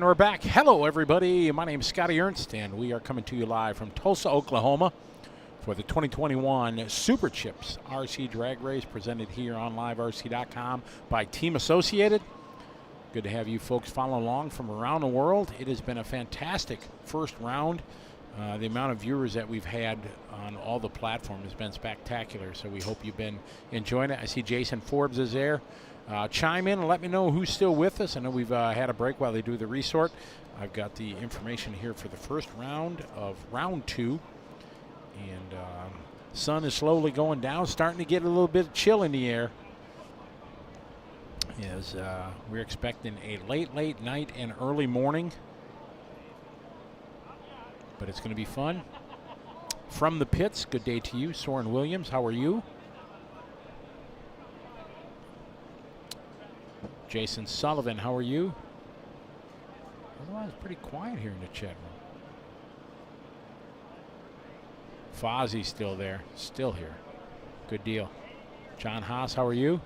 And we're back. Hello, everybody. My name is Scotty Ernst, and we are coming to you live from Tulsa, Oklahoma for the 2021 Super Chips RC Drag Race presented here on LiveRC.com by Team Associated. Good to have you folks follow along from around the world. It has been a fantastic first round. The amount of viewers that we've had on all the platforms has been spectacular, so we hope you've been enjoying it. I see Jason Forbes is there. Chime in and let me know who's still with us. I know we've had a break while they do the resort. I've got the information here for the first round of round 2. And sun is slowly going down, starting to get a little bit of chill in the air. As we're expecting a late night and early morning. But it's going to be fun. From the pits, good day to you, Soren Williams. How are you? Jason Sullivan, how are you? Otherwise, pretty quiet here in the chat room. Fozzie's still there, still here. Good deal. John Haas, how are you?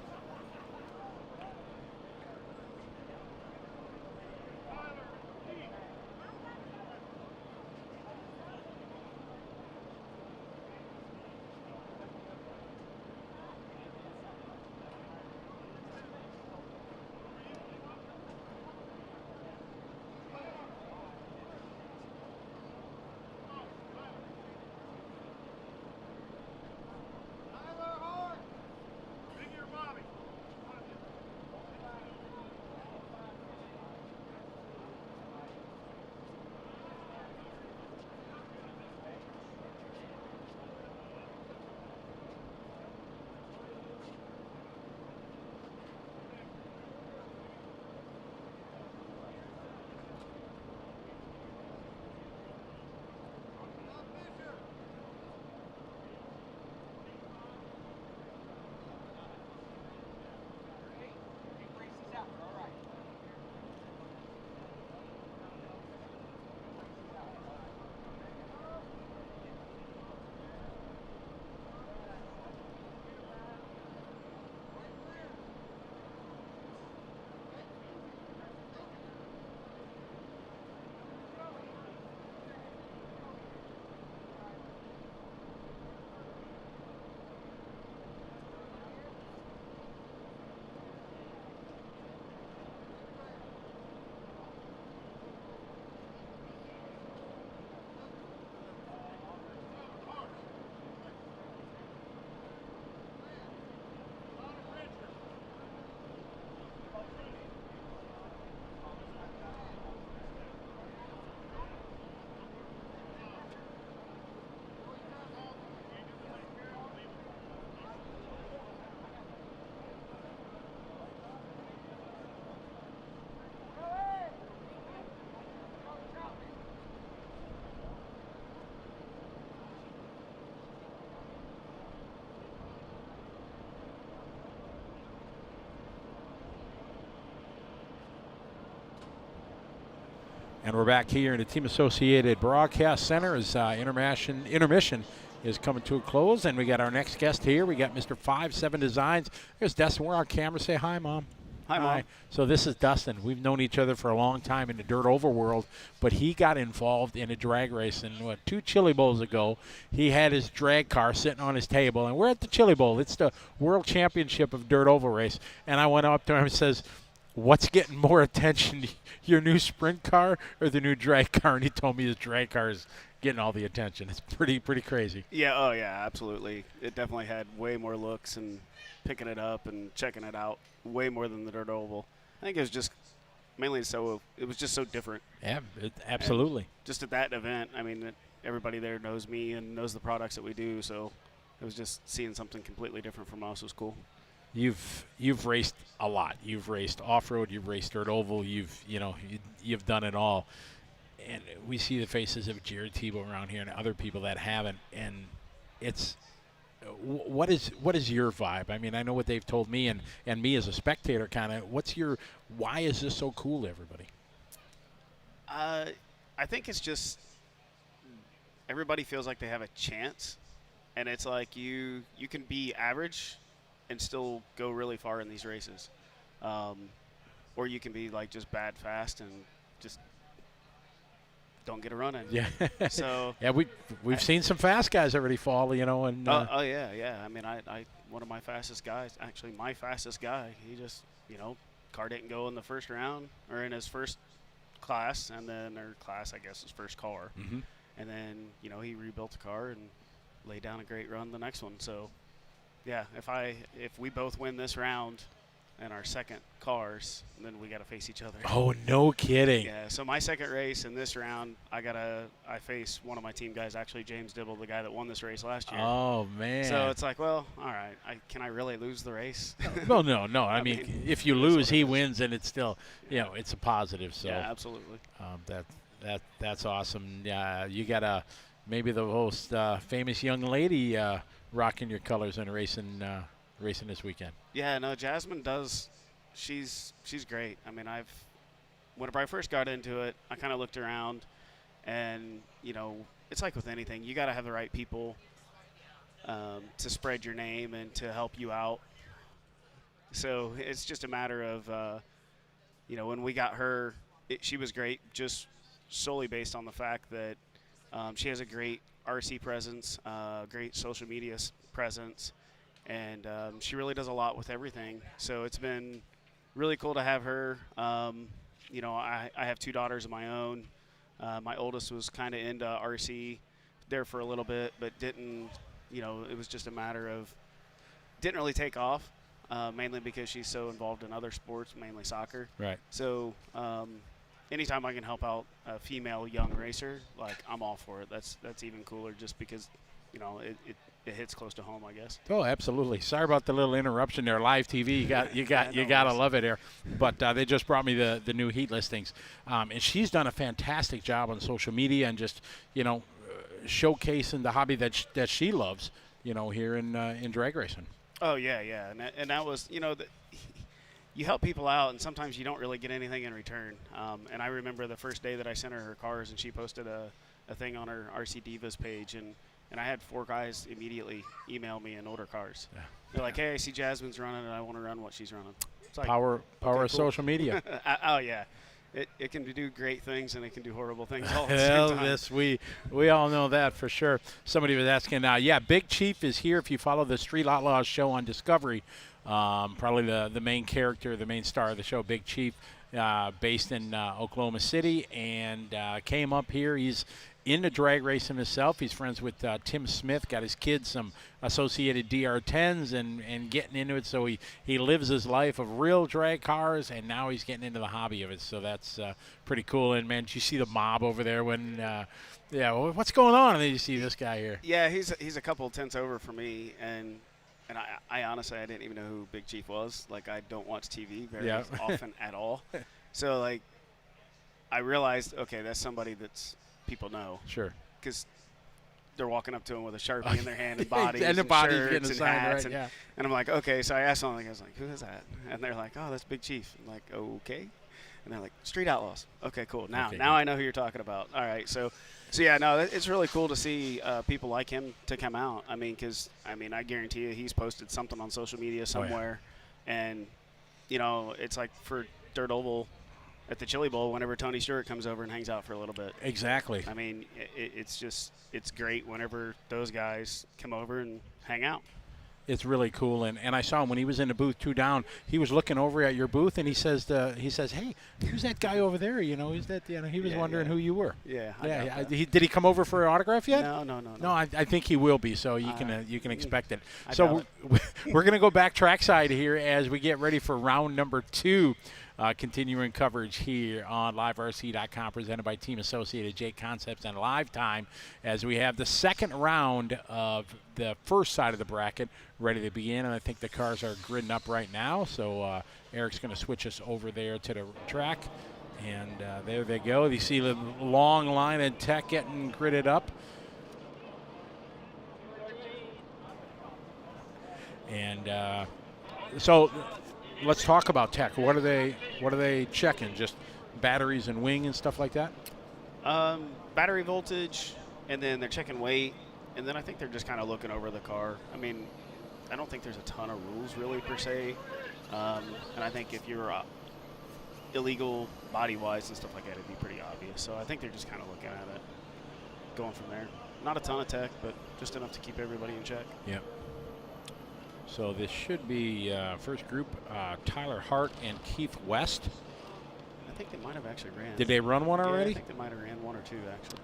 And we're back here in the Team Associated Broadcast Center as intermission is coming to a close. And we got our next guest here. We got Mr. 5-7 Designs. There's Dustin. We're on camera. Say hi, Mom. Hi, Mom. So this is Dustin. We've known each other for a long time in the dirt oval world, but he got involved in a drag race. And 2 Chili Bowls ago, he had his drag car sitting on his table. And we're at the Chili Bowl. It's the World Championship of Dirt Oval Race. And I went up to him and says, what's getting more attention, your new sprint car or the new drag car? And he told me his drag car is getting all the attention. It's pretty crazy. Yeah, oh yeah, absolutely. It definitely had way more looks and picking it up and checking it out way more than the dirt oval. I think it was just mainly it was just so different. Yeah, absolutely. And just at that event, I mean, everybody there knows me and knows the products that we do, so it was just seeing something completely different from us was cool. You've raced a lot. You've raced off-road. You've raced dirt oval. You've done it all. And we see the faces of Jared Tebow around here and other people that haven't. And it's what is your vibe? I mean, I know what they've told me, and me as a spectator, kind of. Why is this so cool to everybody? I think it's just everybody feels like they have a chance, and it's like you can be average and still go really far in these races, or you can be like just bad fast and just don't get a run in. Yeah. So yeah, we've seen some fast guys already fall, you know, and oh yeah. I mean, I one of my fastest guys, actually my fastest guy. He just, you know, car didn't go in the first round or in his first class, and then or class, I guess, his first car, mhm. and then you know he rebuilt the car and laid down a great run the next one. So yeah, if we both win this round and our second cars, then we got to face each other. Oh, no kidding. Yeah, so my second race in this round, I face one of my team guys, actually James Dibble, the guy that won this race last year. Oh, man. So it's like, well, all right, can I really lose the race? Well, no. I mean, if you lose, he wins, and it's still, you know, it's a positive. So yeah, absolutely. That's awesome. Yeah, you got maybe the most famous young lady rocking your colors and racing this weekend. Yeah, no, Jasmine does. She's great. I mean, whenever I first got into it, I kind of looked around, and you know, it's like with anything, you got to have the right people to spread your name and to help you out. So it's just a matter of, you know, when we got her, she was great, just solely based on the fact that she has a great RC presence, great social media presence. And she really does a lot with everything. So it's been really cool to have her. You know, I have 2 daughters of my own. My oldest was kind of into RC there for a little bit, but didn't, you know, it was just a matter of, didn't really take off, mainly because she's so involved in other sports, mainly soccer. Right. So anytime I can help out a female young racer, like, I'm all for it. That's even cooler, just because, you know, it hits close to home, I guess. Oh, absolutely. Sorry about the little interruption there. Live TV, you gotta love it here. But they just brought me the new heat listings, and she's done a fantastic job on social media and just, you know, showcasing the hobby that she loves, you know, here in drag racing. Oh yeah, and that was, you know, you help people out, and sometimes you don't really get anything in return. And I remember the first day that I sent her cars, and she posted a thing on her RC Divas page, and I had 4 guys immediately email me and order cars. Yeah. They're like, hey, I see Jasmine's running, and I want to run what she's running. It's like, power okay, of social media. Oh, yeah. It can do great things, and it can do horrible things all at the Well, same time. this we all know that for sure. Somebody was asking, yeah, Big Chief is here. If you follow the Street Outlaws show on Discovery, probably the main character, the main star of the show, Big Chief, based in Oklahoma City, and came up here. He's into drag racing himself. He's friends with Tim Smith, got his kids some Associated DR10s and getting into it. So he lives his life of real drag cars, and now he's getting into the hobby of it. So that's pretty cool. And, man, did you see the mob over there when what's going on? And then you see this guy here. Yeah, he's a couple of tents over for me, and I honestly, I didn't even know who Big Chief was. Like, I don't watch TV very often at all. So, like, I realized, okay, that's somebody that's people know. Sure. Because they're walking up to him with a Sharpie in their hand and bodies and shirts getting and signed, hats. right? And I'm like, okay. So I asked someone, I was like, who is that? And they're like, oh, that's Big Chief. I'm like, okay. And they're like, Street Outlaws. Okay, cool. Now I know who you're talking about. All right. So yeah, no, it's really cool to see people like him to come out. I mean, because, I guarantee you he's posted something on social media somewhere. Oh, yeah. And, you know, it's like for Dirt Oval at the Chili Bowl, whenever Tony Stewart comes over and hangs out for a little bit. Exactly. I mean, it's great whenever those guys come over and hang out. It's really cool, and I saw him when he was in the booth 2 down. He was looking over at your booth, and he says, "Hey, who's that guy over there? You know, he was wondering who you were." Yeah. Did he come over for an autograph yet? No. No, I think he will be. So you can expect it. So we're gonna go back trackside here as we get ready for round number 2. Continuing coverage here on LiveRC.com, presented by Team Associated J Concepts and Live Time, as we have the second round of the first side of the bracket ready to begin. And I think the cars are gridding up right now. So Eric's going to switch us over there to the track. And there they go. You see the long line of tech getting gridded up. And so let's talk about tech. What are they checking? Just batteries and wing and stuff like that? Battery voltage, and then they're checking weight, and then I think they're just kind of looking over the car. I mean, I don't think there's a ton of rules really per se, and I think if you're illegal body-wise and stuff like that, it'd be pretty obvious. So I think they're just kind of looking at it, going from there. Not a ton of tech, but just enough to keep everybody in check. Yep. So this should be first group, Tyler Hart and Keith West. I think they might have actually ran. Did they run one already? I think they might have ran one or two, actually.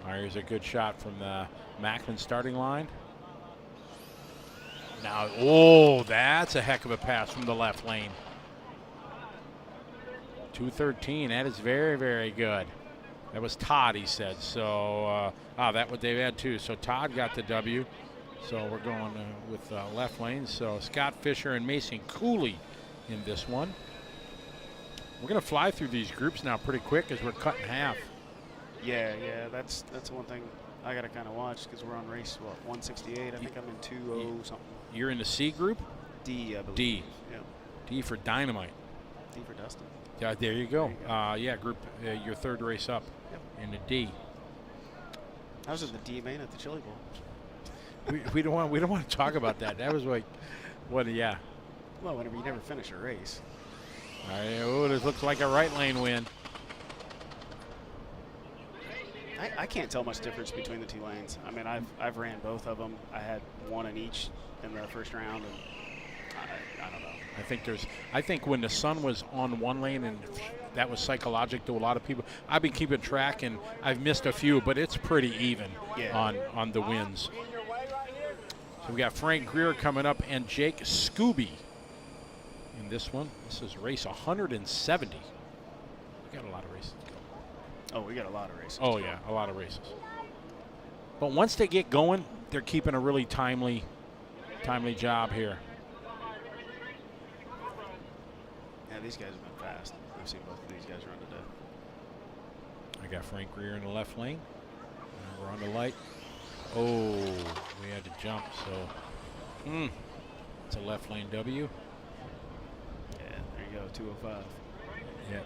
All right, here's a good shot from the Macklin starting line. Now, oh, that's a heck of a pass from the left lane. 213, that is very, very good. That was Todd, he said. So, that what they've had too. So Todd got the W. So we're going with left lane. So Scott Fisher and Mason Cooley in this one. We're going to fly through these groups now pretty quick as we're cut in half. Yeah, that's one thing I got to kind of watch because we're on race, 168. I think I'm in 20 something. You're in the C group? D, I believe. D. Yeah. D for Dynamite. D for Dustin. Yeah, there you go. Yeah, group, your third race up in the D. I was in the D main at the Chili Bowl. we don't want to talk about that. That was like, what? Yeah. Well, whenever you never finish a race. All right. Oh, this looks like a right lane win. I can't tell much difference between the two lanes. I mean, I've ran both of them. I had one in each in the first round, and I don't know. I think when the sun was on one lane, and that was psychological to a lot of people. I've been keeping track, and I've missed a few, but it's pretty even on the wins. So we got Frank Greer coming up and Jake Scooby in this one. This is race 170. We got a lot of races to go. Oh, we got a lot of races. Oh, yeah, a lot of races. But once they get going, they're keeping a really timely job here. Yeah, these guys have been fast. I've seen both of these guys run today. I got Frank Greer in the left lane. We're on the light. Oh, we had to jump, so it's a left lane W. Yeah, there you go, 205. Yeah,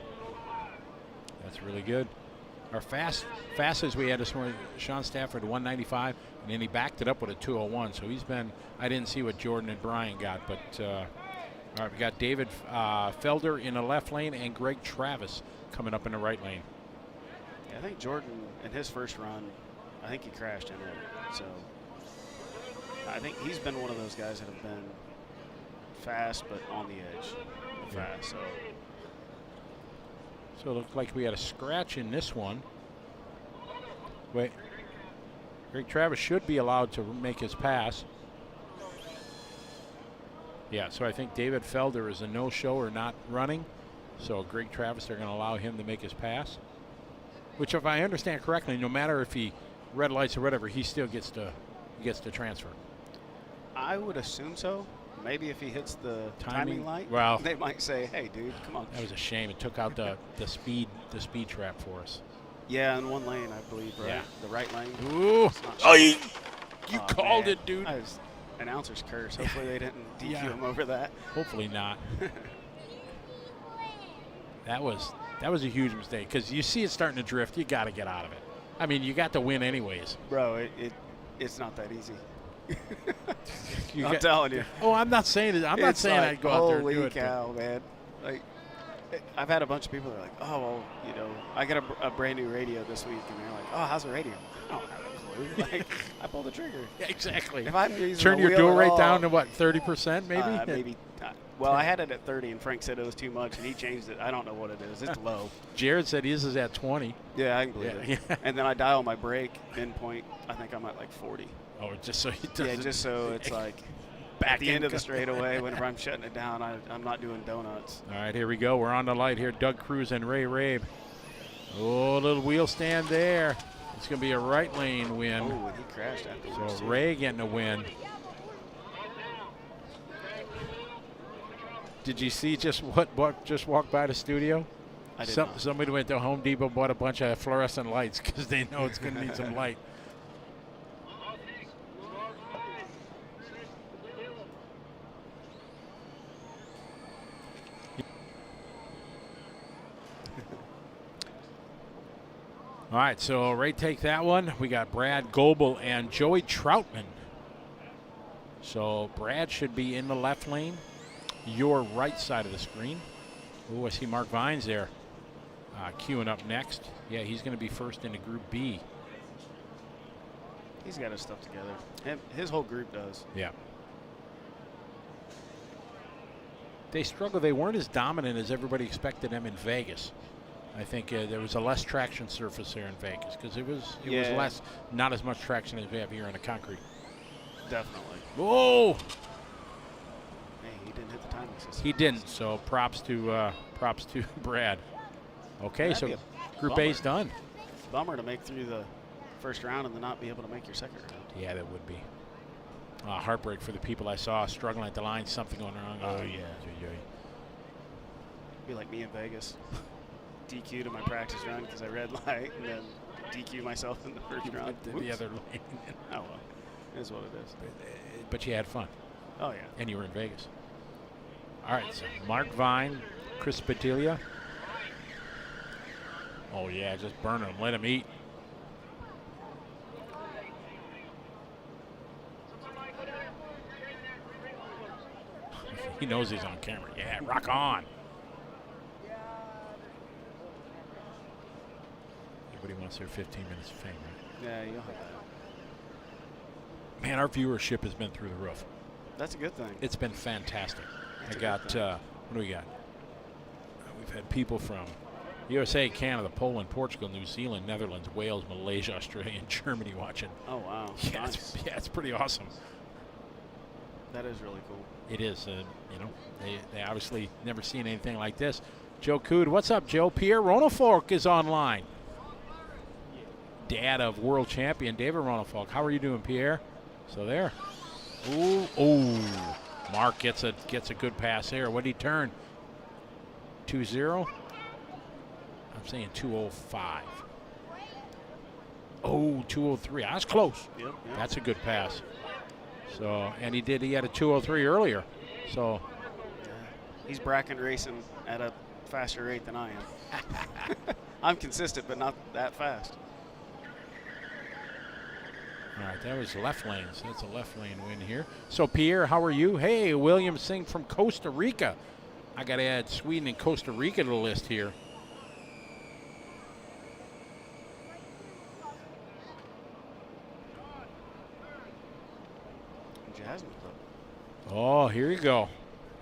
that's really good. Our fastest we had this morning, Sean Stafford 195, and then he backed it up with a 201. So he's been. I didn't see what Jordan and Brian got, but all right, we got David Felder in the left lane and Greg Travis coming up in the right lane. Yeah, I think Jordan in his first run, I think he crashed in it. So I think he's been one of those guys that have been fast but on the edge. Fast. So it looked like we had a scratch in this one. Wait. Greg Travis should be allowed to make his pass. Yeah, so I think David Felder is a no-show or not running. So Greg Travis, they're going to allow him to make his pass. Which, if I understand correctly, no matter if he red lights or whatever, he still gets to transfer. I would assume so. Maybe if he hits the timing light, well, they might say, "Hey, dude, come on." That was a shame. It took out the speed trap for us. Yeah, in one lane, I believe, right? Yeah. The right lane. Ooh! Oh, you called it, dude. Announcer's curse. Hopefully they didn't DQ him over that. Hopefully not. That was a huge mistake because you see it starting to drift. You got to get out of it. I mean, you got to win anyways. Bro, it's not that easy. I'm telling you. Oh, I'm not saying it. I'm not saying I'd go out there and do it. Holy cow, man. Like, I've had a bunch of people that are like, oh, well, you know, I got a brand new radio this week. And they're like, oh, how's the radio? I don't have a clue. Like, I pulled the trigger. Yeah, exactly. If I'm using turn your dual rate down to what, 30% maybe? Maybe. Well, I had it at 30, and Frank said it was too much, and he changed it. I don't know what it is. It's low. Jared said his is at 20. Yeah, I can believe it. Yeah. And then I dial my brake endpoint. I think I'm at like 40. Oh, just so he doesn't. Yeah, just so it's like at the end of the straightaway, whenever I'm shutting it down, I'm not doing donuts. All right, here we go. We're on the light here. Doug Cruz and Ray Rabe. Oh, little wheel stand there. It's going to be a right lane win. Oh, and he crashed afterwards. So Ray getting a win. Did you see just what just walked by the studio? I did not. Somebody went to Home Depot and bought a bunch of fluorescent lights because they know it's going to need some light. All right, so Ray take that one. We got Brad Goebel and Joey Troutman. So Brad should be in the left lane, your right side of the screen. Oh, I see Mark Vines there queuing up next. Yeah, he's going to be first into Group B. He's got his stuff together. His whole group does. Yeah. They struggled. They weren't as dominant as everybody expected them in Vegas. I think there was a less traction surface there in Vegas because it was less, not as much traction as we have here on the concrete. Definitely. Whoa! Hey, he didn't hit the timing system. He didn't. So props to Brad. Okay, so Group A's done. Bummer to make through the first round and then not be able to make your second round. Yeah, that would be. Heartbreak for the people I saw struggling at the line, something going wrong. Oh, yeah. Be like me in Vegas. DQ to my practice run because I red light, and then DQ myself in the first round. The other lane. Oh, well. It is what it is. But you had fun. Oh, yeah. And you were in Vegas. All right, so Mark Vine, Chris Padilla. Oh, yeah, just burn him. Let him eat. He knows he's on camera. Yeah, rock on. Everybody wants their 15 minutes of fame, right? Yeah, you'll have that. Man, our viewership has been through the roof. That's a good thing. It's been fantastic. That's I got, what do we got? We've had people from USA, Canada, Poland, Portugal, New Zealand, Netherlands, Wales, Malaysia, Australia, and Germany watching. Oh, wow. Yeah, Nice. it's pretty awesome. That is really cool. It is. They obviously never seen anything like this. Joe Cood, what's up, Joe? Pierre Ronafolk is online. Dad of world champion David Ronafolk. How are you doing, Pierre? So there. Ooh. Mark gets a good pass there. What did he turn? 2-0? I'm saying 205. Oh, 203. That's close. Yep. That's a good pass. So, and he had a 203 earlier. So he's bracket racing at a faster rate than I am. I'm consistent, but not that fast. All right, that was left lane. So that's a left lane win here. So Pierre, how are you? Hey, William Singh from Costa Rica. I got to add Sweden and Costa Rica to the list here. Jasmine. Oh, here you go.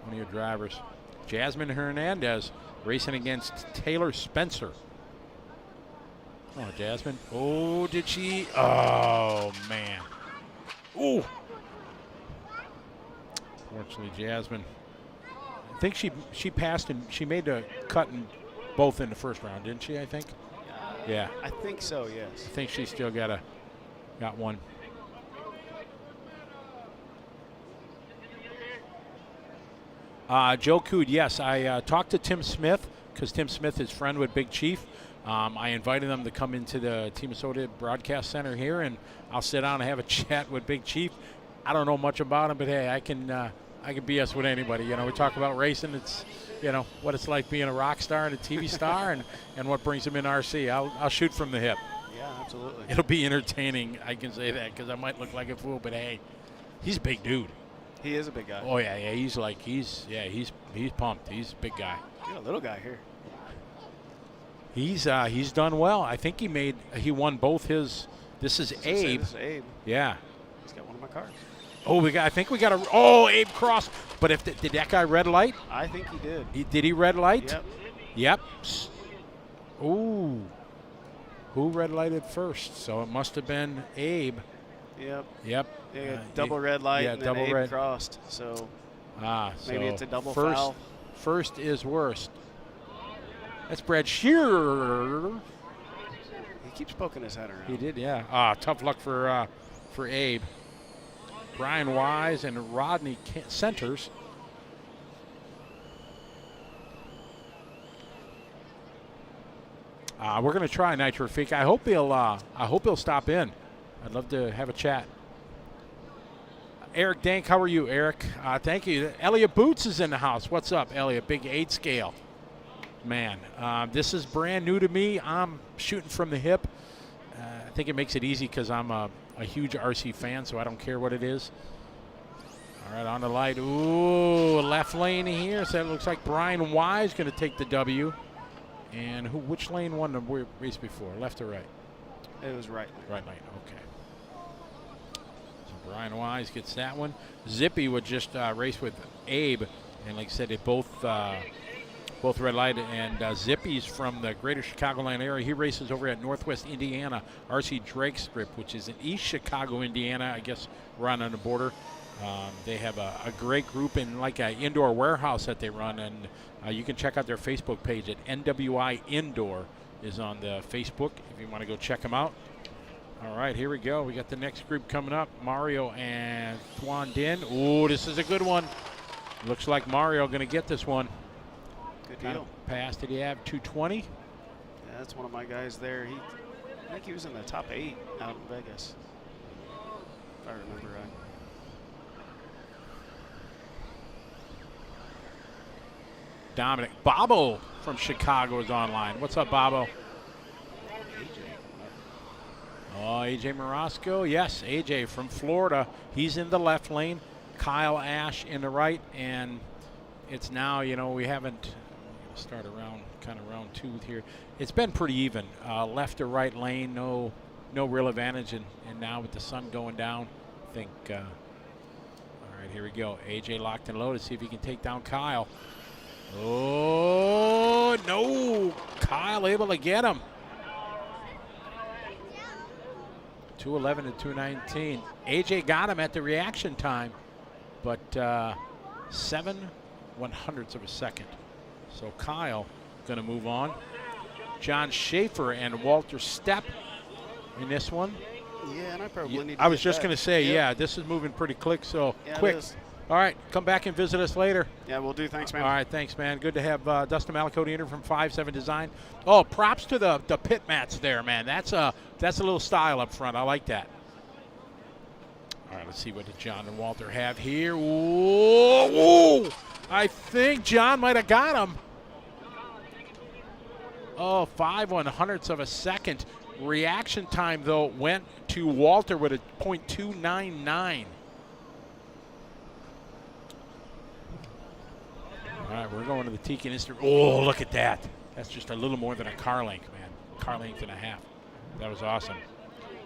One of your drivers. Jasmine Hernandez racing against Taylor Spencer. Oh, Jasmine. Oh, did she? Oh, man. Ooh. Fortunately, Jasmine. I think she passed and she made a cut in both in the first round, didn't she, I think? Yeah. I think so, yes. I think she still got one. Joe Cood, yes. I talked to Tim Smith because Tim Smith is friend with Big Chief. I invited them to come into the Team Soda Broadcast Center here, and I'll sit down and have a chat with Big Chief. I don't know much about him, but hey, I can BS with anybody. You know, we talk about racing. It's, what it's like being a rock star and a TV star, and what brings him in RC. I'll shoot from the hip. Yeah, absolutely. It'll be entertaining. I can say that because I might look like a fool, but hey, he's a big dude. He is a big guy. Oh yeah. He's pumped. He's a big guy. You're a little guy here. He's done well. I think he won both his. This is Abe. This is Abe. Yeah. He's got one of my cars. Oh, Abe Cross. But did that guy red light? I think he did. Did he red light? Yep. Ooh. Who red lighted first? So it must have been Abe. Yep. Yeah, double red light and then double Abe red. crossed. So maybe it's a double first, foul. First is worst. That's Brad Shearer. He keeps poking his head around. He did, yeah. Tough luck for Abe. Brian Wise and Rodney Centers. We're going to try Nitro Freak. I hope he'll stop in. I'd love to have a chat. Eric Dank, how are you, Eric? Thank you. Elliot Boots is in the house. What's up, Elliot? Big 8 scale. Man, this is brand new to me. I'm shooting from the hip. I think it makes it easy because I'm a huge RC fan, so I don't care what it is. All right, on the light. Ooh, left lane here. So it looks like Brian Wise going to take the W. And which lane won the race before, left or right? It was right. Right lane, okay. So Brian Wise gets that one. Zippy would just race with Abe. And like I said, they both red light. And Zippy's from the greater Chicagoland area. He races over at Northwest Indiana RC Drake Strip, which is in East Chicago, Indiana. I guess right on the border. They have a great group in like an indoor warehouse that they run, and you can check out their Facebook page at NWI Indoor is on the Facebook if you want to go check them out. All right, here we go. We got the next group coming up. Mario and Thuan Din. Ooh, this is a good one. Looks like Mario going to get this one. Good deal. Pass, did he have 220? Yeah, that's one of my guys there. I think he was in the top 8 out in Vegas, if I remember right. Dominic Bobo from Chicago is online. What's up, Bobo? Oh, AJ Morosco. Yes, AJ from Florida. He's in the left lane. Kyle Ash in the right. And it's now, we haven't start around kind of round 2 here. It's been pretty even. Left or right lane, no real advantage. And now with the sun going down, I think, all right, here we go. AJ locked and loaded. See if he can take down Kyle. Oh, no. Kyle able to get him. 211 to 219. AJ got him at the reaction time, but 7/100ths of a second. So Kyle going to move on. John Schaefer and Walter Stepp in this one. Yeah, and I probably need to I was just going to say, yeah, this is moving pretty quick, so quick. All right, come back and visit us later. Yeah, we'll do. Thanks, man. All right, thanks, man. Good to have Dustin Malacote in from 5-7 Design. Oh, props to the pit mats there, man. That's a little style up front. I like that. All right, let's see what John and Walter have here. Whoa! I think John might have got him. Oh, 5/100ths of a second. Reaction time, though, went to Walter with a .299. All right, we're going to the Tiki Instrument. Oh, look at that. That's just a little more than a car length, man. Car length and a half. That was awesome.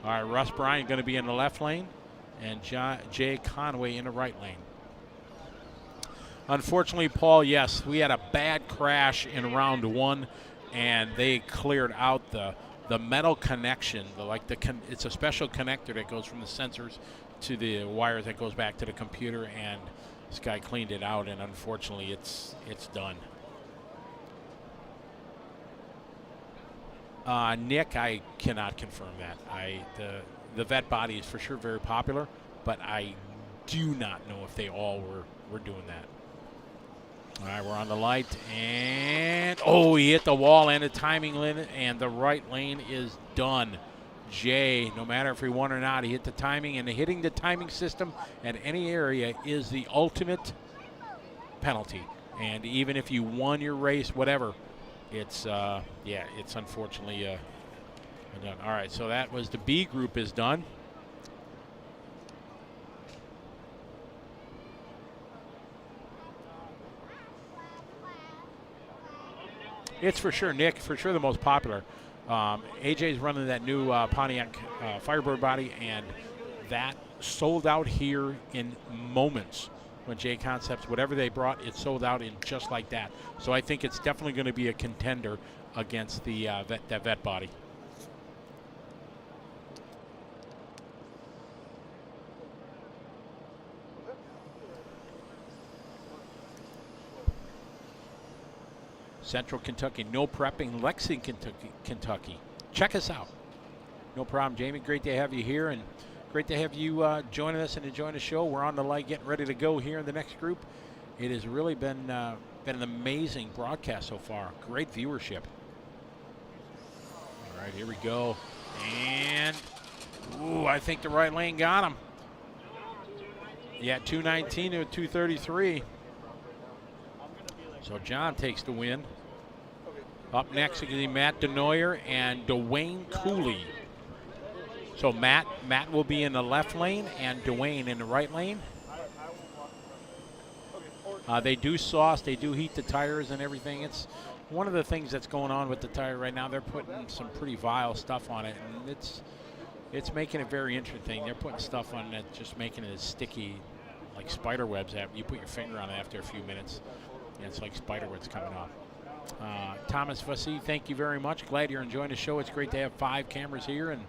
All right, Russ Bryant going to be in the left lane, and Jay Conway in the right lane. Unfortunately, Paul, yes, we had a bad crash in round 1, and they cleared out the metal connection. It's a special connector that goes from the sensors to the wires that goes back to the computer, and this guy cleaned it out, and unfortunately, it's done. Nick, I cannot confirm that. The vet body is for sure very popular, but I do not know if they all were doing that. All right, we're on the light, and he hit the wall and the timing limit, and the right lane is done. Jay, no matter if he won or not, he hit the timing, and hitting the timing system at any area is the ultimate penalty. And even if you won your race, whatever, it's unfortunately done. All right, so that was the B group is done. It's for sure, Nick, for sure the most popular. AJ's running that new Pontiac Firebird body, and that sold out here in moments. When J Concepts, whatever they brought, it sold out in just like that. So I think it's definitely going to be a contender against the that vet body. Central Kentucky, no prepping, Lexington, Kentucky. Check us out. No problem, Jamie. Great to have you here, and great to have you joining us and enjoying the show. We're on the light, getting ready to go here in the next group. It has really been an amazing broadcast so far. Great viewership. All right, here we go. And, I think the right lane got him. Yeah, 219 to 233. So John takes the win. Up next, is Matt Denoyer and Dwayne Cooley. So Matt will be in the left lane and Dwayne in the right lane. They do sauce, they do heat the tires and everything. It's one of the things that's going on with the tire right now. They're putting some pretty vile stuff on it, and it's making it very interesting. They're putting stuff on it, just making it sticky, like spider webs. You put your finger on it after a few minutes, and it's like spider webs coming off. Thomas Vassi, thank you very much. Glad you're enjoying the show. It's great to have 5 cameras here and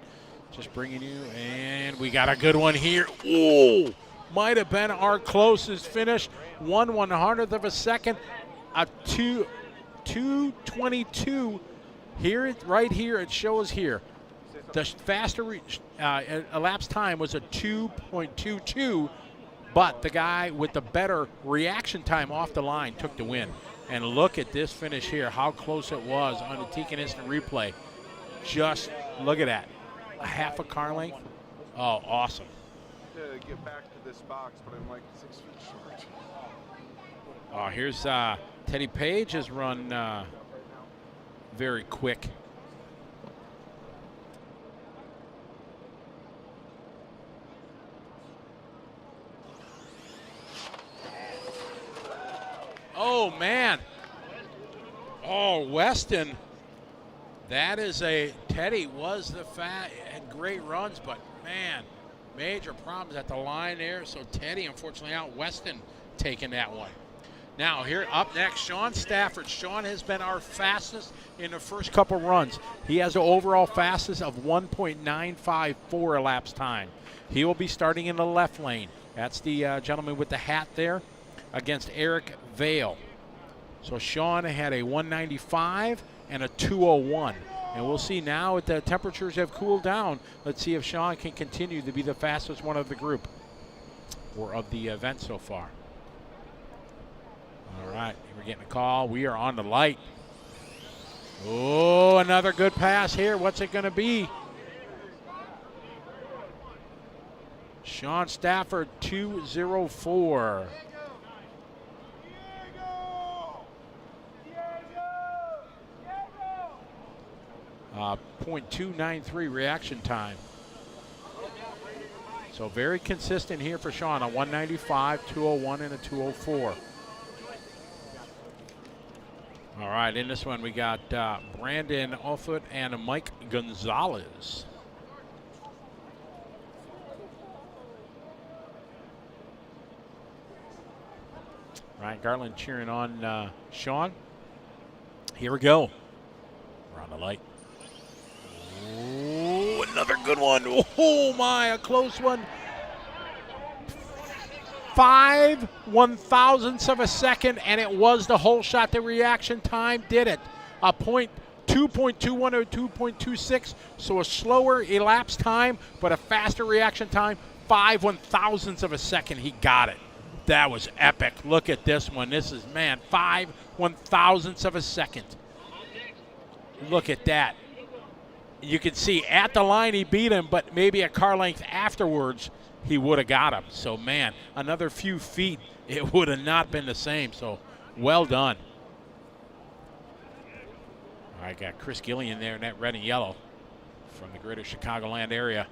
just bringing you. And we got a good one here. Ooh, might have been our closest finish. 1/100th of a second. A 2:22. Here, right here, it shows here. The faster elapsed time was a 2.22, but the guy with the better reaction time off the line took the win. And look at this finish here, how close it was on the Tekin Instant Replay. Just look at that, a half a car length. Oh, awesome. To get back to this box, but I'm like 6 feet short. Oh, here's Teddy Page has run very quick. Oh, man. Oh, Weston. That is Teddy was the had great runs, but man, major problems at the line there. So Teddy, unfortunately, out. Weston taking that one. Now, here up next, Sean Stafford. Sean has been our fastest in the first couple runs. He has an overall fastest of 1.954 elapsed time. He will be starting in the left lane. That's the gentleman with the hat there, against Eric Vale. So Sean had a 195 and a 201. And we'll see now that the temperatures have cooled down. Let's see if Sean can continue to be the fastest one of the group or of the event so far. All right, we're getting a call. We are on the light. Oh, another good pass here. What's it going to be? Sean Stafford, 204. 0.293 reaction time. So very consistent here for Sean, a 195, 201, and a 204. All right, in this one we got Brandon Alfoot and Mike Gonzalez. Ryan Garland cheering on Sean. Here we go. We're on the light. Oh, another good one. Oh my, a close one. 5/1000ths of a second, and it was the whole shot. The reaction time did it. A 2.21 or 2.26, so a slower elapsed time, but a faster reaction time. 5/1000ths of a second, he got it. That was epic. Look at this one. This is, man, 5/1000ths of a second. Look at that. You can see at the line he beat him, but maybe a car length afterwards he would have got him. So, man, another few feet, it would have not been the same. So, well done. All right, got Chris Gillian there in that red and yellow from the greater Chicagoland area.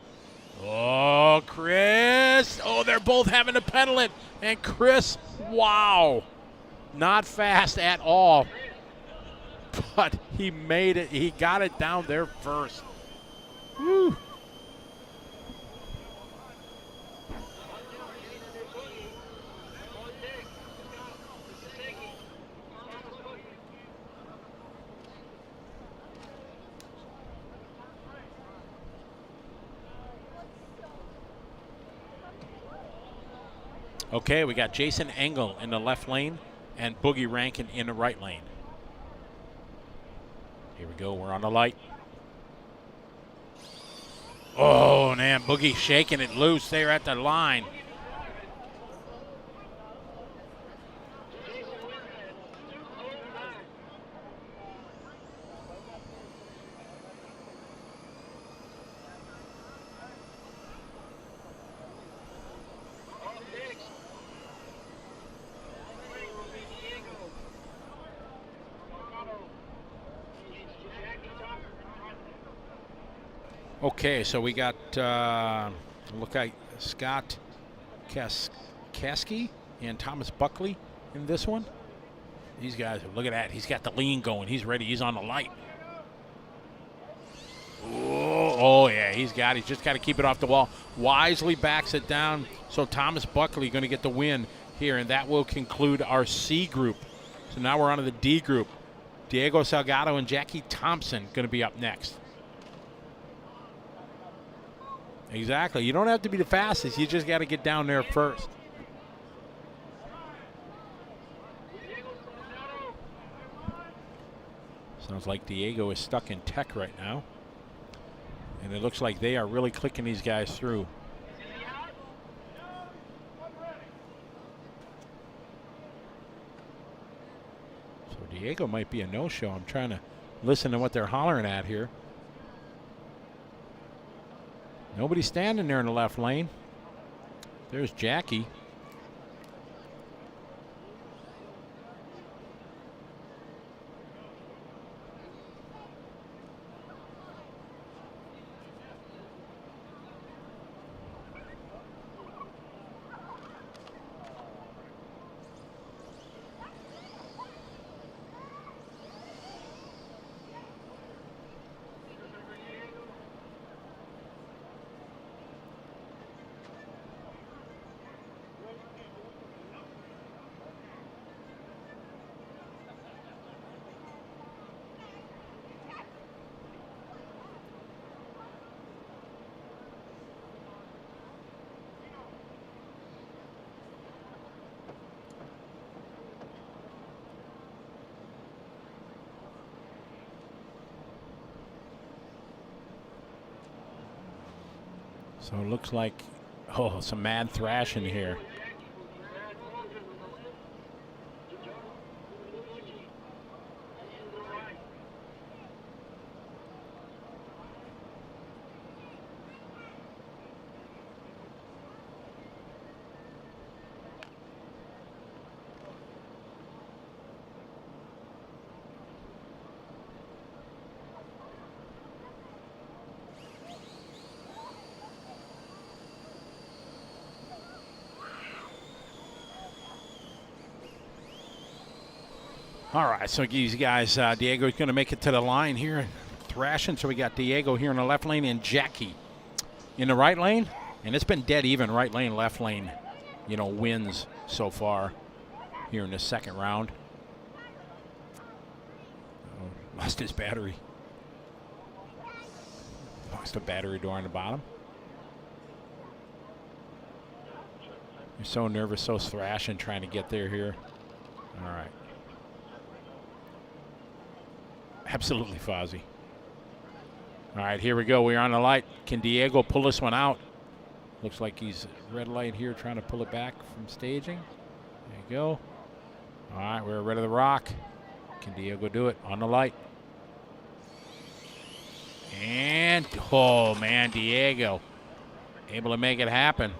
Oh, Chris. Oh, they're both having to pedal it. And Chris, wow. Not fast at all. But he made it. He got it down there first. Woo. Okay, we got Jason Engel in the left lane and Boogie Rankin in the right lane. Here we go, we're on the light. Oh, man, Boogie shaking it loose there at the line. Okay, so we got, look like Scott Kasky and Thomas Buckley in this one. These guys, look at that. He's got the lean going. He's ready. He's on the light. Oh, yeah, he's got it. He's just got to keep it off the wall. Wisely backs it down. So Thomas Buckley going to get the win here, and that will conclude our C group. So now we're on to the D group. Diego Salgado and Jackie Thompson going to be up next. Exactly. You don't have to be the fastest. You just got to get down there first. Sounds like Diego is stuck in tech right now. And it looks like they are really clicking these guys through. So Diego might be a no-show. I'm trying to listen to what they're hollering at here. Nobody standing there in the left lane. There's Jackie. So it looks like, oh, some mad thrashing here. All right, so these guys, Diego's going to make it to the line here, thrashing. So we got Diego here in the left lane and Jackie in the right lane. And it's been dead even, right lane, left lane, you know, wins so far here in the second round. Oh, lost his battery. Lost a battery door on the bottom. You're so nervous, so thrashing, trying to get there here. All right. Absolutely, Fozzie. All right, here we go. We're on the light. Can Diego pull this one out? Looks like he's red light here trying to pull it back from staging. There you go. All right, we're red of the rock. Can Diego do it on the light? And, oh, man, Diego able to make it happen.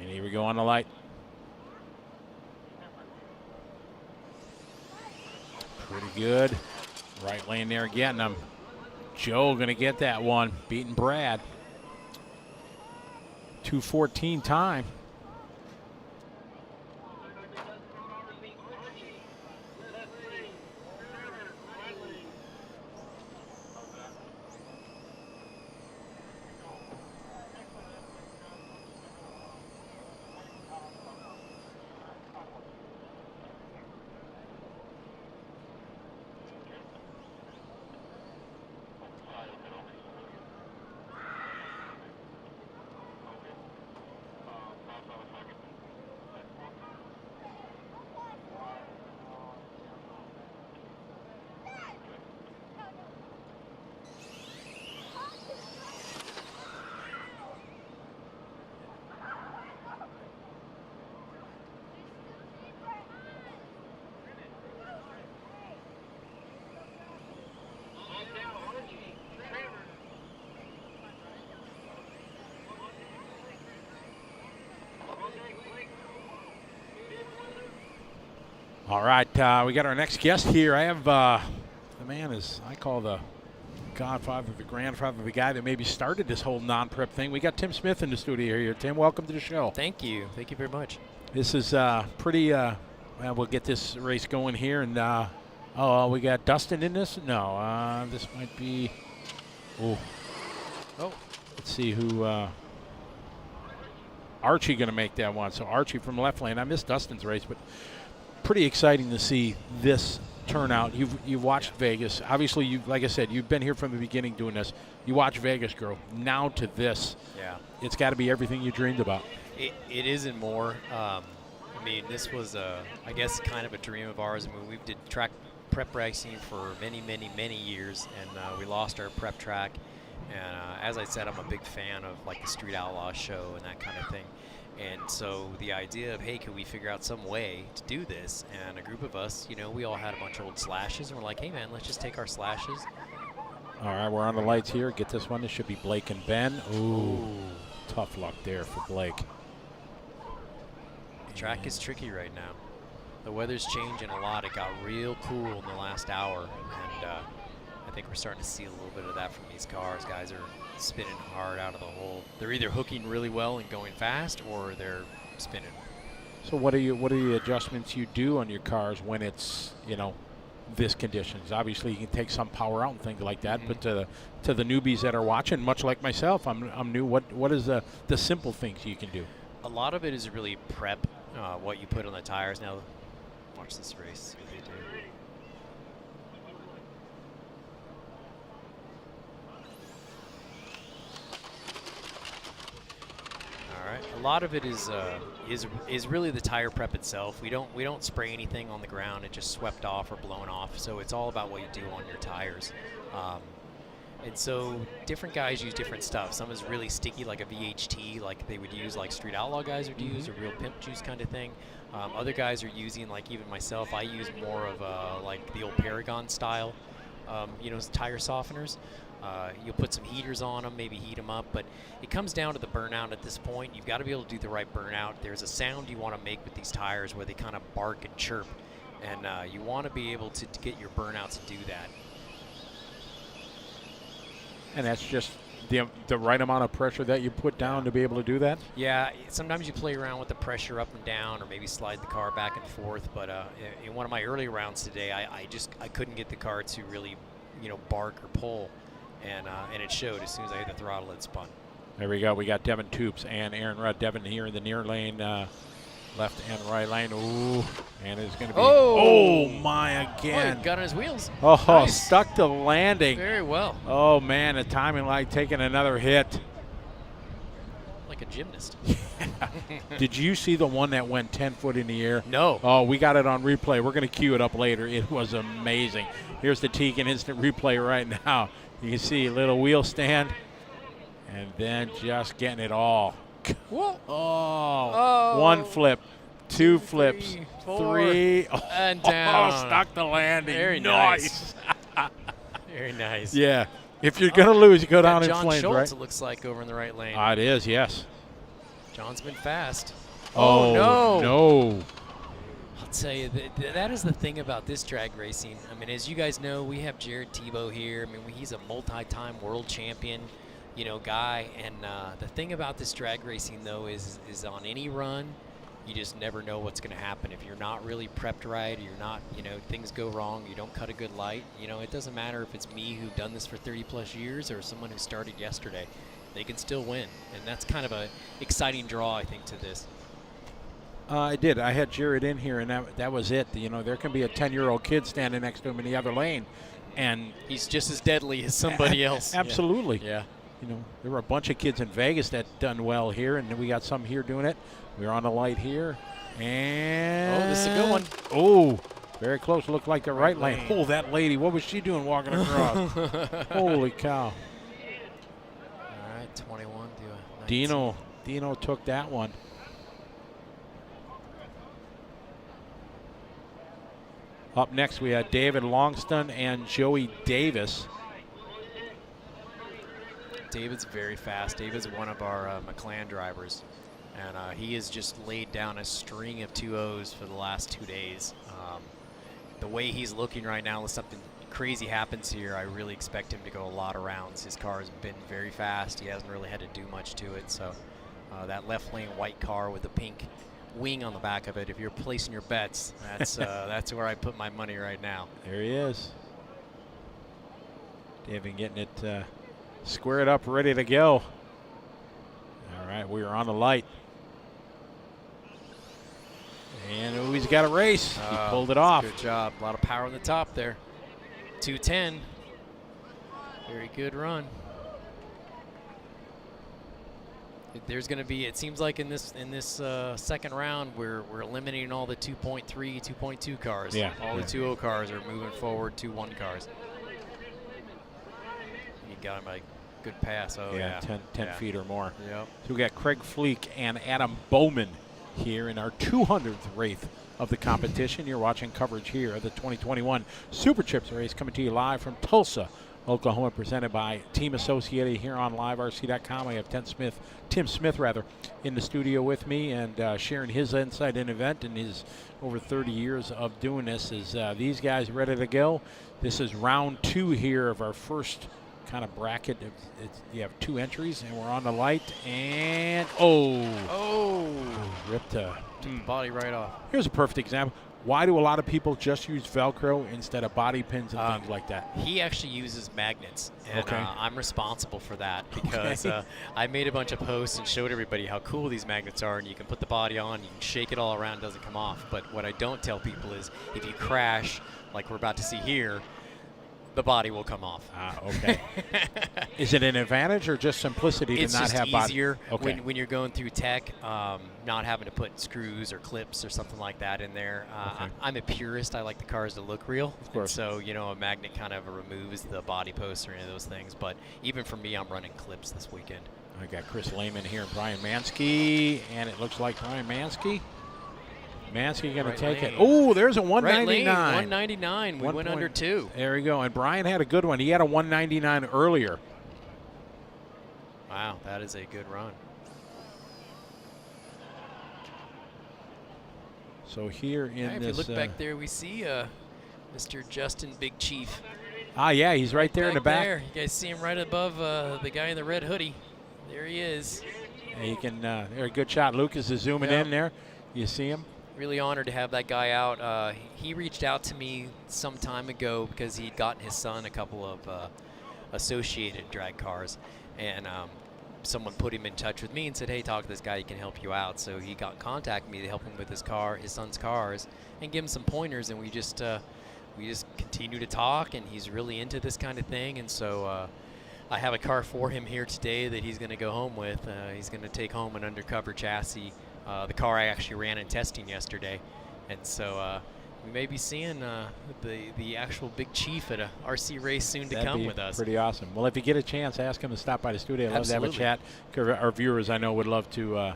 Here we go on the light. Pretty good. Right lane there getting them. Joe going to get that one, beating Brad. 2:14 time. All right, we got our next guest here. I have the man I call the godfather, the grandfather, the guy that maybe started this whole non-prep thing. We got Tim Smith in the studio here. Tim, welcome to the show. Thank you very much. This is pretty. Well, we'll get this race going here, and we got Dustin in this. No, this might be. Oh, let's see who. Archie going to make that one. So Archie from left lane. I missed Dustin's race, but pretty exciting to see this turnout. You've watched Vegas. Obviously, like I said, you've been here from the beginning doing this. You watch Vegas grow. Now to this. Yeah. It's got to be everything you dreamed about. It isn't more. I mean, this was, I guess, kind of a dream of ours. I mean, we did track prep racing for many years, and we lost our prep track. And as I said, I'm a big fan of like the Street Outlaw show and that kind of thing. And so the idea of, hey, can we figure out some way to do this? And a group of us, you know, we all had a bunch of old slashes, and we're like, hey, man, let's just take our slashes. All right, we're on the lights here. Get this one. This should be Blake and Ben. Ooh. Tough luck there for Blake. The track is tricky right now. The weather's changing a lot. It got real cool in the last hour, and I think we're starting to see a little bit of that from these cars. Guys are spinning hard out of the hole. They're either hooking really well and going fast, or they're spinning. So what are the adjustments you do on your cars when it's, you know, this conditions? Obviously, you can take some power out and things like that. But to the newbies that are watching, much like myself, I'm new. What is the simple things you can do? A lot of it is really prep, what you put on the tires. Now, watch this race. See what they do. All right. A lot of it is really the tire prep itself. We don't spray anything on the ground. It just swept off or blown off. So it's all about what you do on your tires. And so different guys use different stuff. Some is really sticky, like a VHT, like they would use, like Street Outlaw guys would use, a real pimp juice kind of thing. Other guys are using, like even myself, I use more of like the old Paragon style, you know, tire softeners. You'll put some heaters on them, maybe heat them up, but it comes down to the burnout at this point. You've got to be able to do the right burnout. There's a sound you want to make with these tires where they kind of bark and chirp, and you want to be able to get your burnouts to do that. And that's just the right amount of pressure that you put down to be able to do that? Yeah, sometimes you play around with the pressure up and down, or maybe slide the car back and forth, but in one of my early rounds today, I couldn't get the car to really, you know, bark or pull. And it showed as soon as I hit the throttle, it spun. There we go. We got Devin Toops and Aaron Rudd. Devin here in the near lane, left and right lane. Ooh, and it's going to be. Oh my! Again. Oh, got on his wheels. Oh, nice. Stuck to landing. Very well. Oh man, the timing like taking another hit. Like a gymnast. Did you see the one that went 10 foot in the air? No. Oh, we got it on replay. We're going to cue it up later. It was amazing. Here's the Tegan instant replay right now. You can see a little wheel stand, and then just getting it all. Whoa. Oh, one flip, two flips, three. Oh, and down. Oh, stuck the landing. Very nice. Very nice. Yeah. If you're going to lose, you go down in John flames, Schultz, right? It looks like, over in the right lane. It is, yes. John's been fast. Oh, no. I'll tell you, that is the thing about this drag racing. I mean, as you guys know, we have Jared Tebow here. I mean, he's a multi-time world champion, you know, guy. And the thing about this drag racing, though, is on any run, you just never know what's going to happen. If you're not really prepped right, or you're not, you know, things go wrong, you don't cut a good light, you know, it doesn't matter if it's me who've done this for 30-plus years or someone who started yesterday. They can still win. And that's kind of an exciting draw, I think, to this. I did. I had Jared in here, and that was it. You know, there can be a 10-year-old kid standing next to him in the other lane, and he's just as deadly as somebody else. Absolutely. Yeah. You know, there were a bunch of kids in Vegas that done well here, and we got some here doing it. We're on the light here, and this is a good one. Oh, very close. Looked like the right lane. Oh, that lady. What was she doing walking across? Holy cow. All right, 21 to 19. Dino took that one. Up next, we had David Longston and Joey Davis. David's very fast. David's one of our McLaren drivers. And he has just laid down a string of 2-0s for the last 2 days. The way he's looking right now, if something crazy happens here, I really expect him to go a lot of rounds. His car has been very fast. He hasn't really had to do much to it. So that left lane white car with the pink wing on the back of it, if you're placing your bets, that's where I put my money right now. There he is. David getting it squared up, ready to go. All right, we are on the light. And he's got a race. He pulled it off. Good job. A lot of power on the top there. 210. Very good run. There's going to be, it seems like in this second round, we're eliminating all the 2.3, 2.2 cars. Yeah. All the 2.0 cars are moving forward, 2.1 cars. You got him a good pass. Oh, yeah. 10 feet or more. Yep. So we got Craig Fleek and Adam Bowman here in our 200th race of the competition. You're watching coverage here of the 2021 Super Chips race, coming to you live from Tulsa, Oklahoma, presented by Team Associated here on LiveRC.com. I have Tim Smith in the studio with me, and sharing his insight in event and his over 30 years of doing this. Is these guys ready to go? This is round 2 here of our first kind of bracket. You have 2 entries, and we're on the light, and ripped took the body right off. Here's a perfect example. Why do a lot of people just use Velcro instead of body pins and things like that? He actually uses magnets, and Okay. I'm responsible for that because I made a bunch of posts and showed everybody how cool these magnets are, and you can put the body on, you can shake it all around, it doesn't come off. But what I don't tell people is if you crash, like we're about to see here, the body will come off. Okay. Is it an advantage or just simplicity It's to not just have body? easier Okay. when you're going through tech, not having to put screws or clips or something like that in there. Okay. I'm a purist. I like the cars to look real. Of course. And so, a magnet kind of removes the body posts or any of those things. But even for me, I'm running clips this weekend. I got Chris Lehman here and Brian Mansky, and it looks like Brian Mansky going to Right take lane. it. Oh, there's a Right 199. lane, 199. We went under 2. There we go. And Brian had a good one. He had a 199 earlier. Wow, that is a good run. So here in If this, you look back there, we see Mr. Justin Big Chief. yeah, he's right there in the back. There. You guys see him right above the guy in the red hoodie. There he is. And he can. There, a good shot. Lucas is zooming in there. You see him. Really honored to have that guy out. He reached out to me some time ago because he'd gotten his son a couple of associated drag cars, and someone put him in touch with me and said, hey, talk to this guy, he can help you out. So he contacted me to help him with his son's cars, and give him some pointers, and we just continue to talk, and he's really into this kind of thing. And so I have a car for him here today that he's going to go home with. He's going to take home an undercover chassis, the car I actually ran in testing yesterday. And so we may be seeing the actual Big Chief at a RC race soon to come with us. Pretty awesome. Well, if you get a chance, ask him to stop by the studio. I'd love to have a chat. Our viewers, I know, would love to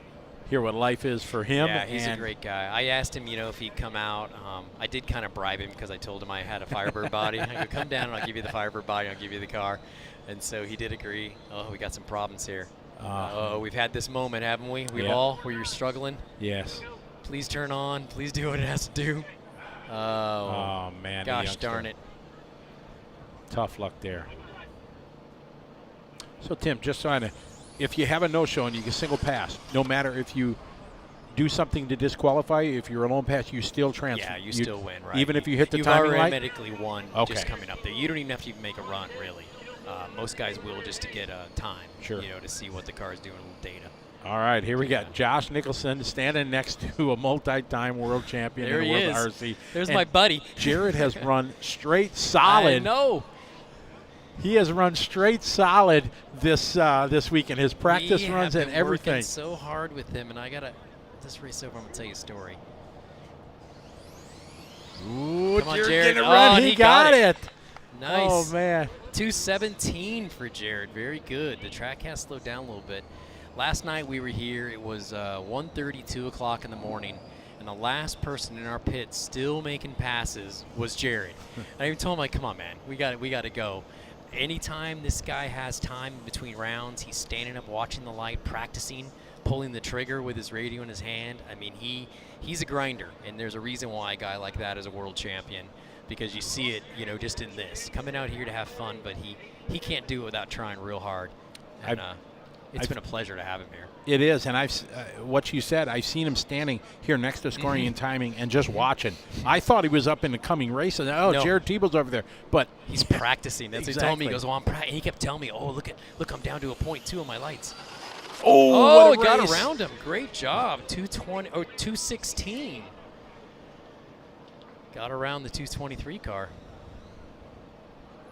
hear what life is for him. Yeah, he's a great guy. I asked him, if he'd come out. I did kind of bribe him because I told him I had a Firebird body. I go, come down and I'll give you the Firebird body, I'll give you the car. And so he did agree. Oh, we got some problems here. We've had this moment, haven't we? We've all, where you're struggling. Yes. Please turn on. Please do what it has to do. Oh man. Gosh darn it. Tough luck there. So, Tim, just trying to, if you have a no-show and you get single pass, no matter if you do something to disqualify you, if you're a lone pass, you still transfer. Yeah, you still win, right? Even if you hit the timing light? You've automatically won just coming up there. You don't even have to even make a run, really. Most guys will just to get a time, to see what the car is doing, a little data. All right, here we got Josh Nicholson standing next to a multi-time world champion in the world of RC. There's my buddy. Jared has run straight solid. I know. He has run straight solid this weekend. His practice runs and everything. Working so hard with him, and I gotta this race over. I'm gonna tell you a story. Ooh, come on, Jared Jared. Getting a run. He got it. Nice. Oh man. 2:17 for Jared. Very good. The track has slowed down a little bit. Last night we were here. It was 1:30, 2 o'clock in the morning, and the last person in our pit still making passes was Jared. I even told him, like, come on, man, we got to go. Anytime this guy has time between rounds, he's standing up watching the light, practicing. pulling the trigger with his radio in his hand. I mean, he's a grinder, and there's a reason why a guy like that is a world champion, because you see it, you know, just in this. Coming out here to have fun, but he can't do it without trying real hard. And it's been a pleasure to have him here. It is, and what you said, I've seen him standing here next to scoring and timing and just watching. I thought he was up in the coming race, and no. Jared Tebow's over there, but he's practicing. That's exactly. what he told me. He goes, well, he kept telling me, oh, look, I'm down to a 0.2 on my lights. Oh, it got around him. Great job. 220 or 216. Got around the 223 car.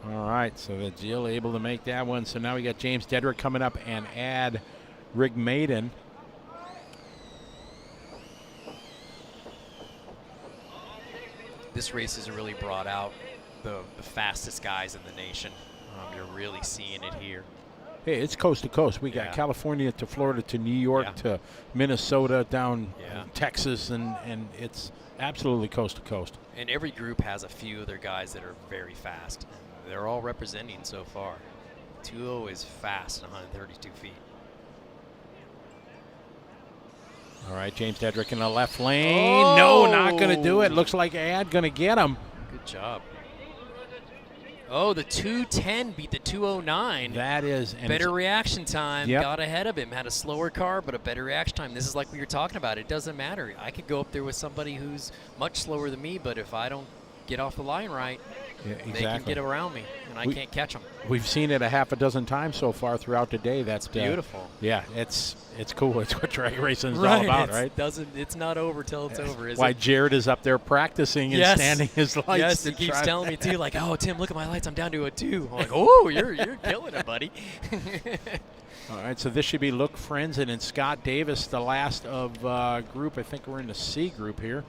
All right, so the Jill able to make that one. So now we got James Dedrick coming up and add Rig Maiden. This race has really brought out the fastest guys in the nation. You're really seeing it here. Hey, it's coast to coast. We got California to Florida to New York to Minnesota down Texas, and it's absolutely coast to coast. And every group has a few of their guys that are very fast. And they're all representing so far. 2.0 is fast, 132 feet. All right, James Dedrick in the left lane. Oh! No, not going to do it. Looks like Ad going to get him. Good job. Oh, the 210 beat the 209. That is. Better reaction time. Yep. Got ahead of him. Had a slower car, but a better reaction time. This is like we were talking about. It doesn't matter. I could go up there with somebody who's much slower than me, but if I don't get off the line right, they can get around me, and I can't catch them. We've seen it a half a dozen times so far throughout the day. That's beautiful. Yeah, it's cool. It's what drag racing is all about, right? It's not over till it's over, is why it? Jared is up there practicing and standing his lights. Yes, he keeps telling me too, like, oh, Tim, look at my lights. I'm down to a 2. I'm like, oh, you're killing it, buddy. All right, so this should be Look Friends, and then Scott Davis, the last of group. I think we're in the C group here.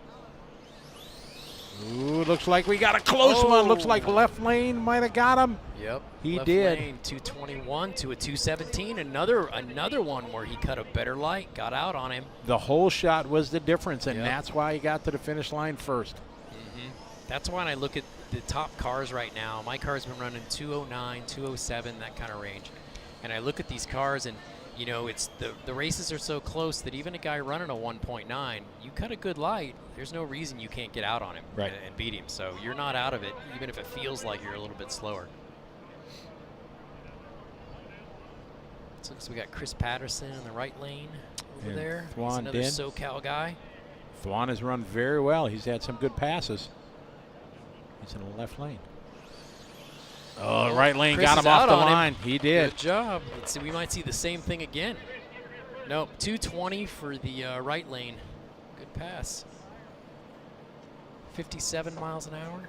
Ooh, looks like we got a close one. Looks like left lane might have got him. Yep. He left did. Lane, 221 to a 217. Another one where he cut a better light, got out on him. The whole shot was the difference, and that's why he got to the finish line first. That's why when I look at the top cars right now, my car's been running 209, 207, that kind of range. And I look at these cars, and you know, it's the races are so close that even a guy running a 1.9, you cut a good light, there's no reason you can't get out on him and beat him. So you're not out of it, even if it feels like you're a little bit slower. So we got Chris Patterson in the right lane over there. He's another SoCal guy. Thwan has run very well. He's had some good passes. He's in the left lane. Oh, right lane Chris got him off the line. He did. Good job. Let's see, we might see the same thing again. Nope, 220 for the right lane. Good pass. 57 miles an hour.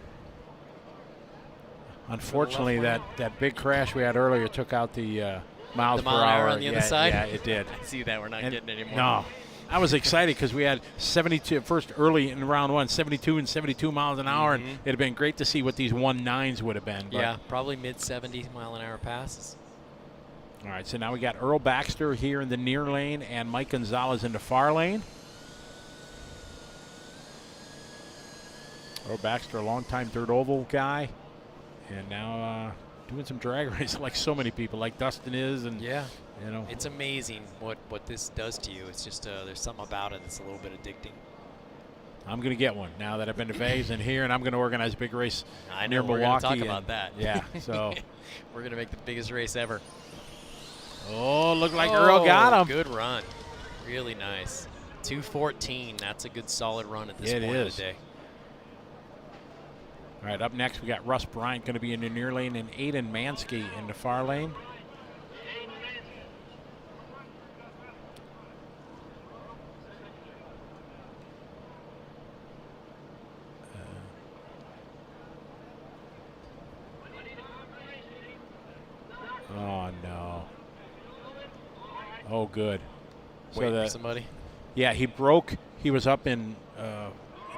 Unfortunately, that big crash we had earlier took out the miles per hour on the other side. Yeah, it did. I see that. We're not getting any more. No. I was excited because we had 72 first early in round 1, 72 and 72 miles an hour, and it'd have been great to see what these 1.9s would have been. Yeah, probably mid-70 mile an hour passes. All right, so now we got Earl Baxter here in the near lane and Mike Gonzalez in the far lane. Earl Baxter, a longtime dirt oval guy, and now doing some drag racing like so many people, like Dustin is, and you know, it's amazing what this does to you. It's just there's something about it that's a little bit addicting. I'm going to get one now that I've been to Vegas and here, and I'm going to organize a big race near Milwaukee. We're going to talk about that. Yeah, so we're going to make the biggest race ever. Oh, looked like Earl got him. Good run, really nice. 214. That's a good solid run at this point of the day. All right, up next we got Russ Bryant going to be in the near lane and Aiden Mansky in the far lane. Oh, no. Oh, good. Waiting for somebody? Yeah, he broke. He was up in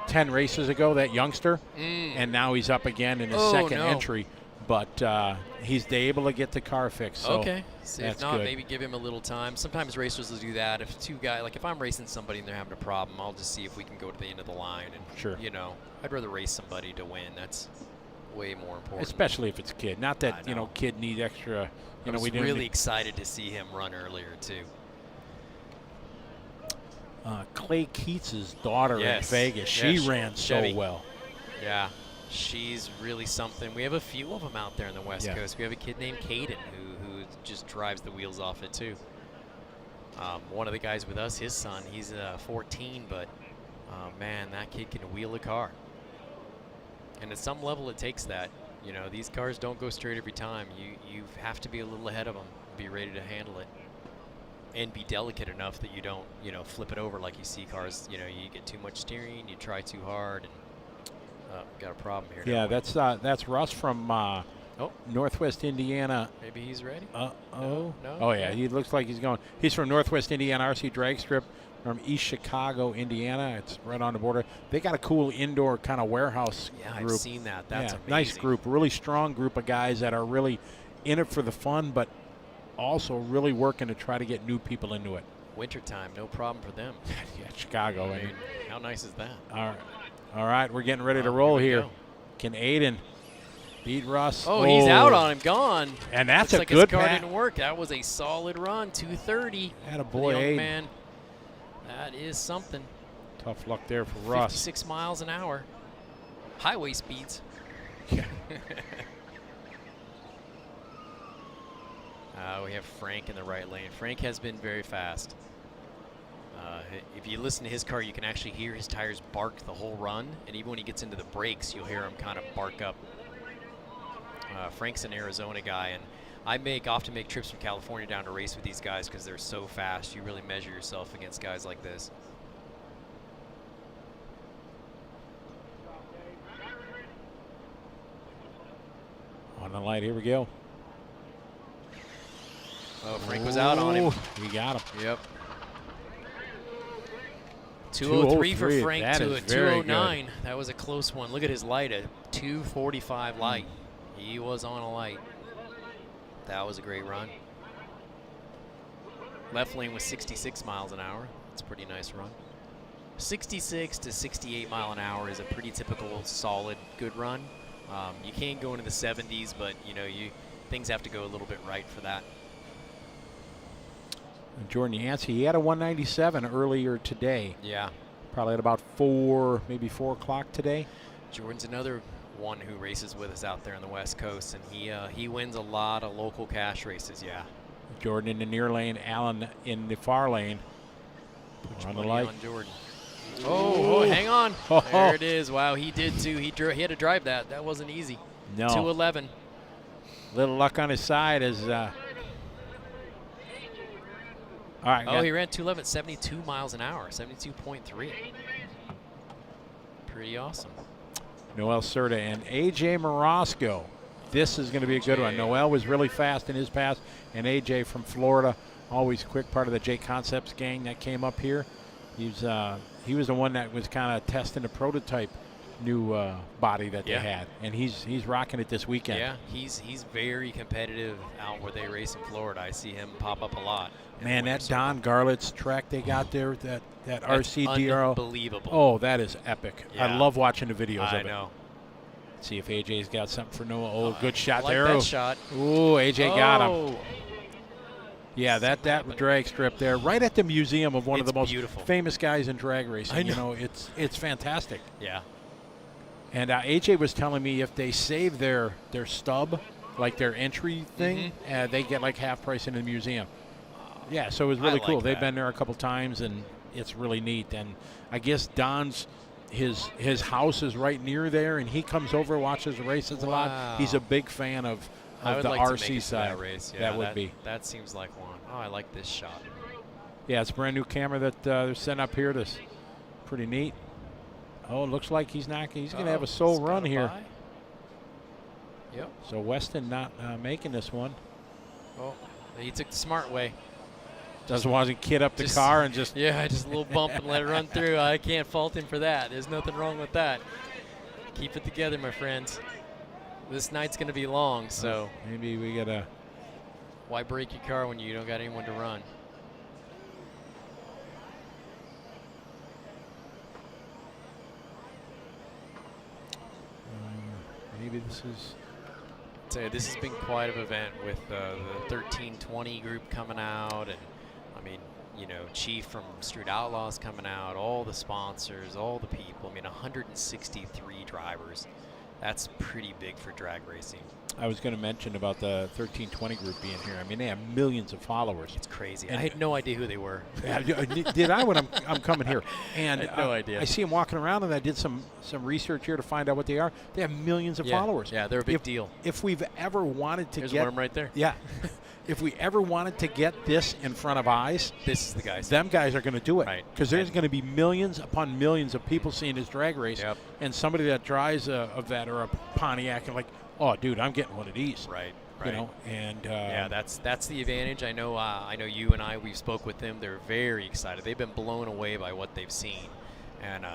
10 races ago, that youngster, and now he's up again in his second entry. But he's able to get the car fixed. So okay. See, that's if not, good. maybe give him a little time. Sometimes racers will do that. If two guys, like if I'm racing somebody and they're having a problem, I'll just see if we can go to the end of the line. And you know, I'd rather race somebody to win. That's way more important. Especially if it's a kid. Not that you know, kid need extra. You know, I was really excited to see him run earlier too. Clay Keats' daughter in Vegas. She Yes. ran Chevy. so well. Yeah, she's really something. We have a few of them out there on the West Yeah. Coast. We have a kid named Caden who just drives the wheels off it too. One of the guys with us, his son, he's 14, but man, that kid can wheel a car. And at some level, it takes that. You know, these cars don't go straight every time. You have to be a little ahead of them, be ready to handle it, and be delicate enough that you don't, you know, flip it over like you see cars. You know, you get too much steering, you try too hard, and got a problem here. Yeah, that's Russ from Northwest Indiana. Maybe he's ready. Oh. No? Oh, yeah. He looks like he's going. He's from Northwest Indiana RC Drag Strip from East Chicago, Indiana. It's right on the border. They got a cool indoor kind of warehouse Yeah, group. I've seen that. That's amazing. Nice group. Really strong group of guys that are really in it for the fun, but also really working to try to get new people into it. Wintertime, no problem for them. Yeah, Chicago. I mean, how nice is that? All right, we're getting ready to roll here. Can Aiden beat Russ? Oh, he's out on him, gone. And that's Looks a like good his car pass. didn't work. That was a solid run, 230. Atta for boy, the young Aiden. man. That is something. Tough luck there for Russ. 56 miles an hour. Highway speeds. Yeah. We have Frank in the right lane. Frank has been very fast. If you listen to his car, you can actually hear his tires bark the whole run, and even when he gets into the brakes, you'll hear him kind of bark up. Frank's an Arizona guy, and I often make trips from California down to race with these guys because they're so fast. You really measure yourself against guys like this. On the light, here we go. Oh, Frank was out on him. Ooh, we got him. Yep. 203 for 203, Frank that to is a very 209. That was a close one. Look at his light, a 245 light. He was on a light. That was a great run. Left lane was 66 miles an hour. That's a pretty nice run. 66 to 68 mile an hour is a pretty typical, solid, good run. You can go into the 70s, but you know, things have to go a little bit right for that. And Jordan Yancey, he had a 197 earlier today. Yeah. Probably at about maybe 4 o'clock today. Jordan's another one who races with us out there on the West Coast, and he wins a lot of local cash races. Yeah. Jordan in the near lane, Allen in the far lane. Put On your the money light. on Jordan. Oh, hang on. Oh. There it is. Wow, he did too. He had to drive that. That wasn't easy. No. 211. Little luck on his side as. All right. Oh, he ran 211 at 72 miles an hour, 72.3. Pretty awesome. Noel Serta and AJ Morosco. This is going to be a good one. Noel was really fast in his pass, and AJ from Florida, always quick, part of the J Concepts gang that came up here. He was the one that was kind of testing the prototype new body that they had, and he's rocking it this weekend. Yeah, he's very competitive out where they race in Florida. I see him pop up a lot. Man, that Don Garlett's track they got there, that RC That's DRO. unbelievable. Oh, that is epic. Yeah. I love watching the videos I of it. know. Let's see if AJ's got something for Noah. Oh, good shot I like there. that shot. Ooh, AJ got him. Oh. Yeah, that drag strip there, right at the museum of one of It's the most beautiful. famous guys in drag racing. I know. You know, it's fantastic. Yeah. And AJ was telling me if they save their stub, like their entry thing, they get like half price in the museum. Yeah, so it was really I cool. like They've that. been there a couple times, and it's really neat. And I guess Don's his house is right near there, and he comes over, watches the races a lot. He's a big fan of I would the like to RC make it to side. that race. Yeah, that would be. That seems like one. Oh, I like this shot. Yeah, it's a brand new camera that they're setting up here. That's pretty neat. Oh, it looks like he's going to have a sole run here. Yep. So Weston not making this one. Oh, he took the smart way. Doesn't want to kid up the Just- car and just. Yeah, just a little bump and let it run through. I can't fault him for that. There's nothing wrong with that. Keep it together, my friends. This night's going to be long, so Maybe we got to. why break your car when you don't got anyone to run? Maybe this is. So this has been quite an event with the 1320 group coming out, and I mean, Chief from Street Outlaws coming out, all the sponsors, all the people. I mean, 163 drivers. That's pretty big for drag racing. I was going to mention about the 1320 group being here. I mean, they have millions of followers. It's crazy. And I had no idea who they were. Did I when I'm coming here? And I had no idea. I see them walking around, and I did some research here to find out what they are. They have millions of followers. Yeah, they're a big deal. If we've ever wanted to There's get one of them right there. Yeah. If we ever wanted to get this in front of eyes, this is the guys. Them guys are going to do it. Right. Because there's going to be millions upon millions of people seeing this drag race. Yep. And somebody that drives of that or a Pontiac and like, oh, dude, I'm getting one of these. Right. You know, and yeah, that's the advantage. I know you and I, we've spoke with them. They're very excited. They've been blown away by what they've seen, and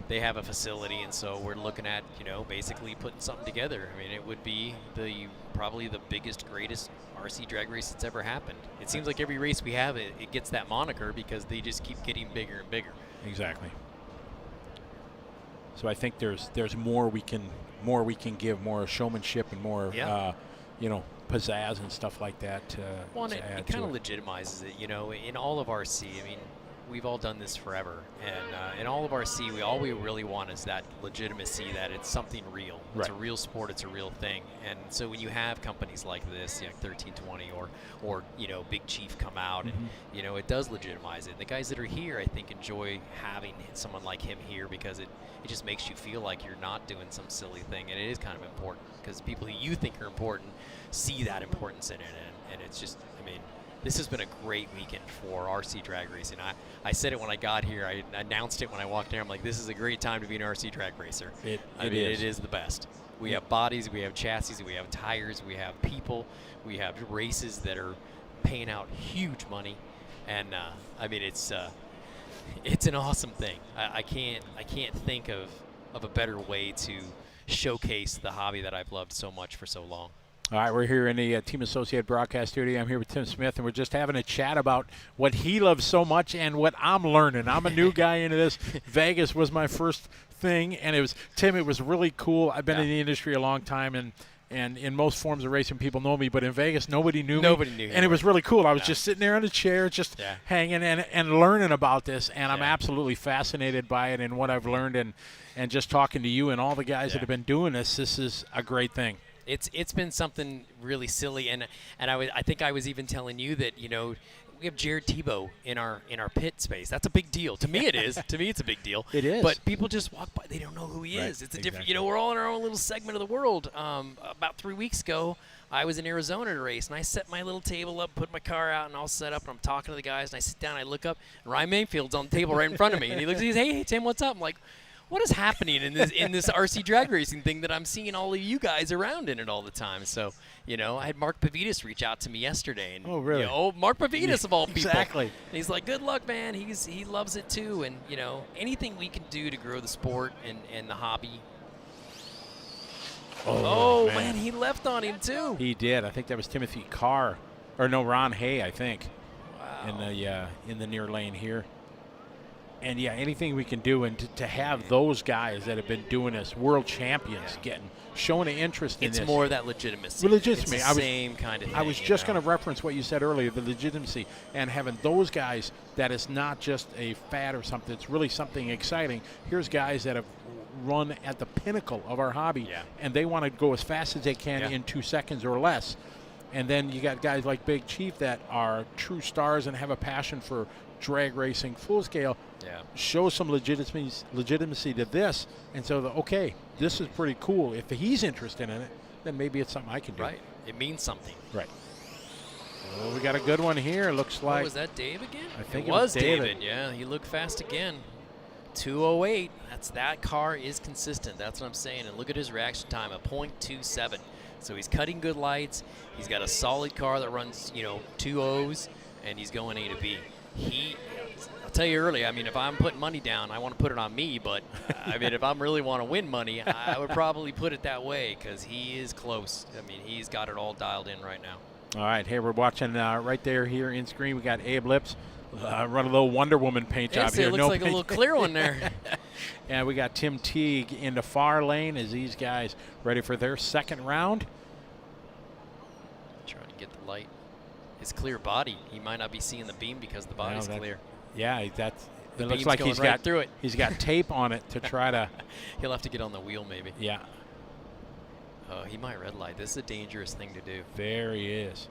they have a facility, and so we're looking at basically putting something together. I mean, it would be probably the biggest, greatest RC drag race that's ever happened. It seems like every race we have, it gets that moniker because they just keep getting bigger and bigger. Exactly. So I think there's more we can give, more showmanship and more pizzazz and stuff like that. Well, and it kind of legitimizes it, in all of RC. I mean, we've all done this forever, and in all of RC, all we really want is that legitimacy, that it's something real. It's a real sport. It's a real thing. And so when you have companies like this, 1320 or Big Chief come out, and it does legitimize it. And the guys that are here, I think, enjoy having someone like him here because it just makes you feel like you're not doing some silly thing, and it is kind of important because people who you think are important see that importance in it, and it's just, I mean, this has been a great weekend for RC drag racing. I said it when I got here. I announced it when I walked in. I'm like, this is a great time to be an RC drag racer. It is the best. We have bodies, we have chassis, we have tires, we have people, we have races that are paying out huge money, and I mean, it's an awesome thing. I can't think of a better way to showcase the hobby that I've loved so much for so long. All right, we're here in the Team Associated Broadcast Studio. I'm here with Tim Smith, and we're just having a chat about what he loves so much and what I'm learning. I'm a new guy into this. Vegas was my first thing, and it was really cool. I've been in the industry a long time, and in most forms of racing, people know me, but in Vegas, nobody knew me. Nobody knew. And it was really cool. I was just sitting there in a chair, just hanging and learning about this, and I'm absolutely fascinated by it and what I've learned, and just talking to you and all the guys that have been doing this is a great thing. It's been something really silly, and I think I was even telling you that we have Jared Tebow in our pit space. That's a big deal. To me, it is. To me, it's a big deal. It is. But people just walk by; they don't know who he is. It's a different. We're all in our own little segment of the world. About 3 weeks ago, I was in Arizona to race, and I set my little table up, put my car out, and all set up. And I'm talking to the guys, and I sit down, and I look up, and Ryan Mayfield's on the table right in front of me, and he looks, and he's, hey Tim, what's up? I'm like, what is happening in this RC drag racing thing that I'm seeing all of you guys around in it all the time? So, I had Mark Pavidis reach out to me yesterday. And, oh, really? Mark Pavidis of all people. Exactly. And he's like, good luck, man. He loves it too. And, anything we can do to grow the sport and the hobby. Oh, man, he left on him too. He did. I think that was Timothy Carr. Or no, Ron Hay, I think. Wow. In the near lane here. And, anything we can do, and to have those guys that have been doing this, world champions, showing an interest in this. It's more of that legitimacy. Legitimacy. It's the same kind of thing. I was just going to reference what you said earlier, the legitimacy, and having those guys that is not just a fad or something. It's really something exciting. Here's guys that have run at the pinnacle of our hobby, and they want to go as fast as they can in 2 seconds or less. And then you got guys like Big Chief that are true stars and have a passion for drag racing full scale. Show some legitimacy to this, and so this is pretty cool. If he's interested in it, then maybe it's something I can do. Right, it means something. Right. Well, we got a good one here. Looks like. Was that Dave again? I think it was David. Yeah, he looked fast again. 2:08. That car is consistent. That's what I'm saying. And look at his reaction time, a .27. So he's cutting good lights. He's got a solid car that runs 2 O's, and he's going A to B. I'll tell you early, I mean, if I'm putting money down, I want to put it on me, but I mean, if I really want to win money, I would probably put it that way because he is close. I mean, he's got it all dialed in right now. All right, here we're watching right there here in screen. We got Abe Lips run a little Wonder Woman paint job here. It looks like a little clear one there. And we got Tim Teague in the far lane as these guys ready for their second round. Trying to get the light. his clear body. He might not be seeing the beam because the body's clear. Yeah, that's. The It looks beam's like going he's right got through it. He's got tape on it to try to. He'll have to get on the wheel maybe. Yeah. Oh, he might red light. This is a dangerous thing to do. There he is.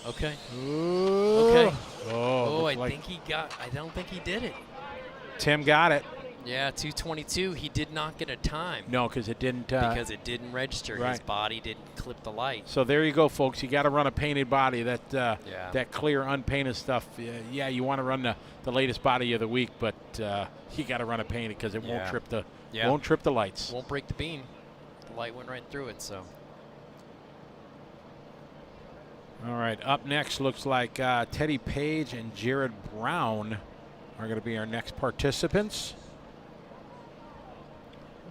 Okay. Ooh. Okay. Oh, I think he got. I don't think he did it. Tim got it. Yeah, 222. He did not get a time. No, because it didn't. Because it didn't register. His right. body didn't clip the light. So there you go, folks. You got to run a painted body. That Yeah. that clear, unpainted stuff. Yeah, you want to run the latest body of the week, but you got to run a painted because it won't Yeah. trip the Yeah. won't trip the lights. Won't break the beam. The light went right through it. So. All right. Up next, looks like Teddy Page and Jared Brown are going to be our next participants.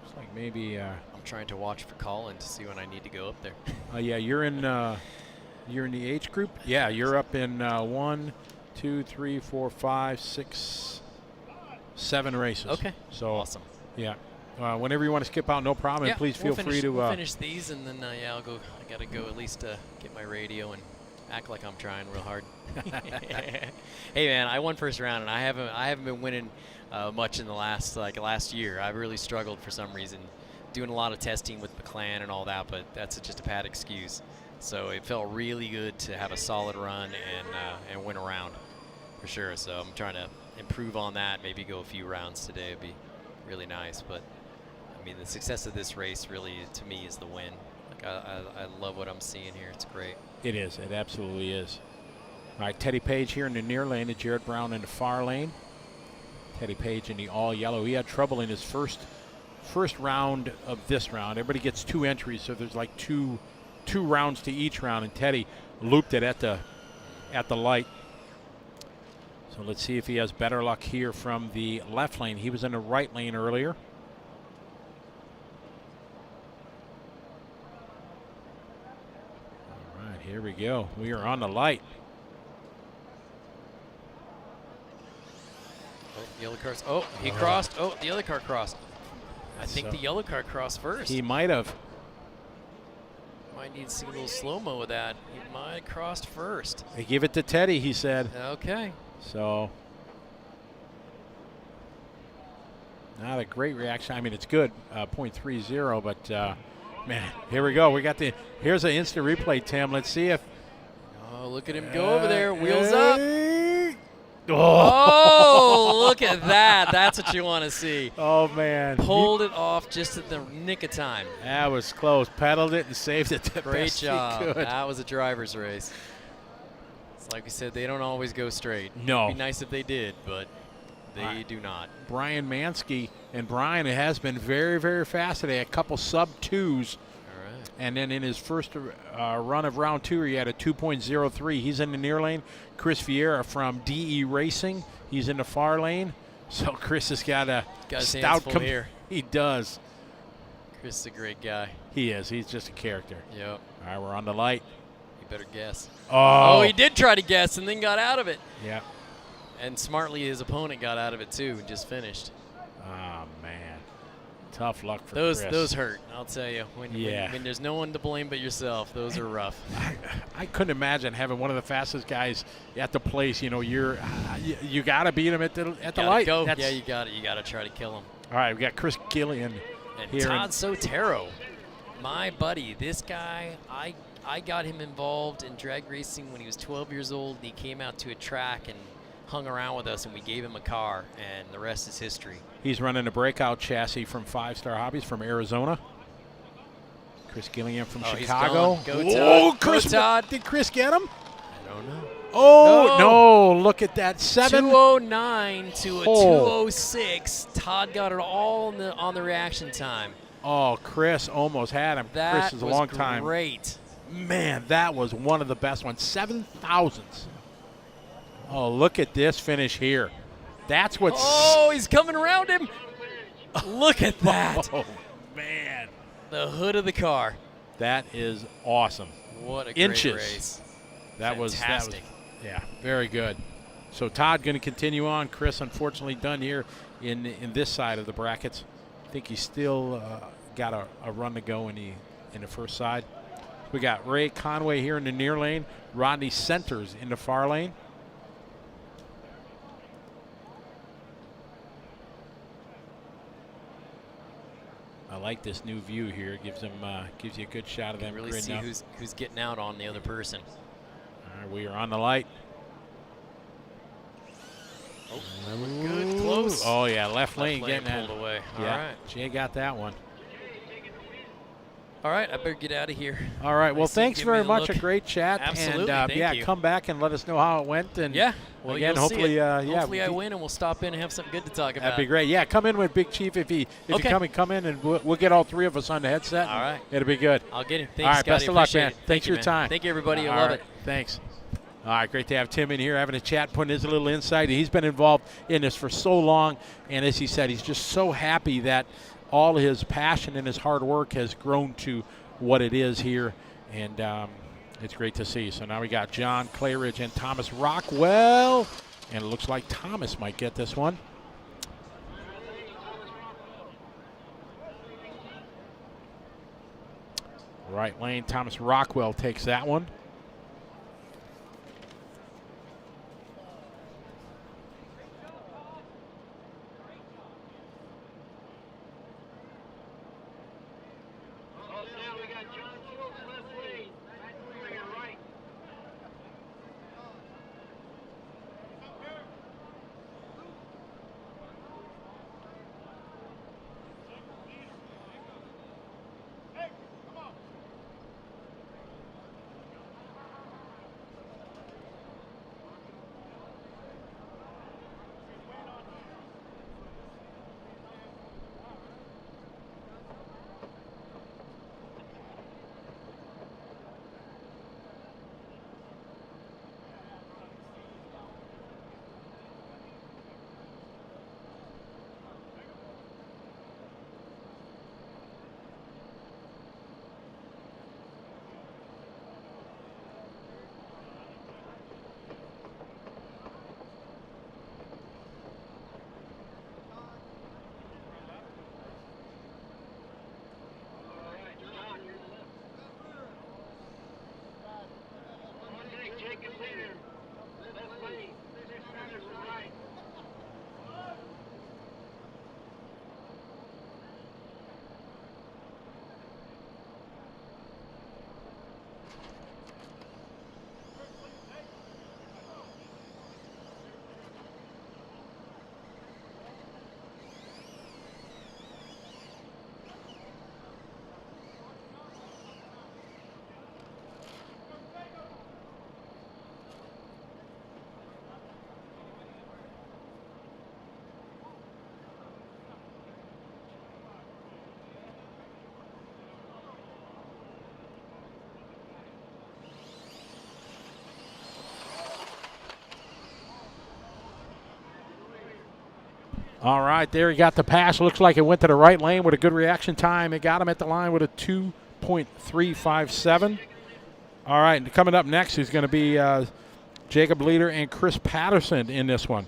Looks like maybe. I'm trying to watch for Colin to see when I need to go up there. Yeah, you're in the age group. Yeah, you're up in 1, 2, 3, 4, 5, 6, 7 races. Okay. So Awesome. yeah, whenever you want to skip out, no problem. Yeah, And please feel free to. We'll finish these, and then I'll go. I gotta go at least get my radio and act like I'm trying real hard. Hey man, I won first round, and I haven't been winning much in the last year. I've really struggled for some reason, doing a lot of testing with McLaren and all that, but that's just a bad excuse. So it felt really good to have a solid run and win a round for sure. So I'm trying to improve on that. Maybe go a few rounds today would be really nice. But I mean, the success of this race really, to me, is the win. Like I love what I'm seeing here. It's great. It is. It absolutely is. All right, Teddy Page here in the near lane, and Jared Brown in the far lane. Teddy Page in the all yellow. He had trouble in his first round of this round. Everybody gets 2 entries, so there's like two rounds to each round, and Teddy looped it at the light. So let's see if he has better luck here from the left lane. He was in the right lane earlier. All right, here we go. We are on the light. Oh, yellow car's. Oh, he crossed. Oh, the other car crossed. I think So the yellow car crossed first. He might have. Might need to see a little slow-mo with that. He might have crossed first. They give it to Teddy, he said. Okay. So, not a great reaction. I mean, it's good, 0.30, but man, here we go. We got here's an instant replay, Tim. Let's see if. Oh, look at him go over there. Wheels up. Oh, Look at that. That's what you want to see. oh man. Pulled it off just at the nick of time. That was close. Pedaled it and saved it the Great best job. he could. That was a driver's race. It's like we said, they don't always go straight. No. It'd be nice if they did, but they do not. Brian Mansky, and Brian has been very, very fast today. A couple sub-2s. All right. And then in his first run of round 2, he had a 2.03. He's in the near lane. Chris Vieira from DE Racing, he's in the far lane. So Chris has got a Got his hands stout full here. He does. Chris is a great guy. He is. He's just a character. Yep. All right, we're on the light. You better guess. Oh, Oh, he did try to guess and then got out of it. Yeah. And smartly, his opponent got out of it too and just finished. Oh, man. Tough luck for Those Chris. those hurt. I'll tell you. When there's no one to blame but yourself, those are rough. I couldn't imagine having one of the fastest guys at the place. You know, you got to beat him at the light. Go. That's- Yeah, you got it. You got to try to kill him. All right, we got Chris Gillian And here. Todd Sotero, my buddy, this guy, I got him involved in drag racing when he was 12 years old. And he came out to a track and hung around with us, and we gave him a car, and the rest is history. He's running a breakout chassis from 5 Star Hobbies from Arizona. Chris Gillian from Oh, he's Chicago. gone. Go, Whoa, Todd. Chris, Go, Todd. Did Chris get him? I don't know. Oh, No. no, look at that. 209 to a Oh. 206. Todd got it all on the reaction time. Oh, Chris almost had him. That Chris is a was long time. great. Man, that was one of the best ones. 7,000s. Oh, look at this finish here. That's what's. Oh, he's coming around him. Look at that. Oh, man. The hood of the car. That is awesome. What a Inches. great race. That was Fantastic. yeah, very good. So Todd going to continue on. Chris, unfortunately, done here in this side of the brackets. I think he's still got a run to go in the first side. We got Ray Conway here in the near lane. Rodney Centers in the far lane. I like this new view here. It gives you a good shot of them. Really see who's getting out on the other person. All right, we are on the light. Oh, good, close. Oh yeah, left lane getting pulled that. away. Yeah, All right. Jay got that one. All right, I better get out of here. All right. Well, Nice to thanks give very me a much. look. A great chat. Absolutely, And thank yeah, you. come back and let us know how it went. And Yeah. Well, again, you'll hopefully, see it. yeah, Hopefully I win, and we'll stop in and have something good to talk about. that'd be great. Yeah, come in with Big Chief if you Okay. come in, and we'll get all three of us on the headset. All right. It'll be good. I'll get him. Thanks, All right, Scotty. best of luck, Appreciate man. it. Thanks Thank for you, your time. Thank you, everybody. I All love right, it. Thanks. All right, great to have Tim in here having a chat, putting his little insight. He's been involved in this for so long, and as he said, he's just so happy that all his passion and his hard work has grown to what it is here, and it's great to see. So now we got John Clayridge and Thomas Rockwell, and it looks like Thomas might get this one. Right lane, Thomas Rockwell takes that one. All right, there he got the pass. Looks like it went to the right lane with a good reaction time. It got him at the line with a 2.357. All right, and coming up next is going to be Jacob Leader and Chris Patterson in this one.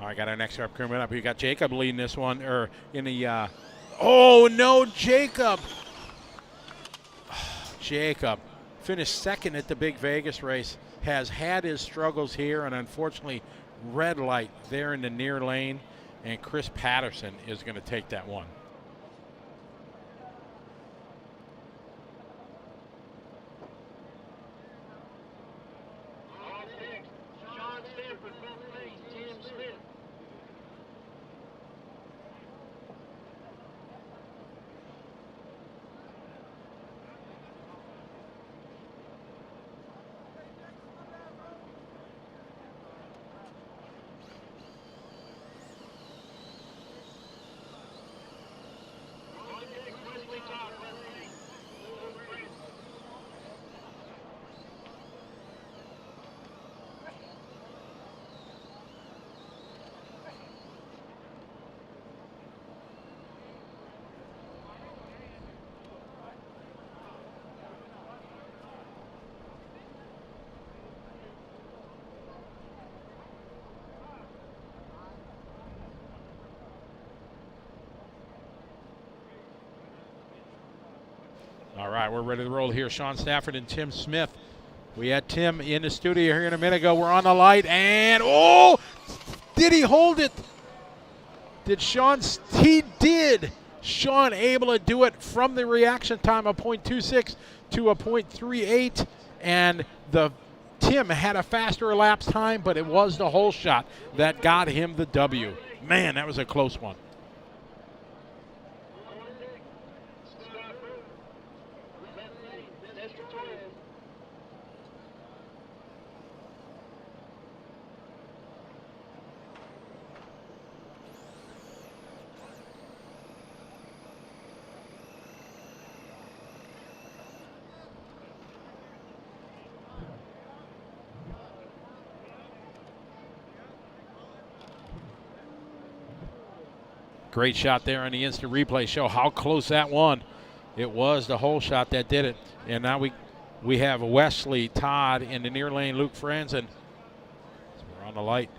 All right, got our next rep coming up. We got Jacob leading this one, or in the. Oh no, Jacob! Jacob finished second at the Big Vegas race, has had his struggles here, and unfortunately, red light there in the near lane, and Chris Patterson is going to take that one. All right, we're ready to roll here. Sean Stafford and Tim Smith. We had Tim in the studio here in a minute ago. We're on the light, and oh, did he hold it? Did Sean? He did. Sean able to do it from the reaction time of 0.26 to a 0.38, and Tim had a faster elapsed time, but it was the hole shot that got him the W. Man, that was a close one. Great shot there on the instant replay. Show how close that one. It was the hole shot that did it. And now we have Wesley, Todd in the near lane, Luke Franzen. So we're on the light.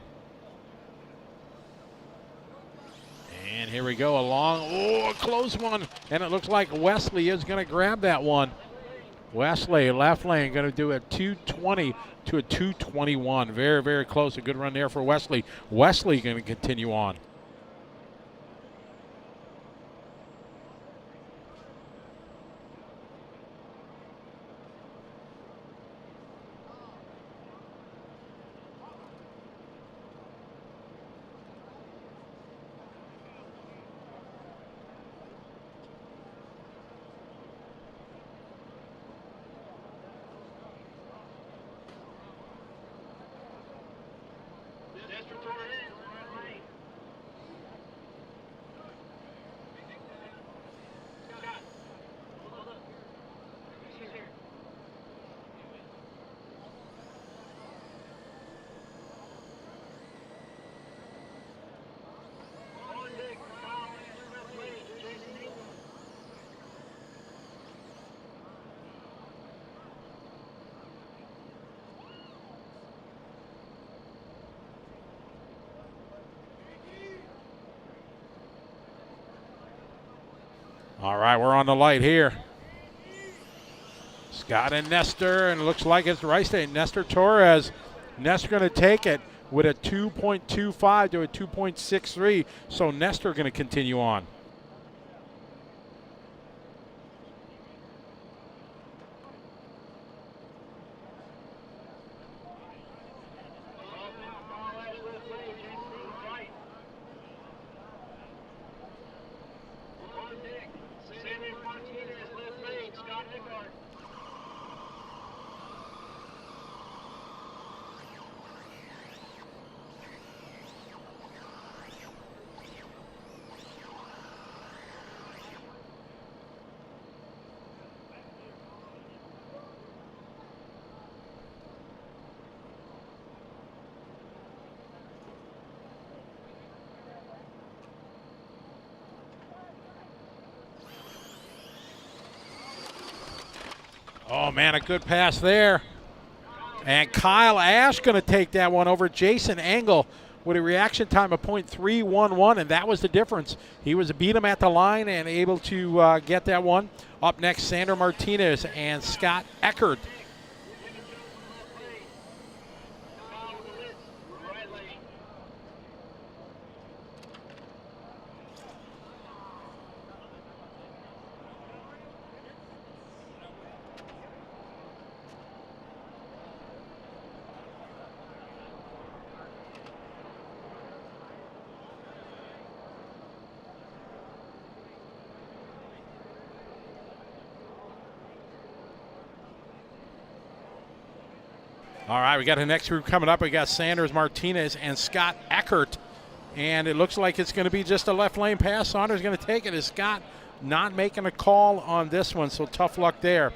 And here we go, a close one. And it looks like Wesley is going to grab that one. Wesley, left lane, going to do a 220 to a 221. Very, very close. A good run there for Wesley. Wesley going to continue on. All right, we're on the light here. Scott and Nestor, and it looks like it's right state. Nestor Torres. Nestor going to take it with a 2.25 to a 2.63. So Nestor going to continue on. Oh, man, a good pass there. And Kyle Ash going to take that one over Jason Engel with a reaction time of 0.311, and that was the difference. He was beat him at the line and able to get that one. Up next, Sandra Martinez and Scott Eckert. All right, we got the next group coming up. We got Sanders Martinez and Scott Eckert. And it looks like it's going to be just a left lane pass. Saunders going to take it. Is Scott not making a call on this one, so tough luck there.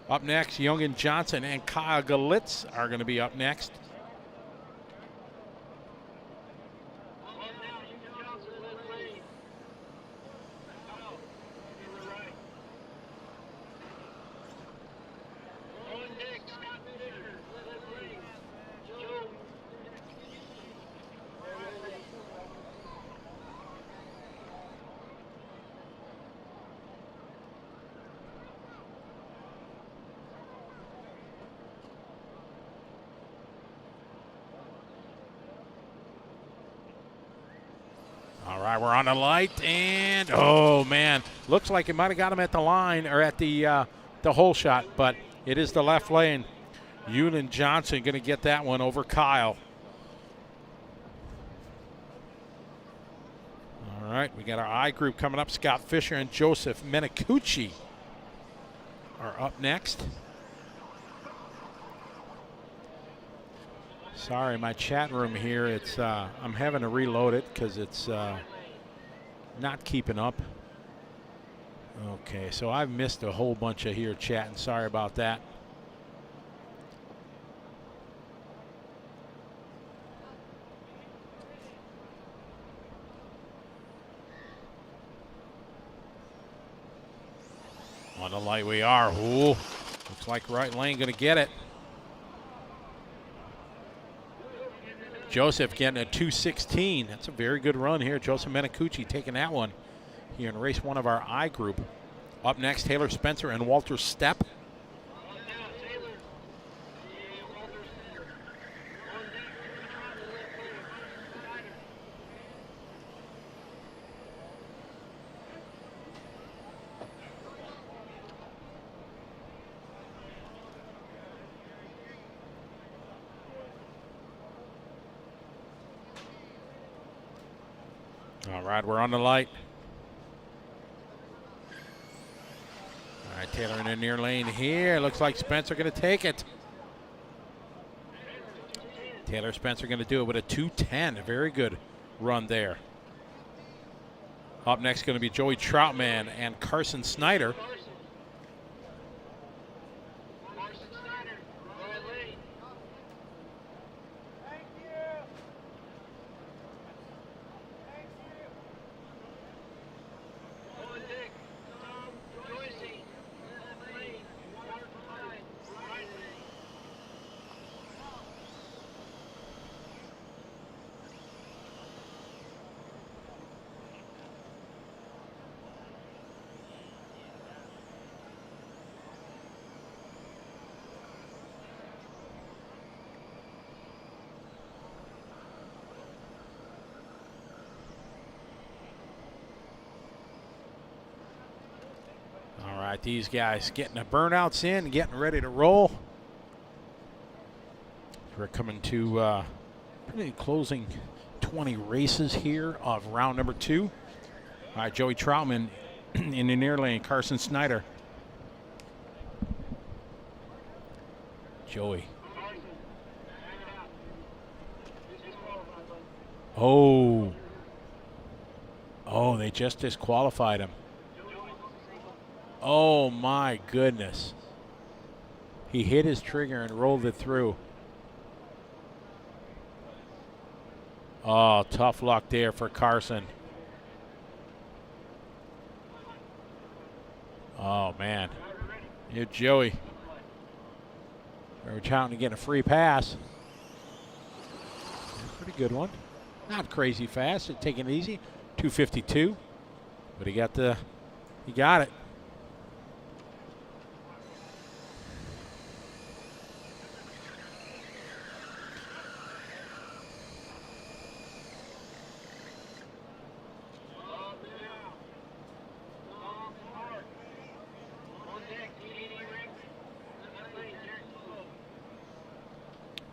Up next, Young and Johnson and Kyle Galitz are going to be up next. All right, we're on the light, and oh man, looks like it might have got him at the line or at the hole shot, but it is the left lane. Ewan Johnson going to get that one over Kyle. All right, we got our I group coming up. Scott Fisher and Joseph Menicucci are up next. Sorry, my chat room here, it's I'm having to reload it because it's not keeping up. Okay, so I've missed a whole bunch of here chatting. Sorry about that. On the light we are. Ooh, looks like right lane going to get it. Joseph getting a 2:16. That's a very good run here. Joseph Menicucci taking that one here in race one of our I group. Up next, Taylor Spencer and Walter Stepp. All right, we're on the light. All right, Taylor in the near lane here. Looks like Spencer going to take it. Taylor Spencer going to do it with a 2:10. A very good run there. Up next going to be Joey Troutman and Carson Snyder. These guys getting the burnouts in, getting ready to roll. We're coming to pretty closing 20 races here of round number 2. All right, Joey Troutman in the near lane, Carson Snyder. Joey. Oh, they just disqualified him. Oh my goodness. He hit his trigger and rolled it through. Oh, tough luck there for Carson. Oh man. You're Joey. We're counting to get a free pass. Pretty good one. Not crazy fast, it's taking it easy. 2:52. But he got it.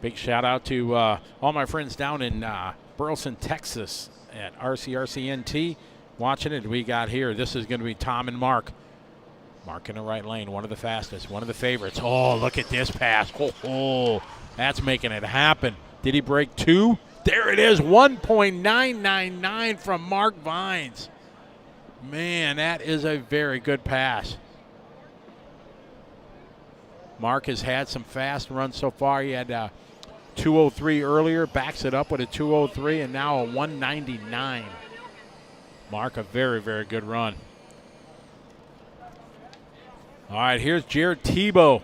Big shout out to all my friends down in Burleson, Texas at RCRCNT watching it. We got here. This is going to be Tom and Mark. Mark in the right lane, one of the fastest, one of the favorites. Oh, look at this pass. Oh, that's making it happen. Did he break 2? There it is, 1.999 from Mark Vines. Man, that is a very good pass. Mark has had some fast runs so far. He had 203 earlier, backs it up with a 203, and now a 199. Mark, a very, very good run. All right, here's Jared Tebow.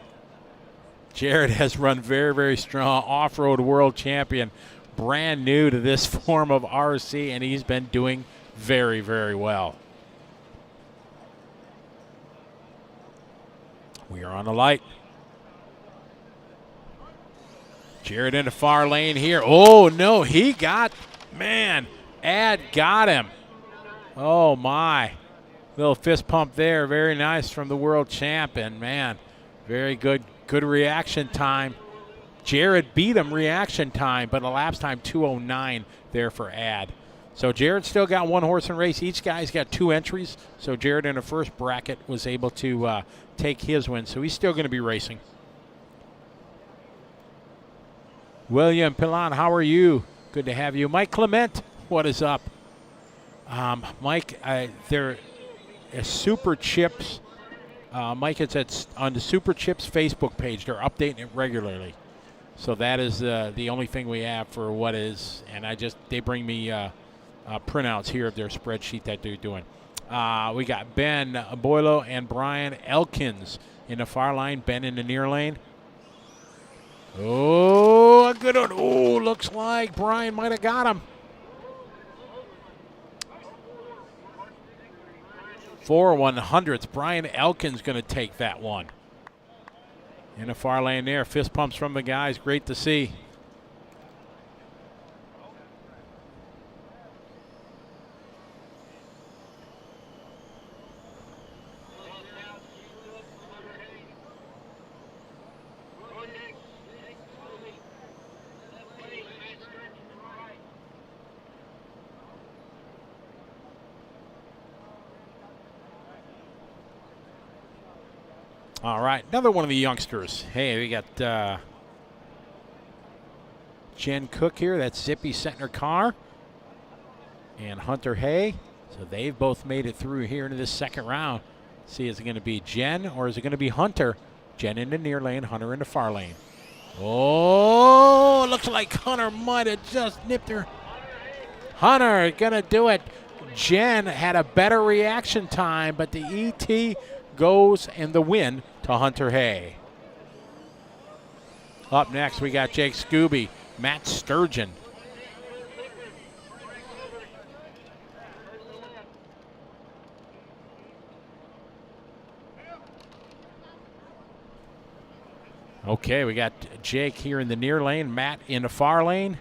Jared has run very, very strong, off-road world champion, brand new to this form of RC, and he's been doing very, very well. We are on the light. Jared in the far lane here. Oh, no, he got, man, Ad got him. Oh, my. Little fist pump there. Very nice from the world champ, and, man, very good reaction time. Jared beat him reaction time, but elapsed time 2:09 there for Ad. So Jared still got 1 horse in race. Each guy's got 2 entries. So Jared in the first bracket was able to take his win. So he's still going to be racing. William Pilon, how are you? Good to have you. Mike Clement, what is up? Mike, they're Super Chips. Mike, it's on the Super Chips Facebook page. They're updating it regularly. So that is the only thing we have for what is. And they bring me printouts here of their spreadsheet that they're doing. We got Ben Boilo and Brian Elkins in the far line. Ben in the near lane. Oh, a good one. Oh, looks like Brian might have got him. 4 100ths. Brian Elkins going to take that one. In the far lane there. Fist pumps from the guys. Great to see. All right, another one of the youngsters. Hey, we got Jen Cook here. That's Zippy Sentner Carr and Hunter Hay. So they've both made it through here into this second round. See, is it going to be Jen or is it going to be Hunter? Jen in the near lane, Hunter in the far lane. Oh, looks like Hunter might have just nipped her. Hunter going to do it. Jen had a better reaction time, but the ET goes in the win to Hunter Hay. Up next, we got Jake Scooby, Matt Sturgeon. Okay, we got Jake here in the near lane, Matt in the far lane.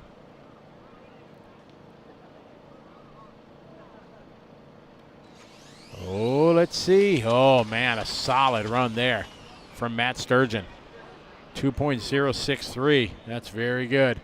Oh, let's see. Oh, man, a solid run there from Matt Sturgeon. 2.063. That's very good.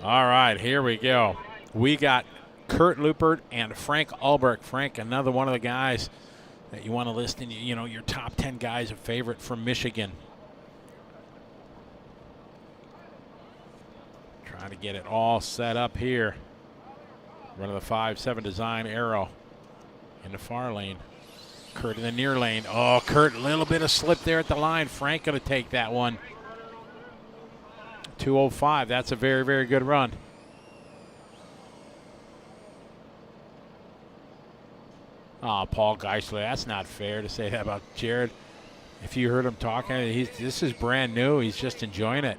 All right, here we go. We got Kurt Lupert and Frank Albrecht. Frank, another one of the guys that you want to list in, your top 10 guys, a favorite from Michigan. Trying to get it all set up here. Run of the 5.7 design arrow in the far lane. Kurt in the near lane. Oh, Kurt, a little bit of slip there at the line. Frank going to take that one. 2:05. That's a very, very good run. Oh, Paul Geisler. That's not fair to say that about Jared. If you heard him talking, this is brand new. He's just enjoying it.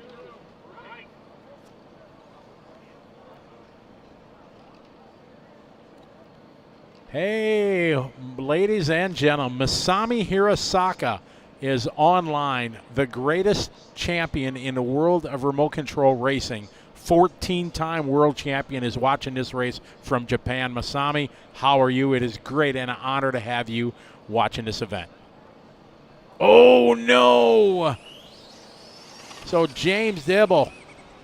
Hey, ladies and gentlemen, Masami Hirosaka is online, the greatest champion in the world of remote control racing. 14-time world champion is watching this race from Japan. Masami, how are you? It is great and an honor to have you watching this event. Oh, no! So James Dibble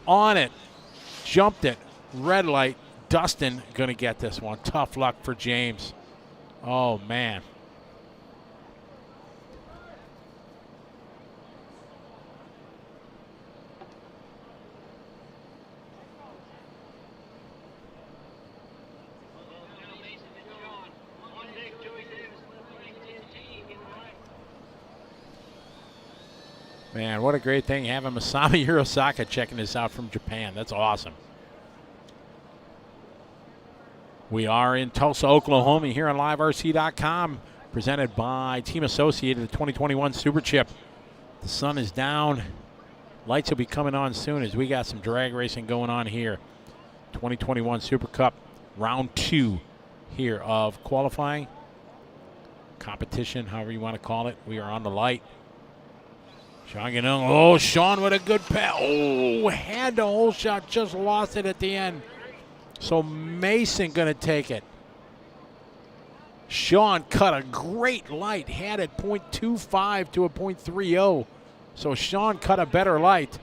on it, jumped it, red light. Dustin going to get this one. Tough luck for James. Oh, man. Man, what a great thing having Masami Hirosaka checking this out from Japan. That's awesome. We are in Tulsa, Oklahoma here on LiveRC.com, presented by Team Associated, the 2021 Super Chip. The sun is down. Lights will be coming on soon as we got some drag racing going on here. 2021 Super Cup, round 2 here of qualifying. Competition, however you want to call it. We are on the light. Sean Ganung. Oh, Sean with a good pass. Oh, had the whole shot, just lost it at the end. So Mason going to take it. Sean cut a great light, had it .25 to a .30. So Sean cut a better light.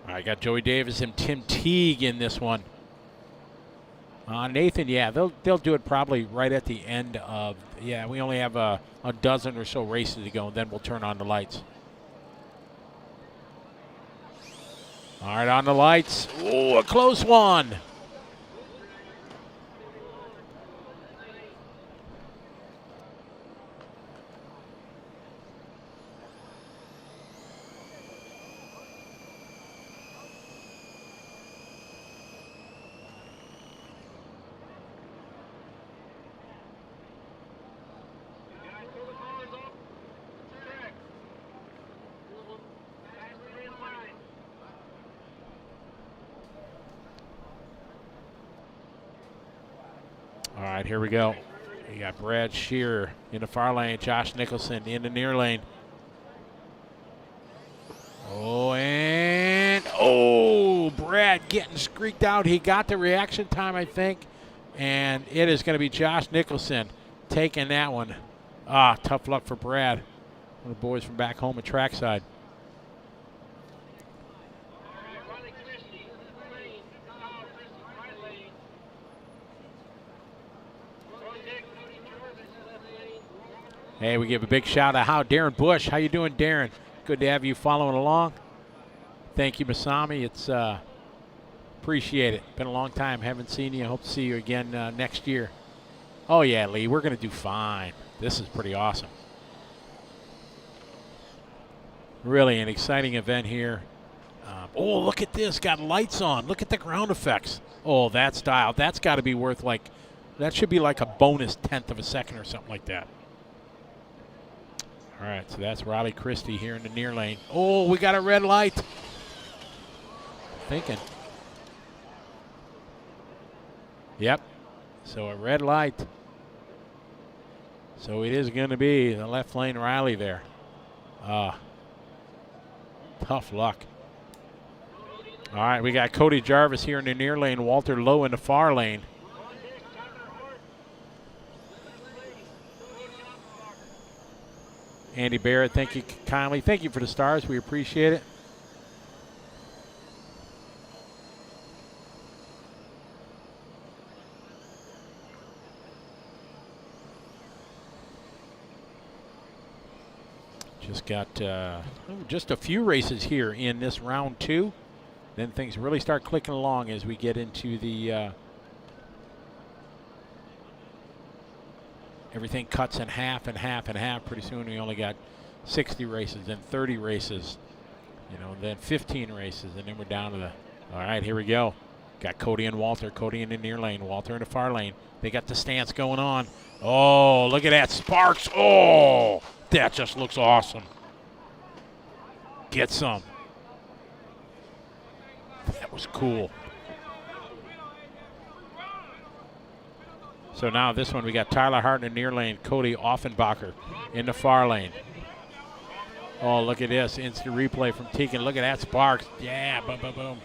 All right, got Joey Davis and Tim Teague in this one. Nathan, yeah, they'll do it probably right at the end of, yeah, we only have a dozen or so races to go, and then we'll turn on the lights. All right, on the lights. Oh, a close one. All right, here we go. You got Brad Shearer in the far lane, Josh Nicholson in the near lane. Oh, and Brad getting streaked out. He got the reaction time, I think, and it is going to be Josh Nicholson taking that one. Tough luck for Brad, one of the boys from back home at Trackside. Hey, we give a big shout out. Darren Bush, how you doing, Darren? Good to have you following along. Thank you, Masami. It's appreciate it. Been a long time. Haven't seen you. Hope to see you again next year. Oh yeah, Lee, we're gonna do fine. This is pretty awesome. Really an exciting event here. Oh, look at this. Got lights on. Look at the ground effects. Oh, that style. That's got to be worth that should be like a bonus 1/10 of a second or something like that. All right, so that's Robbie Christie here in the near lane. Oh, we got a red light. Thinking. Yep. So a red light. So it is going to be the left lane Riley there. Tough luck. All right, we got Cody Jarvis here in the near lane, Walter Lowe in the far lane. Andy Barrett, thank you kindly. Thank you for the stars. We appreciate it. Just got just a few races here in this round 2. Then things really start clicking along as we get into the everything cuts in half and half and half. Pretty soon we only got 60 races, then 30 races, then 15 races, and then we're down to the, all right, here we go. Got Cody and Walter. Cody in the near lane. Walter in the far lane. They got the stance going on. Oh, look at that. Sparks. Oh, that just looks awesome. Get some. That was cool. So now this one, we got Tyler Hart in the near lane. Cody Offenbacher in the far lane. Oh, look at this. Instant replay from Tegan. Look at that. Sparks. Yeah, boom, boom, boom.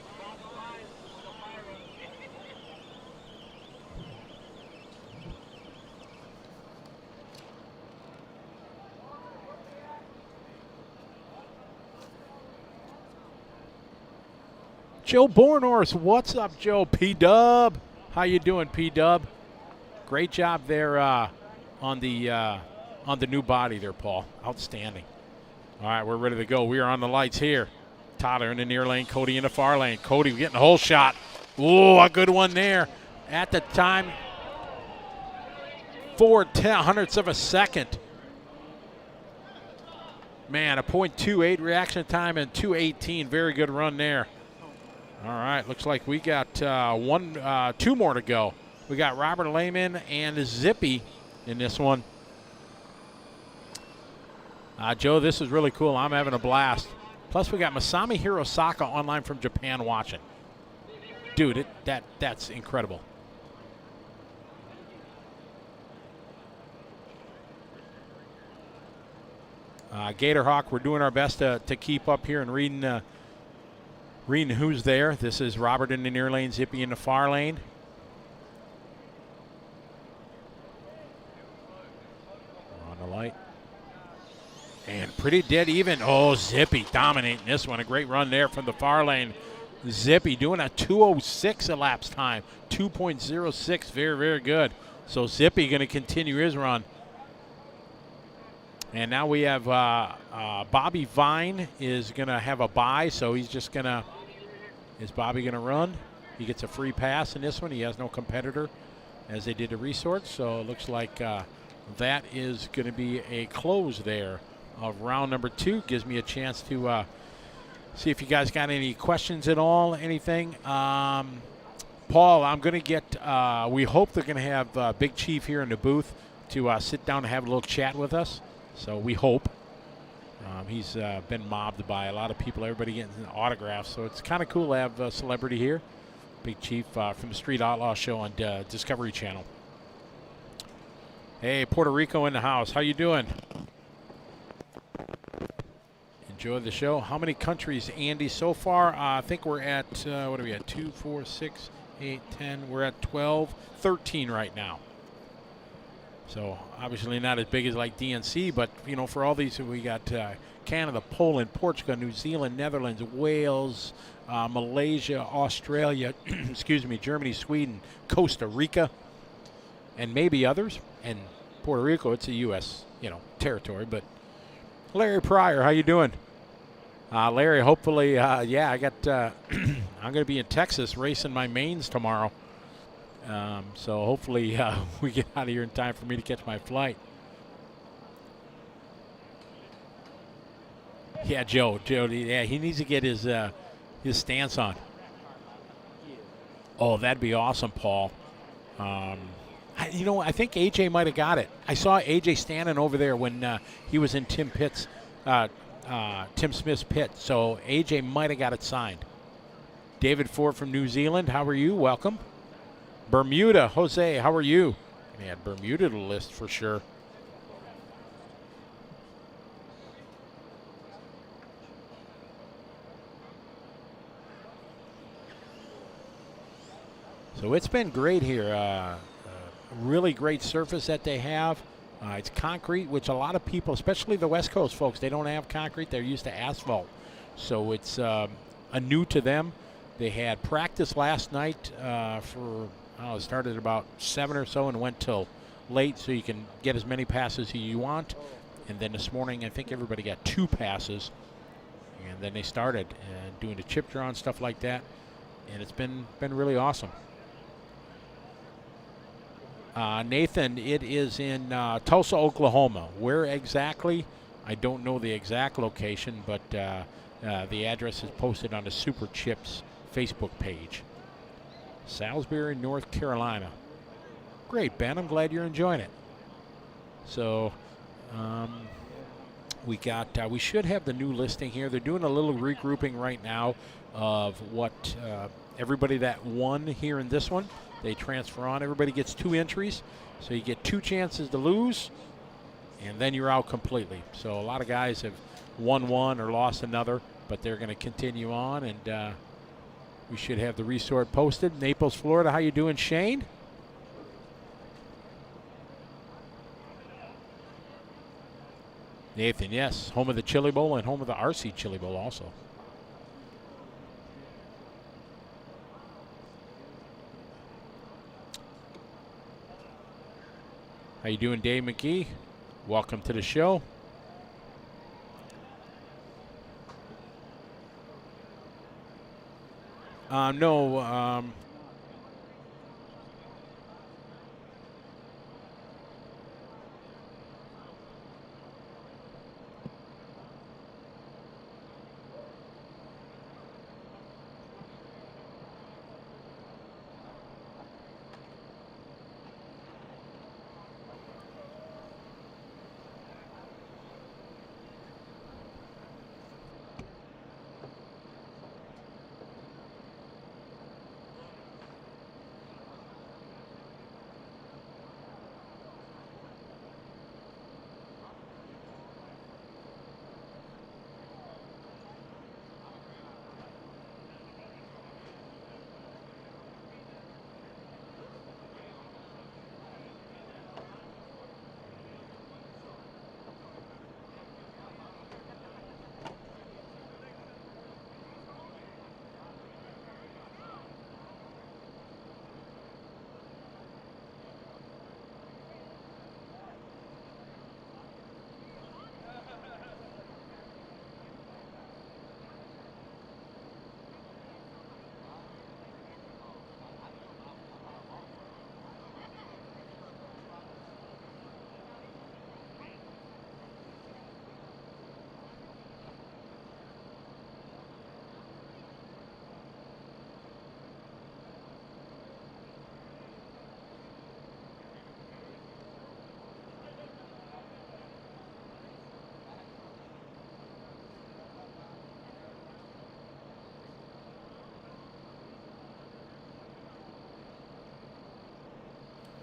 Joe Bornhorst, what's up, Joe? P-Dub, how you doing, P-Dub? Great job there on the new body there, Paul. Outstanding. All right, we're ready to go. We are on the lights here. Tyler in the near lane, Cody in the far lane. Cody getting the whole shot. Oh, a good one there. At the time, 0.4 of a second. Man, a 0.28 reaction time and 2:18. Very good run there. All right, looks like we got two more to go. We got Robert Lehman and Zippy in this one. Joe, this is really cool. I'm having a blast. Plus, we got Masami Hirosaka online from Japan watching. Dude, that's incredible. Gatorhawk, we're doing our best to keep up here and reading who's there. This is Robert in the near lane, Zippy in the far lane. We're on the light. And pretty dead even. Oh, Zippy dominating this one. A great run there from the far lane. Zippy doing a 2:06 elapsed time. 2.06, very, very good. So Zippy going to continue his run. And now we have Bobby Vine is going to have a bye, so he's just going to, is Bobby going to run? He gets a free pass in this one. He has no competitor as they did the resorts, so it looks like that is going to be a close there of round number 2. Gives me a chance to see if you guys got any questions at all, anything. Paul, I'm going to get, we hope they're going to have Big Chief here in the booth to sit down and have a little chat with us. So we hope. He's been mobbed by a lot of people, everybody getting autographs. So it's kind of cool to have a celebrity here. Big Chief from the Street Outlaw Show on Discovery Channel. Hey, Puerto Rico in the house. How you doing? Enjoy the show. How many countries, Andy, so far? I think we're at, what are we at? 2, 4, 6, 8, 10. We're at 12, 13 right now. So obviously not as big as like DNC, but you know, for all these, we got Canada, Poland, Portugal, New Zealand, Netherlands, Wales, Malaysia, Australia, excuse me, Germany, Sweden, Costa Rica, and maybe others. And Puerto Rico, it's a U.S. territory. But Larry Pryor, how you doing? Larry, hopefully, yeah, I got. I'm going to be in Texas racing my mains tomorrow. So hopefully we get out of here in time for me to catch my flight. Yeah, Joe, yeah, he needs to get his stance on. Oh, that'd be awesome, Paul. I think AJ might have got it. I saw AJ standing over there when he was in Tim Smith's pit. So AJ might have got it signed. David Ford from New Zealand, how are you? Welcome. Bermuda, Jose, how are you? Man, Bermuda to the list for sure. So it's been great here. Really great surface that they have. It's concrete, which a lot of people, especially the West Coast folks, they don't have concrete. They're used to asphalt. So it's a new to them. They had practice last night it started at about 7 or so and went till late, so you can get as many passes as you want. And then this morning, I think everybody got 2 passes. And then they started doing the chip draw and stuff like that. And it's been really awesome. Nathan, it is in Tulsa, Oklahoma. Where exactly? I don't know the exact location, but the address is posted on the Super Chips Facebook page. Salisbury, North Carolina. Great, Ben. I'm glad you're enjoying it. So we should have the new listing here. They're doing a little regrouping right now of what everybody that won here in this one, they transfer on. Everybody gets 2 entries, so you get 2 chances to lose, and then you're out completely. So a lot of guys have won one or lost another, but they're going to continue on, and we should have the resort posted. Naples, Florida. How you doing, Shane? Nathan, yes. Home of the Chili Bowl and home of the RC Chili Bowl also. How you doing, Dave McGee? Welcome to the show. No.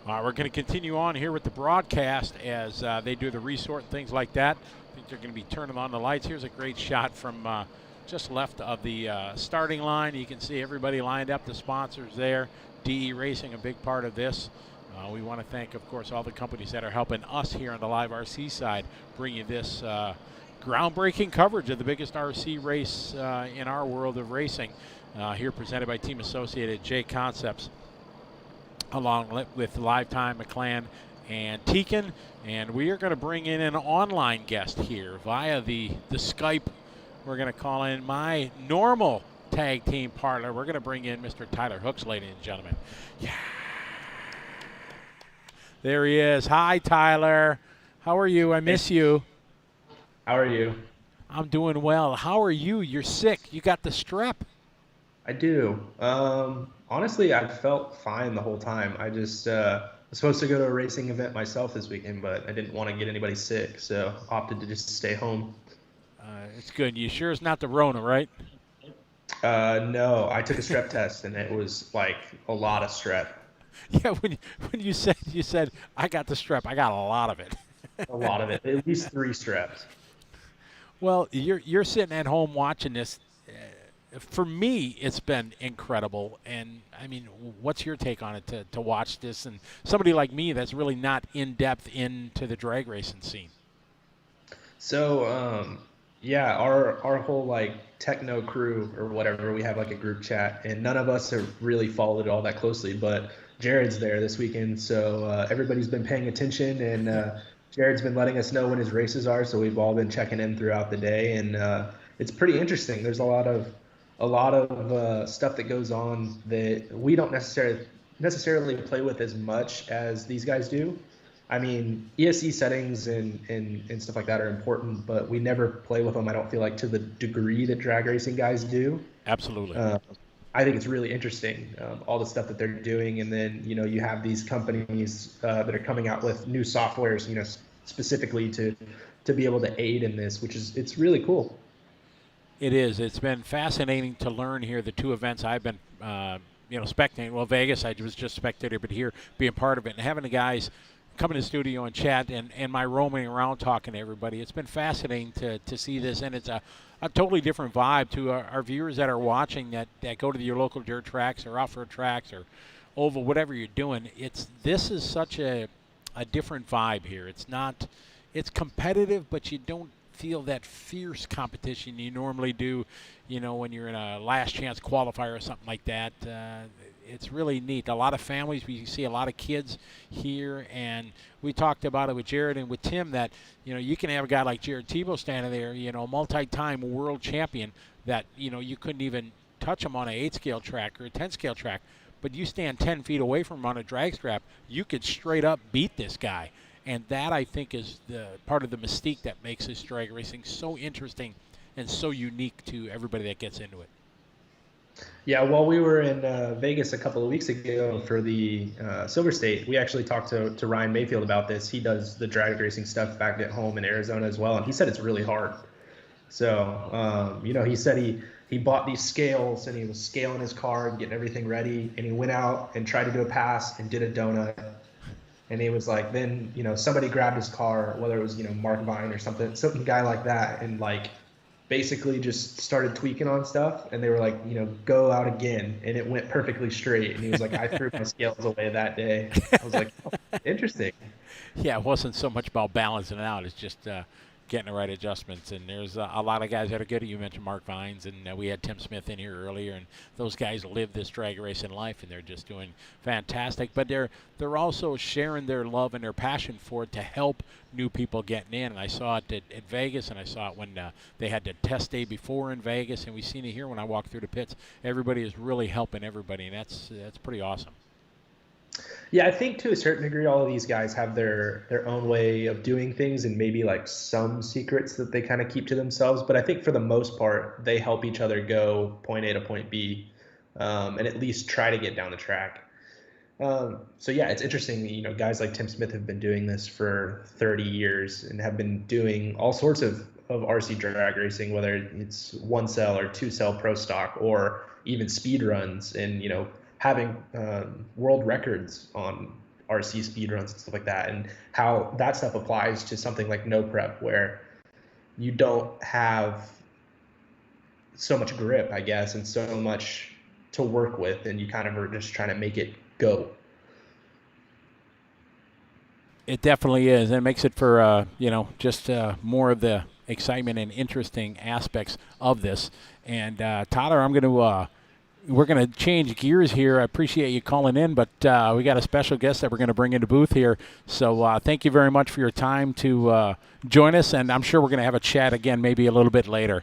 All right, we're going to continue on here with the broadcast as they do the resort and things like that. I think they're going to be turning on the lights. Here's a great shot from just left of the starting line. You can see everybody lined up, the sponsors there. DE Racing, a big part of this. We want to thank, of course, all the companies that are helping us here on the Live RC side bring you this groundbreaking coverage of the biggest RC race in our world of racing. Here presented by Team Associated J Concepts, along with Lifetime, McLaren, and Tekin. And we are going to bring in an online guest here via the Skype. We're going to call in my normal tag team partner. We're going to bring in Mr. Tyler Hooks, ladies and gentlemen. Yeah. There he is. Hi, Tyler. How are you? I miss you. How are you? I'm doing well. How are you? You're sick. You got the strep. I do. Honestly, I felt fine the whole time. I just was supposed to go to a racing event myself this weekend, but I didn't want to get anybody sick, so opted to just stay home. It's good. You sure it's not the Rona, right? No, I took a strep test, and it was like a lot of strep. Yeah, when you said I got the strep, I got a lot of it. A lot of it, at least 3 streps. Well, you're sitting at home watching this. For me, it's been incredible. And, I mean, what's your take on it to watch this? And somebody like me that's really not in-depth into the drag racing scene. So, yeah, our whole, like, techno crew or whatever, we have, like, a group chat. And none of us have really followed it all that closely. But Jared's there this weekend, so everybody's been paying attention. And Jared's been letting us know when his races are, so we've all been checking in throughout the day. And it's pretty interesting. There's a lot of stuff that goes on that we don't necessarily play with as much as these guys do. I mean, ESC settings and stuff like that are important, but we never play with them, I don't feel like, to the degree that drag racing guys do. Absolutely. I think it's really interesting, all the stuff that they're doing. And then, you have these companies that are coming out with new softwares, specifically to be able to aid in this, it's really cool. It is. It's been fascinating to learn here. The two events I've been, spectating. Well, Vegas, I was just spectator, but here being part of it and having the guys come in the studio and chat and my roaming around talking to everybody. It's been fascinating to see this, and it's a totally different vibe to our viewers that are watching that go to your local dirt tracks or off-road tracks or oval, whatever you're doing. This is such a different vibe here. It's competitive, but you don't feel that fierce competition you normally do, when you're in a last chance qualifier or something like that. It's really neat. A lot of families, we see a lot of kids here, and we talked about it with Jared and with Tim that, you can have a guy like Jared Tebow standing there, multi-time world champion that, you couldn't even touch him on an 8-scale track or a 10-scale track, but you stand 10 feet away from him on a drag strap, you could straight up beat this guy. And that, I think, is the part of the mystique that makes this drag racing so interesting and so unique to everybody that gets into it. Yeah, while we were in Vegas a couple of weeks ago for the Silver State, we actually talked to Ryan Mayfield about this. He does the drag racing stuff back at home in Arizona as well, and he said it's really hard. So, he said he bought these scales, and he was scaling his car and getting everything ready, and he went out and tried to do a pass and did a donut. And he was like, then, somebody grabbed his car, whether it was, Mark Vine or some guy like that, and basically just started tweaking on stuff. And they were like, go out again. And it went perfectly straight. And he was like, I threw my scales away that day. I was like, oh, interesting. Yeah, it wasn't so much about balancing it out. It's just getting the right adjustments. And there's a lot of guys that are good at. You mentioned Mark Vines, and we had Tim Smith in here earlier, and those guys live this drag racing life, and they're just doing fantastic. But they're also sharing their love and their passion for it to help new people getting in. And I saw it at Vegas, and I saw it when they had the test day before in Vegas, and we've seen it here when I walk through the pits. Everybody is really helping everybody, and that's pretty awesome. Yeah, I think to a certain degree, all of these guys have their own way of doing things and maybe some secrets that they kind of keep to themselves. But I think for the most part, they help each other go point A to point B, and at least try to get down the track. So yeah, it's interesting. Guys like Tim Smith have been doing this for 30 years and have been doing all sorts of RC drag racing, whether it's 1-cell or 2-cell pro stock or even speed runs, and having world records on RC speed runs and stuff like that, and how that stuff applies to something like no prep, where you don't have so much grip, I guess, and so much to work with, and you kind of are just trying to make it go. It definitely is, and it makes it for just more of the excitement and interesting aspects of this. And Tyler, we're going to change gears here. I appreciate you calling in, but we got a special guest that we're going to bring into booth here. So thank you very much for your time to join us, and I'm sure we're going to have a chat again maybe a little bit later.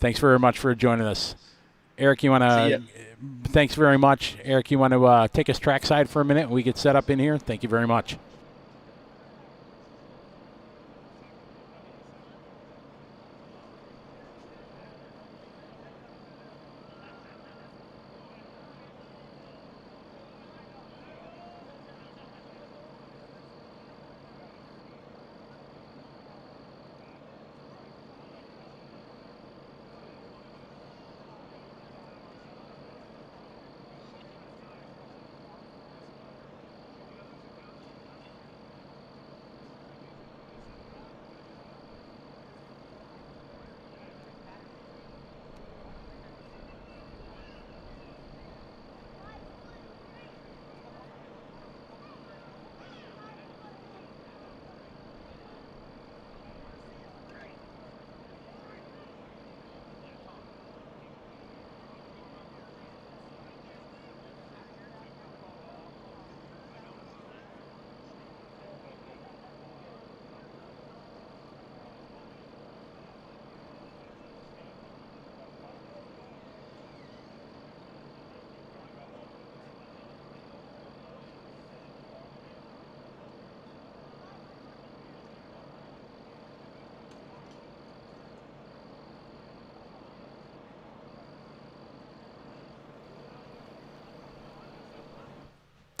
Thanks very much for joining us. Eric, you want to – thanks very much. Eric, you want to take us trackside for a minute and we get set up in here? Thank you very much.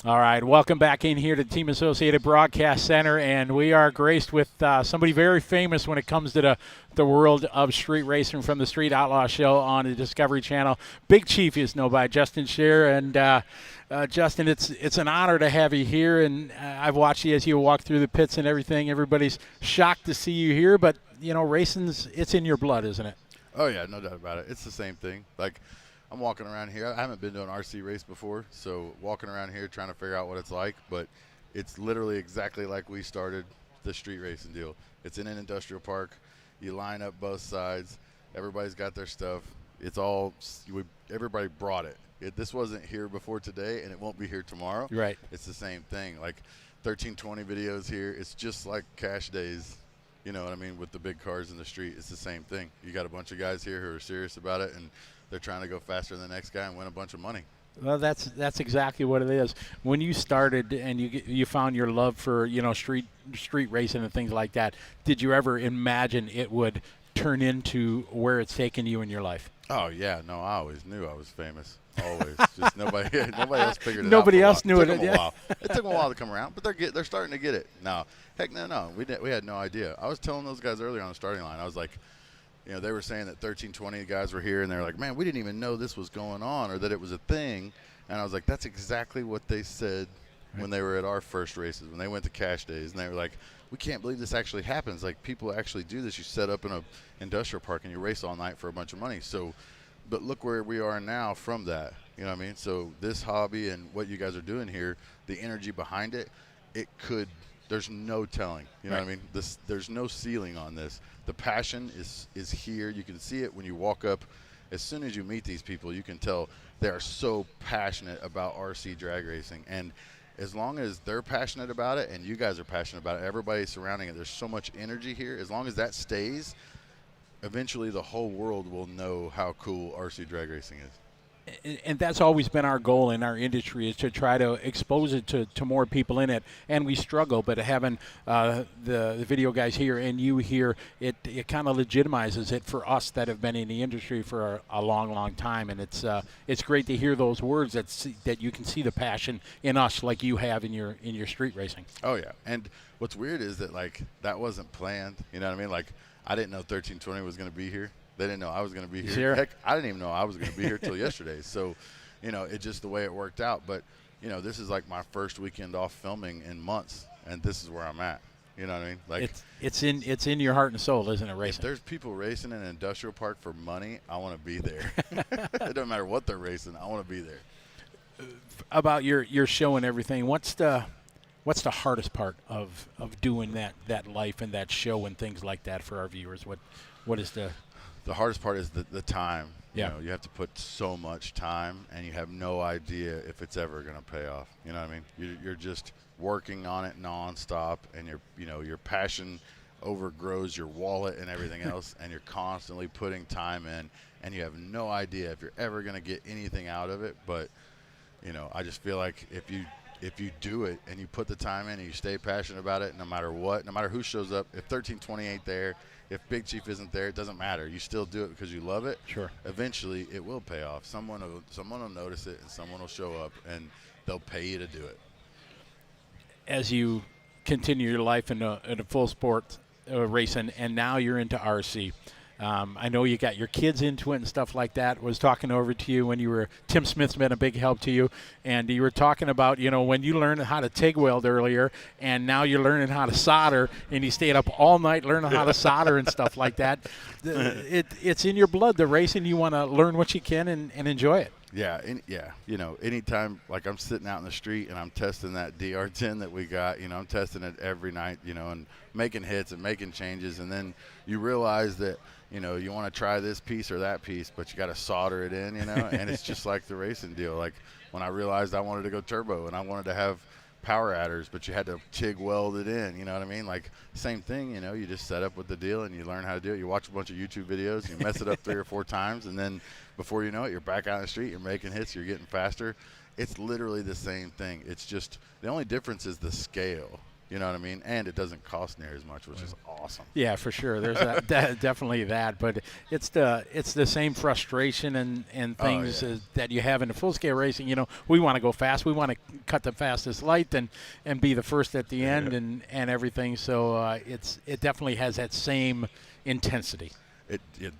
All right, welcome back in here to Team Associated Broadcast Center, and we are graced with somebody very famous when it comes to the world of street racing from the Street Outlaw Show on the Discovery Channel. Big Chief is known by Justin Scheer, and Justin, it's an honor to have you here, and I've watched you as you walk through the pits and everything. Everybody's shocked to see you here, but racing's it's in your blood, isn't it? Oh yeah, no doubt about it. It's the same thing. Like, I'm walking around here. I haven't been to an RC race before, so walking around here trying to figure out what it's like, but it's literally exactly like we started the street racing deal. It's in an industrial park. You line up both sides. Everybody's got their stuff. It's all everybody brought it. This wasn't here before today, and it won't be here tomorrow. Right. It's the same thing. Like 1320 videos here. It's just like cash days. You know what I mean? With the big cars in the street, it's the same thing. You got a bunch of guys here who are serious about it, and they're trying to go faster than the next guy and win a bunch of money. Well, that's exactly what it is. When you started and you found your love for street racing and things like that, did you ever imagine it would turn into where it's taken you in your life? Oh yeah, no, I always knew I was famous. Always, just nobody else figured it out. Nobody else knew it. It took them a while. It took them a while to come around, but they're starting to get it now. Heck no, we had no idea. I was telling those guys earlier on the starting line. I was like, they were saying that 1320 guys were here, and they're like, man, we didn't even know this was going on or that it was a thing. And I was like, that's exactly what they said when they were at our first races, when they went to cash days, and they were like, we can't believe this actually happens. Like, people actually do this. You set up in a industrial park and you race all night for a bunch of money. So, but look where we are now from that. You know what I mean? So this hobby and what you guys are doing here, the energy behind it, there's no telling. You know what I mean? There's no ceiling on this. The passion is here. You can see it when you walk up. As soon as you meet these people, you can tell they are so passionate about RC drag racing. And as long as they're passionate about it and you guys are passionate about it, everybody surrounding it, there's so much energy here. As long as that stays, eventually the whole world will know how cool RC drag racing is. And that's always been our goal in our industry, is to try to expose it to more people in it. And we struggle, but having the video guys here and you here, it kind of legitimizes it for us that have been in the industry for a long, long time. And it's great to hear those words that you can see the passion in us like you have in your street racing. Oh yeah, and what's weird is that that wasn't planned. You know what I mean? Like, I didn't know 1320 was going to be here. They didn't know I was going to be here. Sure. Heck, I didn't even know I was going to be here till yesterday. So, it's just the way it worked out. But, this is like my first weekend off filming in months, and this is where I'm at. You know what I mean? Like, it's in your heart and soul, isn't it, racing? If there's people racing in an industrial park for money, I want to be there. It doesn't matter what they're racing. I want to be there. About your show and everything, what's the hardest part of doing that life and that show and things like that for our viewers? What is the hardest part is the time. Yeah. You have to put so much time, and you have no idea if it's ever going to pay off. You know what I mean? You're just working on it nonstop, and your passion overgrows your wallet and everything else, and you're constantly putting time in, and you have no idea if you're ever going to get anything out of it. But I just feel like if you do it and you put the time in and you stay passionate about it, no matter what, no matter who shows up, if 1320 ain't there, if Big Chief isn't there, it doesn't matter. You still do it because you love it. Sure. Eventually, it will pay off. Someone will notice it, and someone will show up, and they'll pay you to do it. As you continue your life in a full sport racing, and now you're into RC. I know you got your kids into it and stuff like that. Was talking over to you when you were, Tim Smith's been a big help to you, and you were talking about, when you learned how to TIG weld earlier, and now you're learning how to solder, and you stayed up all night learning how to solder and stuff like that. It's in your blood, the racing. You want to learn what you can and enjoy it. Yeah, anytime, like, I'm sitting out in the street and I'm testing that DR10 that we got, I'm testing it every night, and making hits and making changes, and then you realize that, you want to try this piece or that piece, but you got to solder it in, and it's just like the racing deal. Like, when I realized I wanted to go turbo and I wanted to have power adders, but you had to TIG weld it in, you know what I mean? Like, same thing, you just set up with the deal and you learn how to do it. You watch a bunch of YouTube videos, you mess it up 3 or 4 times, and then before you know it, you're back out in the street, you're making hits, you're getting faster. It's literally the same thing. It's just, the only difference is the scale. You know what I mean? And it doesn't cost near as much, which is awesome. Yeah, for sure. There's definitely that, but it's the same frustration and things that you have in the full scale racing. You know, we want to go fast. We want to cut the fastest light and be the first at the end and everything. So it definitely has that same intensity.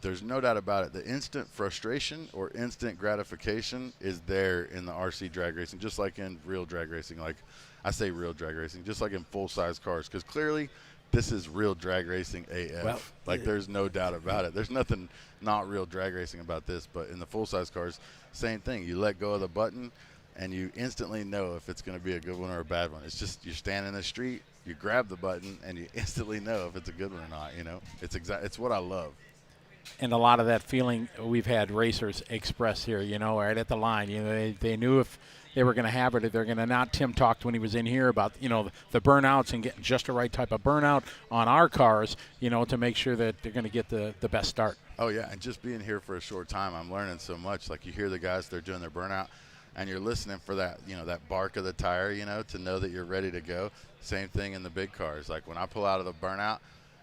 There's no doubt about it. The instant frustration or instant gratification is there in the RC drag racing, just like in real drag racing. Like I say real drag racing, just like in full-size cars, because clearly this is real drag racing AF. Well, like there's no doubt about it. There's nothing not real drag racing about this, but in the full-size cars, same thing. You let go of the button, and you instantly know if it's going to be a good one or a bad one. It's just you're standing in the street, you grab the button, and you instantly know if it's a good one or not. You know, it's what I love. And a lot of that feeling we've had racers express here, you know, right at the line. You know, they knew if they were going to have it, if they're going to not. Tim talked when he was in here about, you know, the burnouts and getting just the right type of burnout on our cars, you know, to make sure that they're going to get the best start. Oh, yeah, and just being here for a short time, I'm learning so much. Like you hear the guys, they're doing their burnout, and you're listening for that, you know, that bark of the tire, you know, to know that you're ready to go. Same thing in the big cars. Like when I pull out of the burnout,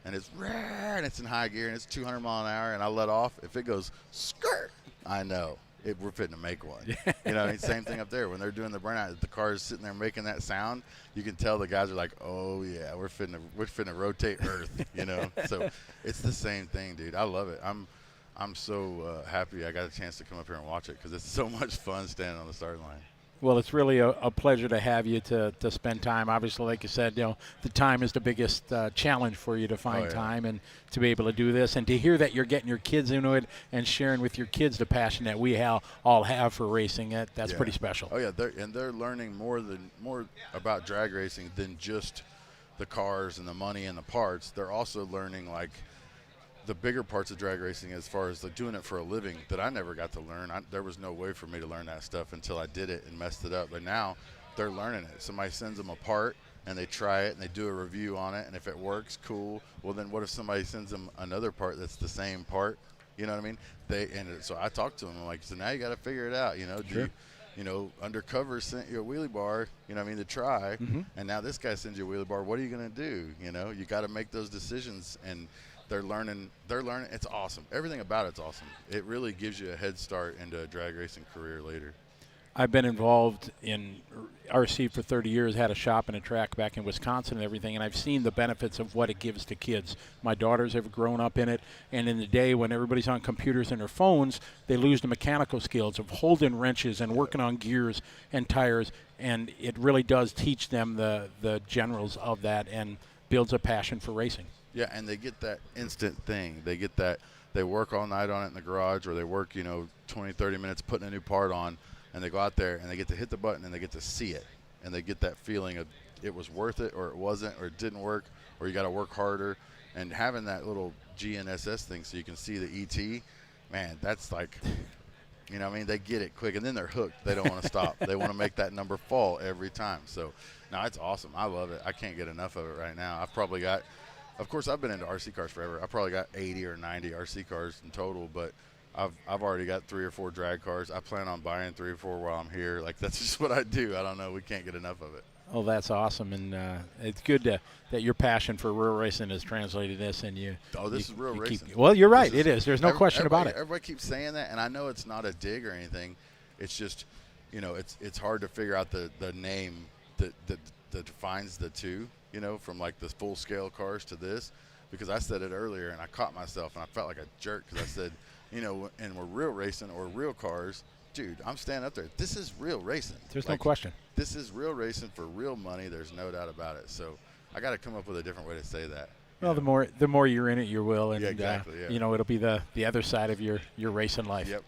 and it's rare, and it's in high gear, and it's 200 mile an hour, and I let off. If it goes skirt, I know we're fitting to make one. You know what I mean? Same thing up there. When they're doing the burnout, the car is sitting there making that sound, you can tell the guys are like, oh, yeah, we're fitting to rotate Earth, you know? So it's the same thing, dude. I love it. I'm so happy I got a chance to come up here and watch it because it's so much fun standing on the starting line. Well, it's really a pleasure to have you to spend time. Obviously, like you said, you know, the time is the biggest challenge for you to find time and to be able to do this. And to hear that you're getting your kids into it and sharing with your kids the passion that we all have for racing, that's pretty special. Oh, yeah, they're learning more about drag racing than just the cars and the money and the parts. They're also learning, like, the bigger parts of drag racing as far as like doing it for a living that I never got to learn. There was no way for me to learn that stuff until I did it and messed it up. But now they're learning it. Somebody sends them a part and they try it and they do a review on it. And if it works, cool. Well, then what if somebody sends them another part that's the same part? You know what I mean? So I talked to them. I'm like, so now you got to figure it out. You know, Undercover sent you a wheelie bar, you know what I mean, to try. Mm-hmm. And now this guy sends you a wheelie bar. What are you going to do? You know, you got to make those decisions. And they're learning. It's awesome. Everything about it's awesome. It really gives you a head start into a drag racing career later. I've been involved in RC for 30 years, had a shop and a track back in Wisconsin and everything, and I've seen the benefits of what it gives to kids. My daughters have grown up in it, and in the day when everybody's on computers and their phones, they lose the mechanical skills of holding wrenches and working on gears and tires, and it really does teach them the generals of that and builds a passion for racing. Yeah, and they get that instant thing. They get that. They work all night on it in the garage, or they work, 20, 30 minutes putting a new part on, and they go out there and they get to hit the button and they get to see it, and they get that feeling of it was worth it or it wasn't or it didn't work or you got to work harder. And having that little GNSS thing so you can see the ET, man, that's like, they get it quick, and then they're hooked. They don't want to stop. They want to make that number fall every time. So, no, it's awesome. I love it. I can't get enough of it right now. I've probably got – of course, I've been into RC cars forever. I probably got 80 or 90 RC cars in total, but I've already got 3 or 4 drag cars. I plan on buying 3 or 4 while I'm here. Like, that's just what I do. I don't know. We can't get enough of it. Oh, that's awesome, and it's good that your passion for real racing has translated this, and you. Oh, this is real racing. Well, you're right. It is. There's no question about it. Everybody keeps saying that, and I know it's not a dig or anything. It's just, it's hard to figure out the name that defines the two. From like the full scale cars to this, because I said it earlier and I caught myself and I felt like a jerk because I said, and we're real racing or real cars, dude, I'm standing up there. This is real racing. There's no question. This is real racing for real money. There's no doubt about it. So I got to come up with a different way to say that. Well, the more you're in it, you will, and yeah, exactly, it'll be the other side of your racing life. Yep,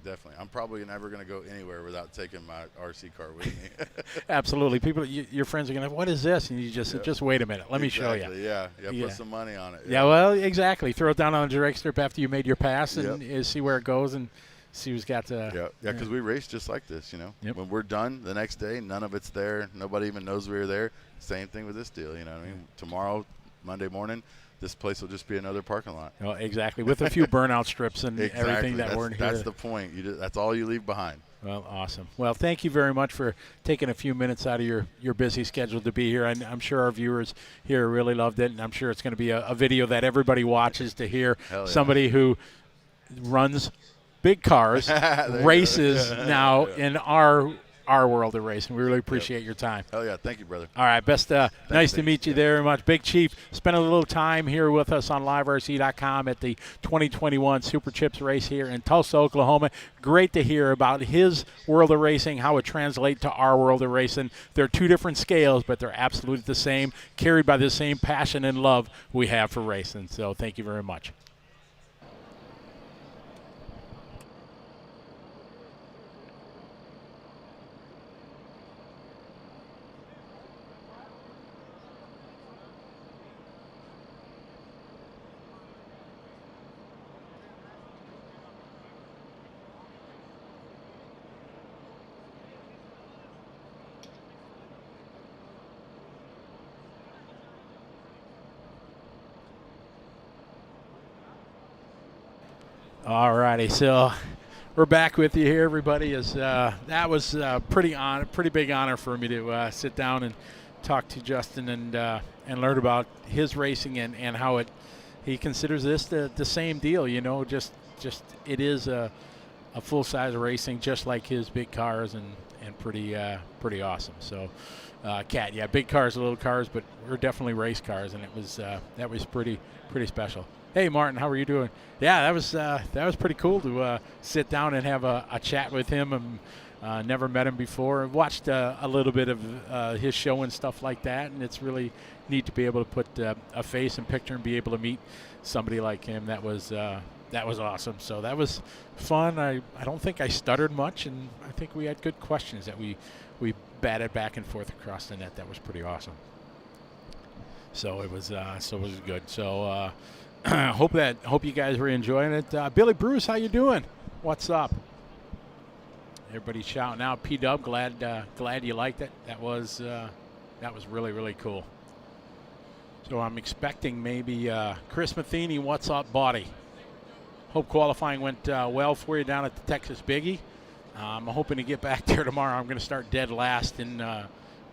definitely. I'm probably never going to go anywhere without taking my RC car with me. Absolutely, people, your friends are going to, what is this? And you just wait a minute, let me show you. Yeah, put some money on it. Yeah, well, exactly. Throw it down on the direct strip after you made your pass and see where it goes and see who's got to. Yeah, because we race just like this. Yep. When we're done the next day, none of it's there. Nobody even knows we were there. Same thing with this deal. You know what I mean? Tomorrow, Monday morning, this place will just be another parking lot. Oh, exactly, with a few burnout strips and everything that weren't here. That's the point. That's all you leave behind. Well, awesome. Well, thank you very much for taking a few minutes out of your busy schedule to be here. I'm sure our viewers here really loved it, and I'm sure it's going to be a video that everybody watches to hear Hell yeah. somebody who runs big cars, There you races go. now Yeah. in our world of racing. We really appreciate your time. Hell yeah. Thank you, brother. All right, best. Nice to thanks. meet you very much. Big Chief spent a little time here with us on LiveRC.com at the 2021 Super Chips race here in Tulsa, Oklahoma. Great to hear about his world of racing, how it translates to our world of racing. They're two different scales, but they're absolutely the same, carried by the same passion and love we have for racing. So thank you very much. All righty, so we're back with you here, everybody. That was pretty big honor for me to sit down and talk to Justin and learn about his racing and how he considers this the same deal. You know, just it is a full size racing, just like his big cars and pretty awesome. So, Cat, yeah, big cars, little cars, but we're definitely race cars, and that was pretty special. Hey, Martin, how are you doing? Yeah, that was pretty cool to sit down and have a chat with him. Never met him before. Watched a little bit of his show and stuff like that, and it's really neat to be able to put a face and picture and be able to meet somebody like him. That was awesome. So that was fun. I don't think I stuttered much, and I think we had good questions that we batted back and forth across the net. That was pretty awesome. So it was good. So. Hope you guys were enjoying it. Billy Bruce, how you doing? What's up? Everybody shouting out. P-Dub, glad you liked it. That was really, really cool. So I'm expecting maybe Chris Matheny, what's up, buddy? Hope qualifying went well for you down at the Texas Biggie. I'm hoping to get back there tomorrow. I'm going to start dead last and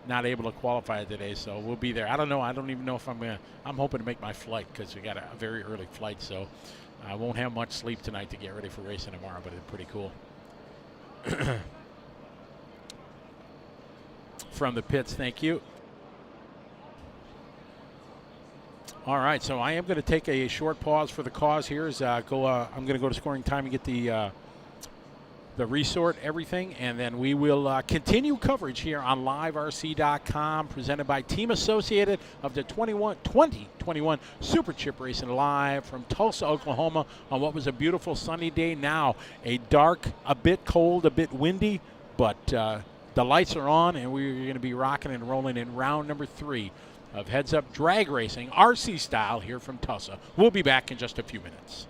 not able to qualify today, so we'll be there. I don't know. I don't even know if I'm hoping to make my flight because we got a very early flight, so I won't have much sleep tonight to get ready for racing tomorrow, but it's pretty cool. From the pits, thank you. All right, so I am going to take a short pause for the cause here. I'm going to go to scoring time and get the resort, everything, and then we will continue coverage here on LiveRC.com, presented by Team Associated of the 2021 Super Chip Racing, live from Tulsa, Oklahoma, on what was a beautiful sunny day. Now a dark, a bit cold, a bit windy, but the lights are on, and we're going to be rocking and rolling in round number 3 of Heads Up Drag Racing, RC style, here from Tulsa. We'll be back in just a few minutes.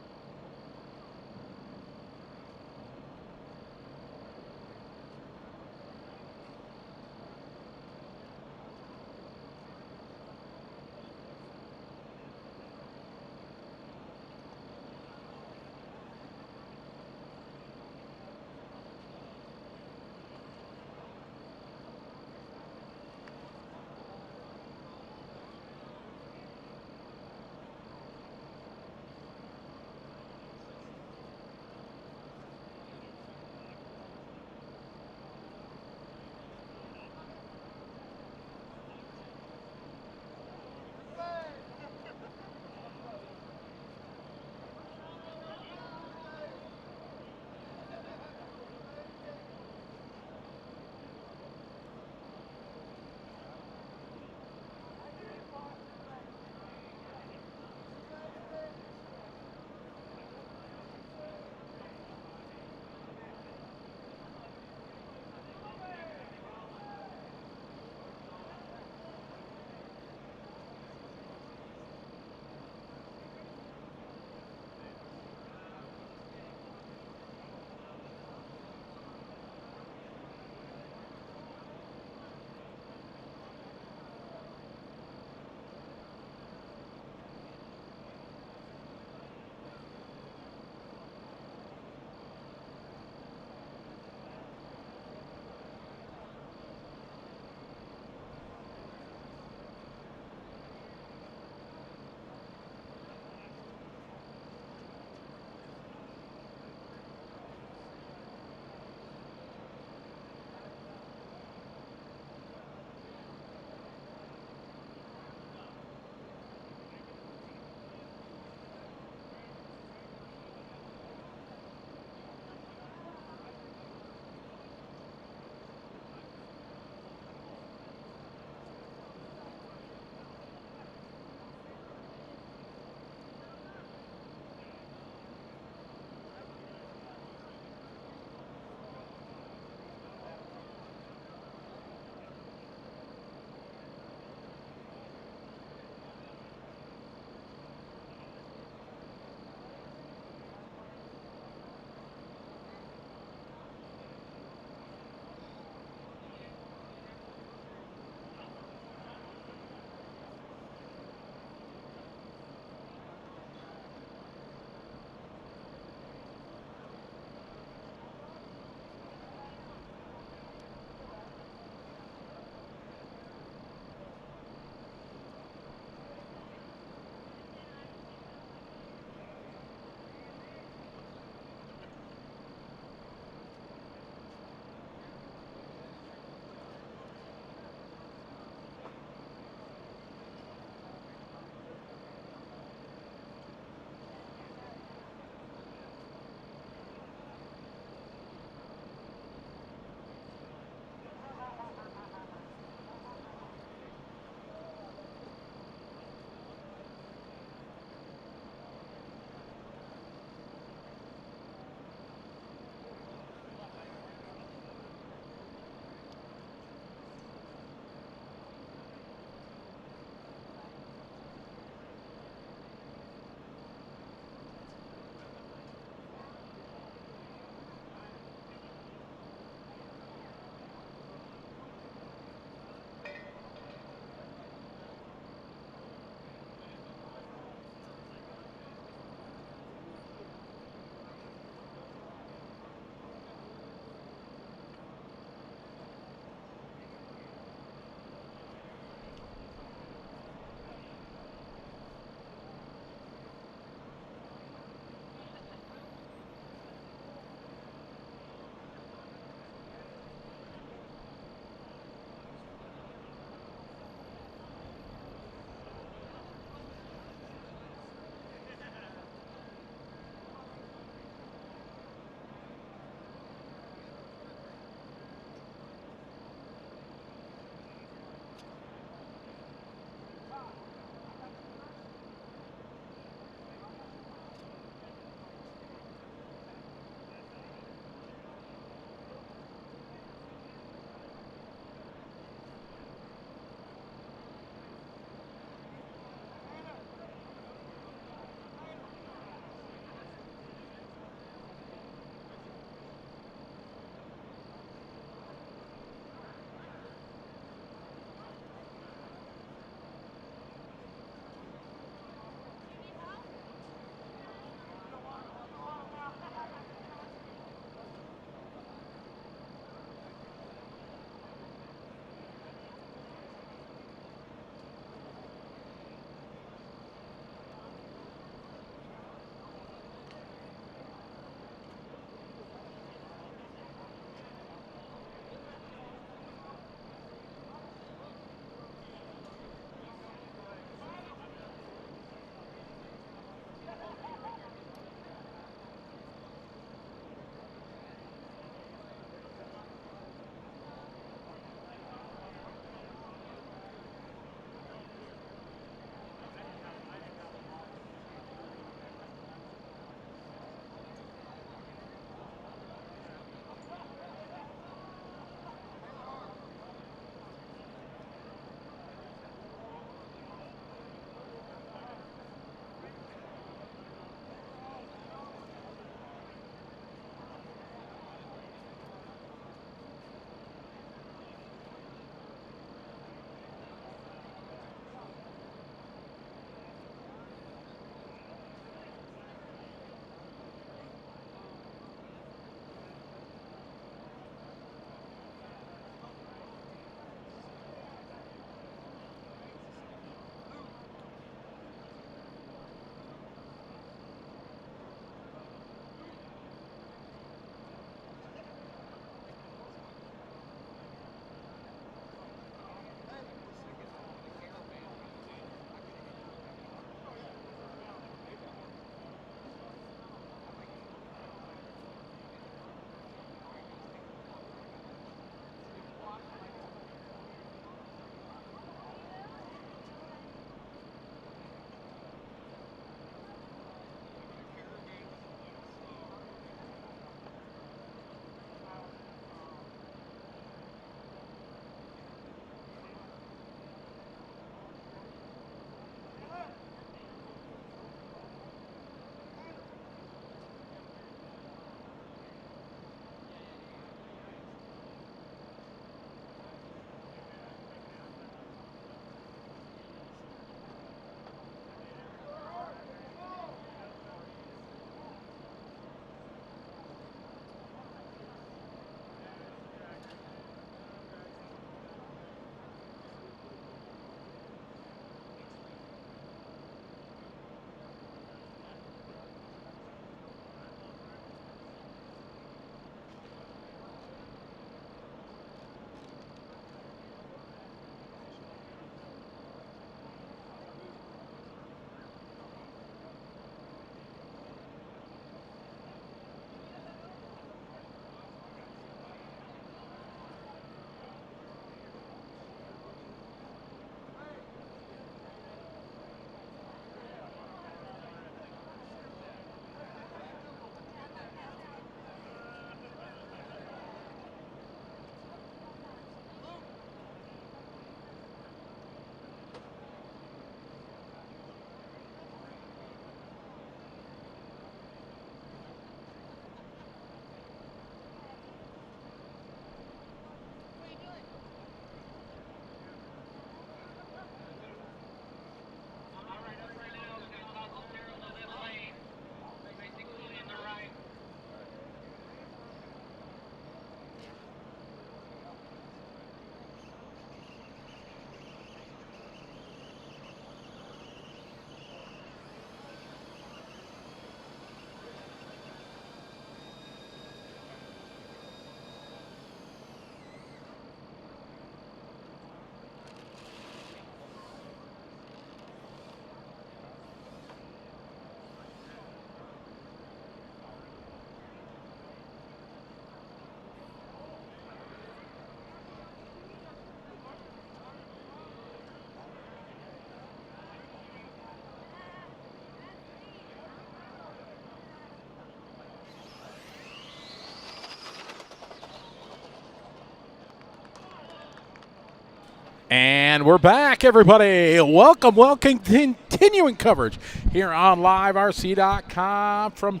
And we're back, everybody. Welcome. Continuing coverage here on LiveRC.com from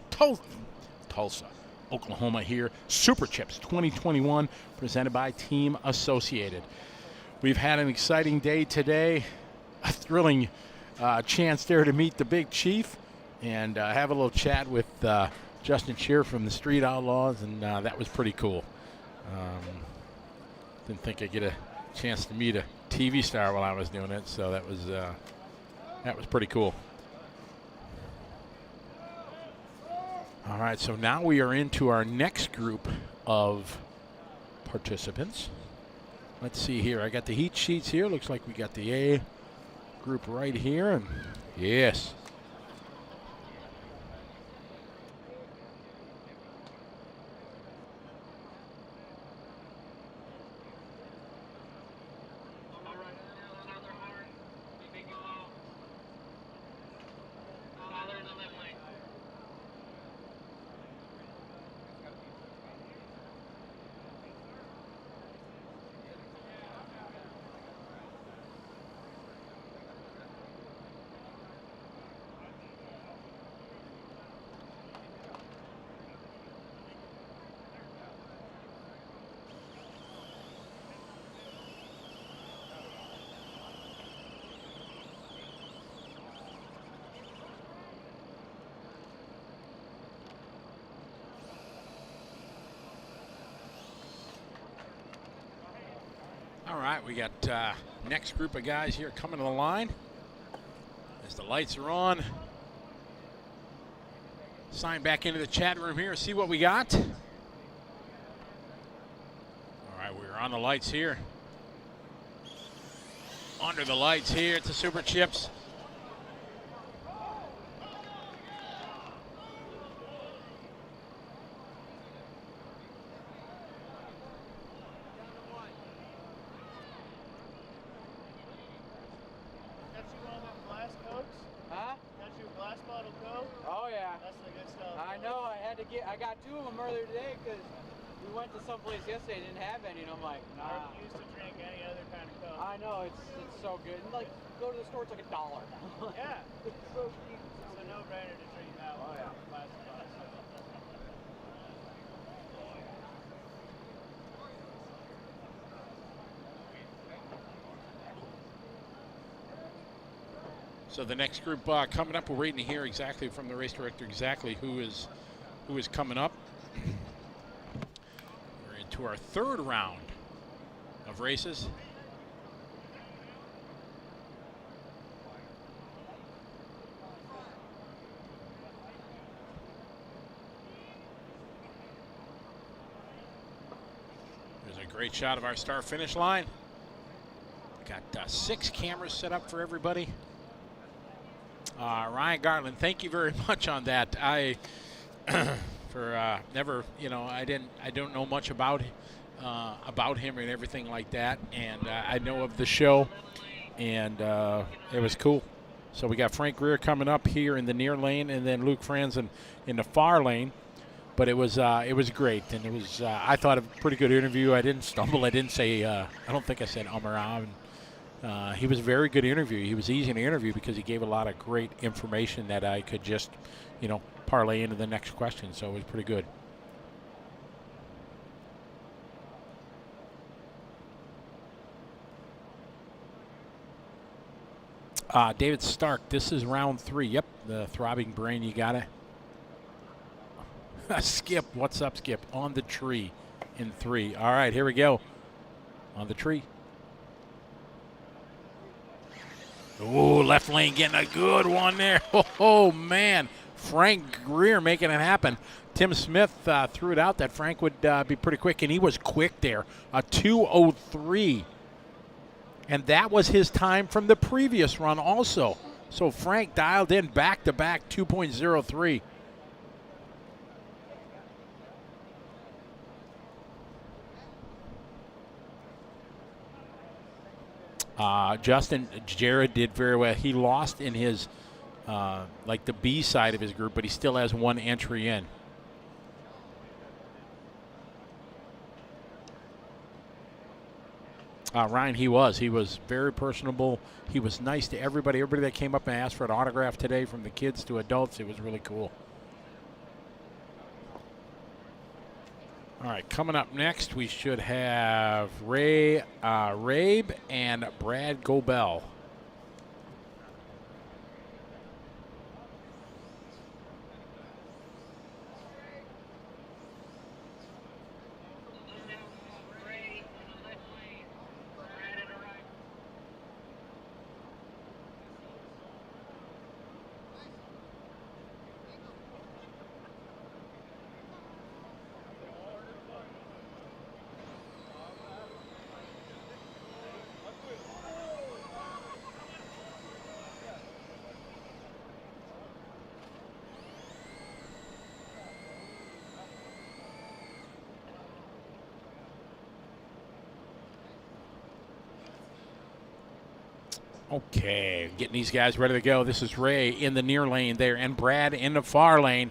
Tulsa, Oklahoma here. Super Chips 2021 presented by Team Associated. We've had an exciting day today. A thrilling chance there to meet the Big Chief and have a little chat with Justin Shear from the Street Outlaws, and that was pretty cool. Didn't think I'd get a chance to meet a TV star while I was doing it, so that was pretty cool. All right, so now we are into our next group of participants. Let's see here. I got the heat sheets here. Looks like we got the A group right here, and yes. All right, we got next group of guys here coming to the line. As the lights are on, sign back into the chat room here, see what we got. All right, we're on the lights here. Under the lights here at the Super Chips. I got 2 of them earlier today because we went to someplace yesterday and didn't have any, and I'm like, nah. I used to drink any other kind of Coke. I know, it's so good. And like, go to the store, it's like $1. Yeah. It's so cheap. It's a no-brainer to drink that one. yeah. So the next group coming up, we're waiting to hear exactly from the race director exactly who is coming up. We're into our 3rd round of races. There's a great shot of our start finish line. Got 6 cameras set up for everybody. Ryan Gartland, thank you very much on that. I never, I don't know much about him and everything like that, and I know of the show, and it was cool. So we got Frank Greer coming up here in the near lane, and then Luke Franzen in the far lane. But it was great, and it was I thought a pretty good interview. I didn't stumble. I didn't say I don't think I said and he was a very good interview. He was easy to interview because he gave a lot of great information that I could just, parlay into the next question. So it was pretty good. David Stark, this is round 3. Yep, the throbbing brain, you got it. Skip, what's up, Skip? On the tree in 3. All right, here we go. On the tree. Oh, left lane getting a good one there. Oh, man. Frank Greer making it happen. Tim Smith threw it out that Frank would be pretty quick, and he was quick there. A 2:03. And that was his time from the previous run also. So Frank dialed in back-to-back 2.03. Justin Jared did very well. He lost in his like the B side of his group, but he still has 1 entry in. Ryan, he was very personable. He was nice to everybody. Everybody that came up and asked for an autograph today, from the kids to adults, it was really cool. All right, coming up next, we should have Rabe and Brad Gobel. Okay, getting these guys ready to go. This is Ray in the near lane there, and Brad in the far lane.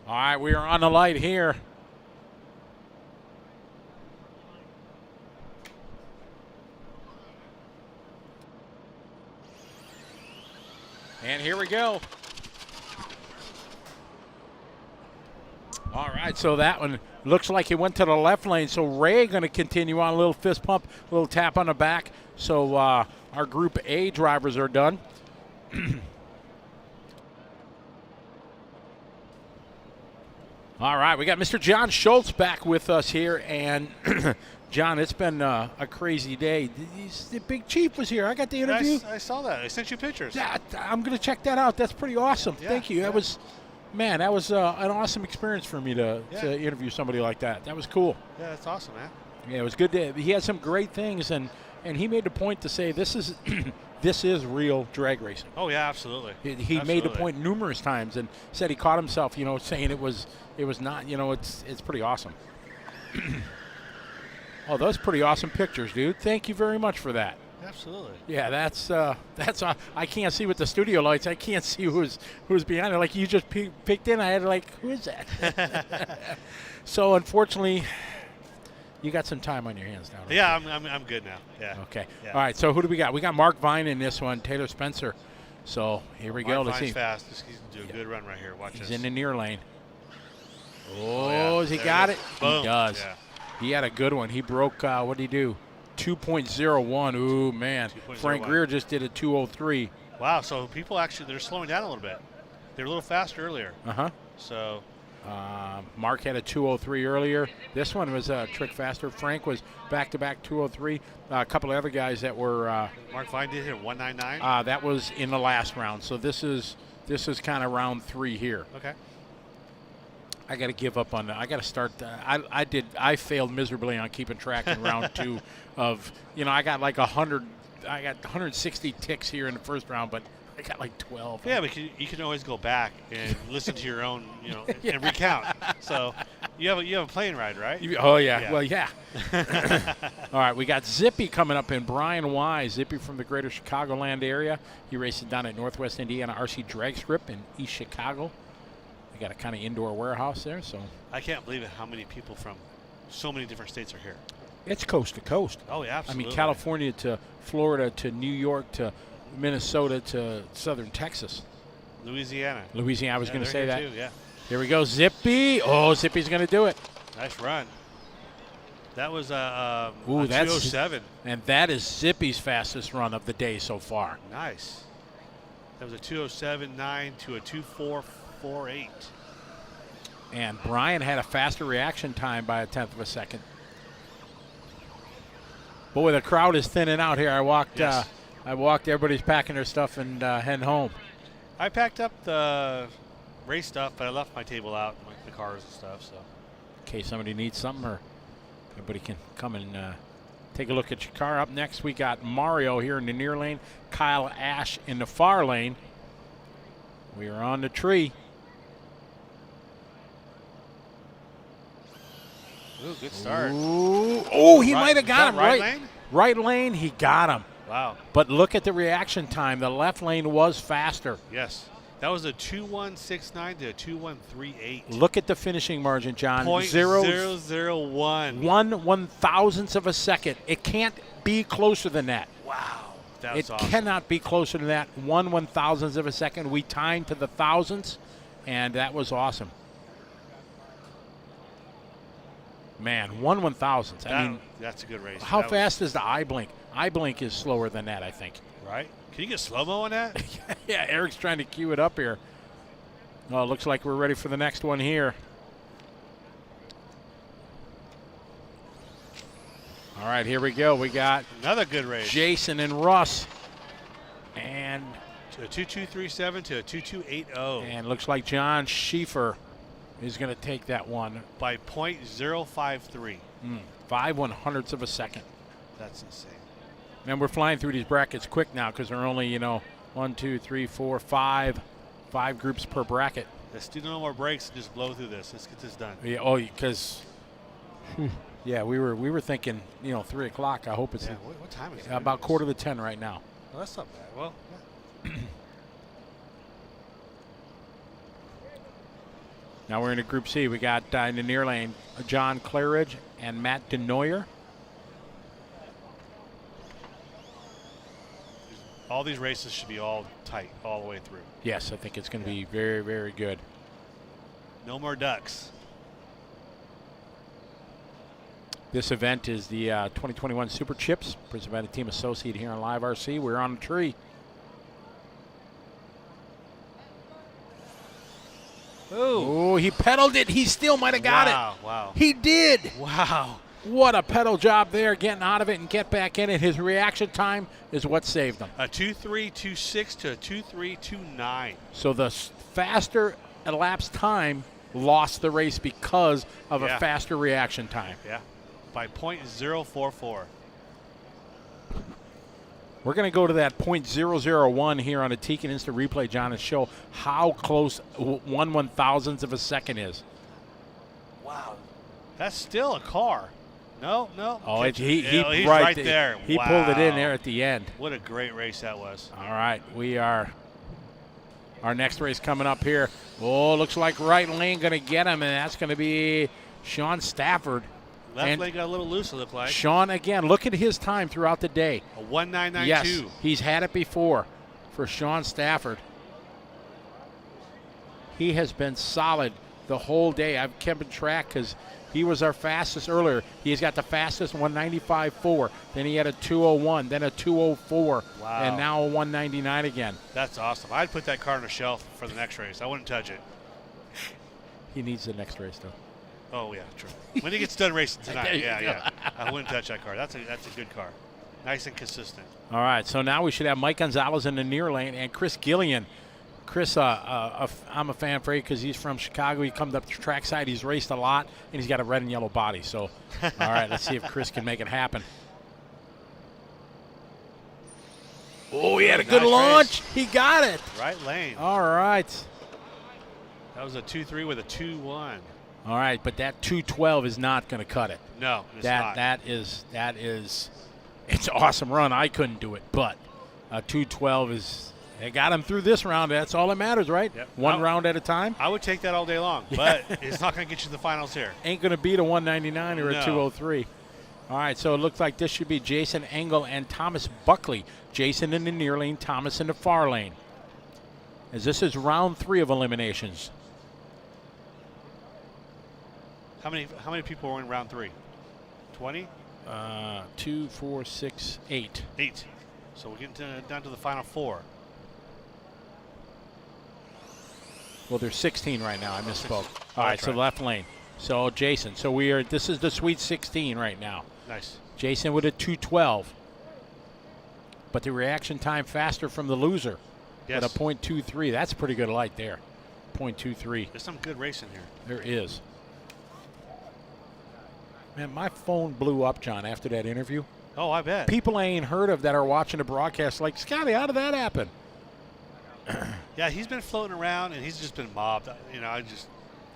All right, we are on the light here. And here we go. All right, so that one looks like it went to the left lane. So Ray going to continue on, a little fist pump, a little tap on the back. So our Group A drivers are done. All right, we got Mr. John Schultz back with us here. And John, it's been a crazy day. The Big Chief was here. I got the interview. I saw that. I sent you pictures. Yeah, I'm going to check that out. That's pretty awesome. Yeah, Thank you. yeah. That was an awesome experience for me to interview somebody like that. That was cool. Yeah, that's awesome, man. Yeah, it was good. He had some great things, and he made the point to say this is this is real drag racing. Oh yeah, absolutely. He made the point numerous times and said he caught himself, saying it was not. It's pretty awesome. Oh, those pretty awesome pictures, dude. Thank you very much for that. Absolutely. Yeah, that's I can't see with the studio lights. I can't see who's behind it. Like, you just picked in. I had who is that? So unfortunately, you got some time on your hands now. Yeah, I'm good now. Yeah. Okay. Yeah. All right. So who do we got? We got Mark Vine in this one. Taylor Spencer. So here we go. Let's Vine's see. fast. He's doing a good run right here. Watch He's this. in the near lane. Oh, yeah. has he There got it it? is. Boom. He does. Yeah. He had a good one. He broke. What did he do? 2.01. Ooh, man. 2.01. Frank Greer just did a 2:03. Wow. So people they're slowing down a little bit. They were a little faster earlier. Uh-huh. So. Mark had a 2:03 earlier. This one was a trick faster. Frank was back-to-back 2:03. A couple of other guys that were. Mark Vine did hit 199. That was in the last round. So this is kind of round 3 here. Okay. I got to give up on that. I got to start. I failed miserably on keeping track in round 2 of. I got like 100. I got 160 ticks here in the first round, but I got like 12. Yeah, but you can always go back and listen to your own, and recount. So you have a plane ride, right? Oh, yeah. Well, yeah. All right, we got Zippy coming up in Brian Y. Zippy from the greater Chicagoland area. He races down at Northwest Indiana RC Drag Strip in East Chicago. They got a kind of indoor warehouse there, so. I can't believe it how many people from so many different states are here. It's coast to coast. Oh, yeah, absolutely. I mean, California to Florida to New York to Minnesota to southern Texas. Louisiana. I was going to say that. Too, yeah. Here we go, Zippy. Oh, Zippy's going to do it. Nice run. That was a that's 207. And that is Zippy's fastest run of the day so far. Nice. That was a 207.9 to a 2.448. And Brian had a faster reaction time by 1/10 of a second. Boy, the crowd is thinning out here. I walked. Yes. Everybody's packing their stuff and heading home. I packed up the race stuff, but I left my table out, like the cars and stuff. So. In case somebody needs something, or everybody can come and take a look at your car. Up next, we got Mario here in the near lane, Kyle Ash in the far lane. We are on the tree. Ooh, good start. Ooh. Oh, he Right- might have got him. right lane? Right lane, he got him. Wow. But look at the reaction time. The left lane was faster. Yes. That was a 2:169 to a 2:138. Look at the finishing margin, John. .001. 1/1000th of a second. It can't be closer than that. Wow. That It was awesome. cannot be closer than that. 1/1000th of a second. We timed to the thousandths, and that was awesome. Man, 1/1000th. I mean, that's a good race. how That fast is the eye blink? Eye blink is slower than that, I think. Right? Can you get slow-mo on that? Yeah, Eric's trying to cue it up here. Well, it looks like we're ready for the next one here. All right, here we go. We got Another good race. Jason and Russ. And To a 2237 to a 2280 and looks like John Schieffer is going to take that one. by .053. 5/100ths of a second. That's insane. And we're flying through these brackets quick now because there are only, 1, 2, 3, 4, 5 groups per bracket. Let's do no more breaks and just blow through this. Let's get this done. Yeah, because yeah, we were thinking, 3 o'clock. I hope it's Yeah, what time is it? about 9:45 right now. Well, that's not bad. Well, yeah. Now we're in a Group C. We got in the near lane John Claridge and Matt Denoyer. All these races should be all tight all the way through. Yes, I think it's going to be very, very good. No more ducks. This event is the 2021 Super Chips, presented by the Team Associate here on Live RC. We're on a tree. Oh, he pedaled it. He still might have got it. Wow. He did. Wow. What a pedal job there, getting out of it and get back in it. His reaction time is what saved him. A 2326 to a 2329. So the faster elapsed time lost the race because of a Yeah. faster reaction time. Yeah. By .044. We're going to go to that .001 here on a Tekin Instant Replay, John, and show how close 1/1000th of a second is. Wow. That's still a car. No. Oh, Catch it. he's right there. He Wow. pulled it in there at the end. What a great race that was. All right, our next race coming up here. Oh, looks like right lane going to get him, and that's going to be Sean Stafford. Left And lane got a little loose, it looked like. Sean, again, look at his time throughout the day. A 1992. Yes, he's had it before for Sean Stafford. He has been solid the whole day. I've kept track because he was our fastest earlier. He's got the fastest 195.4. Then he had a 201, then a 204, Wow. and now a 199 again. That's awesome. I'd put that car on a shelf for the next race. I wouldn't touch it. He needs the next race, though. Oh, yeah, true. When he gets done racing There tonight, you yeah, go. yeah. I wouldn't touch that car. That's a good car. Nice and consistent. All right, so now we should have Mike Gonzalez in the near lane and Chris Gillian. Chris, I'm a fan for you because he's from Chicago. He comes up to trackside. He's raced a lot, and he's got a red and yellow body. So, all right, let's see if Chris can make it happen. Oh, he had a good Nice launch. race. He got it. Right lane. All right. That was a 2-3 with a 2-1. All right, but that 212 is not going to cut it. No, it's That not. is it's an awesome run. I couldn't do it, but 212 is. It got him through this round. That's all that matters, right? Yep. One round at a time. I would take that all day long, but it's not going to get you to the finals here. Ain't going to beat a 199 or a No. 203. All right, so it looks like this should be Jason Engel and Thomas Buckley. Jason in the near lane, Thomas in the far lane. As this is round 3 of eliminations. How many people were in round 3? 20? 2, 4, 6, 8. 8. So we're getting down to the final 4. Well, there's 16 right now. I misspoke. All right, that's so right. left lane. So Jason. So this is the Sweet 16 right now. Nice. Jason with a 212. But the reaction time faster from the loser Yes. at a .23. That's pretty good light there. .23. There's some good racing here. There is. Man, my phone blew up, John, after that interview. Oh, I bet. People I ain't heard of that are watching the broadcast like, Scotty, how did that happen? Yeah, he's been floating around, and he's just been mobbed.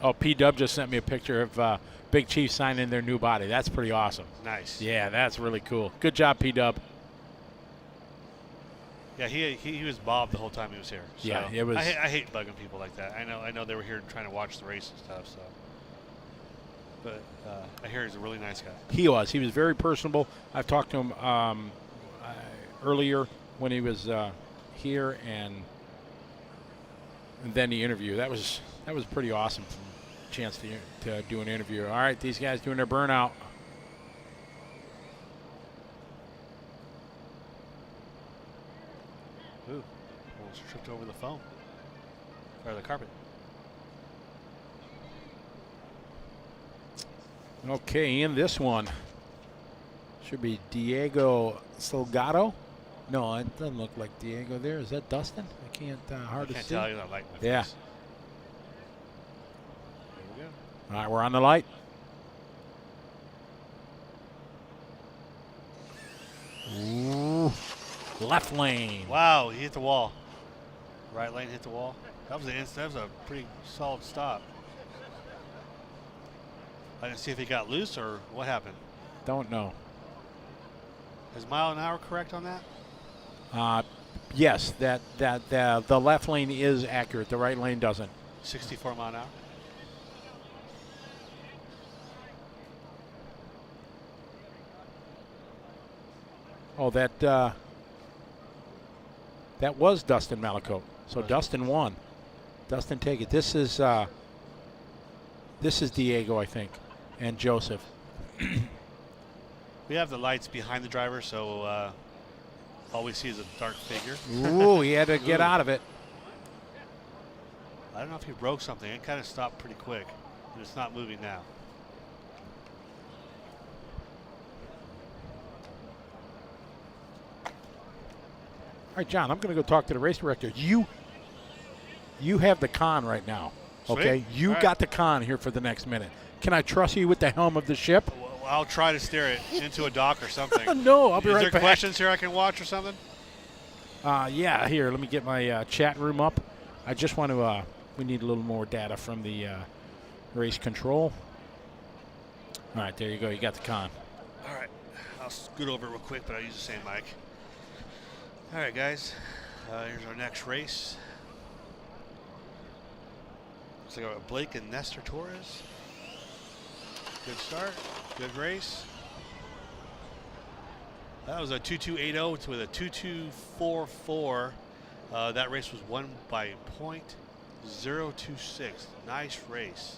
Oh, P-Dub just sent me a picture of Big Chief signing their new body. That's pretty awesome. Nice. Yeah, that's really cool. Good job, P-Dub. Yeah, he was Bob the whole time he was here. So Yeah, it was. I hate bugging people like that. I know they were here trying to watch the race and stuff. So, but I hear he's a really nice guy. He was. He was very personable. I've talked to him earlier when he was here, and then the interview. That was pretty awesome. Chance to do an interview. All right, these guys doing their burnout. Ooh, almost tripped over the foam or the carpet. Okay, in this one should be Diego Salgado. No, it doesn't look like Diego there. Is that Dustin? I can't hard I to can't see. tell you that light in my Yeah. face. There we go. All right, we're on the light. Ooh, left lane. Wow, he hit the wall. Right lane hit the wall. That was a pretty solid stop. I didn't see if he got loose or what happened. Don't know. Is mile an hour correct on that? Yes, the left lane is accurate. The right lane doesn't. 64 mile an hour. Oh, that was Dustin Malakote. So Dustin won. Dustin, take it. This is Diego, I think, and Joseph. We have the lights behind the driver, so all we see is a dark figure. Ooh, he had to get out of it. I don't know if he broke something. It kind of stopped pretty quick, and it's not moving now. All right, John, I'm going to go talk to the race director. You have the con right now, okay? Sweet. You All got the con here for the next minute. Can I trust you with the helm of the ship? Well, I'll try to steer it into a dock or something. No, I'll be Is right there back. questions here I can watch or something? Yeah, here, let me get my chat room up. I just want to, we need a little more data from the race control. All right, there you go. You got the con. All right. I'll scoot over real quick, but I'll use the same mic. All right, guys. Here's our next race. Looks like Blake and Nestor Torres. Good start. Good race. That was a 2280 with a 2244. That race was won by .026. Nice race.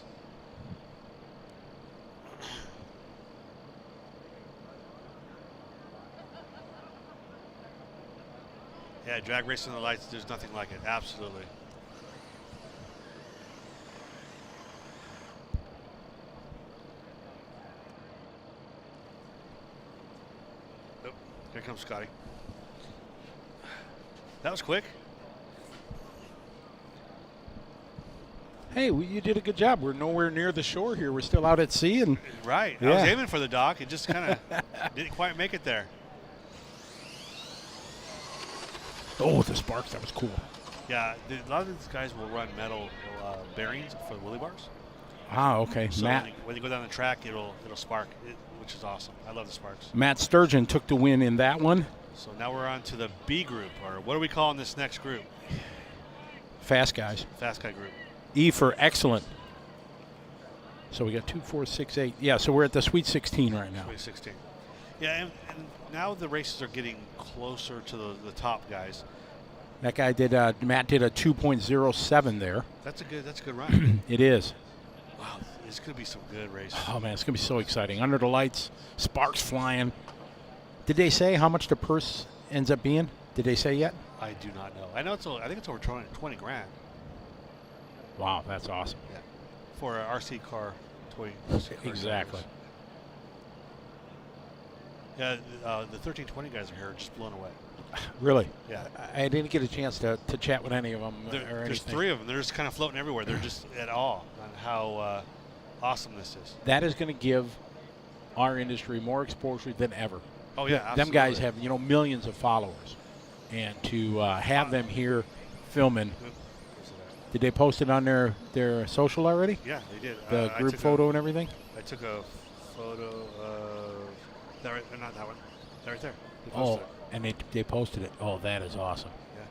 Yeah, drag racing the lights, there's nothing like it. Absolutely. Oh, here comes Scotty. That was quick. Hey, you did a good job. We're nowhere near the shore here. We're still out at sea. And Right. I was aiming for the dock. It just kind of didn't quite make it there. oh, the sparks. That was cool. Yeah, a lot of these guys will run metal bearings for the wheelie bars. Ah, okay. So Matt when you go down the track, it'll spark, which is awesome. I love the sparks. Matt Sturgeon took the win in that one. So now we're on to the B group, or what are we calling this next group? Fast guys. Fast guy group. E for excellent. So we got 2, 4, 6, 8. Yeah, so we're at the Sweet 16 right now. Sweet 16. Yeah, and now the races are getting closer to the top guys. That guy did. Matt did a 2.07 there. That's a good run. It is. Wow, it's gonna be some good races. Oh man, it's gonna be so exciting. Under the lights, sparks flying. Did they say how much the purse ends up being? Did they say yet? I do not know. I know I think it's over 20 grand. Wow, that's awesome. Yeah, for an RC car toy. RC car Exactly. Yeah, the 1320 guys are here, just blown away. Really? Yeah. I didn't get a chance to chat with any of them or anything. There's 3 of them. They're just kind of floating everywhere. They're just at awe on how awesome this is. That is going to give our industry more exposure than ever. Oh yeah, absolutely. Them guys have millions of followers, and to have them here filming. Did they post it on their social already? Yeah, they did. The group photo and everything? I took a photo of that right, not that one. That right there. They Oh, posted it. And they posted it. Oh, that is awesome. Yeah.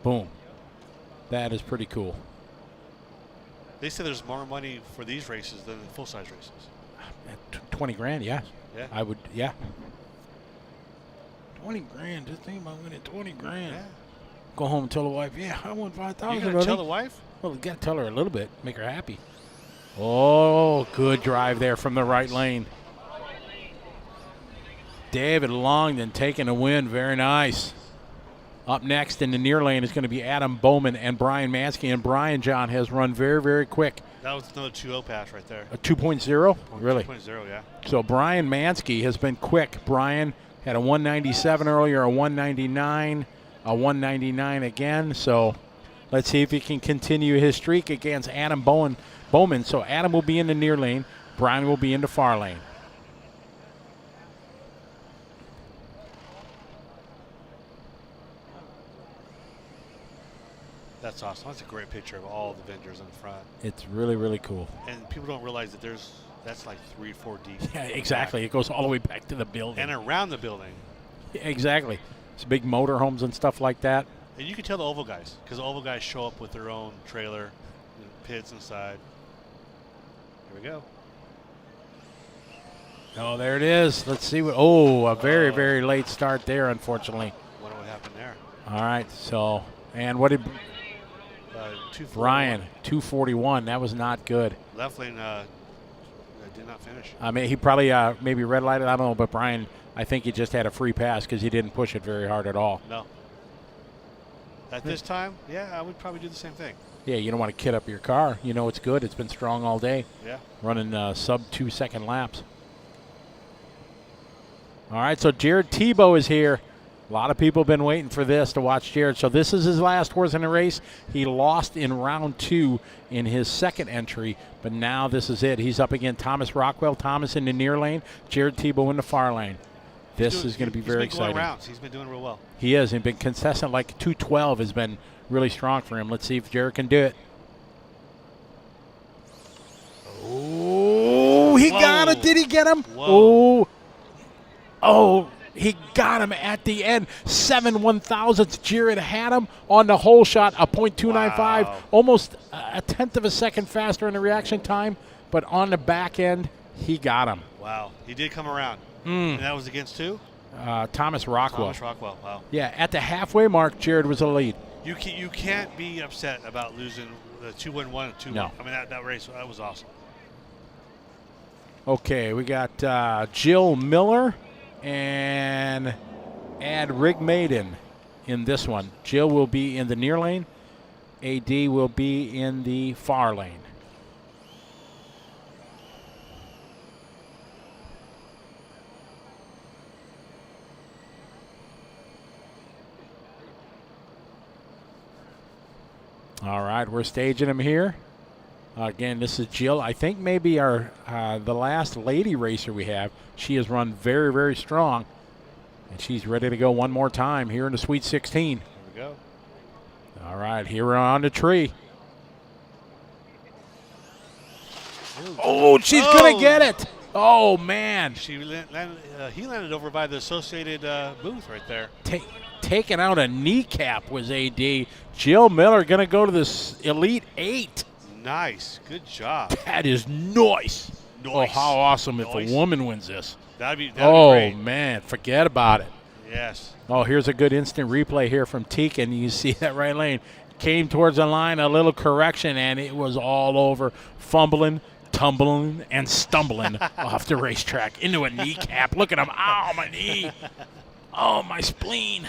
Boom. That is pretty cool. They say there's more money for these races than the full-size races. 20 grand, yes. Yeah. I would, yeah. 20 grand. Just think about winning 20 grand. Yeah. Go home and tell the wife, yeah, I won 5,000. You gonna tell the wife? Well, you got to tell her a little bit, make her happy. Oh, good drive there from the right lane. David Longden taking a win. Very nice. Up next in the near lane is going to be Adam Bowman and Brian Mansky. And Brian, John, has run very, very quick. That was another 2.0 pass right there. A 2.0? Really? 2.0, yeah. So Brian Mansky has been quick. Brian had a 197 earlier, a 199, a 199 again. So let's see if he can continue his streak against Adam Bowman. So Adam will be in the near lane. Brian will be in the far lane. That's awesome. That's a great picture of all the vendors in front. It's really, really cool. And people don't realize that that's like 3 or 4 deep. Yeah, exactly. It goes all the way back to the building. And around the building. Yeah, exactly. It's big motorhomes and stuff like that. And you can tell the oval guys, because the oval guys show up with their own trailer, pits inside. Here we go. Oh, there it is. Let's see what. Oh, a very, very late start there, unfortunately. Wonder what happened there. All right. So, and what did 241. Brian? 241. That was not good. Left lane did not finish. I mean, he probably maybe red lighted. I don't know, but Brian, I think he just had a free pass because he didn't push it very hard at all. No. At this time, yeah, I would probably do the same thing. Yeah, you don't want to kid up your car. You know it's good. It's been strong all day. Yeah. Running sub 2 second laps. All right, so Jared Tebow is here. A lot of people have been waiting for this to watch Jared. So this is his last horse in the race. He lost in round 2 in his second entry, but now this is it. He's up against Thomas Rockwell. Thomas in the near lane, Jared Tebow in the far lane. This is going to be very exciting. He's been going rounds. He's been doing real well. He is. He's been consistent. Like 212 has been really strong for him. Let's see if Jared can do it. Oh, he got it. Did he get him? Whoa. Oh, he got him at the end. 7 1/1000ths. Jared had him on the hole shot, a .295, Wow. almost a tenth of a second faster in the reaction time. But on the back end, he got him. Wow. He did come around. And that was against who? Thomas Rockwell. Thomas Rockwell. Wow. Yeah, at the halfway mark, Jared was a lead. You can't be upset about losing the 2-1-1 and 2-1. No. I mean, that race, that was awesome. Okay, we got Jill Miller and Ad Rigmaiden in this one. Jill will be in the near lane. AD will be in the far lane. All right, we're staging him here. Again, this is Jill. I think maybe our the last lady racer we have. She has run very, very strong, and she's ready to go one more time here in the Sweet 16. Here we go. All right, here we're on the tree. Oh, she's gonna get it! Oh man, He landed over by the Associated booth right there. Taking out a kneecap was AD. Jill Miller gonna go to this Elite 8. Nice. Good job. That is nice. Oh, Nice. how awesome if Nice. a woman wins this. That'd be Oh, great. man, forget about it. Yes. Oh, here's a good instant replay here from Teakin. You see that right lane. Came towards the line, a little correction, and it was all over. Fumbling, tumbling, and stumbling off the racetrack into a kneecap. Look at him. Ow, my knee. Oh, my spleen.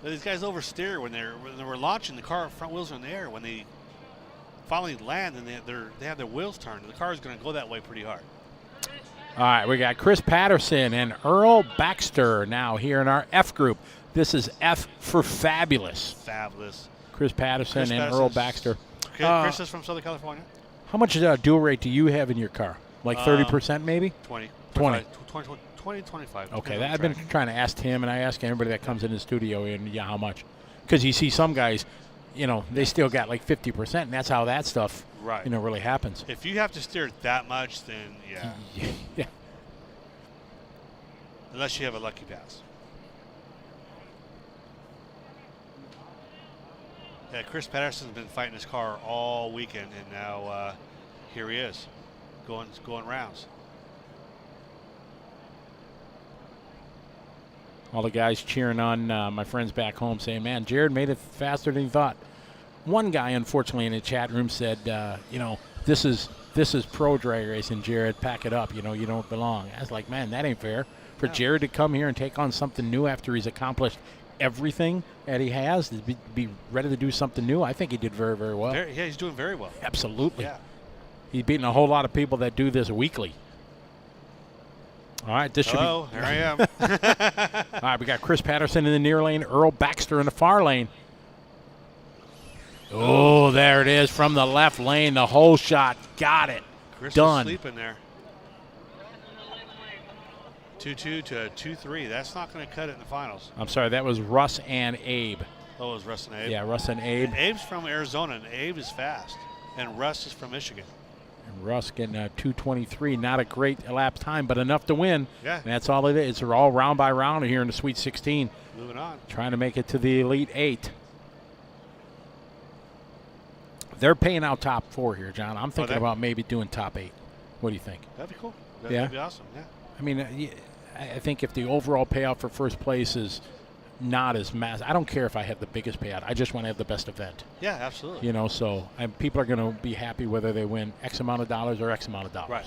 These guys oversteer when they were launching. The car front wheels are in the air. When they finally land and they have their wheels turned, the car is going to go that way pretty hard. All right, we got Chris Patterson and Earl Baxter now here in our F group. This is F for Fabulous. Fabulous. Chris Patterson and Patterson's- Earl Baxter. Chris is from Southern California. How much dual rate do you have in your car? Like 30% maybe? 20. 20. 25. Okay, Depends on I've the been track. trying to ask him, and I ask everybody that comes in the studio, and yeah, how much? Because you see some guys, you know, they still got like 50%, and that's how that stuff, Right. you know, really happens. If you have to steer it that much, then yeah. Yeah. Unless you have a lucky pass. Yeah, Chris Patterson's been fighting his car all weekend, and now here he is, going rounds. All the guys cheering on my friends back home, saying, "Man, Jared made it faster than he thought." One guy, unfortunately, in the chat room said, "You know, this is pro drag racing, Jared. Pack it up. You know, you don't belong." I was like, "Man, that ain't fair for Jared to come here and take on something new after he's accomplished everything that he has, to be ready to do something new." I think he did very, very well. Yeah, he's doing very well. Absolutely. Yeah. He's beating a whole lot of people that do this weekly. All right, this Hello, should be. here I am. All right, we got Chris Patterson in the near lane, Earl Baxter in the far lane. Oh, there it is from the left lane. The whole shot. Got it. Chris Done. is sleeping there. 2-2 to 2-3. That's not going to cut it in the finals. I'm sorry, that was Russ and Abe. Oh, it was Russ and Abe? Yeah, Russ and Abe. Abe's from Arizona, and Abe is fast. And Russ is from Michigan. And Russ getting a 2:23. Not a great lap time, but enough to win. Yeah. And that's all it is. They're all round by round here in the Sweet 16. Moving on. Trying to make it to the Elite 8. They're paying out top 4 here, John. I'm thinking about maybe doing top 8. What do you think? That'd be cool. Yeah? That'd be awesome, yeah. I mean, I think if the overall payout for first place is not as massive, I don't care if I have the biggest payout. I just want to have the best event. Yeah, absolutely. You know, so people are going to be happy whether they win X amount of dollars or X amount of dollars. Right.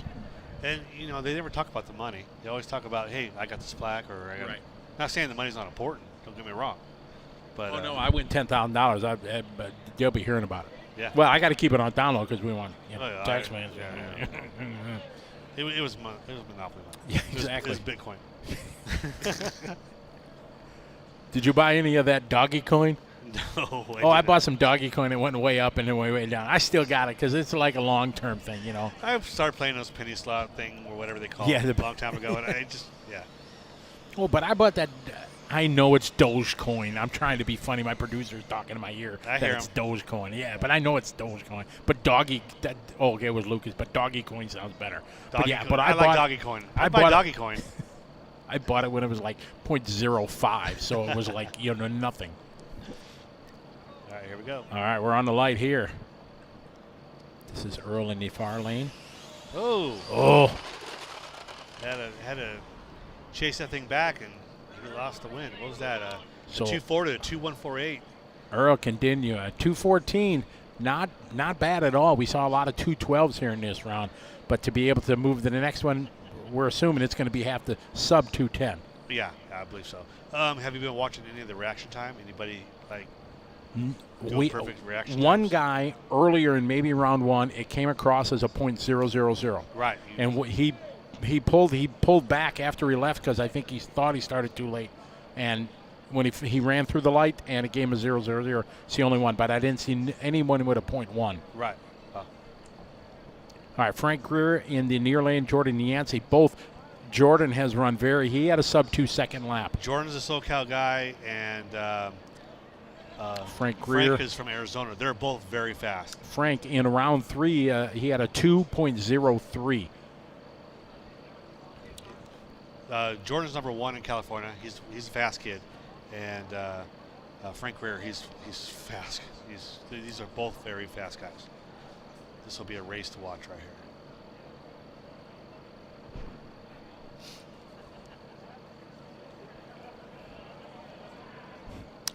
And, you know, they never talk about the money. They always talk about, hey, I got this plaque, or I got. Right. Not saying the money's not important. Don't get me wrong. But Oh, no, I win $10,000. But they'll be hearing about it. Yeah. Well, I got to keep it on download because we want tax man. plans. Yeah. It was Monopoly money. Yeah, exactly. It was Bitcoin. Did you buy any of that doggy coin? No. I bought some doggy coin. It went way up and then way down. I still got it because it's like a long-term thing, you know. I started playing those penny slot thing or whatever they call it a long time ago, and I just, yeah. Oh, but I bought that. I know it's Dogecoin. I'm trying to be funny. My producer's talking in my ear I that hear it's him. Dogecoin. Yeah, but I know it's Dogecoin. But okay, it was Lucas, but doggy coin sounds better. Doggy but coin. but I like bought, doggy coin. I buy bought doggy coin. I bought it when it was like 0.05, so it was like nothing. All right, here we go. All right, we're on the light here. This is Earl in the far lane. Oh. Had to chase that thing back, and he lost the win. What was that? So 2-4 to 2-1-4-8. Earl continue at 2:14. Not bad at all. We saw a lot of 2:12s here in this round, but to be able to move to the next one, we're assuming it's going to be half the sub 2:10. Yeah, I believe so. Have you been watching any of the reaction time? Anybody like doing perfect reaction One times? guy earlier in maybe round 1, it came across as a .000. Right. And he pulled back after he left because I think he thought he started too late, and when he ran through the light and it gave him a 000. It's the only one, but I didn't see anyone with a .1. Right. All right, Frank Greer in the near lane, Jordan Yancey. Both. Jordan has run he had a sub 2 second lap. Jordan's a SoCal guy, and Frank Greer. Frank is from Arizona. They're both very fast. Frank in round 3, he had a 2.03. Jordan's number 1 in California. He's a fast kid, and Frank Greer, he's fast. These are both very fast guys. This will be a race to watch right here.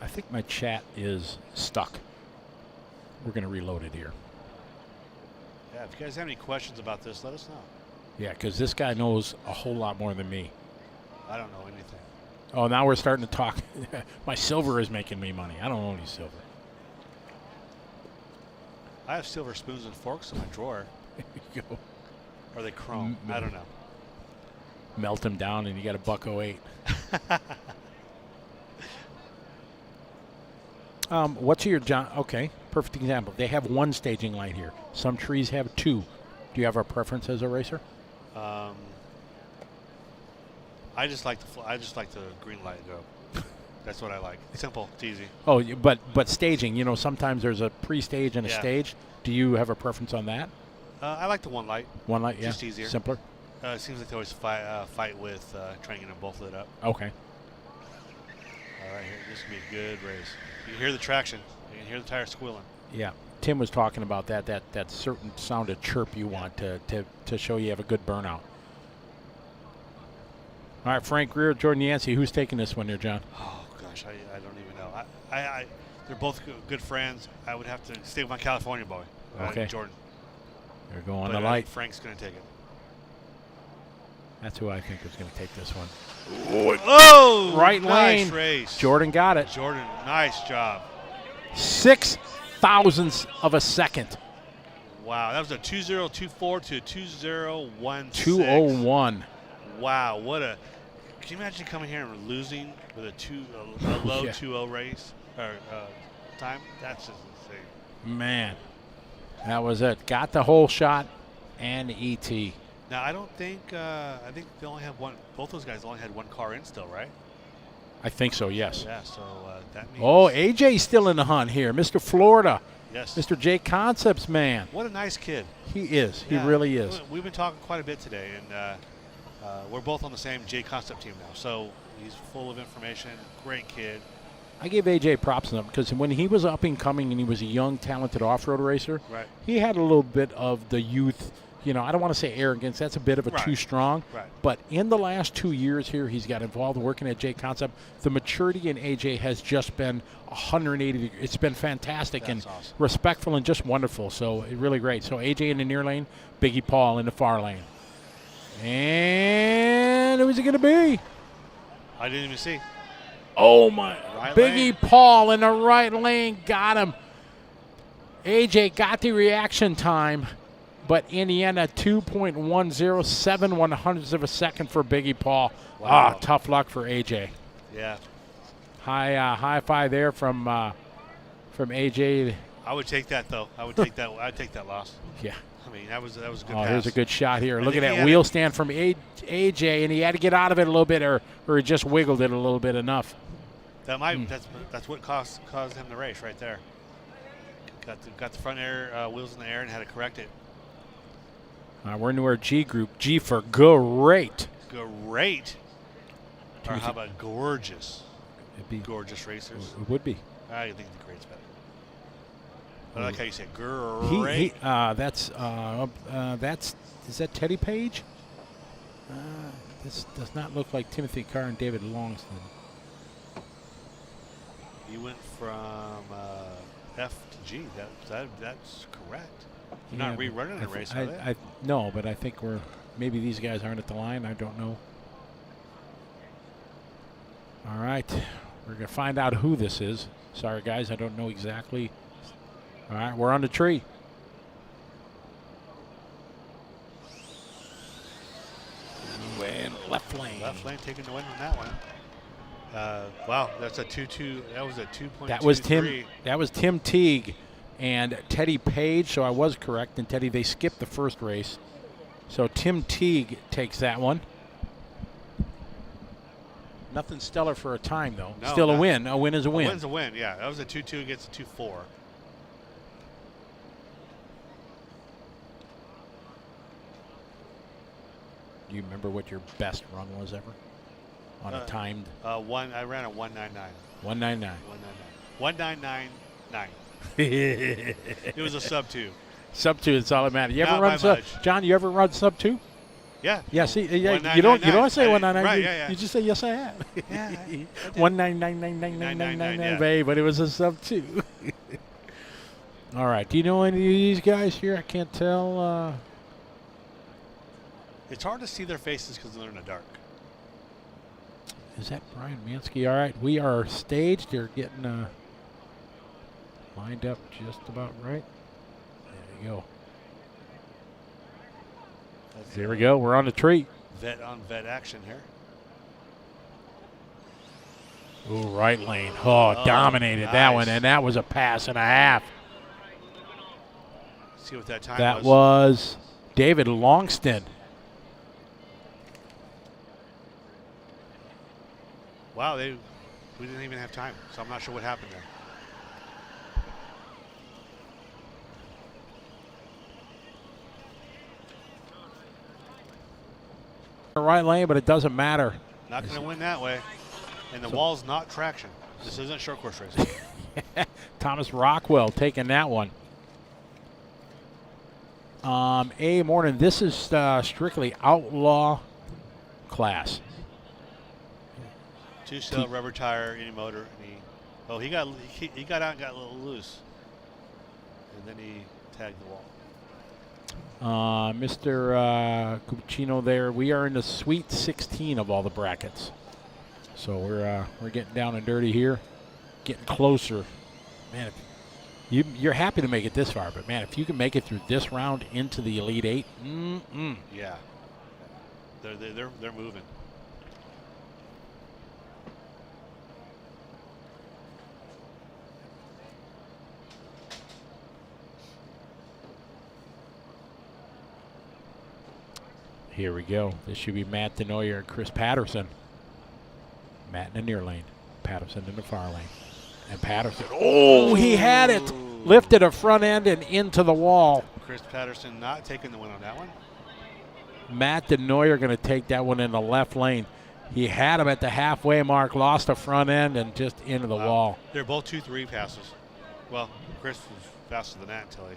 I think my chat is stuck. We're going to reload it here. Yeah, if you guys have any questions about this, let us know. Yeah, because this guy knows a whole lot more than me. I don't know anything. Oh, now we're starting to talk. My silver is making me money. I don't own any silver. I have silver spoons and forks in my drawer. There you go. Are they chrome? I don't know. Melt them down and you got a $1.08. What's your John? Okay, perfect example. They have one staging light here. Some trees have 2. Do you have a preference as a racer? I just like the green light go. That's what I like. Simple, it's easy. Oh, but staging. Sometimes there's a pre-stage and a stage. Do you have a preference on that? I like the one light. One light, yeah. Just easier. Simpler. It seems like they always fight with trying to get them both lit up. Okay. All right, here. This is going to be a good race. You hear the traction. You can hear the tires squealing. Yeah. Tim was talking about that certain sound of chirp you want to show you have a good burnout. All right, Frank Greer, Jordan Yancey. Who's taking this one there, John? Oh gosh, I don't even know. They're both good friends. I would have to stay with my California boy, Okay. Jordan. They're going But the I light. think Frank's going to take it. That's who I think is going to take this one. Oh, Right nice lane. race. Jordan got it. Jordan, nice job. 6 thousandths of a second. Wow, that was a 2024 to a 2016. 201. Wow, what a! Can you imagine coming here and losing with a low Yeah. 2-0 race or time? That's just insane. Man, that was it. Got the whole shot and ET. Now I don't think I think they only have one. Both those guys only had one car in still, right? I think so, yes. Yeah. So that means. Oh, AJ's still in the hunt here. Mr. Florida. Yes. Mr. J Concepts, man. What a nice kid. He is. Yeah. He really is. We've been talking quite a bit today, and we're both on the same J Concept team now. So he's full of information. Great kid. I give AJ props on him because when he was up and coming and he was a young, talented off-road racer, Right. he had a little bit of the youth. You know, I don't want to say arrogance. That's a bit of a Right. too strong. Right. But in the last 2 years here, he's got involved working at J Concept. The maturity in AJ has just been 180 degrees. It's been fantastic That's and awesome. respectful and just wonderful. So really great. So AJ in the near lane, Biggie Paul in the far lane. And who's it going to be? I didn't even see. Oh, my. Right Biggie lane. Paul in the right lane got him. AJ got the reaction time, but in the end, a 2.107 100ths of a second for Biggie Paul. Wow. Tough luck for AJ. Yeah. High five there from AJ. I would take that though. I would take that. I'd take that loss. Yeah. I mean, that was a good Oh, pass. here's a good shot here. I Look at think he that had wheel it- stand from AJ, and he had to get out of it a little bit, or he just wiggled it a little bit enough. That might. That's what caused him the race right there. Got the front air wheels in the air and had to correct it. We're into our G group. G for great. Great. Or how about gorgeous? It'd be, Gorgeous racers. it would be. I think the great's better. I like how you said great. Is that Teddy Page? This does not look like Timothy Carr and David Longston. You went from F to G. That's correct. You're not Yeah, but rerunning the race, are they? No, but I think maybe these guys aren't at the line. I don't know. All right, we're gonna find out who this is. Sorry, guys, I don't know exactly. All right, we're on the tree. And left lane. Left lane taking the win on that one. Wow, that's a 2.2. That was a 2.23. That was Tim Teague and Teddy Page. So I was correct. And Teddy, they skipped the first race. So Tim Teague takes that one. Nothing stellar for a time though. No, Still a not- win. A win is a win. A win's a win. Yeah, that was a 2.2 against a 2.4. Do you remember what your best run was ever on a timed I ran a 1.99. 199? 1.999. It was a sub 2. Sub 2. It's all that matters. You ever Not run by sub? much. John, you ever run sub 2? Yeah. Yeah. See, you 1999. don't say 199. Right, you, yeah. you just say yes, I have. Yeah, I did. 1999999, yeah. babe, but it was a sub 2. All right. Do you know any of these guys here? I can't tell. It's hard to see their faces because they're in the dark. Is that Brian Mansky? All right. We are staged. They're getting lined up just about right. There you go. That's, There we go. We're on the tree. Vet on vet action here. Ooh, right lane. Oh, dominated that nice. one, and that was a pass and a half. See what that time That was. was David Longston. Wow, we didn't even have time, so I'm not sure what happened there. Right lane, but it doesn't matter. Not going to win that way. And the wall's not traction. This isn't short course racing. Thomas Rockwell taking that one. Morning. This is strictly outlaw class. 2-cell rubber tire, any motor, he got out and got a little loose, and then he tagged the wall. Mr. Cucino there. We are in the Sweet 16 of all the brackets, so we're getting down and dirty here, getting closer. Man, you're happy to make it this far, but man, if you can make it through this round into the Elite Eight, yeah, they're moving. Here we go. This should be Matt Denoyer and Chris Patterson. Matt in the near lane, Patterson in the far lane. And Patterson, he had it. Lifted a front end and into the wall. Chris Patterson not taking the win on that one. Matt Denoyer going to take that one in the left lane. He had him at the halfway mark, lost a front end and just into the wall. They're both 2-3 passes. Well, Chris was faster than that until he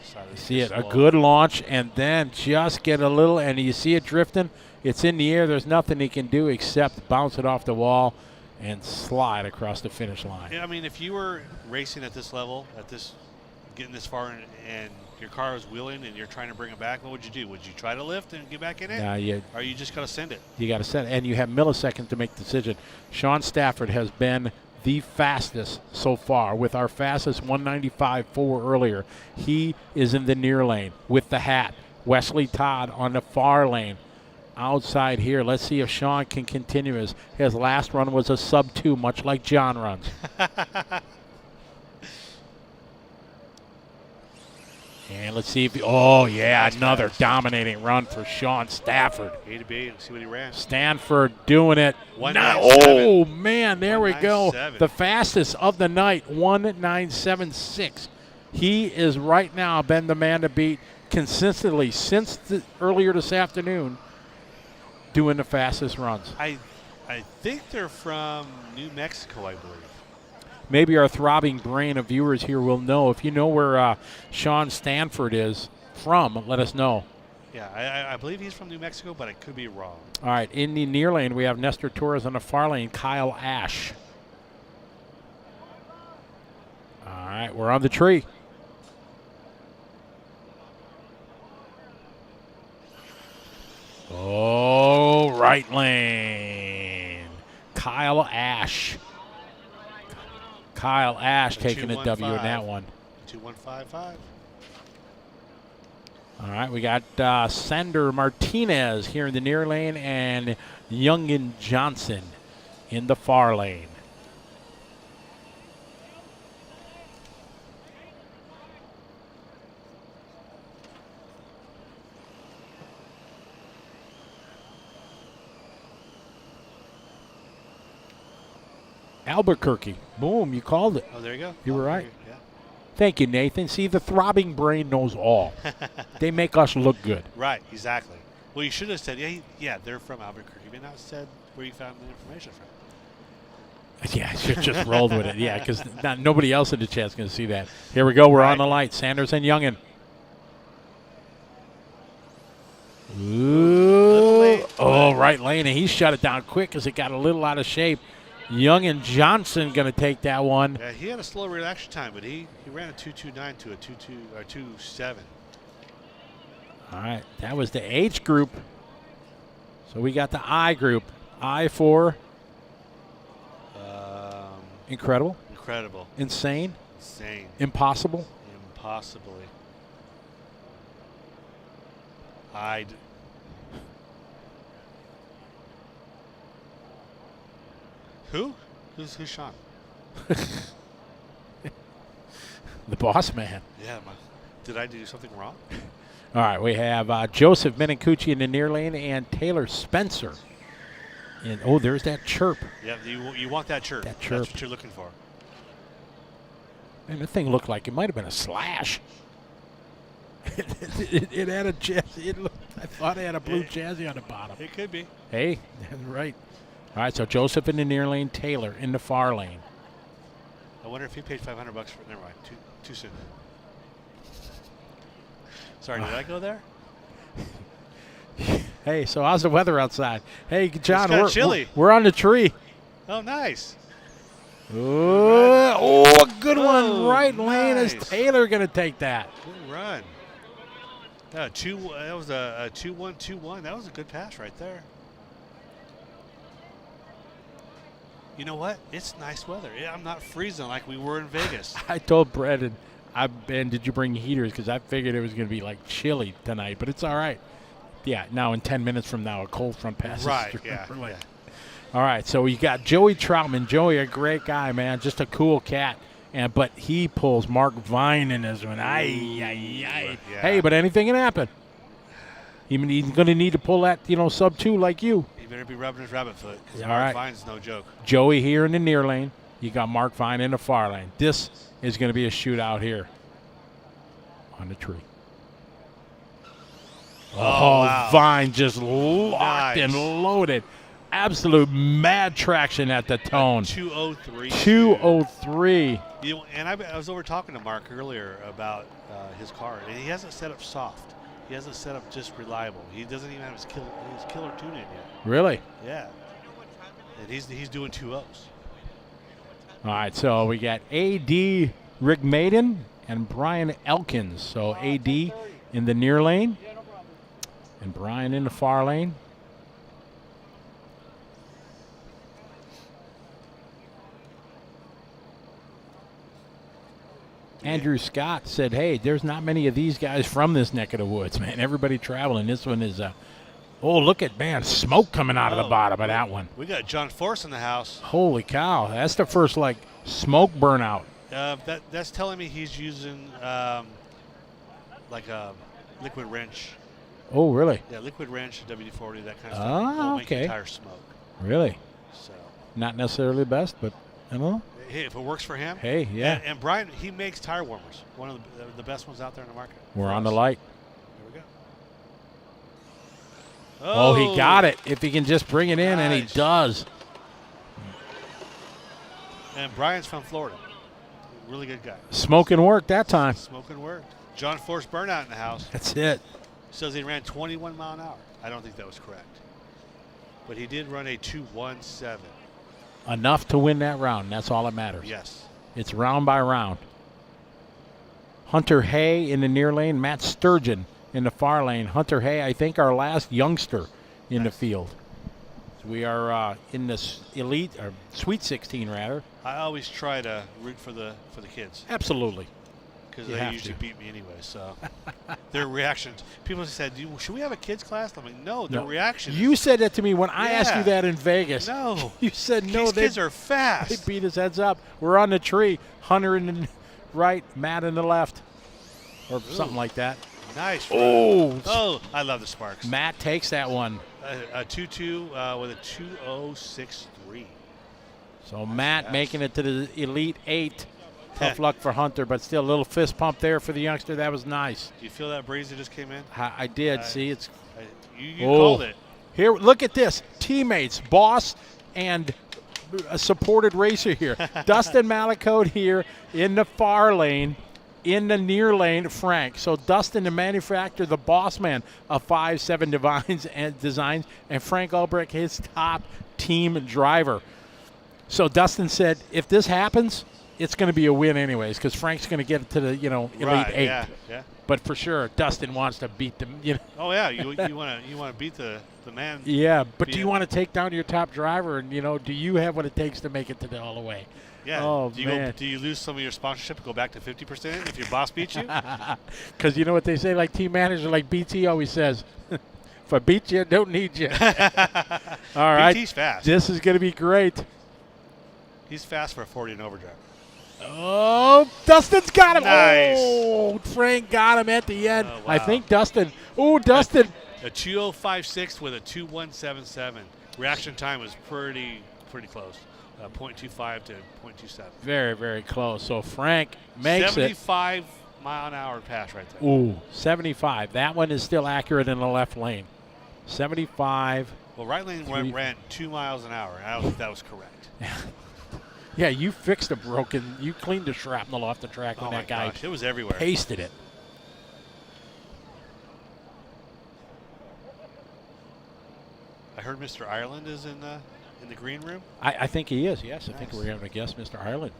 decided to see it, slow. a good launch, and then just get a little, and you see it drifting. It's in the air. There's nothing he can do except bounce it off the wall and slide across the finish line. Yeah, I mean, if you were racing at this level, getting this far, and your car is wheeling and you're trying to bring it back, what would you do? Would you try to lift and get back in it? Or are you just going to send it? You got to send it, and you have milliseconds to make the decision. Sean Stafford has been the fastest so far, with our fastest 195.4 earlier. He is in the near lane with the hat. Wesley Todd on the far lane. Outside here, let's see if Sean can continue. His last run was a sub-2, much like John runs. And let's see if another dominating run for Sean Stafford. A to B, see what he ran. Stanford doing it. 197. Man, there we go. The fastest of the night, 1976. He is right now been the man to beat consistently since earlier this afternoon, doing the fastest runs. I think they're from New Mexico, I believe. Maybe our throbbing brain of viewers here will know. If you know where Sean Stanford is from, let us know. Yeah, I believe he's from New Mexico, but I could be wrong. All right, in the near lane, we have Nestor Torres. On the far lane, Kyle Ash. All right, we're on the tree. Oh, right lane. Kyle Ash. Kyle Ash taking a W in that one. 2155. All right, we got Sender Martinez here in the near lane and Youngin Johnson in the far lane. Albuquerque. Boom, you called it. Oh, there you go. You were right. Yeah. Thank you, Nathan. See, the throbbing brain knows all. They make us look good. Right, exactly. Well, you should have said, they're from Albuquerque, but not said where you found the information from. Yeah, I should just rolled with it. Yeah, because nobody else in the chat's going to see that. Here we go. We're on the light. Sanders and Youngin. Ooh. Oh, right lane. And he shut it down quick because it got a little out of shape. Young and Johnson going to take that one. Yeah, he had a slow reaction time, but he ran a 2.29 to a 2.2 or 2.7. All right, that was the H group. So we got the I group. I for incredible. Incredible. Insane. Insane. Impossible. Impossibly. Who? Who's Sean? The boss man. Yeah. Did I do something wrong? All right, we have Joseph Minicucci in the near lane and Taylor Spencer. And there's that chirp. Yeah, you want that chirp. That chirp. That's what you're looking for. And the thing looked like it might have been a slash. it had a chassis. I thought it had a blue chassis on the bottom. It could be. Hey, that's right. All right, so Joseph in the near lane, Taylor in the far lane. I wonder if he paid $500 for it. Never mind. Too soon. Sorry, did I go there? Hey, so how's the weather outside? Hey, John, kinda we're chilly. We're on the tree. Oh, nice. Oh, a good one. Oh, Right lane. Is nice. Taylor going to take that? Good run. That was a 2-1-2-1. That was a good pass right there. You know what? It's nice weather. I'm not freezing like we were in Vegas. I told Brendan, Ben, did you bring heaters? Because I figured it was going to be like chilly tonight, but it's all right. Yeah, now in 10 minutes from now, a cold front passes Right, through. yeah. All right, so you got Joey Troutman. Joey, a great guy, man, just a cool cat. But he pulls Mark Vine in this one. Yeah. Hey, but anything can happen. He's going to need to pull that, sub 2 like you. He better be rubbing his rabbit foot. All Mark right. Vine's no joke. Joey here in the near lane. You got Mark Vine in the far lane. This is going to be a shootout here on the tree. Oh, wow. Vine just locked Nice. and loaded. Absolute mad traction at the tone. 203. 203. And I was over talking to Mark earlier about his car, and he hasn't set up soft. He hasn't set up just reliable. He doesn't even have his killer tune in yet. Really? Yeah. And he's doing 2.0s. All right, so we got A.D. Rick Maiden and Brian Elkins. So A.D. in the near lane and Brian in the far lane. Andrew Scott said, hey, there's not many of these guys from this neck of the woods, man. Everybody traveling. This one is, look at, man, smoke coming out of the bottom of that one. We got John Force in the house. Holy cow. That's the first, smoke burnout. That's telling me he's using like a liquid wrench. Oh, really? Yeah, liquid wrench, WD-40, that kind of stuff. Oh, Won't make the okay. tire smoke. Really? So, Not necessarily the best, but, hey, if it works for him. Hey, yeah. And Brian, he makes tire warmers. One of the best ones out there in the market. We're for on us. the light. There we go. Oh, he got it. If he can just bring it in, and he Nice. does. And Brian's from Florida. Really good guy. Smoking work that time. Smoking worked. John Force burnout in the house. That's it. Says he ran 21 mile an hour. I don't think that was correct. But he did run a 2:17. Enough to win that round. That's all that matters. Yes. It's round by round. Hunter Hay in the near lane. Matt Sturgeon in the far lane. Hunter Hay, I think, our last youngster in the field. So we are in this elite, or Sweet 16, rather. I always try to root for the kids Absolutely. because You they have usually to. beat me anyway. So their reactions. People said, "Should we have a kids class?" I'm like, "No, their No. reaction." You said that to me when I asked you Yeah. that in Vegas. No. You said no. These They kids are fast. They beat his heads up. We're on the tree. Hunter in the right, Matt in the left, or something like that. Nice. Oh, I love the Sparks. Matt takes that one. A 2-2 with a 2:063. So Matt fast. making it to the Elite 8. Tough luck for Hunter, but still a little fist pump there for the youngster. That was nice. Do you feel that breeze that just came in? I did. See, it's You called it. Here, look at this. Teammates, boss, and a supported racer here. Dustin Malicote here in the far lane. In the near lane, Frank. So Dustin, the manufacturer, the boss man of 5-7 Designs, and Frank Ulbrich, his top team driver. So Dustin said, if this happens, it's going to be a win anyways, because Frank's going to get it to the Elite Right, 8. yeah. But for sure, Dustin wants to beat them. Oh yeah, you want to beat the man. Yeah, but do Yeah. you want to take down your top driver? And do you have what it takes to make it to the all the way? Yeah. Oh, do man. you lose some of your sponsorship and go back to 50% if your boss beats you? Because you know what they say, like team manager, like BT always says, if I beat you, I don't need you. All right. BT's fast. This is going to be great. He's fast for a 40 and over driver. Oh, Dustin's got him. Nice. Oh, Frank got him at the end. Oh, wow. I think Dustin. Oh, Dustin. A 2:056 with a 2:177. Reaction time was pretty close. 0.25 to 0.27. Very, very close. So Frank makes 75 mile an hour pass right there. Ooh, 75. That one is still accurate in the left lane. 75. Well, right lane ran 2 miles an hour, and I don't think that was correct. Yeah, you fixed a broken. You cleaned the shrapnel off the track when Oh my that guy gosh, it was everywhere. pasted it. I heard Mr. Ireland is in the green room. I think he is. Yes, I think Nice. we're going to guess Mr. Ireland.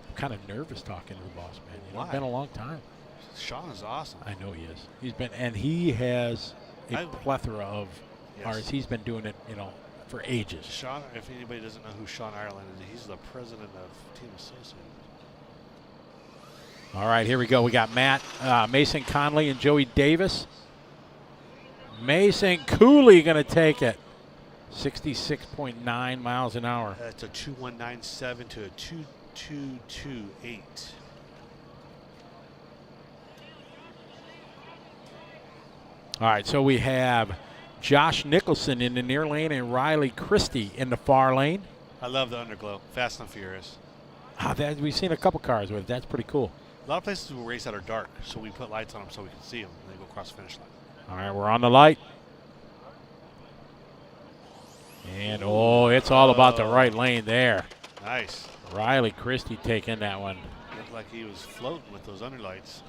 I'm kind of nervous talking to the boss man. You know, Why? it's been a long time. Sean is awesome. I know he is. He's been, and he has a plethora of Yes. artists. He's been doing it, for ages. Sean, if anybody doesn't know who Sean Ireland is, he's the president of Team Associated. All right, here we go. We got Mason Conley and Joey Davis. Mason Cooley going to take it. 66.9 miles an hour. That's a 2197 to a 2228. All right, so we have Josh Nicholson in the near lane and Riley Christie in the far lane. I love the underglow. Fast and Furious. We've seen a couple cars with it. That's pretty cool. A lot of places will race that are dark, so we put lights on them so we can see them when they go across the finish line. All right, we're on the light. And, it's all about the right lane there. Nice. Riley Christie taking that one. Looked like he was floating with those underlights.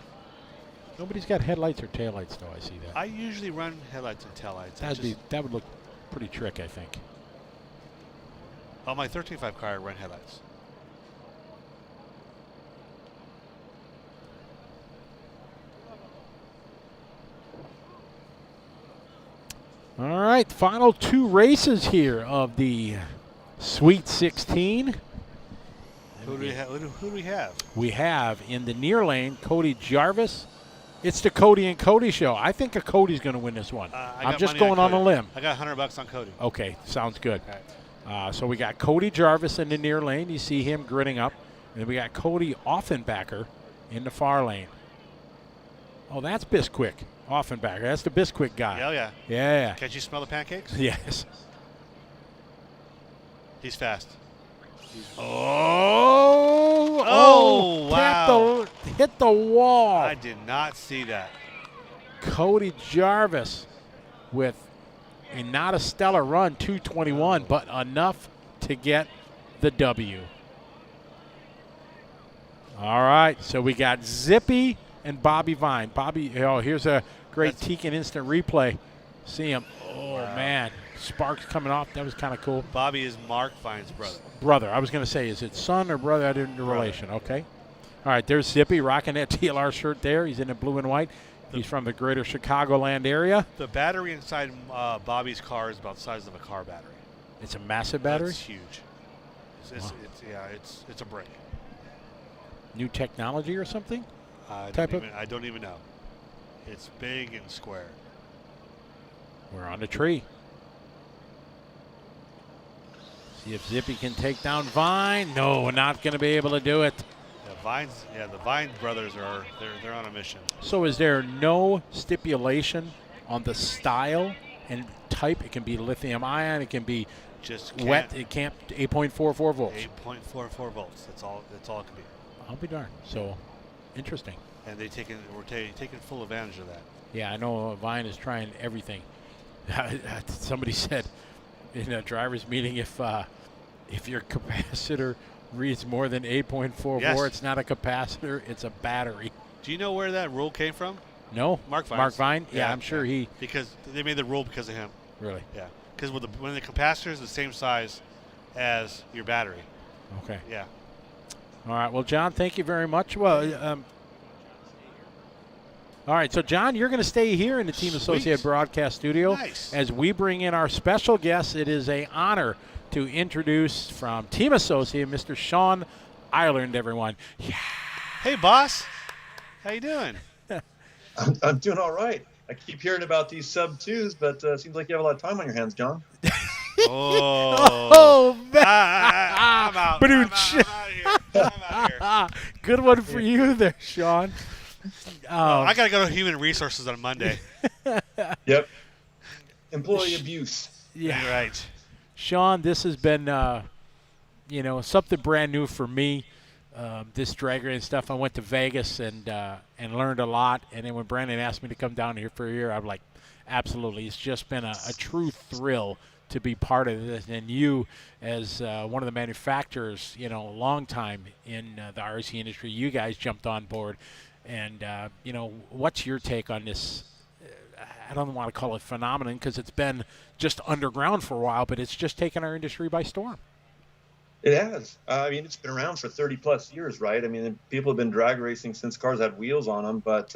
Nobody's got headlights or taillights, though. I see that. I usually run headlights and taillights. That would look pretty trick, I think. On my 13.5 car, I run headlights. All right, final two races here of the Sweet 16. Who do we have? We have in the near lane Cody Jarvis. It's the Cody and Cody show. I think Cody's going to win this one. I'm just going on a limb. I got $100 on Cody. Okay, sounds good. Okay. So we got Cody Jarvis in the near lane. You see him grinning up. And then we got Cody Offenbacher in the far lane. Oh, that's Bisquick. Offenbacher. That's the Bisquick guy. Oh, yeah. Yeah. Can't you smell the pancakes? Yes. He's fast. Oh, wow. Hit the wall. I did not see that. Cody Jarvis with not a stellar run, 221, but enough to get the W. All right, so we got Zippy and Bobby Vine. Here's a great Tekin instant replay. See him. Oh, wow. Man. Sparks coming off. That was kind of cool. Bobby is Mark Vine's brother. Brother. I was going to say, is it son or brother? I didn't know relation. Okay. All right, there's Zippy rocking that TLR shirt there. He's in the blue and white. He's from the greater Chicagoland area. The battery inside Bobby's car is about the size of a car battery. It's a massive battery? It's huge. It's a brick. New technology or something? I don't even know. It's big and square. We're on the tree. See if Zippy can take down Vine. No, we're not going to be able to do it. The Vine brothers they're on a mission. So is there no stipulation on the style and type? It can be lithium ion. It can be just wet. It can't 8.44 volts. 8.44 volts. That's all it can be. I'll be darned. So interesting. And we're taking full advantage of that. Yeah, I know Vine is trying everything. Somebody said in a driver's meeting, if your capacitor reads more than 8.44, it's not a capacitor, it's a battery. Do you know where that rule came from? No. Mark Vine? Yeah, I'm sure he. Because they made the rule because of him. Really? Yeah. Because when the capacitor is the same size as your battery. Okay. Yeah. All right. Well, John, thank you very much. Well, all right. So, John, you're going to stay here in the Team Associated Broadcast Studio. Nice. As we bring in our special guest. It is an honor to introduce from Team Associated, Mr. Sean Ireland, everyone. Yeah. Hey, boss. How you doing? I'm doing all right. I keep hearing about these sub-2s, but it seems like you have a lot of time on your hands, John. Oh, man. I'm out. I'm out here. Good one for you there, Sean. I got to go to Human Resources on Monday. Yep. Employee abuse. Yeah. Right. Sean, this has been, something brand new for me. This drag race stuff. I went to Vegas and learned a lot. And then when Brandon asked me to come down here for a year, I'm like, absolutely. It's just been a true thrill to be part of this, and you as one of the manufacturers, you know, a long time in the RC industry, you guys jumped on board. And, you know, what's your take on this? I don't want to call it phenomenon because it's been just underground for a while, but it's just taken our industry by storm. It has. I mean, it's been around for 30 plus years, right? I mean, people have been drag racing since cars had wheels on them, but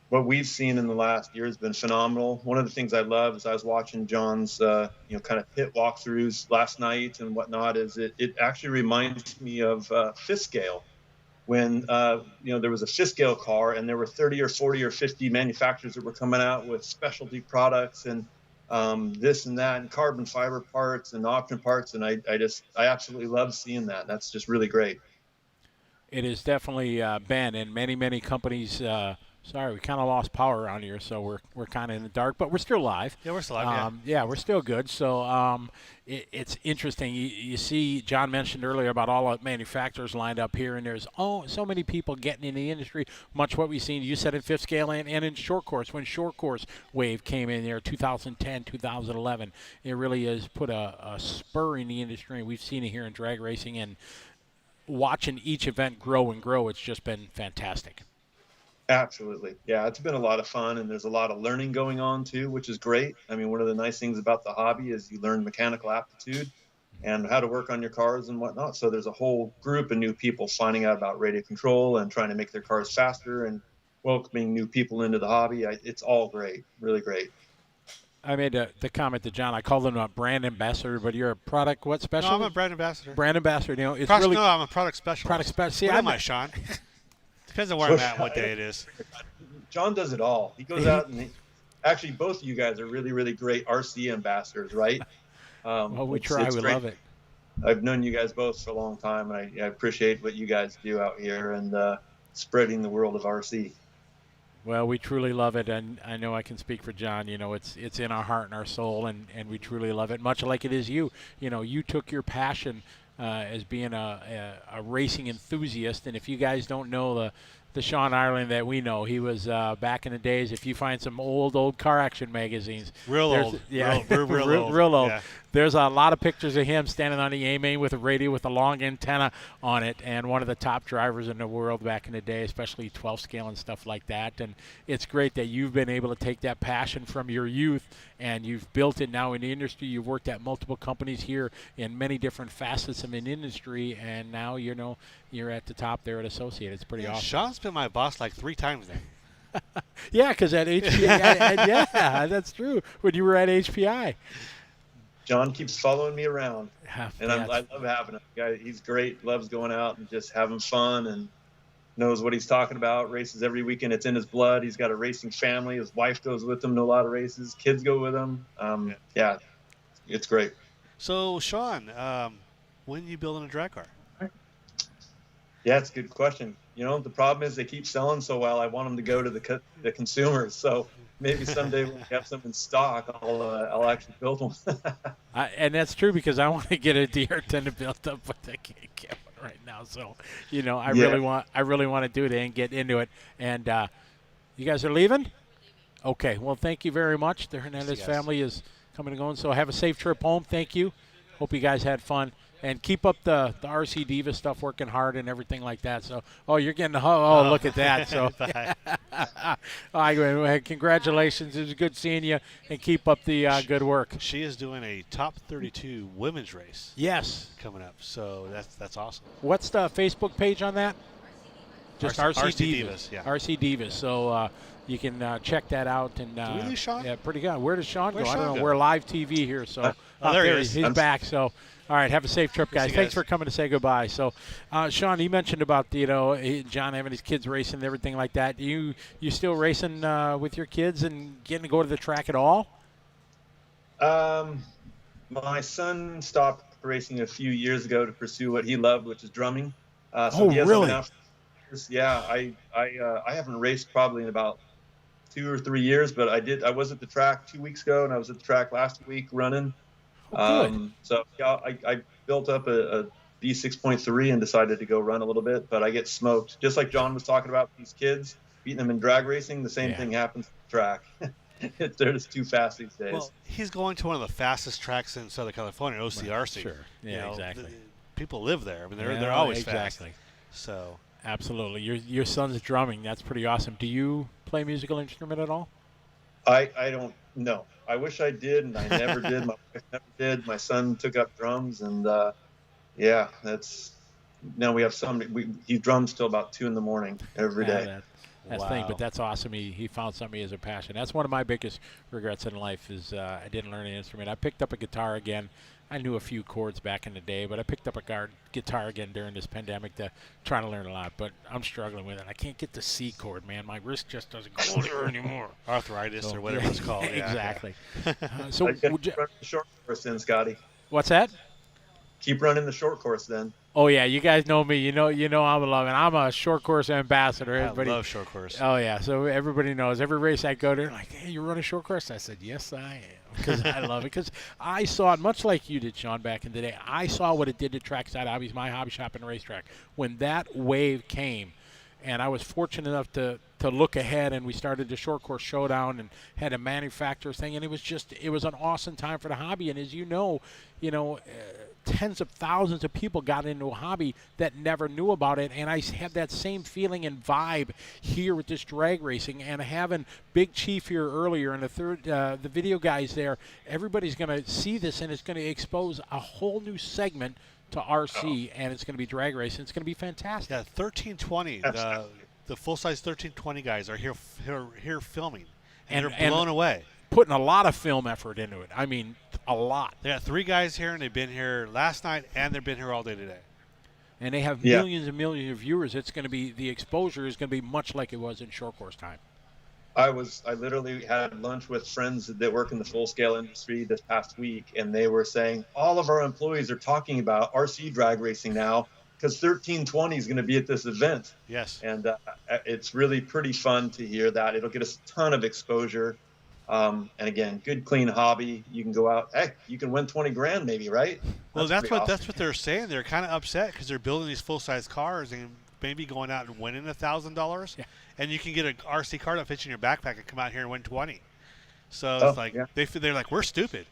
what we've seen in the last year has been phenomenal. One of the things I love is I was watching John's, you know, kind of pit walkthroughs last night and whatnot, is it actually reminds me of fifth scale. When you know, there was a fifth scale car and there were 30 or 40 or 50 manufacturers that were coming out with specialty products and this and that and carbon fiber parts and option parts, and I absolutely love seeing that. That's just really great. It has definitely been, and many companies. Sorry, we kind of lost power around here, so we're kind of in the dark, but we're still live. Yeah, we're still live. Yeah, we're still good. So it's interesting. You see, John mentioned earlier about all the manufacturers lined up here, and there's so many people getting in the industry. Much what we've seen. You said in fifth scale and in short course, when short course wave came in there, 2010, 2011, it really has put a spur in the industry, and we've seen it here in drag racing and watching each event grow and grow. It's just been fantastic. Absolutely. Yeah, it's been a lot of fun, and there's a lot of learning going on too, which is great. I mean, one of the nice things about the hobby is you learn mechanical aptitude and how to work on your cars and whatnot. So there's a whole group of new people finding out about radio control and trying to make their cars faster and welcoming new people into the hobby. It's all great, really great. I made the comment to John. I called him a brand ambassador, but you're a product what specialist? No, I'm a brand ambassador. Brand ambassador. You know, it's Product, really no, I'm a product specialist. Product specialist. See, what am I, Sean? Depends on where I'm at, what day it is. John does it all. He goes out and actually both of you guys are really, really great RC ambassadors, right? Well, we try. We love it. I've known you guys both for a long time, and I appreciate what you guys do out here and spreading the world of RC. Well, we truly love it, and I know I can speak for John. You know, it's in our heart and our soul, and we truly love it, much like it is you. You know, you took your passion as being a racing enthusiast, and if you guys don't know the Sean Ireland that we know, he was back in the days. If you find some old car action magazines, real old. Yeah, real old. Yeah. There's a lot of pictures of him standing on the A-main with a radio with a long antenna on it, and one of the top drivers in the world back in the day, especially 12 scale and stuff like that. And it's great that you've been able to take that passion from your youth and you've built it now in the industry. You've worked at multiple companies here in many different facets of an industry, and now you're at the top there at Associated. It's pretty awesome. Sean's been my boss like 3 times now. Yeah, because at HPI, yeah, that's true. When you were at HPI. John keeps following me around, and yeah, I love having him. He's great, loves going out and just having fun and knows what he's talking about, races every weekend. It's in his blood. He's got a racing family. His wife goes with him to a lot of races. Kids go with him. Yeah, it's great. So, Sean, when are you building a drag car? Yeah, it's a good question. You know, the problem is they keep selling so well. I want them to go to the consumers. So maybe someday when we have some in stock, I'll actually build one. And that's true because I want to get a DR10 built up, but I can't get one right now. So, you know, I really want to do it and get into it. And you guys are leaving? Okay. Well, thank you very much. The Hernandez family is coming and going. So have a safe trip home. Thank you. Hope you guys had fun. And keep up the RC Diva stuff, working hard and everything like that. So, you're getting look at that. So, congratulations. It was good seeing you, and keep up the good work. She is doing a top 32 women's race. Yes, coming up. So that's awesome. What's the Facebook page on that? Just RC Divas. Yeah. RC Divas. So you can check that out. And do we lose Sean? Yeah, pretty good. Where does Sean go? Where's I don't Sean know. go? We're live TV here, so there he is. He's back. So. All right, have a safe trip, guys. Thanks for coming to say goodbye. So, Sean, you mentioned about John having his kids racing and everything like that. You still racing with your kids and getting to go to the track at all? My son stopped racing a few years ago to pursue what he loved, which is drumming. So he has really? Yeah, I haven't raced probably in about 2 or 3 years, but I was at the track 2 weeks ago, and I was at the track last week running. So yeah, I built up a B6.3 and decided to go run a little bit, but I get smoked. Just like John was talking about these kids beating them in drag racing, the same thing happens at the track. They're just too fast these days. Well, he's going to one of the fastest tracks in Southern California, OCRC. Sure. Yeah, You know, exactly. People live there. I mean, they're Yeah, always exactly. fast. So Absolutely. Your son's drumming. That's pretty awesome. Do you play musical instrument at all? I don't know. I wish I did, and I never did. My wife never did. My son took up drums, and yeah, that's now we have he drums till about 2 in every day. That's the thing, but that's awesome. He found something as a passion. That's one of my biggest regrets in life is I didn't learn an instrument. I picked up a guitar again. I knew a few chords back in the day, but I picked up a guitar again during this pandemic to try to learn a lot. But I'm struggling with it. I can't get the C chord, man. My wrist just doesn't go there anymore. arthritis or whatever it's called. Yeah, exactly. So So you would you, run the short course then, Scotty. what's that? Keep running the short course then. Oh yeah, you guys know me. You know I'm loving. I'm a short course ambassador. Everybody, I love short course. Oh yeah, so everybody knows. Every race I go to, like, hey, you run a short course? I said, yes, I am, because I love it. Because I saw it much like you did, Sean, back in the day. I saw what it did to Trackside Hobbies, my hobby shop and racetrack, when that wave came. And I was fortunate enough to look ahead, and we started the short course showdown and had a manufacturer's thing, and it was an awesome time for the hobby. And as you know, tens of thousands of people got into a hobby that never knew about it, and I have that same feeling and vibe here with this drag racing. And having Big Chief here earlier and the video guys there, everybody's going to see this, and it's going to expose a whole new segment to RC, and it's going to be drag racing. It's going to be fantastic. Yeah, 1320. The full size 1320 guys are here filming, and they're blown away. Putting a lot of film effort into it. I mean, a lot. They got 3 guys here, and they've been here last night, and they've been here all day today. And they have millions and millions of viewers. It's going to be, the exposure is going to be much like it was in short course time. I literally had lunch with friends that work in the full scale industry this past week, and they were saying all of our employees are talking about RC drag racing now because 1320 is going to be at this event. Yes. And it's really pretty fun to hear that. It'll get us a ton of exposure. And again, good, clean hobby. You can go out. Heck, you can win 20 grand maybe, right? Well, that's what they're saying. They're kind of upset because they're building these full-size cars and maybe going out and winning $1,000. Yeah. And you can get an RC car that fits in your backpack and come out here and win 20. So it's like they're like, we're stupid.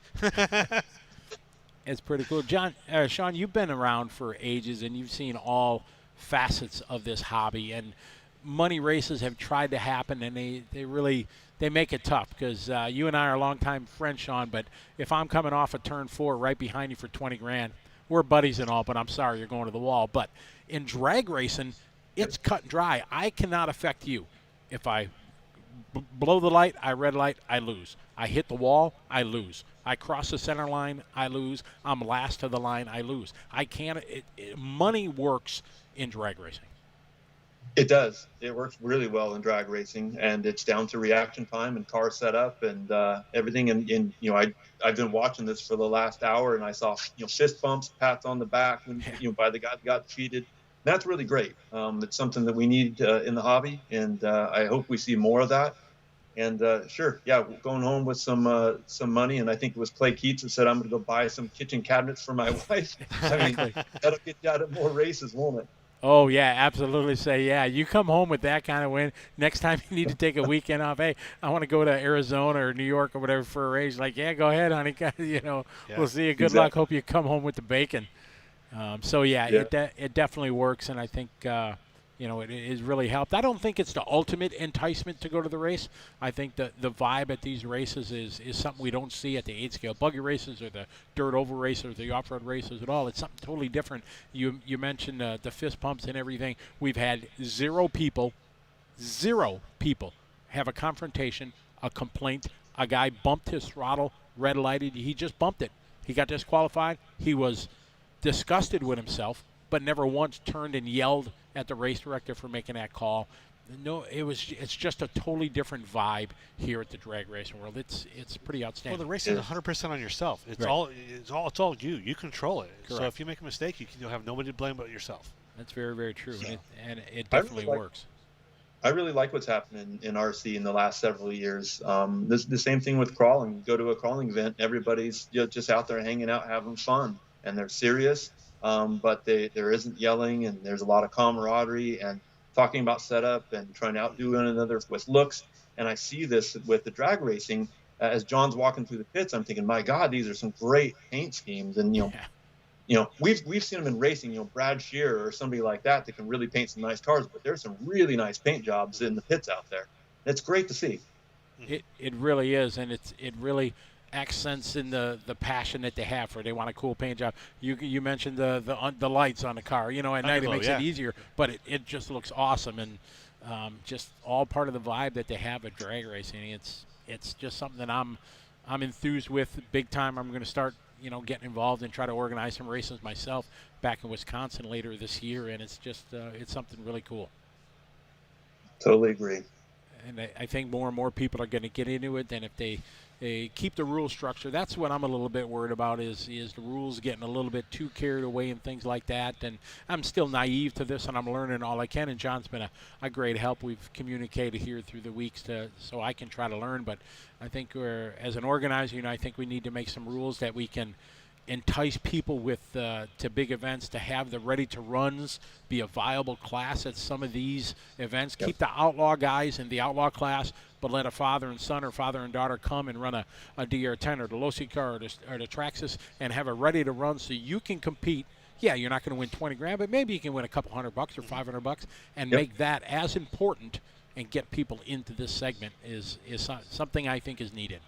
It's pretty cool. Sean, you've been around for ages, and you've seen all facets of this hobby. And money races have tried to happen, and they make it tough because you and I are longtime friends, Sean. But if I'm coming off of turn 4 right behind you for 20 grand, we're buddies and all, but I'm sorry, you're going to the wall. But in drag racing, it's cut and dry. I cannot affect you. If I blow the light, I red light, I lose. I hit the wall, I lose. I cross the center line, I lose. I'm last to the line, I lose. I can't. Money works in drag racing. It does. It works really well in drag racing, and it's down to reaction time and car setup and everything. And I've been watching this for the last hour, and I saw fist bumps, pats on the back, by the guy that got defeated. That's really great. It's something that we need in the hobby, and I hope we see more of that. And sure, going home with some money, and I think it was Clay Keats that said, "I'm going to go buy some kitchen cabinets for my wife." I mean, that'll get you out of more races, won't it? Oh, yeah, absolutely. You come home with that kind of win. Next time you need to take a weekend off, hey, I want to go to Arizona or New York or whatever for a race. Like, yeah, go ahead, honey. We'll see you. Good luck. Hope you come home with the bacon. It definitely works, and I think it has really helped. I don't think it's the ultimate enticement to go to the race. I think the vibe at these races is something we don't see at the 8-scale buggy races or the dirt oval races or the off-road races at all. It's something totally different. You mentioned the fist pumps and everything. We've had zero people have a confrontation, a complaint. A guy bumped his throttle, red lighted. He just bumped it. He got disqualified. He was disgusted with himself, but never once turned and yelled at the race director for making that call. No, it's just a totally different vibe here at the drag racing world. It's pretty outstanding. Well, the racing is 100% on yourself. It's all you. You control it. Correct. So if you make a mistake, you'll have nobody to blame but yourself. That's very, very true, and it definitely works. I really like what's happened in RC in the last several years. The same thing with crawling. You go to a crawling event, everybody's just out there hanging out, having fun, and they're serious. But there isn't yelling, and there's a lot of camaraderie and talking about setup and trying to outdo one another with looks. And I see this with the drag racing. As John's walking through the pits, I'm thinking, my God, these are some great paint schemes. And we've seen them in racing. Brad Shearer or somebody like that can really paint some nice cars. But there's some really nice paint jobs in the pits out there. It's great to see. It really is, and it really accents in the passion that they have for it. They want a cool paint job. You mentioned the lights on the car. At night it makes it easier, but it just looks awesome, and just all part of the vibe that they have at drag racing. It's just something that I'm enthused with big time. I'm going to start getting involved and try to organize some races myself back in Wisconsin later this year, and it's just it's something really cool. Totally agree. And I think more and more people are going to get into it than if they keep the rule structure. That's what I'm a little bit worried about is the rules getting a little bit too carried away and things like that. And I'm still naive to this, and I'm learning all I can. And John's been a great help. We've communicated here through the weeks so I can try to learn. But I think as an organizer, I think we need to make some rules that we can entice people with to big events to have the ready to runs be a viable class at some of these events. Keep the outlaw guys in the outlaw class, but let a father and son or father and daughter come and run a DR10 or the Losi car or the Traxxas and have it ready to run so you can compete. Yeah, you're not going to win 20 grand, but maybe you can win a couple $100 or $500 and make that as important and get people into this segment is something I think is needed.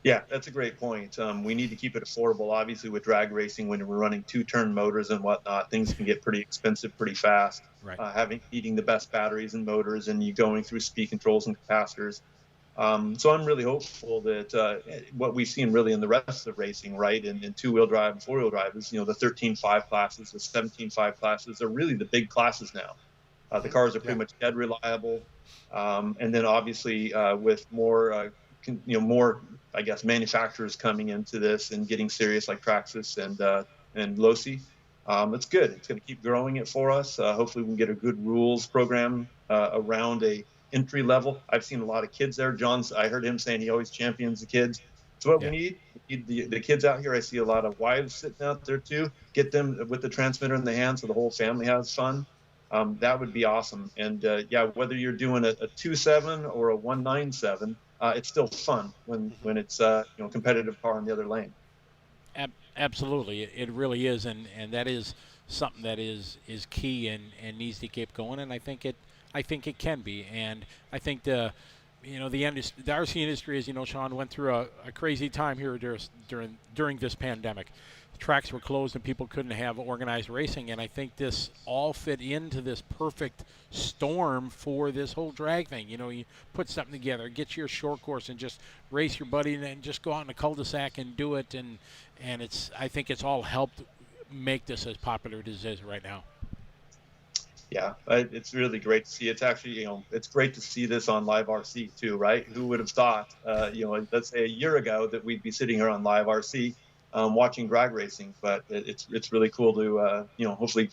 Yeah, that's a great point. We need to keep it affordable. Obviously, with drag racing, when we're running 2-turn motors and whatnot, things can get pretty expensive pretty fast. Right. Eating the best batteries and motors, and you going through speed controls and capacitors. So I'm really hopeful that what we've seen really in the rest of racing, right, in 2-wheel drive and 4-wheel drive is, the 13.5 classes, the 17.5 classes are really the big classes now. The cars are pretty much dead reliable. And then obviously with more I guess, manufacturers coming into this and getting serious like Traxxas and Losi. It's good. It's going to keep growing it for us. Hopefully we can get a good rules program around a entry level. I've seen a lot of kids there. I heard him saying he always champions the kids. It's what we need. We need the kids out here. I see a lot of wives sitting out there too. Get them with the transmitter in the hand so the whole family has fun. That would be awesome. And whether you're doing a 2.7 or a 1.97, it's still fun when it's competitive car in the other lane. Absolutely, it really is, and that is something that is key and needs to keep going. And I think it can be. And I think the RC industry, as you know, Sean, went through a crazy time here during this pandemic. Tracks were closed and people couldn't have organized racing, and I think this all fit into this perfect storm for this whole drag thing. You put something together, get your short course and just race your buddy and then just go out in a cul-de-sac and do it, and I think it's all helped make this as popular as it is right now. Yeah, it's really great to see. It's actually, it's great to see this on Live RC too, right? Who would have thought, let's say a year ago that we'd be sitting here on Live RC watching drag racing, but it's really cool to hopefully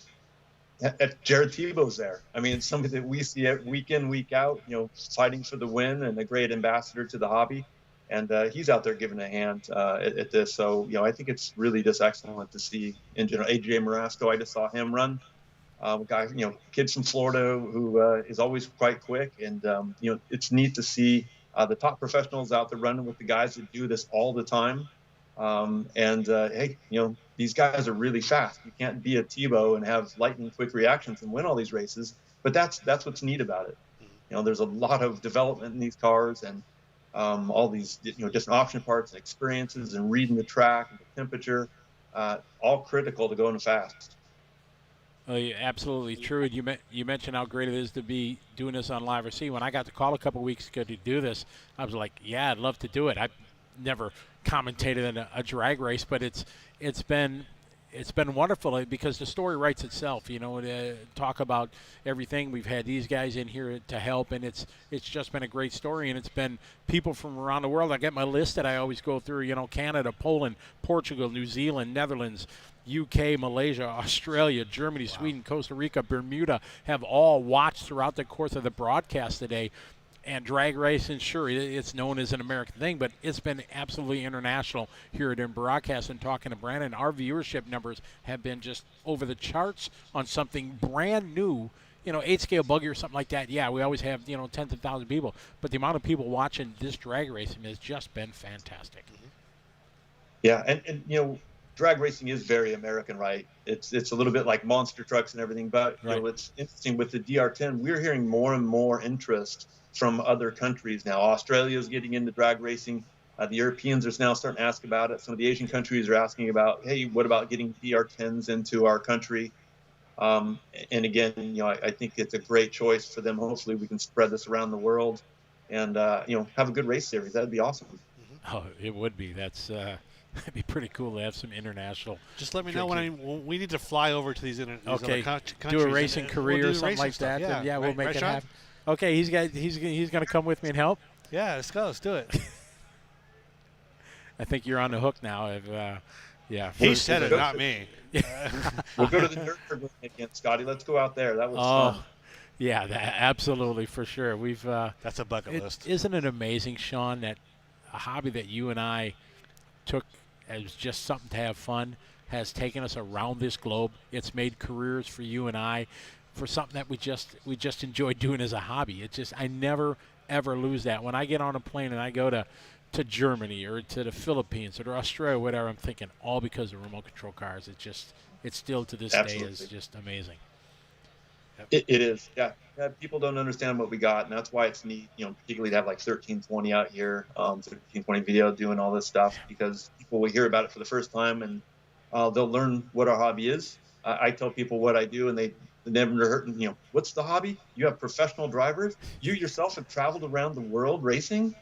Jared Tebow's there. I mean, it's somebody that we see week in, week out, fighting for the win and a great ambassador to the hobby, and he's out there giving a hand at this. So I think it's really just excellent to see. In general, AJ Marasco, I just saw him run. A guy, kid from Florida who is always quite quick, and it's neat to see the top professionals out there running with the guys that do this all the time. Hey, these guys are really fast. You can't be a Tebow and have lightning quick reactions and win all these races, but that's what's neat about it. There's a lot of development in these cars and all these different option parts and experiences and reading the track and the temperature, all critical to going fast. Oh, yeah, absolutely true. And you mentioned how great it is to be doing this on Live RC. When I got the call a couple weeks ago to do this, I was like, yeah, I'd love to do it. I've never commentated in a drag race, but it's been wonderful because the story writes itself. Talk about everything. We've had these guys in here to help, and it's just been a great story. And it's been people from around the world. I get my list that I always go through. Canada, Poland, Portugal, New Zealand, Netherlands, UK, Malaysia, Australia, Germany, Sweden, Costa Rica, Bermuda have all watched throughout the course of the broadcast today. And drag racing, sure, it's known as an American thing, but it's been absolutely international here at broadcast. And talking to Brandon, our viewership numbers have been just over the charts on something brand new 8 scale buggy or something like that, yeah, we always have, tens of thousands of people. But the amount of people watching this drag racing has just been fantastic. Yeah, and drag racing is very American, right? It's a little bit like monster trucks and everything, but Right. It's interesting with the DR10. We're hearing more and more interest from other countries now. Australia's getting into drag racing. The Europeans are now starting to ask about it. Some of the Asian countries are asking about, hey, what about getting DR10s into our country? And again, I think it's a great choice for them. Hopefully, we can spread this around the world, and have a good race series. That'd be awesome. Oh, it would be. That'd be pretty cool to have some international. Just let me know when we need to fly over to these other countries. Do a racing and career we'll or do something like stuff. that. Yeah, We'll make right, it Sean? happen. Okay, he's going to come with me and help. Yeah, let's go. Let's do it. I think you're on the hook now. Yeah. He said it, not me. We'll go to the Nürburgring again, Scotty. Let's go out there. That was fun. Yeah, absolutely, for sure. We've that's a bucket list. Isn't it amazing, Sean, that a hobby that you and I took as just something to have fun has taken us around this globe. It's made careers for you and I for something that we just enjoy doing as a hobby. I never ever lose that. When I get on a plane and I go to Germany or to the Philippines or to Australia, whatever, I'm thinking all because of remote control cars. It's still to this day is just amazing. It is, yeah. People don't understand what we got, and that's why it's neat, particularly to have like 1320 out here, 1320 video doing all this stuff, because people will hear about it for the first time, and they'll learn what our hobby is. I tell people what I do, and they never heard, what's the hobby? You have professional drivers? You yourself have traveled around the world racing?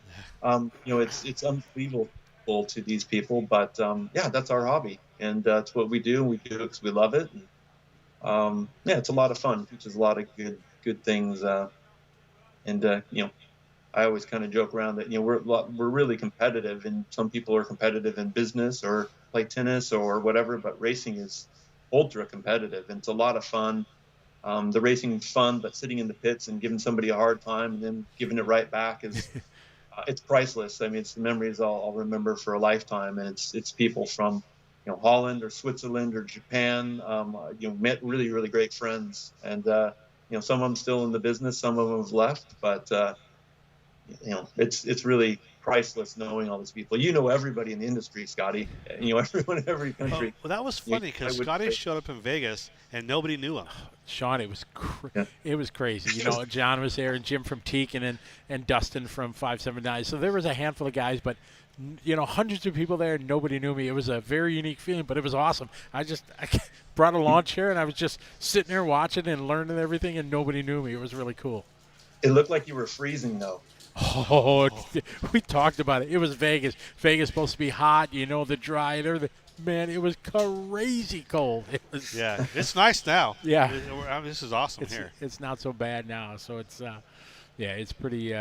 It's unbelievable to these people, but yeah, that's our hobby, and that's what we do, and we do it because we love it. And, yeah, it's a lot of fun. Teaches a lot of good things, and I always kind of joke around that we're really competitive, and some people are competitive in business or play tennis or whatever, but racing is ultra competitive, and it's a lot of fun. The racing's fun, but sitting in the pits and giving somebody a hard time and then giving it right back is it's priceless. I mean, it's the memories I'll remember for a lifetime, and it's people from Holland or Switzerland or Japan. Met really, really great friends, and some of them still in the business, some of them have left, but it's really priceless knowing all these people. Everybody in the industry, Scotty. Everyone in every country. Well, that was funny because Scotty showed up in Vegas and nobody knew him. Sean, it was crazy. John was there, and Jim from Teak, and Dustin from 579. So there was a handful of guys, but hundreds of people there, and nobody knew me. It was a very unique feeling, but it was awesome. I brought a lawn chair, and I was just sitting there watching and learning everything, and nobody knew me. It was really cool. It looked like you were freezing, though. Oh, we talked about it. It was Vegas. Vegas supposed to be hot, the dry and everything. Man, it was crazy cold. Yeah, it's nice now. Yeah. This is awesome here. It's not so bad now, so it's it's pretty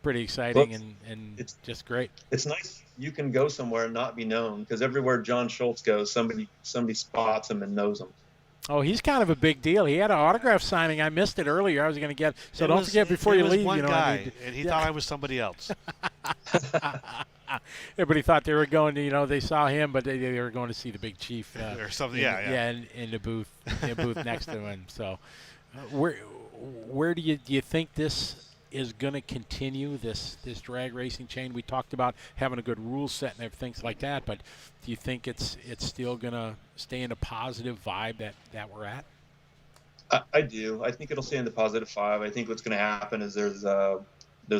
exciting and it's just great. It's nice you can go somewhere and not be known, because everywhere John Schultz goes, somebody spots him and knows him. Oh, he's kind of a big deal. He had an autograph signing. I missed it earlier. I was going to get. So don't forget before you leave. One guy, and he thought I was somebody else. Everybody thought they were going to. They saw him, but they were going to see the big chief or something. In the booth, next to him. So, where do you think this is going to continue, this drag racing chain? We talked about having a good rule set and everything like that, but do you think it's still going to stay in a positive vibe that we're at? I do. I think it'll stay in the positive vibe. I think what's going to happen is there's a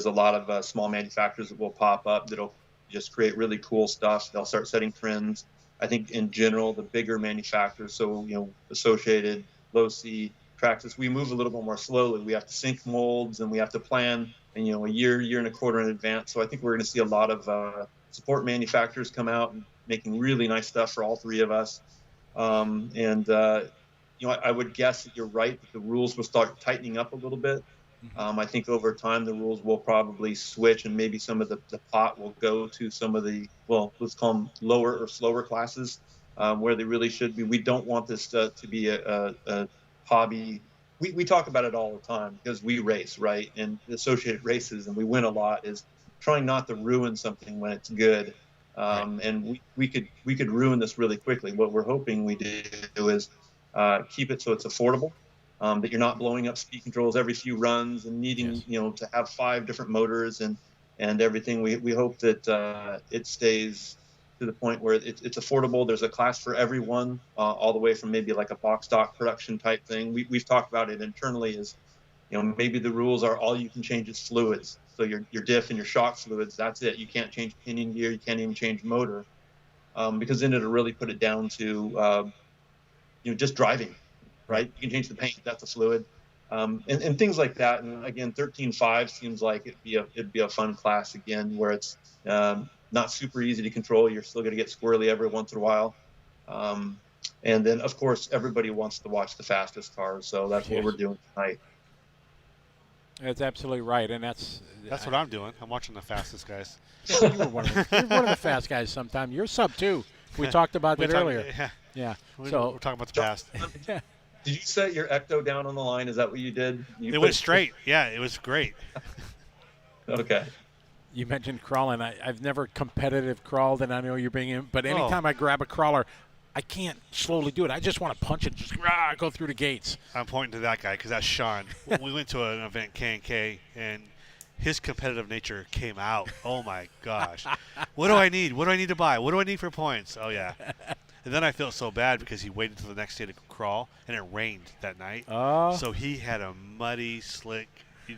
lot of small manufacturers that will pop up that'll just create really cool stuff. They'll start setting trends. I think in general, the bigger manufacturers, so Associated, Low C, Traxxas, we move a little bit more slowly. We have to sync molds, and we have to plan, and a year and a quarter in advance. So I think we're going to see a lot of support manufacturers come out and making really nice stuff for all three of us. I would guess that you're right, that the rules will start tightening up a little bit. I think over time the rules will probably switch, and maybe some of the pot will go to some of the, let's call them lower or slower classes, where they really should be. We don't want this to be a hobby. We talk about it all the time because we race, right? And Associated races, and we win a lot, is trying not to ruin something when it's good. And we could ruin this really quickly. What we're hoping we do is keep it so it's affordable, that you're not blowing up speed controls every few runs and needing, Yes. to have 5 different motors and everything. We hope that it stays to the point where it's affordable. There's a class for everyone, all the way from maybe like a box stock production type thing. We've talked about it internally as, maybe the rules are all you can change is fluids. So your diff and your shock fluids, that's it. You can't change pinion gear. You can't even change motor, because then it'll really put it down to, just driving, right? You can change the paint. That's a fluid. And things like that. And again, 13.5 seems like it'd be a fun class again, where it's not super easy to control. You're still going to get squirrely every once in a while. And then, of course, everybody wants to watch the fastest cars, so that's what we're doing tonight. That's absolutely right, and that's what I'm doing. I'm watching the fastest guys. Yeah, you're one of the fast guys. Sometime you're sub 2. We talked about that earlier. Yeah. So we're talking about the past. Did you set your ecto down on the line? Is that what you did? It went straight. Yeah, it was great. Okay. You mentioned crawling. I've never competitive crawled, and I know you're being in, but anytime I grab a crawler, I can't slowly do it. I just want to punch it, just go through the gates. I'm pointing to that guy because that's Sean. We went to an event, K&K, and his competitive nature came out. Oh, my gosh. What do I need? What do I need to buy? What do I need for points? Oh, yeah. And then I felt so bad because he waited until the next day to crawl, and it rained that night. Oh. So he had a muddy, slick,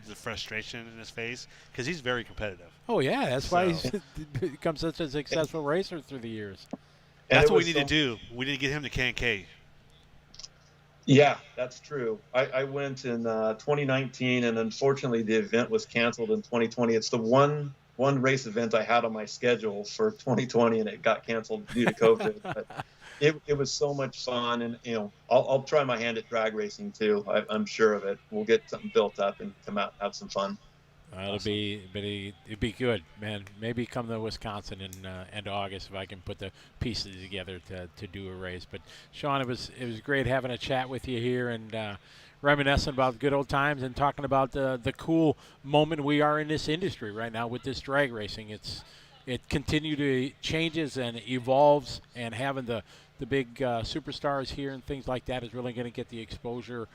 the frustration in his face because he's very competitive. Oh, yeah. That's why he's become such a successful racer through the years. That's what we need to do. We need to get him to K&K. Yeah, that's true. I went in 2019, and unfortunately the event was canceled in 2020. It's the one race event I had on my schedule for 2020, and it got canceled due to COVID. But it was so much fun, and I'll try my hand at drag racing too. I'm sure of it. We'll get something built up and come out and have some fun. It'd be good, man. Maybe come to Wisconsin in end of August if I can put the pieces together to do a race. But Sean, it was great having a chat with you here and reminiscing about good old times and talking about the cool moment we are in this industry right now with this drag racing. It continually changes and evolves, and having the big superstars here and things like that is really going to get the exposure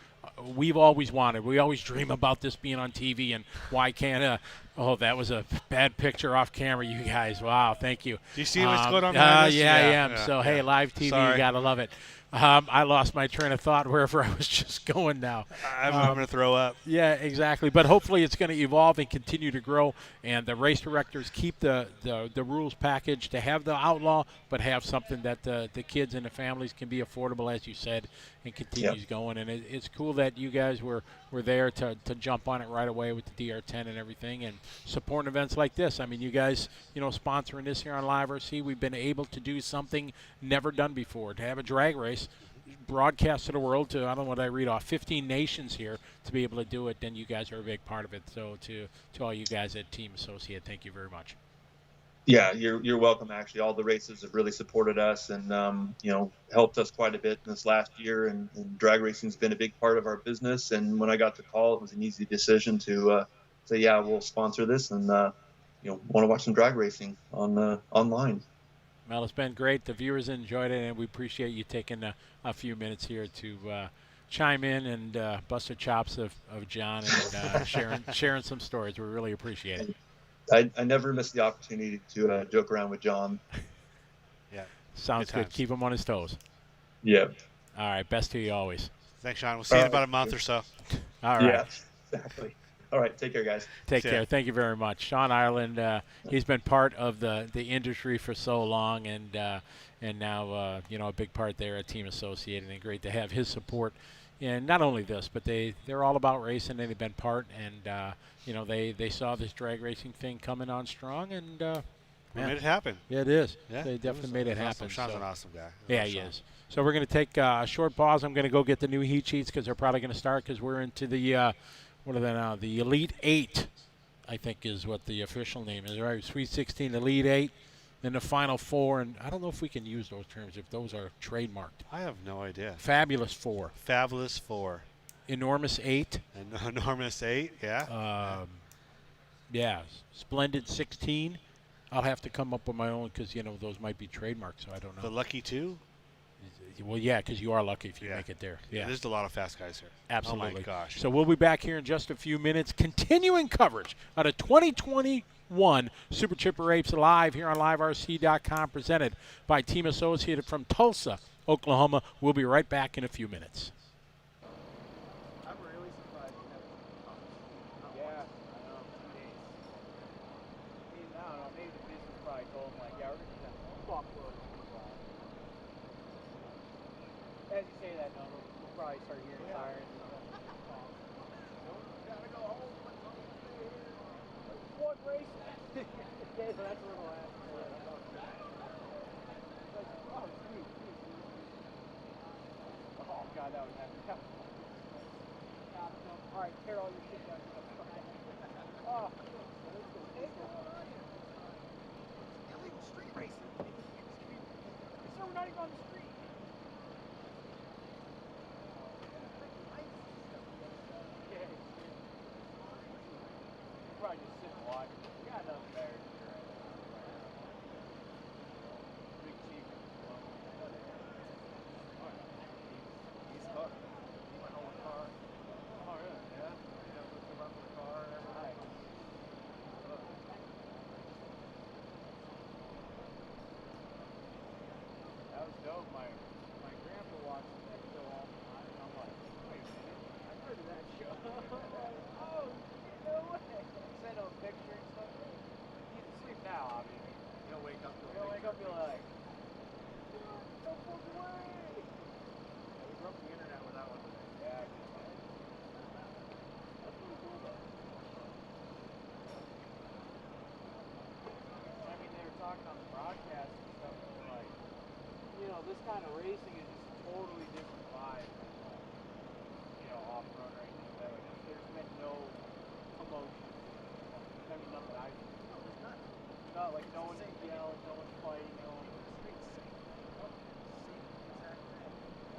we've always wanted. We always dream about this being on TV, and why can't that was a bad picture off camera, you guys. Wow, thank you. Do you see what's going on? Yeah, I am. So, hey, live TV, you got to love it. I lost my train of thought wherever I was just going now. I'm going to throw up. Yeah, exactly. But hopefully it's going to evolve and continue to grow, and the race directors keep the rules package to have the outlaw, but have something that the kids and the families can be affordable, as you said, and continues going. And it's cool that you guys were there to jump on it right away with the DR10 and everything, and supporting events like this. I mean, you guys, sponsoring this here on Live RC, we've been able to do something never done before, to have a drag race broadcast to the world, to, I don't know what I read off, 15 nations here, to be able to do it. Then you guys are a big part of it. So to all you guys at Team Associate, thank you very much. Yeah, you're welcome. Actually, all the races have really supported us and helped us quite a bit in this last year. And drag racing's been a big part of our business. And when I got the call, it was an easy decision to say, yeah, we'll sponsor this and want to watch some drag racing on online. Well, it's been great. The viewers enjoyed it, and we appreciate you taking a few minutes here to chime in and bust the chops of John and sharing some stories. We really appreciate it. I never miss the opportunity to joke around with John. Yeah. Sounds good. Keep him on his toes. Yeah. All right. Best to you always. Thanks, Sean. We'll see you in about a month or so. All right. Yeah, exactly. All right. Take care, guys. Take care. Thank you very much. Sean Ireland, he's been part of the industry for so long, and now, a big part there at Team Associated, and great to have his support. And not only this, but they're all about racing, and they've been part, and, they saw this drag racing thing coming on strong, and we made it happen. Yeah, it is. Yeah, they definitely made it happen. Awesome. Sean's an awesome guy. Yeah, he is. So we're going to take a short pause. I'm going to go get the new heat sheets because they're probably going to start, because we're into the what are they now? The Elite 8, I think, is what the official name is, right? Sweet 16, Elite 8, then the Final 4, and I don't know if we can use those terms, if those are trademarked. I have no idea. Fabulous 4. Fabulous 4. Enormous 8. Enormous 8, yeah. Yeah. Splendid 16. I'll have to come up with my own because, those might be trademarked, so I don't know. The Lucky 2? Well, yeah, because you are lucky if you Yeah. make it there. Yeah, Yeah, there's a lot of fast guys here. absolutely. Oh my gosh. So we'll be back here in just a few minutes, continuing coverage of the 2021 Super Chipper Apes live here on LiveRC.com, presented by Team Associated from Tulsa, Oklahoma. We'll be right back in a few minutes. I'm really surprised you haven't come. Yeah, I know. 2 days. I mean, I don't know. Maybe the business probably told him, like, yeah, we're going to do that fuckload of people out. As you say that, no, we'll probably start hearing sirens. Gotta go home. What race? Yeah, so that's a little ass. Oh, sweet. Oh, God, that would happen. All right, tear all your shit down. Oh, illegal street racing. So we're not even on the street. Yeah. Probably just sit and watch. We got nothing better to do right now. Big Chief. He's hooked. My whole car. Oh, really? Yeah. Yeah, looked him up in the car and everything. That was dope. My grandpa watches that show all the time, and I'm like, wait a minute, I've heard of that show. Oh, no way. Send him a picture and stuff. He's asleep now, obviously. He'll wake up. He'll wake up and be like, no fucking way. Yeah, we broke the internet with that one today. Yeah, I can imagine. That's pretty cool though. I mean, they were talking on the broadcast and stuff, and they're like, you know, this kind of racing is just a totally different vibe than, like, you know, off-road or anything like that. Like, there's been no commotion. I mean, not that I've seen. No, there's not. Not like no one's yelling, no one's fighting, no one's streets safe. Oh, safe, exactly.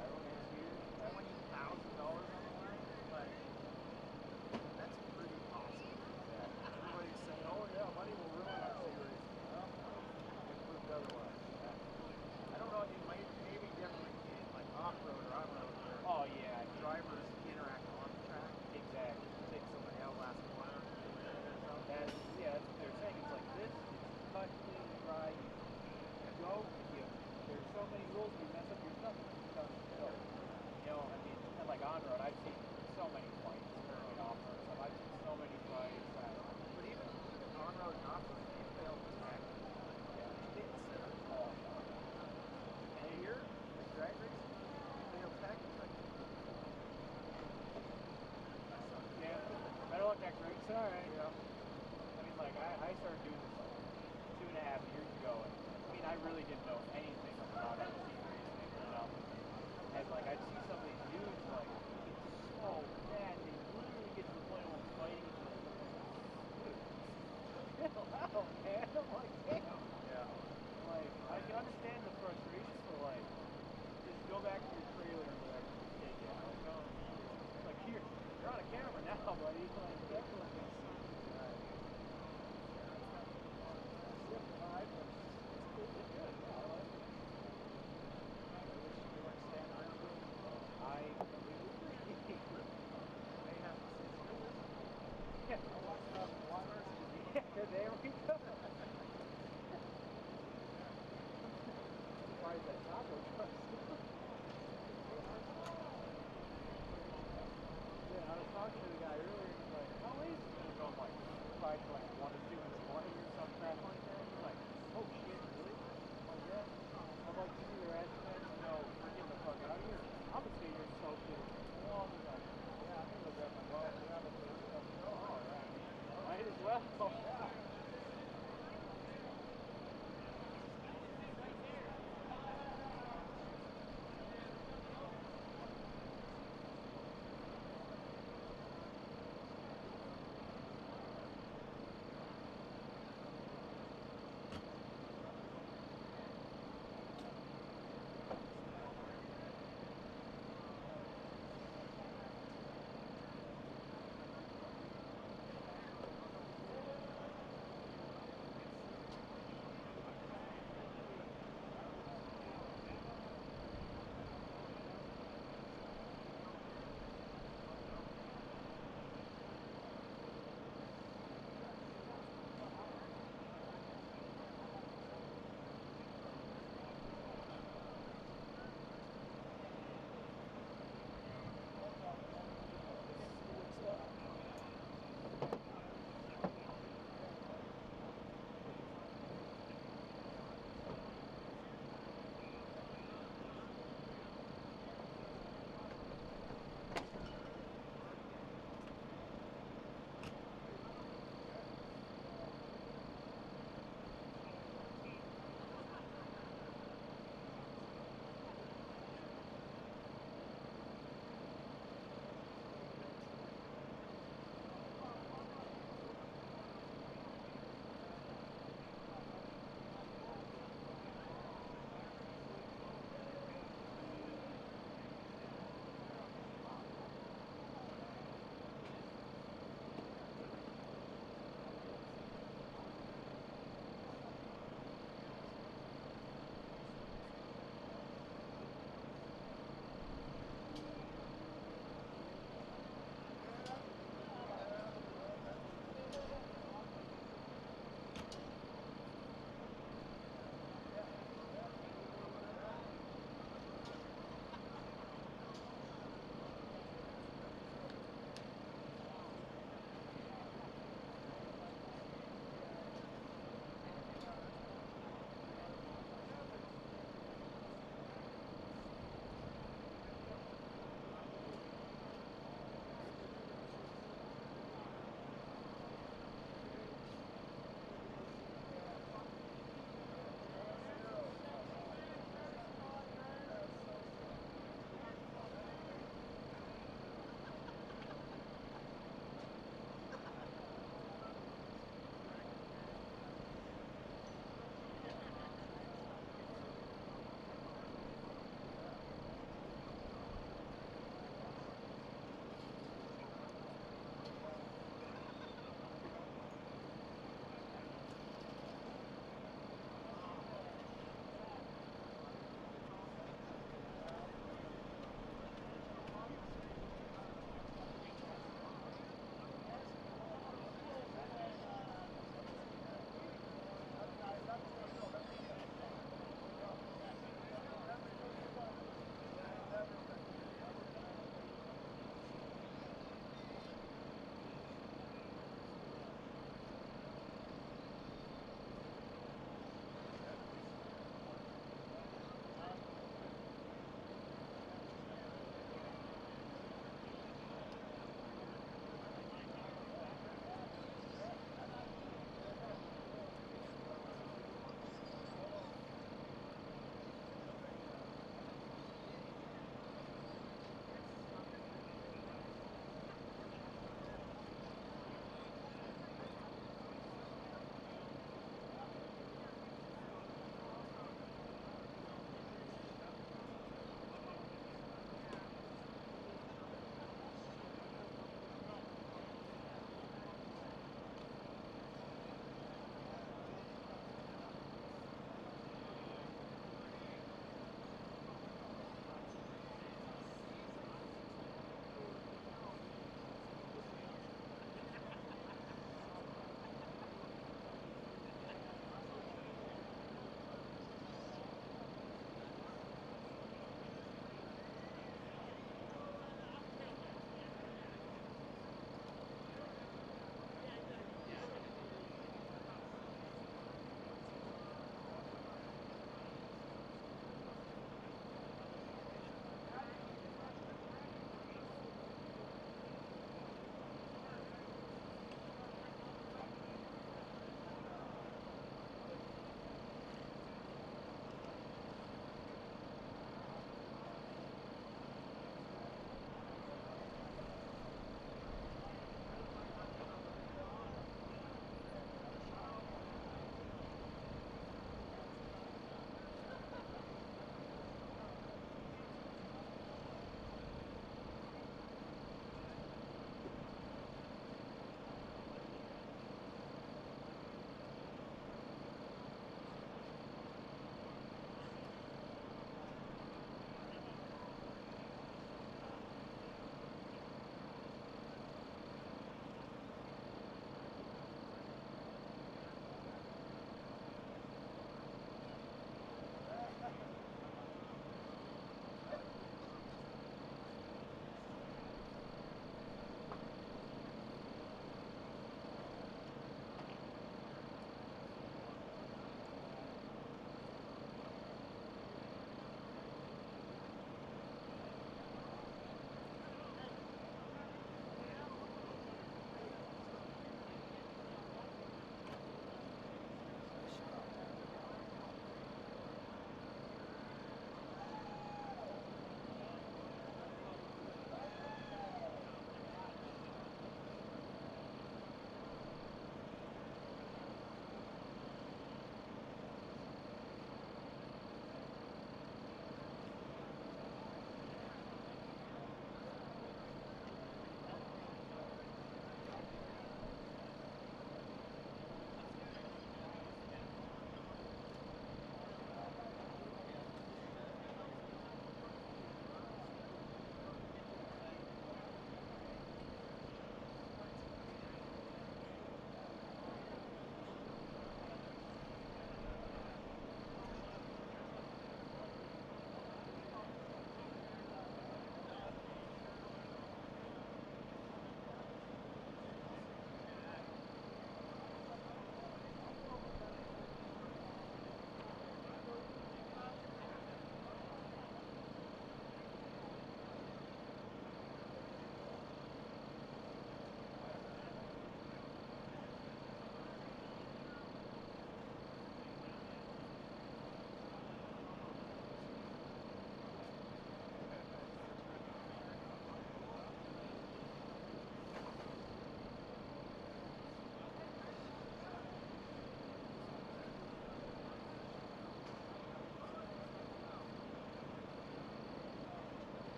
Everyone's here. $20,000 on the line? Like, that's pretty awesome. Yeah. Everybody's saying, oh yeah, money will ruin RC racing. Well, it proved otherwise. Yeah. I don't know, it might maybe different in like off-road or on-road where drivers interact on the track. Exactly. Take somebody out last corner. That's what they're saying. It's like this, it's cut, clean, dry. You go, there's so many rules, you mess up your stuff, it's done. You know, I mean, and like on-road, I've seen so many fights, or off-road stuff. I've seen so many fights. But even on-road and off-road, they fail to tech. Yeah. It's all. And here, like drag racing, fail tech, it's like, yeah, I don't want that great. It's alright. Yeah. I mean, like, I started doing this like 2.5 years ago, and I mean, I really didn't know anything about RC racing or nothing. And like, I'd see some of these dudes, like, it's so bad, they literally get to the point where they're fighting each other. Dude, chill out, man. I'm like, damn. Yeah. Like, I can understand the frustration, but like, just go back to your trailer or whatever and take it. Like, no, like, you're on a camera now, buddy. Like, everyone's gonna see you. Right. Alright, but it's cool. It's good. Yeah, I like it. I wish you weren't standing around doing it. I completely agree. May have to say something. Yeah, I watched Live RC. Yeah, there we go. Surprised that taco truck. Yeah, I was talking to the guy earlier, and he's like, how late is it going to go? I'm like, probably till like 1 or 2 in the morning or some crap like that. He's like, oh shit, really? I'm like, yeah. I'm like, you either ask them, no, we're getting the fuck out of here. I'm going to stay here so good. Well, he's like, yeah, I'm going to go grab my ball. Yeah, but there's stuff to go. Oh, yeah. Might as well. Yeah.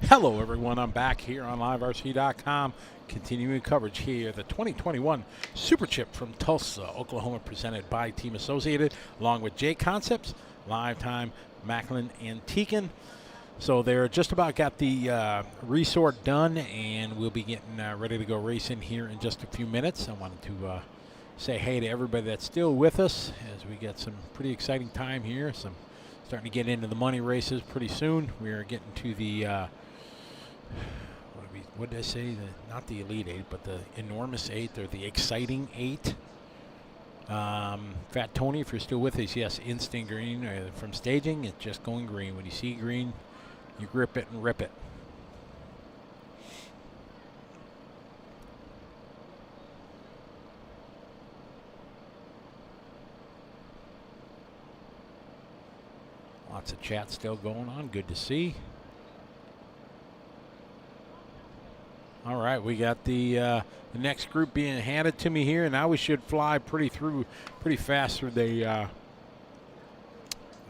Hello, everyone. I'm back here on LiveRC.com, continuing coverage here. The 2021 Super Chip from Tulsa, Oklahoma, presented by Team Associated, along with J Concepts, Live Time, Macklin, and Teakin. So they're just about got the resort done, and we'll be getting ready to go racing here in just a few minutes. I wanted to say hey to everybody that's still with us as we get some pretty exciting time here. Some starting to get into the money races pretty soon. We are getting to the what did I say? Not the Elite Eight, but the enormous eight, or the exciting eight. Fat Tony, if you're still with us, yes, instant green from staging. It's just going green. When you see green, you grip it and rip it. Lots of chat still going on. Good to see. All right, we got the next group being handed to me here, and now we should fly pretty fast through the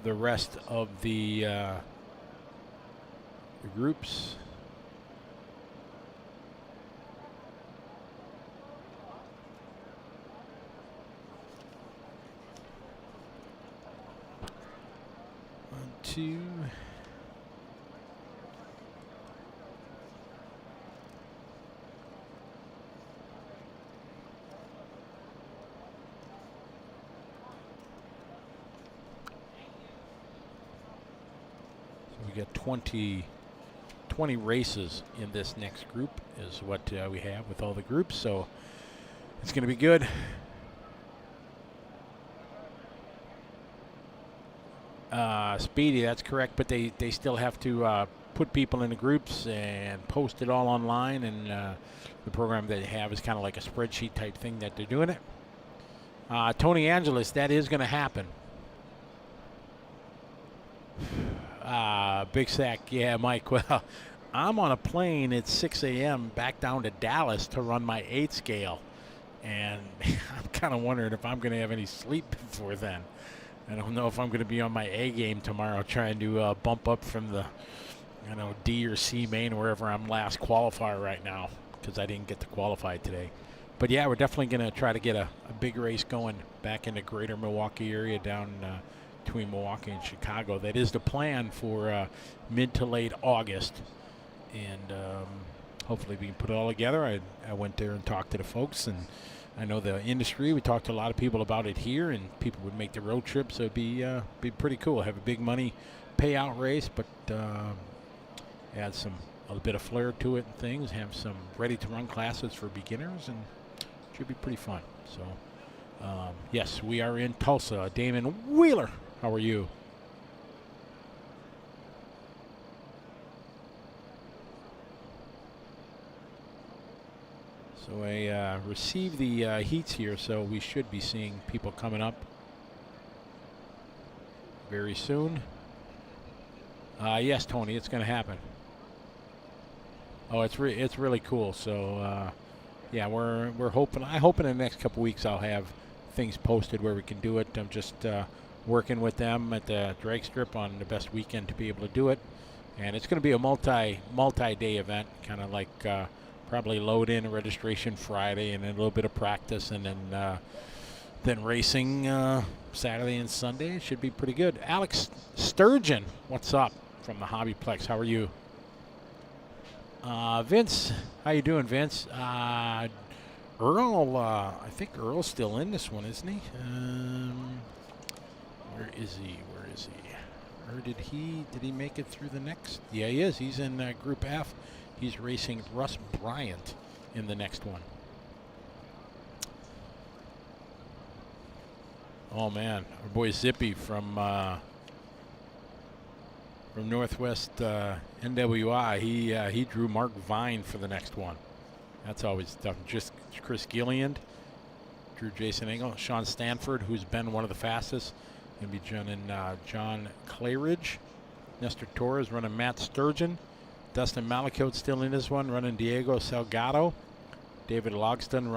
rest of the groups. One, two. We got 20 races in this next group is what we have with all the groups, so it's going to be good. Speedy, that's correct, but they still have to put people in the groups and post it all online, and the program they have is kind of like a spreadsheet type thing that they're doing it. Tony Angelis, that is going to happen. Big Sack, yeah, Mike. Well, I'm on a plane at 6 a.m. back down to Dallas to run my 8 scale, and I'm kind of wondering if I'm going to have any sleep before then. I don't know if I'm going to be on my A game tomorrow, trying to bump up from the, D or C main, wherever I'm last qualifier right now, because I didn't get to qualify today. But yeah, we're definitely going to try to get a big race going back in the greater Milwaukee area down between Milwaukee and Chicago. That is the plan for mid to late August, and hopefully we can put it all together. I went there and talked to the folks, and I know the industry. We talked to a lot of people about it here, and people would make the road trip, so it'd be pretty cool. Have a big money payout race, but add a bit of flair to it and things. Have some ready-to-run classes for beginners, and it should be pretty fun. So, yes, we are in Tulsa. Damon Wheeler, how are you? So I received the heats here, so we should be seeing people coming up very soon. Yes, Tony, it's going to happen. Oh, it's really cool. So yeah, we're hoping. I hope in the next couple weeks I'll have things posted where we can do it. I'm just working with them at the drag strip on the best weekend to be able to do it, and it's going to be a multi-day event, kind of like probably load in a registration Friday and then a little bit of practice, and then racing Saturday and Sunday. It should be pretty good. Alex Sturgeon, what's up from the Hobbyplex? How are you? Vince, how you doing, Vince? Earl, I think Earl's still in this one, isn't he? Where is he? Or did he make it through the next? Yeah, he is. He's in Group F. He's racing Russ Bryant in the next one. Oh man, our boy Zippy from Northwest NWI. He drew Mark Vine for the next one. That's always tough. Just Chris Gilliand drew Jason Engel. Sean Stanford, who's been one of the fastest, gonna be running John Claridge. Nestor Torres running Matt Sturgeon. Dustin Malachiote still in this one, running Diego Salgado. David Logston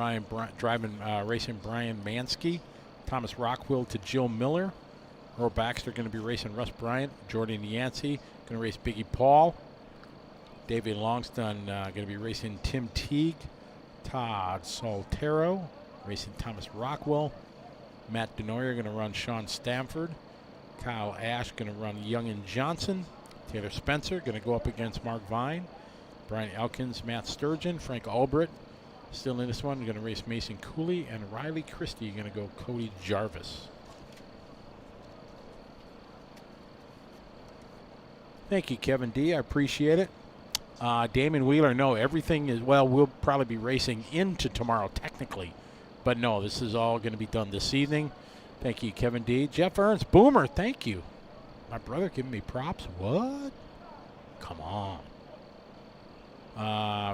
racing Brian Mansky. Thomas Rockwill to Jill Miller. Earl Baxter going to be racing Russ Bryant. Jordan Yancey going to race Biggie Paul. David Longston going to be racing Tim Teague. Todd Soltero racing Thomas Rockwell. Matt Denoyer going to run Sean Stamford. Kyle Ash going to run Young and Johnson. Taylor Spencer going to go up against Mark Vine. Brian Elkins, Matt Sturgeon, Frank Albrecht. Still in this one, going to race Mason Cooley. And Riley Christie going to go Cody Jarvis. Thank you, Kevin D. I appreciate it. Damon Wheeler, no, everything is, well, we'll probably be racing into tomorrow technically. But no, this is all going to be done this evening. Thank you, Kevin D. Jeff Ernst, Boomer, thank you. My brother giving me props. What? Come on.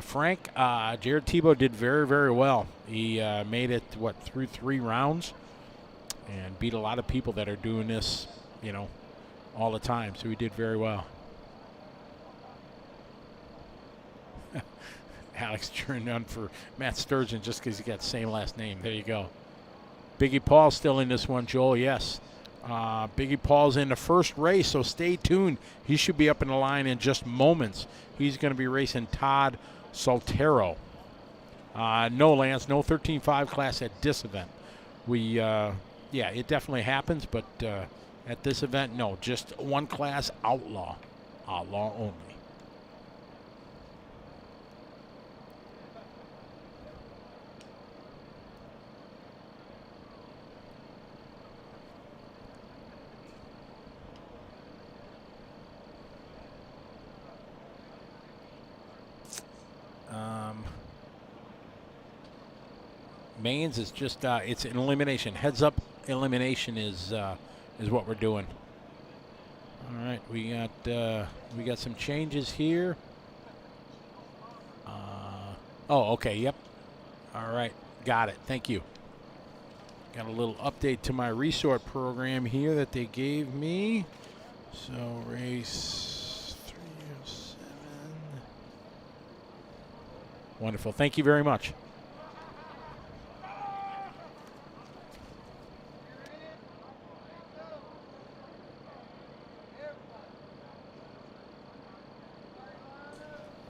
Frank, Jared Tebow did very, very well. He made it, through 3 rounds and beat a lot of people that are doing this, all the time. So he did very well. Alex turned on for Matt Sturgeon just because he got the same last name. There you go. Biggie Paul's still in this one, Joel. Yes. Biggie Paul's in the first race, so stay tuned. He should be up in the line in just moments. He's going to be racing Todd Soltero. No, Lance, no 13.5 class at this event. It definitely happens, but at this event, no, just one class, outlaw. Outlaw only. Mains is just it's an elimination. Heads up elimination is what we're doing. All right, we got some changes here. Okay, yep. All right, got it. Thank you. Got a little update to my resort program here that they gave me. So race 307. Wonderful. Thank you very much.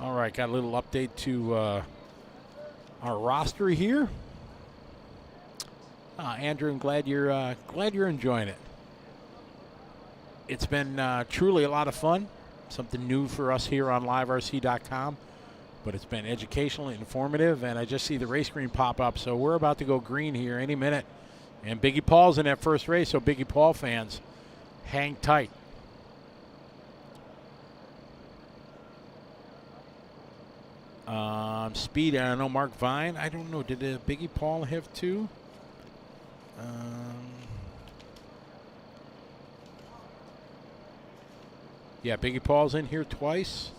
All right, got a little update to our roster here. Andrew, I'm glad you're enjoying it. It's been truly a lot of fun, something new for us here on LiveRC.com, but it's been educational and informative, and I just see the race green pop up, so we're about to go green here any minute. And Biggie Paul's in that first race, so Biggie Paul fans, hang tight. Speed, I don't know, Mark Vine. I don't know, did Biggie Paul have 2? Yeah, Biggie Paul's in here twice.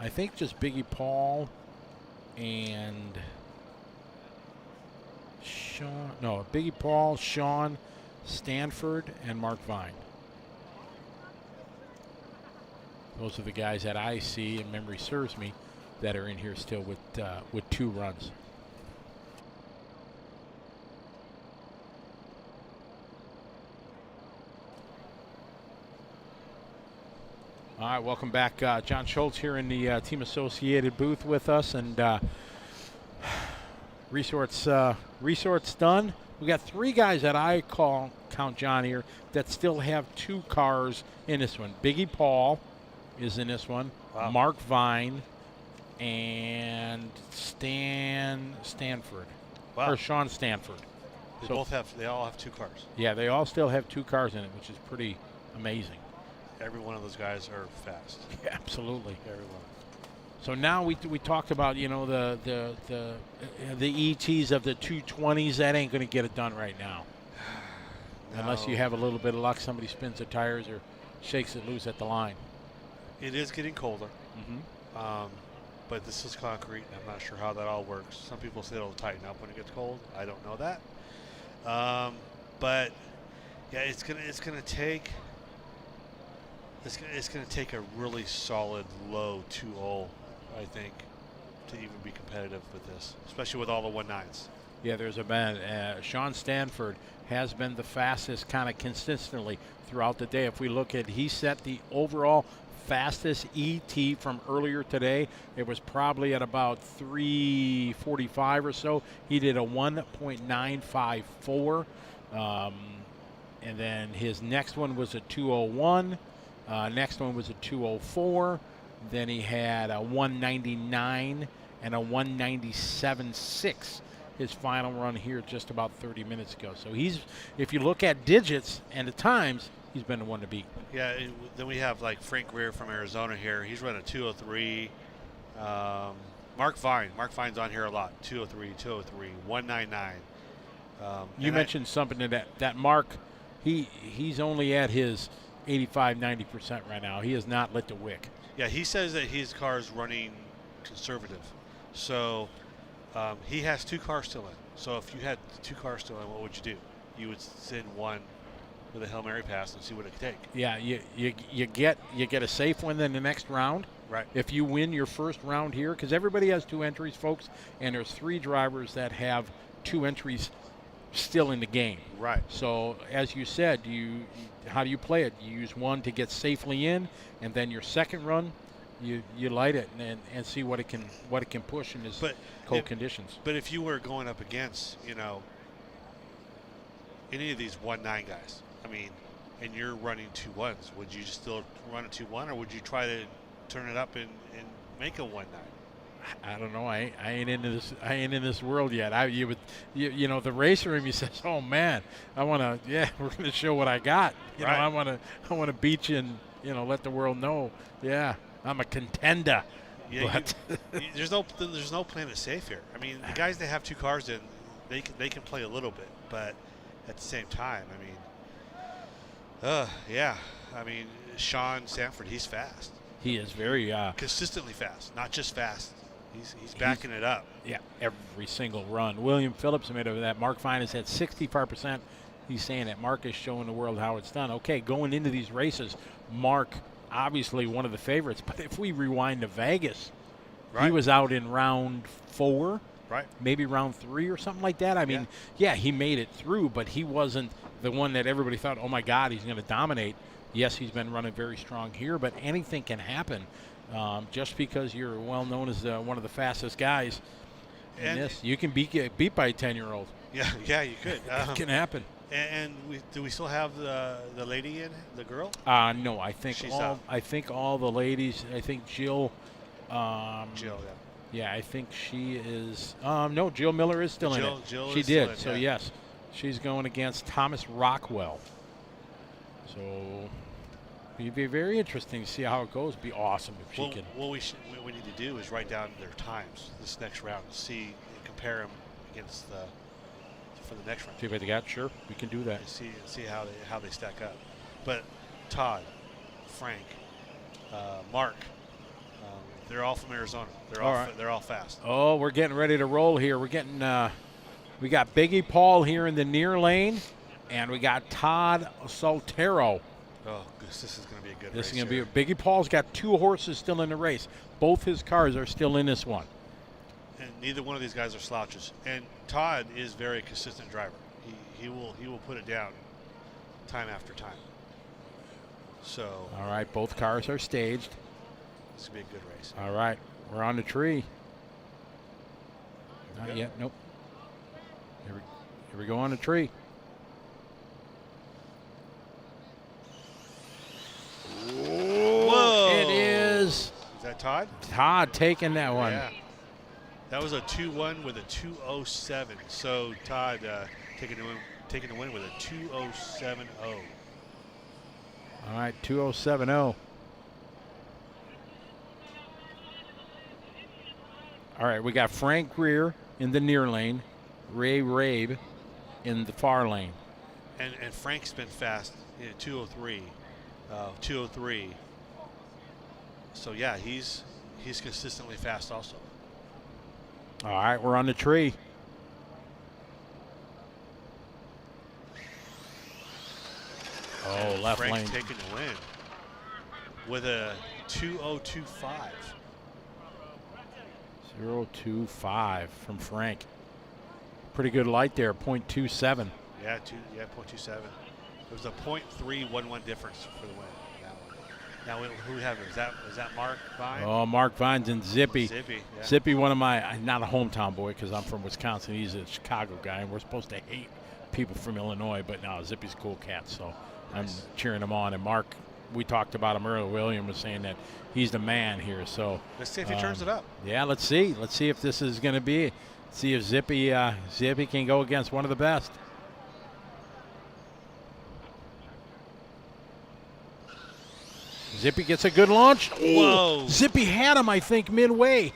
I think just Biggie Paul and Sean. No, Biggie Paul, Sean Stanford, and Mark Vine. Those are the guys that I see, and memory serves me, that are in here still with 2 runs. All right, welcome back. John Schultz here in the Team Associated booth with us, and resort's done. We got 3 guys that I count John here that still have 2 cars in this one. Biggie Paul is in this one. Wow. Mark Vine and Stanford. Wow. Or Sean Stanford. They all have 2 cars. Yeah, they all still have 2 cars in it, which is pretty amazing. Every one of those guys are fast. Yeah, absolutely. Everyone. So now we talked about, the ETs of the 220s. That ain't going to get it done right now. No. Unless you have a little bit of luck, somebody spins the tires or shakes it loose at the line. It is getting colder. Mm-hmm. But this is concrete. I'm not sure how that all works. Some people say it'll tighten up when it gets cold. I don't know that. But yeah, it's gonna take a really solid low 2.0, I think, to even be competitive with this, especially with all the 1.9s. Yeah, there's a been Sean Stanford has been the fastest kind of consistently throughout the day. If we look at, he set the overall fastest ET from earlier today. It was probably at about 3:45 or so. He did a 1.954, and then his next one was a 2:01. Next one was a 2:04. Then he had a 1:99 and a 1:97.6. His final run here just about 30 minutes ago. So he's, if you look at digits and the times, he's been the one to beat. Yeah, then we have like Frank Greer from Arizona here. He's running 2:03. Mark Vine's on here a lot. 2:03, 2:03, 1:99. You mentioned something that Mark, he's only at his 85-90% right now. He has not lit the wick. Yeah, he says that his car is running conservative. So he has 2 cars still in. So if you had 2 cars still in, what would you do? You would send one with a Hail Mary pass and see what it could take. Yeah, you get a safe win in the next round. Right. If you win your first round here, because everybody has 2 entries, folks, and there's 3 drivers that have 2 entries still in the game. Right. So as you said, how do you play it? You use one to get safely in, and then your second run, you light it and see what it can push in this cold conditions. But if you were going up against, any of these 1-9 guys, I mean, and you're running 2 1s, would you still run a 2-1, or would you try to turn it up and make a 1-9? I don't know. I ain't into this. I ain't in this world yet. The racer in me says, "Oh man, I want to. Yeah, we're going to show what I got. Right. I want to beat you and let the world know. Yeah, I'm a contender." Yeah, there's no playing it safe here. I mean, the guys that have 2 cars in, they can play a little bit, but at the same time, I mean, Sean Sanford, he's fast. He is very consistently fast, not just fast. He's backing it up. Yeah, every single run. William Phillips made over that. Mark Fine has had 65%. He's saying that Mark is showing the world how it's done. Okay, going into these races, Mark obviously one of the favorites. But if we rewind to Vegas, he was out in round 4, right? Maybe round 3 or something like that. I mean, yeah, he made it through, but he wasn't the one that everybody thought, oh my God, he's going to dominate. Yes, he's been running very strong here, but anything can happen. Just because you're well known as one of the fastest guys in this, you can beat by a 10-year-old. Yeah, you could. It can happen. And do we still have the lady in, the girl? No, I think she's all. out. I think all the ladies. I think Jill. Jill, yeah, I think she is. No, Jill Miller is still in it. Jill she is did. still in, so yes, she's going against Thomas Rockwell. So it'd be very interesting to see how it goes. It'd be awesome if she can. What we need to do is write down their times this next round and compare them against for the next round. See what they got. Sure, we can do that. See how they stack up. But Todd, Frank, Mark, they're all from Arizona. They're all fast. Oh, we're getting ready to roll here. We're getting. We got Biggie Paul here in the near lane, and we got Todd Soltero. Oh, this is going to be a good race. This is going to be Biggie Paul's got 2 horses still in the race. Both his cars are still in this one. And neither one of these guys are slouches. And Todd is a very consistent driver. He will put it down time after time. So. All right, both cars are staged. This will be a good race. All right, we're on the tree. Not yet. Nope. Here we go on the tree. Whoa! It is. Is that Todd? Todd taking that one. Yeah. That was a 2-1 with a 2:07. So Todd taking the win with a 2:07.0. All right, 2:07.0. All right, we got Frank Greer in the near lane, Ray Rabe in the far lane. And Frank's been fast, 2:03, 2:03. So yeah, he's consistently fast also. All right, we're on the tree. Oh, left Frank lane. taking the win with a 2:025. 0.25 from Frank. Pretty good light there, 0.27. Yeah, 0.27. It was a 0.311 difference for the win. Now who we have? Is that Mark Vine? Oh, Mark Vines and Zippy. Zippy, yeah. Zippy, one of my, not a hometown boy because I'm from Wisconsin. He's a Chicago guy, and we're supposed to hate people from Illinois, but no, Zippy's a cool cat, so I'm cheering him on. And Mark, we talked about him earlier. William was saying that he's the man here. So let's see if he turns it up. Yeah, let's see. Let's see if this is going to be. See if Zippy can go against one of the best. Zippy gets a good launch. Whoa! Zippy had him, I think, midway.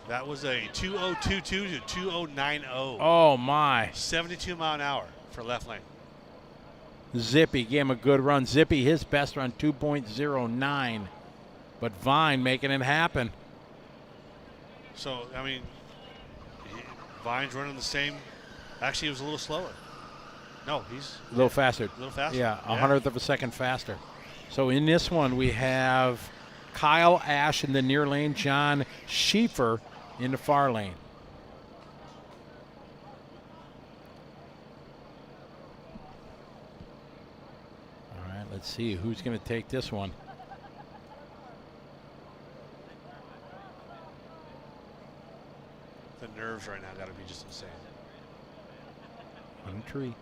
That was a 2022 to 2090. Oh my! 72 mile an hour for left lane. Zippy gave him a good run. Zippy, his best run, 2.09. But Vine making it happen. So, I mean, Vine's running the same. Actually, it was a little slower. No, he's a little faster. A little faster. Yeah, 100th of a second faster. So in this one, we have Kyle Ash in the near lane, John Schieffer in the far lane. All right, let's see who's going to take this one. The nerves right now got to be just insane. On the tree.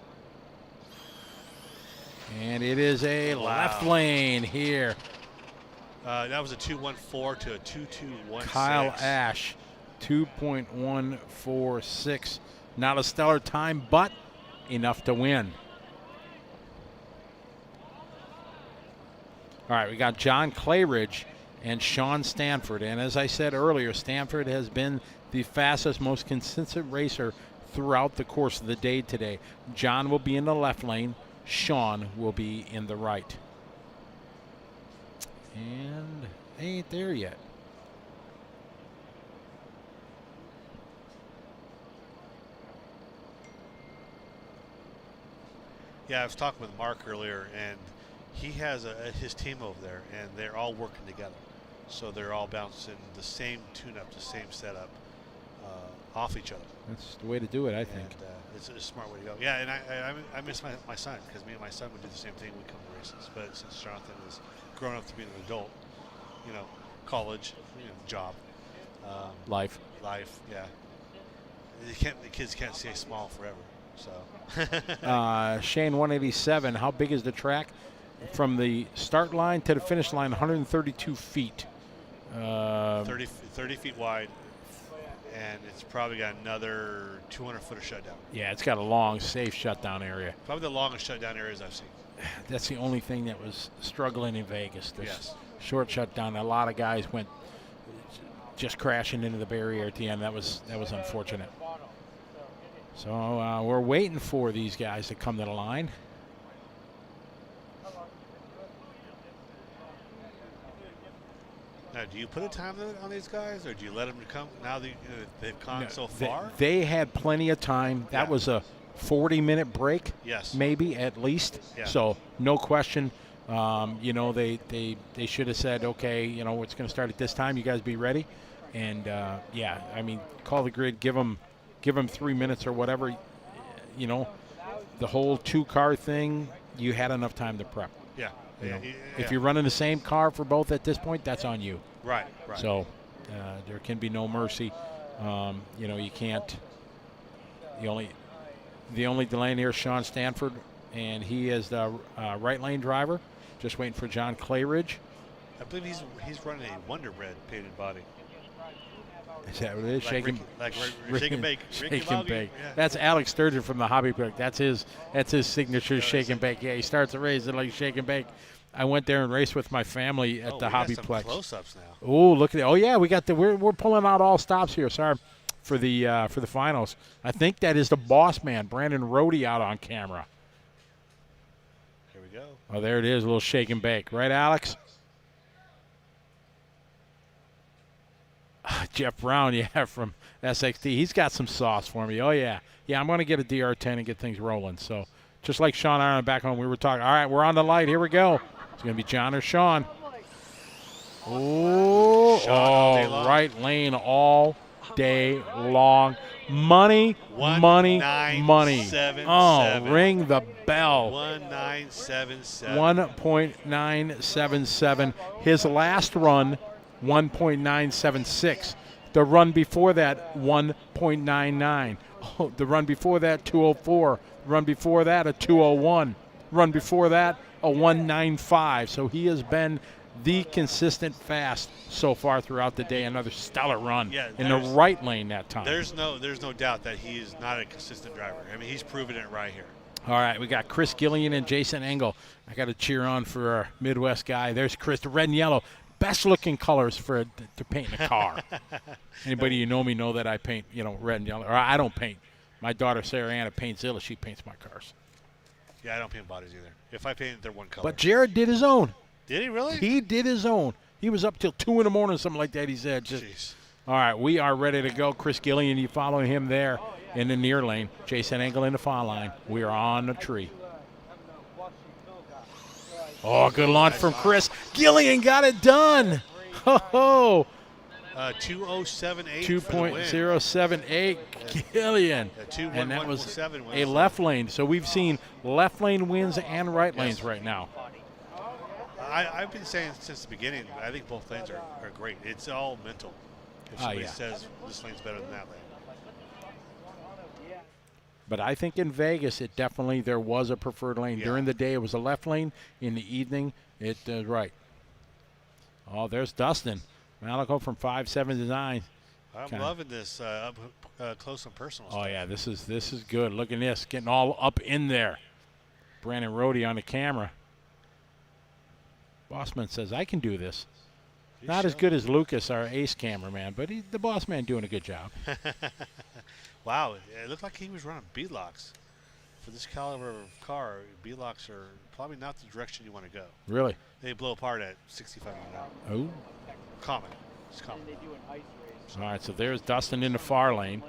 And it is a left lane here. That was a 2.14 to a 2.216. Kyle Ash, 2.146. Not a stellar time, but enough to win. All right, we got John Clayridge and Sean Stanford. And as I said earlier, Stanford has been the fastest, most consistent racer throughout the course of the day today. John will be in the left lane. Sean will be in the right. And they ain't there yet. Yeah, I was talking with Mark earlier, and he has his team over there, and they're all working together. So they're all bouncing the same tune-up, the same setup off each other. That's the way to do it, I think. It's a smart way to go. Yeah, and I miss my son, because me and my son would do the same thing when we come to races. But since Jonathan is grown up to be an adult, college, job, life, yeah. The kids can't stay small forever. So. Shane 187. How big is the track? From the start line to the finish line, 132 feet. 30 feet wide. And it's probably got another 200 foot of shutdown. Yeah, it's got a long, safe shutdown area. Probably the longest shutdown areas I've seen. That's the only thing that was struggling in Vegas. This yes. Short shutdown. A lot of guys went just crashing into the barrier at the end. That was unfortunate. So we're waiting for these guys to come to the line. Now, do you put a time limit on these guys, or do you let them come now that they've gone so far? They had plenty of time. That was a 40-minute break, yes, maybe at least. Yeah. So no question. They should have said, okay, it's going to start at this time. You guys be ready. And call the grid, give them 3 minutes or whatever. The whole 2-car thing, you had enough time to prep. Yeah. If you're running the same car for both at this point, that's on you. Right. So there can be no mercy. You can't. The only delay here is Sean Stanford, and he is the right lane driver. Just waiting for John Clayridge. I believe he's running a Wonder Bread painted body. Is that what it is? Shake and bake. Shake and bake. Yeah. That's Alex Sturgeon from the Hobby Book. That's his signature, shake and bake. Yeah, he starts a race like shake and bake. I went there and raced with my family at the Hobby Plex. Close-ups now. Oh, look at it! Oh yeah, we got we're pulling out all stops here. Sorry for the finals. I think that is the boss man, Brandon Rohde, out on camera. Here we go. Oh, there it is, a little shake and bake, right, Alex? Jeff Brown, yeah, from SXT. He's got some sauce for me. Oh, yeah. Yeah, I'm going to get a DR10 and get things rolling. So just like Sean Iron back home, we were talking. All right, we're on the light. Here we go. It's going to be John or Sean. Oh, right lane all day long. money, money, money. 1977. Oh, ring the bell. 1977. 1.977. His last run, 1.976. The run before that, 1.99. Oh, the run before that, 204. Run before that, a 201. Run before that, a 195. So he has been the consistent fast so far throughout the day. Another stellar run in the right lane that time. There's no doubt that he is not a consistent driver. I mean, he's proven it right here. All right, we got Chris Gillian and Jason Engel. I got to cheer on for our Midwest guy. There's Chris, the red and yellow. Best looking colors to paint in a car. Anybody you know me know that I paint, red and yellow. Or I don't paint. My daughter Sarah Anna paints Zilla. She paints my cars. Yeah, I don't paint bodies either. If I painted, they're one color. But Jared did his own. Did he really? He did his own. He was up till 2 in the morning, something like that. He said. Jeez. All right, we are ready to go. Chris Gillian, you follow him there in the near lane. Jason Engel in the far line. We are on the tree. Oh, good launch from Chris. Gillian got it done. Ho-ho. 2:078. 2.078 Gillian. And that was a left lane. So we've seen left lane wins and right lanes right now. I've been saying since the beginning, I think both lanes are great. It's all mental. If somebody says this lane's better than that lane. But I think in Vegas, there was a preferred lane. Yeah. During the day, it was a left lane. In the evening, it right. Oh, there's Dustin. Malico from 5.7 to 9. I'm loving this up close and personal stuff. Oh, yeah, this is good. Look at this, getting all up in there. Brandon Rohde on the camera. Bossman says, I can do this. Not as good as Lucas, our ace cameraman, but the boss man doing a good job. Wow, it looked like he was running beadlocks. For this caliber of car, beadlocks are probably not the direction you want to go. Really? They blow apart at 65 miles an hour. Oh. Common. It's common. All right, so there's Dustin in the far lane.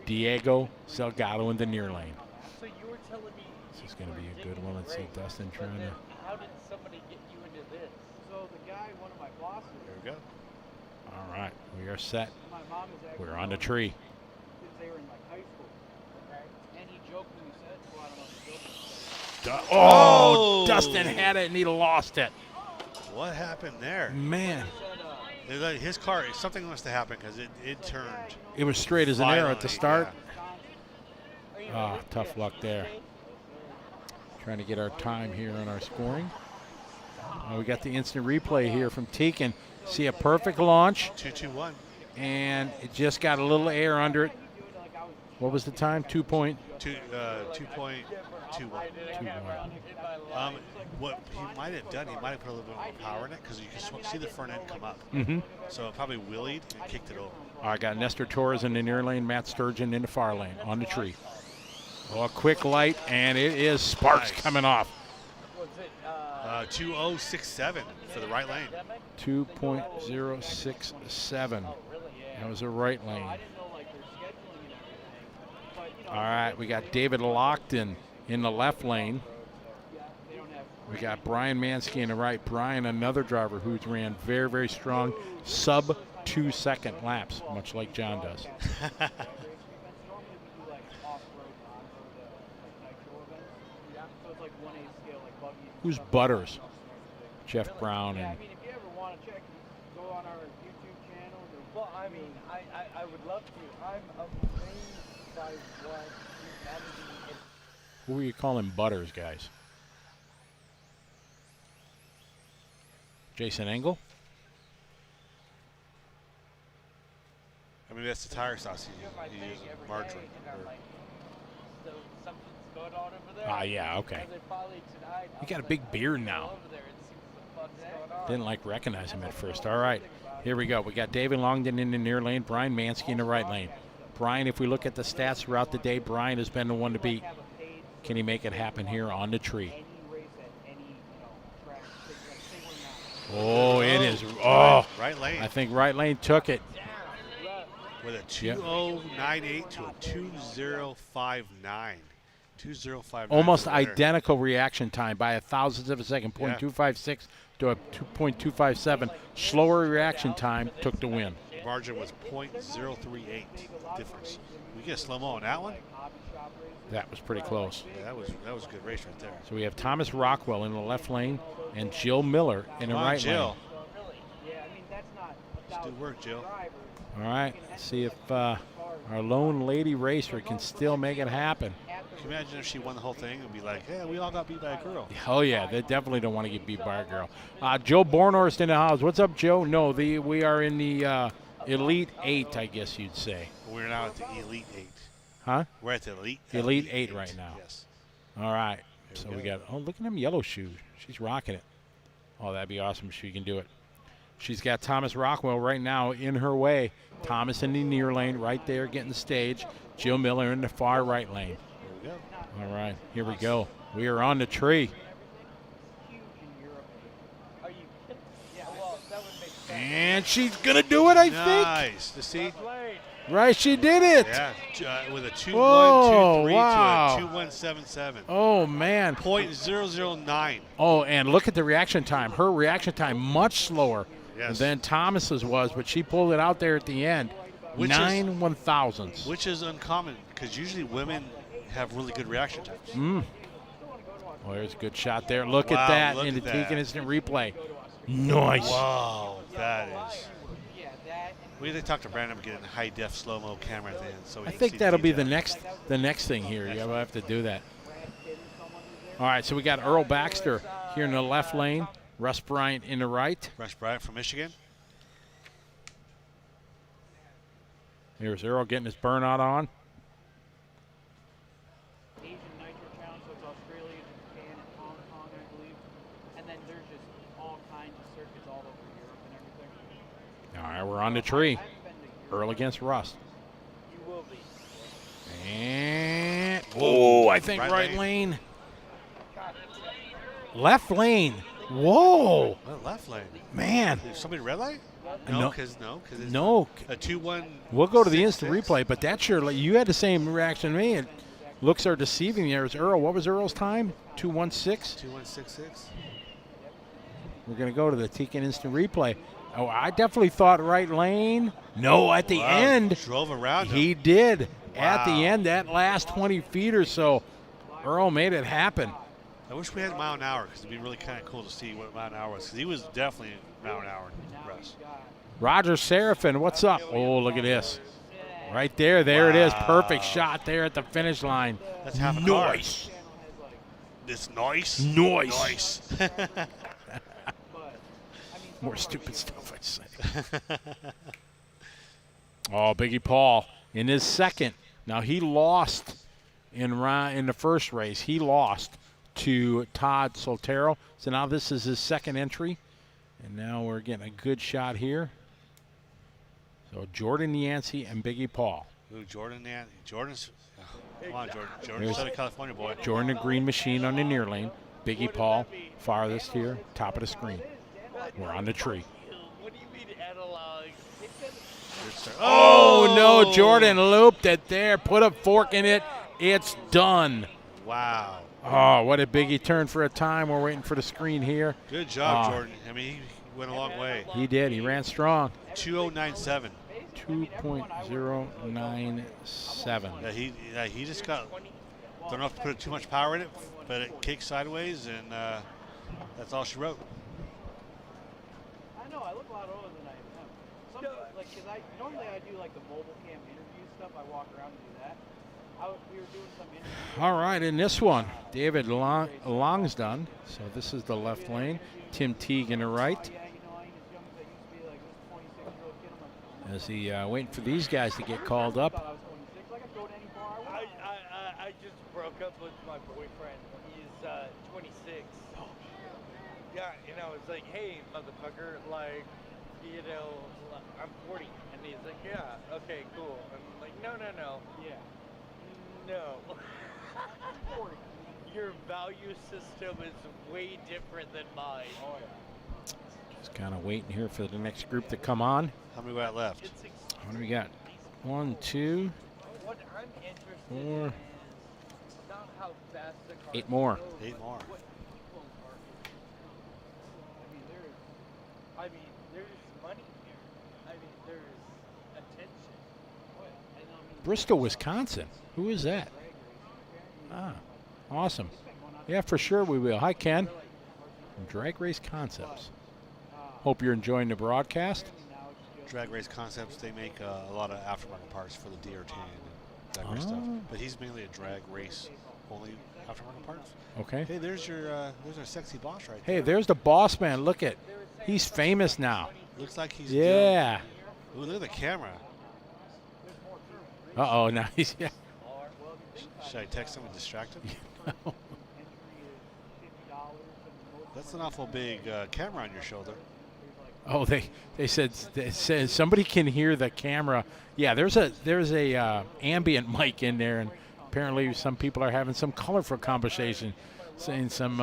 Diego Salgado in the near lane. So you were telling me this is going to be a good one. Let's see Dustin trying to. How did somebody get you into this? So the guy, one of my bosses. There we go. All right, we are set. My mom is actually We're on the tree. Kids they were in like high school. Okay. And he jokingly said, well, I don't know if he Oh, Dustin had it and he lost it. What happened there? Man. His car, something must have happened because it turned. It was straight as an arrow at the start. Yeah. Tough luck there. Trying to get our time here on our scoring. We got the instant replay here from Teakin. See a perfect launch. 2:21. And it just got a little air under it. What was the time? 2.21. 2.21. What he might have done, he might have put a little bit more power in it because you can see the front end come up. Mm-hmm. So it probably wheelied and kicked it over. I got Nestor Torres in the near lane, Matt Sturgeon in the far lane on the tree. Oh, a quick light, and it is sparks coming off. 2:067 for the right lane. 2.067. That was a right lane. All right, we got David Lockton in the left lane. We got Brian Mansky in the right. Brian, another driver who's ran very, very strong, sub 2 second laps, much like John does. Who's Butters? Jeff Brown and. I mean, if you ever want to check, go on our YouTube channel. Well, I mean, I would love to. I'm amazed by what humanity. Who are you calling Butters, guys? Jason Engel? I mean, that's the tire sauce he uses, margarine. So something's going on over there. Yeah, okay. You got a big beard now. Didn't recognize him at first. All right, here we go. We got David Longden in the near lane, Brian Mansky in the right lane. Brian, if we look at the stats throughout the day, Brian has been the one to beat. Can he make it happen here on the tree? Oh, it is. Oh, right lane. I think right lane took it. With a 2:098 to a 2:059. 2:059. Almost identical reaction time by a thousandth of a second, 0.256 to a 2.257. Slower reaction time took the win. the margin was .038 difference. We get slow-mo on that one. That was pretty close. Yeah, that was a good race right there. So we have Thomas Rockwell in the left lane and Jill Miller in the right Jill. lane. Yeah, I mean, that's not Let's do work, Jill. All right, see if our lone lady racer can still make it happen. Can you imagine if she won the whole thing and be like, "Yeah, we all got beat by a girl." Oh yeah, they definitely don't want to get beat by a girl. Joe Bornhorst in the house. What's up, Joe? No, we are in the Elite 8, I guess you'd say. We're now at the Elite 8. Huh? We're at the Elite 8 right now. Yes. All right. So we got, oh, look at them yellow shoes. She's rocking it. Oh, that'd be awesome if she can do it. She's got Thomas Rockwell right now in her way. Thomas in the near lane right there getting the stage. Jill Miller in the far right lane. There we go. All right, here we go. We are on the tree. And she's going to do it, I think. Nice. To see? Right, she did it. Yeah, with a 2-1-2-3 wow. to a 2-1-7-7. Oh, man. .009. Oh, and look at the reaction time. Her reaction time much slower than Thomas's was, but she pulled it out there at the end. 9 1,000ths. Which is uncommon because usually women have really good reaction times. Well, there's a good shot there. Look at that in the Tegan instant replay. Nice. Wow, that is. We need to talk to Brandon about getting high def slow mo camera at the end. So we I can think see that'll be detail. the next thing here. You have to do that. All right, so we got Earl Baxter here in the left lane. Russ Bryant in the right. Russ Bryant from Michigan. Here's Earl getting his burnout on. Asian Nitro Challenge, so it's Australia, Japan, and Hong Kong, I believe. And then there's just all kinds of circuits all over Europe and everything. All right, we're on the tree. Earl against Russ. You will be. And, oh, I think right lane. Left lane. Whoa. Well, left lane. Man. Is somebody red light? No. Because it's No. a 2-1. We'll go to the instant replay, but that sure, you had the same reaction to me. It looks are deceiving there. It's Earl. What was Earl's time? 2:16? 2:166. We're going to go to the Tegan instant replay. Oh, I definitely thought right lane. No, at the end. Drove around him. He did. Wow. At the end, that last 20 feet or so, Earl made it happen. I wish we had mile an hour because it'd be really kind of cool to see what mile an hour was because he was definitely mile an hour. Russ. Roger Seraphin, what's up? Oh, look at this. Right there. There it is. Perfect shot there at the finish line. That's half a car. Nice. It's nice. Nice. Nice. More stupid stuff I say. Oh, Biggie Paul in his second. Now, he lost in the first race. He lost to Todd Soltero. So now this is his second entry. And now we're getting a good shot here. So Jordan Yancey and Biggie Paul. Ooh, Jordan, Jordan's. Come on, Jordan. Jordan's a California boy. Jordan the green machine on the near lane. Biggie Paul farthest here, top of the screen. We're on the tree. What do you mean analog? Oh, no, Jordan looped it there. Put a fork in it. It's done. Wow. Oh, what a Biggie turn for a time. We're waiting for the screen here. Good job, Jordan. I mean, he went a long way. He did. He ran strong. 2:097. 2.097. Yeah, he just got. Don't know if to put too much power in it, but it kicked sideways, and that's all she wrote. I know, I look a lot older than I am. Because normally I do like the mobile cam interview stuff. I walk around and do that. We were doing some interviews. All right, in this one, David Longsdon. So this is the left lane. Tim Teague in the right. As he waiting for these guys to get called up. I just broke up with my boyfriend. He's 26. Yeah, it's like, hey, motherfucker, like, I'm 40. And he's like, yeah, okay, cool. I'm like, no. Yeah. No. Your value system is way different than mine. Oh, yeah. Just kind of waiting here for the next group to come on. How many we got left? What do we got? 1, 2, What I'm interested 4, in is not how fast the car 8 more. goes, 8 more. what people are doing. I mean, there's money here. I mean, there's Bristol, Wisconsin. Who is that? Ah, awesome. Yeah, for sure we will. Hi, Ken. From Drag Race Concepts. Hope you're enjoying the broadcast. Drag Race Concepts, they make a lot of aftermarket parts for the DR10 and drag race stuff. But he's mainly a drag race only aftermarket parts. Okay. Hey, there's our sexy boss right there. Hey, there's the boss man. Look at, he's famous now. Looks like he's yeah. Ooh, look at the camera. Uh-oh, now he's, yeah. Should I text him and distract him? No. That's an awful big camera on your shoulder. Oh, they said somebody can hear the camera. Yeah, there's a ambient mic in there, and apparently some people are having some colorful conversation, saying some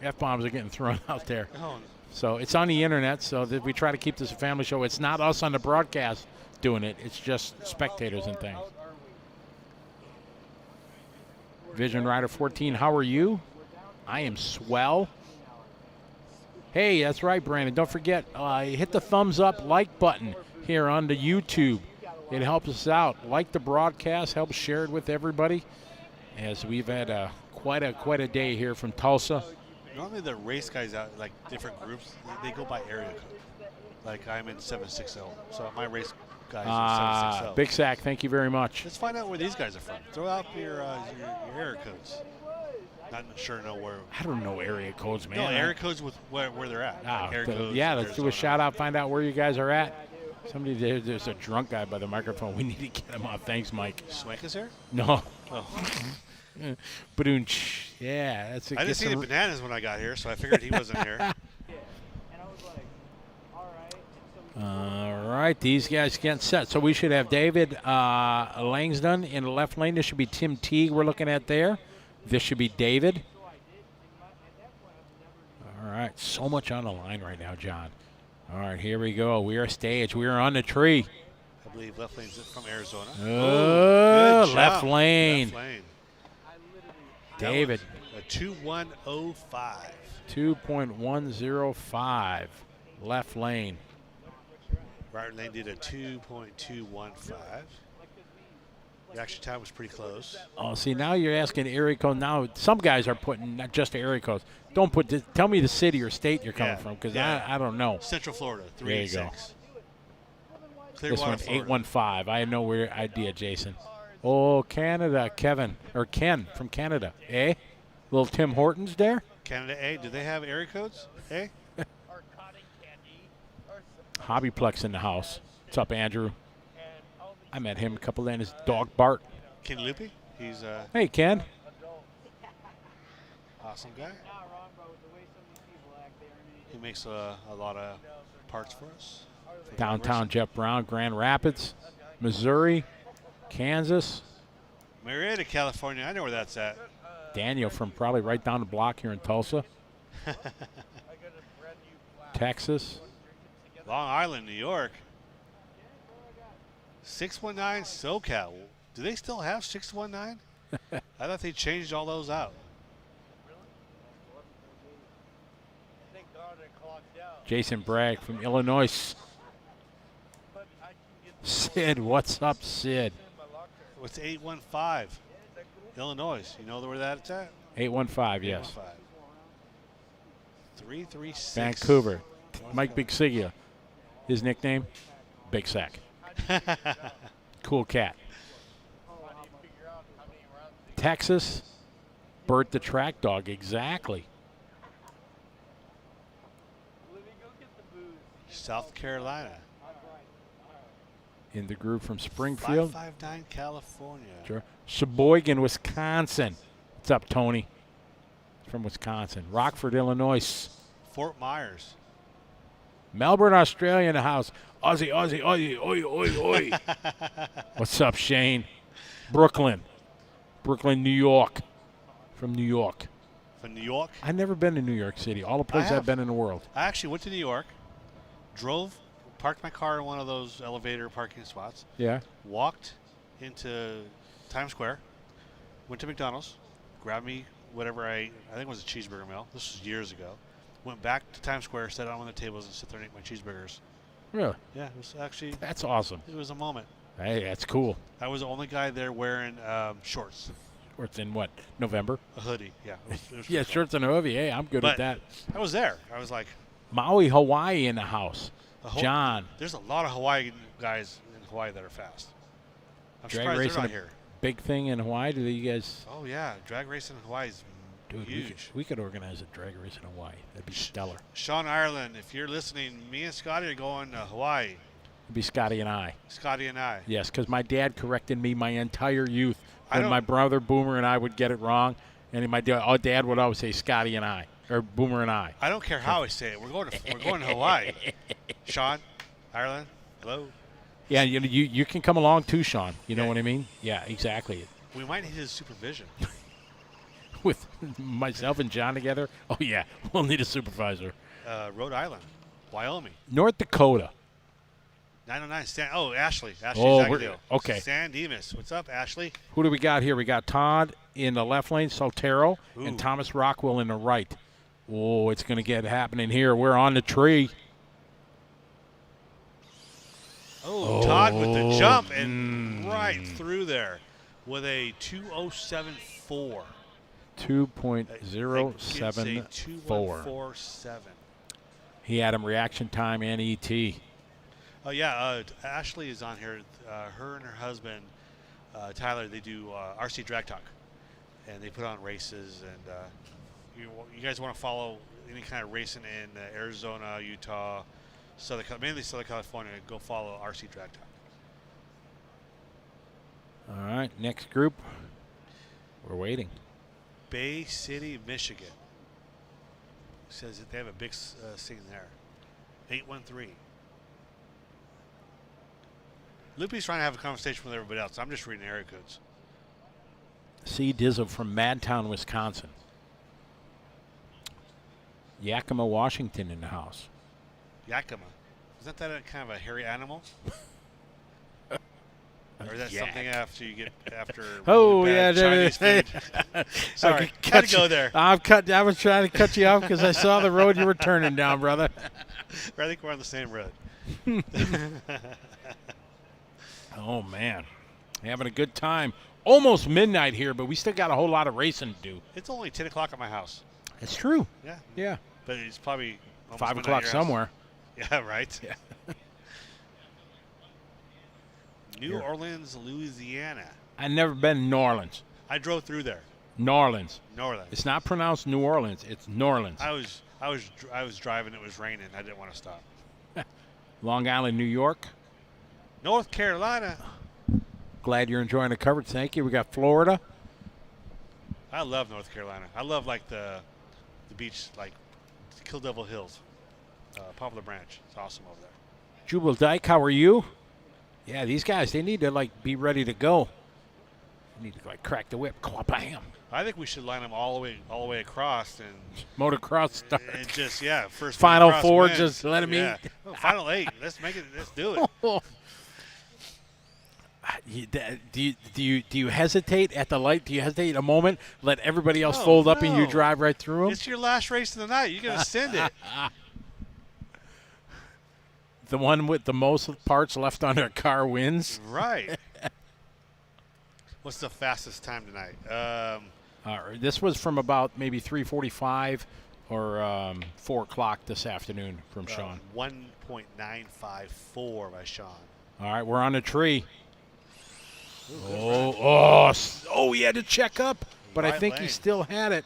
F-bombs are getting thrown out there. Oh. So it's on the internet, so that we try to keep this a family show. It's not us on the broadcast doing it. It's just spectators and things. Vision Rider 14, how are you? I am swell. Hey, that's right, Brandon. Don't forget, hit the thumbs up, like button here on the YouTube. It helps us out. Like the broadcast, help share it with everybody, as we've had quite a day here from Tulsa. Normally the race guys out, like different groups, they go by area code. Like I'm in 760, so my race guys are 760. Big Sack, thank you very much. Let's find out where these guys are from. Throw out your area codes. Not sure know where. I don't know area codes, man. No, area codes with where they're at. Like area codes yeah, in let's do a Arizona. shout out, find out where you guys are at. Somebody there's a drunk guy by the microphone. We need to get him off. Thanks, Mike. Swank is here? No. Oh. Badoonch. Yeah, that's a I didn't see the bananas when I got here, so I figured he wasn't here. All right, these guys get set. So we should have David Langsdon in the left lane. This should be Tim Teague we're looking at there. This should be David. All right, so much on the line right now, John. All right, here we go. We are staged. We are on the tree. I believe left lane's from Arizona. Oh, good left job. lane. Left lane. David. A 2:105. 2.105. Left lane. Right lane did a 2.215. Reaction time was pretty close. Oh, see, now you're asking area code. Now some guys are putting not just the area codes. Don't put this, tell me the city or state you're coming from, because I don't know. Central Florida, There you go. 386. This one, 815. I had no idea, Jason. Oh, Canada, Kevin, or Ken from Canada. Eh? Little Tim Hortons there? Canada A, do they have area codes? A? Hobbyplex in the house. What's up, Andrew? I met him a couple of his dog Bart. Ken Lupe? He's Hey, Ken. awesome guy. He makes a lot of parts for us. Downtown Jeff Brown, Grand Rapids, Missouri, Kansas. Marietta, California. I know where that's at. Daniel from probably right down the block here in Tulsa. Texas. Long Island, New York. 619 SoCal. Do they still have 619? I thought they changed all those out. Jason Bragg from Illinois. Sid, what's up, Sid? What's 815? Illinois. You know where that's at? 815, yes. 336. Vancouver. Mike Big Sigia. His nickname? Big Sack. Cool cat. Texas. Bert the Track Dog. Exactly. South Carolina. In the group from Springfield. 559 California. Sure. Sheboygan, Wisconsin. What's up, Tony? From Wisconsin. Rockford, Illinois. Fort Myers. Melbourne, Australia in the house. Aussie, Aussie, Aussie, oi, oi, oi. What's up, Shane? Brooklyn. Brooklyn, New York. From New York. From New York? I've never been to New York City. All the places I've been in the world. I actually went to New York, parked my car in one of those elevator parking spots. Yeah. Walked into Times Square, went to McDonald's, grabbed me whatever I think it was a cheeseburger meal. This was years ago. Went back to Times Square, sat down on the tables and sit there and ate my cheeseburgers. Really? Yeah, it was actually. That's awesome. It was a moment. Hey, that's cool. I was the only guy there wearing shorts. Shorts in what? November? A hoodie. Yeah. It was Yeah, pretty shorts and a hoodie. Hey, I'm good But with that. I was there. I was like, Maui, Hawaii in the house. John. There's a lot of Hawaii guys in Hawaii that are fast. I'm Drag surprised racing they're not a here. big thing in Hawaii. Do you guys? Oh yeah, drag racing in Hawaii is Dude, huge. we could organize a drag race in Hawaii. That'd be stellar. Sean Ireland, if you're listening, me and Scotty are going to Hawaii. It'd be Scotty and I. Scotty and I. Yes, because my dad corrected me my entire youth I when don't- my brother Boomer and I would get it wrong, and my dad would always say Scotty and I or Boomer and I. I don't care how I say it. We're going to Hawaii. Sean, Ireland, hello. Yeah, you can come along too, Sean. You know what I mean? Yeah, exactly. We might need his supervision. With myself and John together, oh yeah, we'll need a supervisor. Rhode Island, Wyoming, North Dakota. 909. Ashley. Ashley Oh, Zagadil. okay. San Dimas. What's up, Ashley? Who do we got here? We got Todd in the left lane, Soltero, Ooh. and Thomas Rockwell in the right. Oh, it's going to get happening here. We're on the tree. Oh, Todd with the jump and right through there with a 2:07.4. 2.074. 2:147. He had him reaction time and ET. Oh yeah, Ashley is on here. Her and her husband Tyler, they do RC Drag Talk, and they put on races. And you guys want to follow any kind of racing in Arizona, Utah, mainly Southern California? Go follow RC Drag Talk. All right, next group. We're waiting. Bay City, Michigan. Says that they have a big scene there. 813. Loopy's trying to have a conversation with everybody else. I'm just reading area codes. C. Dizzle from Madtown, Wisconsin. Yakima, Washington in the house. Yakima. Isn't that a kind of a hairy animal? Or is that something after you get after Oh, really yeah. bad Chinese food? Sorry, had to go there. I was trying to cut you off because I saw the road you were turning down, brother. I think we're on the same road. Oh, man. Having a good time. Almost midnight here, but we still got a whole lot of racing to do. It's only 10 o'clock at my house. It's true. Yeah. Yeah. But it's probably almost 5 midnight o'clock at your house. somewhere. Yeah, right. Yeah. New Orleans, Louisiana. I've never been to New Orleans. I drove through there. New Orleans. New Orleans. It's not pronounced New Orleans. It's New Orleans. I was driving. It was raining. I didn't want to stop. Long Island, New York. North Carolina. Glad you're enjoying the coverage. Thank you. We got Florida. I love North Carolina. I love like the beach, like Kill Devil Hills, Poplar Branch. It's awesome over there. Jubal Dyke, how are you? Yeah, these guys, they need to like be ready to go. They need to like crack the whip. Bam. I think we should line them all the way across and Motocross start. and just first Final motocross four, wins. just let 'em eat. Oh, Final 8. Let's make it. Let's do it. Do you hesitate at the light? Do you hesitate a moment? Let everybody else Oh, fold up and you no. drive right through them? It's your last race of the night. You're gonna send it. The one with the most parts left on their car wins. Right. What's the fastest time tonight? This was from about maybe 3:45 or 4 o'clock this afternoon from Sean. 1.954 by Sean. All right, we're on the tree. Oh, he had to check up, but I Right think lane. he still had it.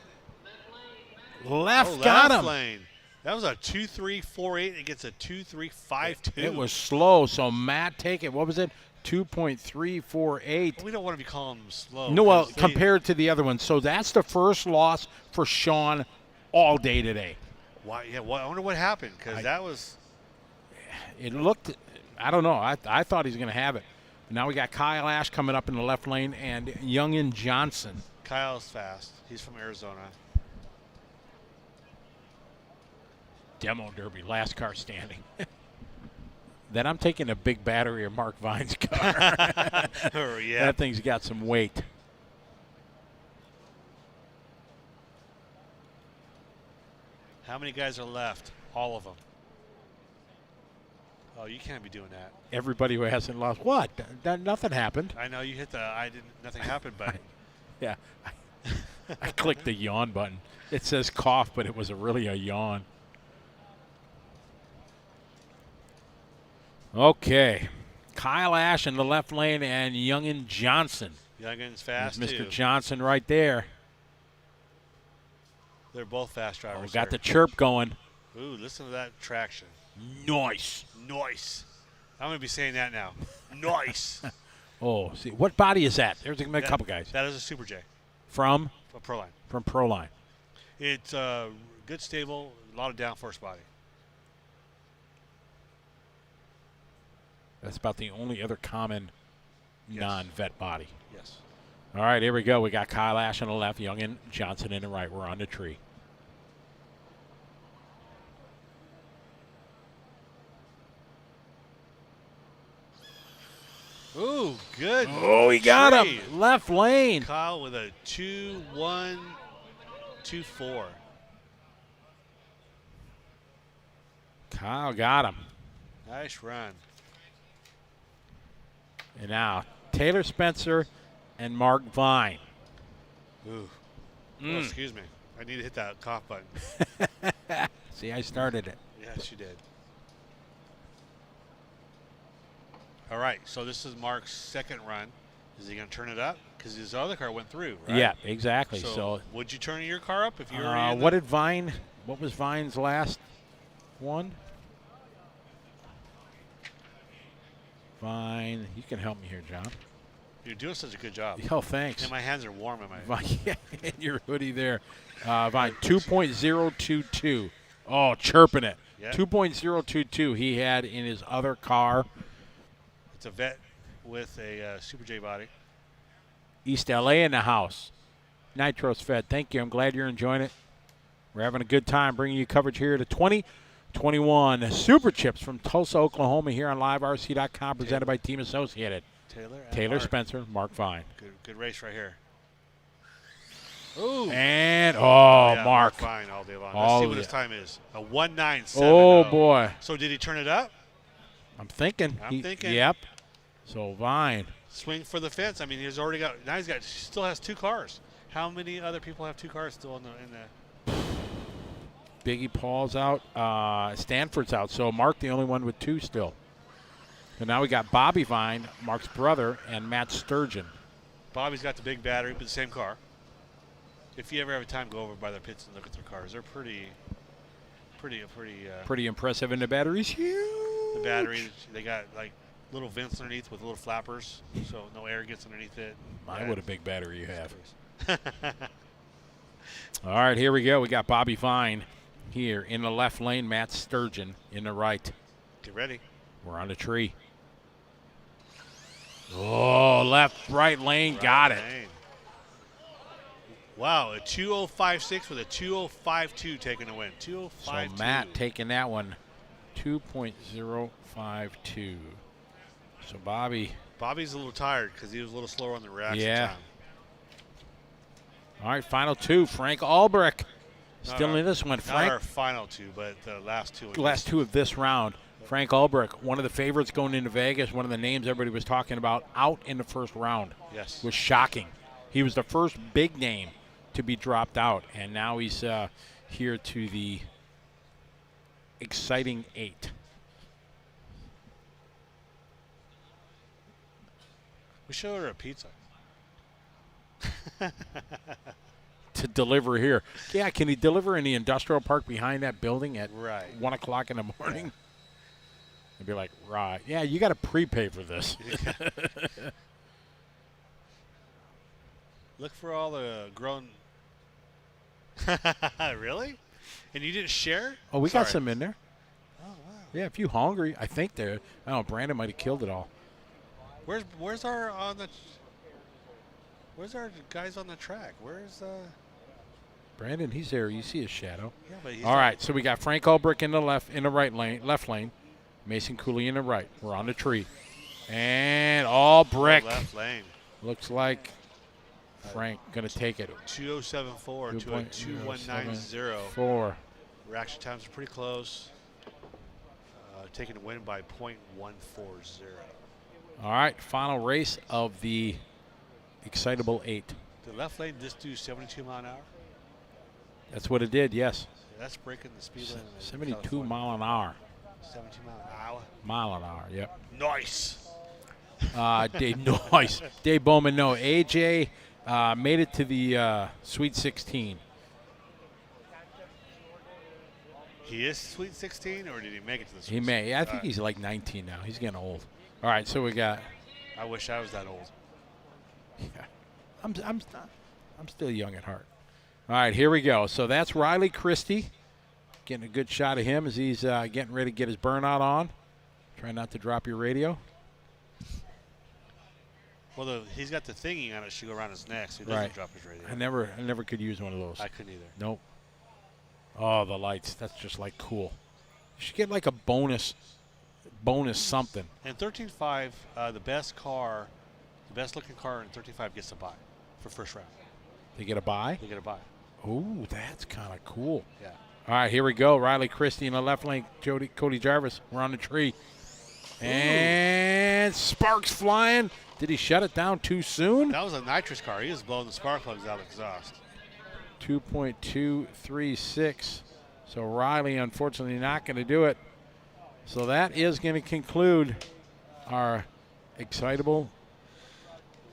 Left Oh, got left him. lane. That was a 2.348. It gets a 2.352. It was slow, so Matt, take it. What was it? 2.348. We don't want to be calling them slow. No, well, 'cause they- compared to the other one. So that's the first loss for Sean all day today. Why? Yeah. I wonder what happened because that was. It looked, I don't know. I thought he was going to have it. Now we got Kyle Ash coming up in the left lane and Youngin Johnson. Kyle's fast. He's from Arizona. Demo Derby, last car standing. Then I'm taking a big battery of Mark Vine's car. Oh, yeah. That thing's got some weight. How many guys are left? All of them. Oh, you can't be doing that. Everybody who hasn't lost. What? Nothing happened. I know you hit the nothing happened button. Yeah. I clicked the yawn button. It says cough, but it was really a yawn. Okay. Kyle Ash in the left lane and Youngin Johnson. Youngin's fast, There's too. Mr. Johnson right there. They're both fast drivers. Got the chirp going. Ooh, listen to that traction. Nice. Nice. I'm going to be saying that now. Nice. Oh, see. What body is that? There's a couple guys. That is a Super J. From? Proline. From Proline. It's good, stable, a lot of downforce body. That's about the only other common non-vet body. Yes. All right, here we go. We got Kyle Ash on the left, Youngin Johnson in the right. We're on the tree. Ooh, good. Oh, he got tree. him. Left lane. Kyle with a 2-1, 2-4. Kyle got him. Nice run. And now Taylor Spencer and Mark Vine. Ooh. Oh, excuse me. I need to hit that cough button. See, I started it. Yes, you did. All right, so this is Mark's second run. Is he going to turn it up? Because his other car went through, right? Yeah, exactly. So would you turn your car up if you were in what was Vine's last one? Vine, you can help me here, John. You're doing such a good job. Oh, thanks. And my hands are warm in my Vine, in your hoodie there. Vine, 2.022. Oh, chirping it. Yep. 2.022 he had in his other car. It's a vet with a Super J body. East LA in the house. Nitros Fed, thank you. I'm glad you're enjoying it. We're having a good time bringing you coverage here to 2021 Super Chips from Tulsa, Oklahoma here on LiveRC.com presented by Team Associated. Taylor Mark. Spencer, Mark Vine. Good race right here. Ooh. And, Yeah, Mark. Vine all day long. All Let's see what day. his time is. A 1.97. Oh, boy. So did he turn it up? I'm thinking. I'm thinking. Yep. So Vine. Swing for the fence. I mean, he's already got. Now he still has two cars. How many other people have two cars still in the? Biggie Paul's out. Stanford's out. So Mark, the only one with two still. And now we got Bobby Vine, Mark's brother, and Matt Sturgeon. Bobby's got the big battery, but the same car. If you ever have time, go over by their pits and look at their cars. They're pretty impressive, and the battery's huge. The battery, they got like little vents underneath with little flappers, so no air gets underneath it. My, what a big battery you have. All right, here we go. We got Bobby Vine here in the left lane, Matt Sturgeon in the right. Get ready. We're on the tree. Oh, right lane, got it. Wow, a 2:05.6 with a 2:05.2 taking a win. 2:05.2. So Matt taking that one, 2.052. So Bobby's a little tired because he was a little slower on the reaction time. All right, final two. Frank Albrecht still in this one. Not our final two, but the last two. Last two of this round. Frank Albrecht, one of the favorites going into Vegas, one of the names everybody was talking about, out in the first round. Yes. Was shocking. He was the first big name to be dropped out, and now he's here to the exciting 8. We should order a pizza. To deliver here. Yeah, can he deliver in the industrial park behind that building at 1 o'clock in the morning? Yeah. I'd be like, right. Yeah, you got to prepay for this. Look for all the grown. Really? And you didn't share? Oh, we got some in there. Oh, wow. Yeah, if you hungry, I think they're. I don't know, Brandon might have killed it all. Where's our guys on the track? Where's Brandon? He's there. You see his shadow. Yeah, but he's all right. So we got Frank Albrecht in the left lane. Mason Cooley in the right. We're on the tree, and Albrecht. Left lane. Looks like Frank gonna take it. 2:07.4 to a 2:190. 4. Reaction times are pretty close. taking the win by .140. All right, final race of the Excitable 8. The left lane just do 72 mile an hour. That's what it did, yes. That's breaking the speed limit. in 72 California. mile an hour. 72 mile an hour. Mile an hour, yep. Nice. Nice. Dave Bowman, no. AJ made it to the Sweet 16. He is Sweet 16, or did he make it to the Sweet He may. 16? I think he's like 19 now. He's getting old. All right, so we got. I wish I was that old. Yeah, I'm still young at heart. All right, here we go. So that's Riley Christie. Getting a good shot of him as he's getting ready to get his burnout on. Try not to drop your radio. Well, he's got the thingy on it should go around his neck, so he doesn't drop his radio. I never could use one of those. I couldn't either. Nope. Oh, the lights. That's just like cool. You should get like a bonus something. And 13.5, the best looking car in 13.5 gets a buy for first round. They get a buy? They get a buy. Ooh, that's kind of cool. Yeah. All right, here we go. Riley Christie in the left lane. Cody Jarvis. We're on the tree. And sparks flying. Did he shut it down too soon? That was a nitrous car. He was blowing the spark plugs out of the exhaust. 2.236. So Riley, unfortunately, not going to do it. So that is going to conclude our Excitable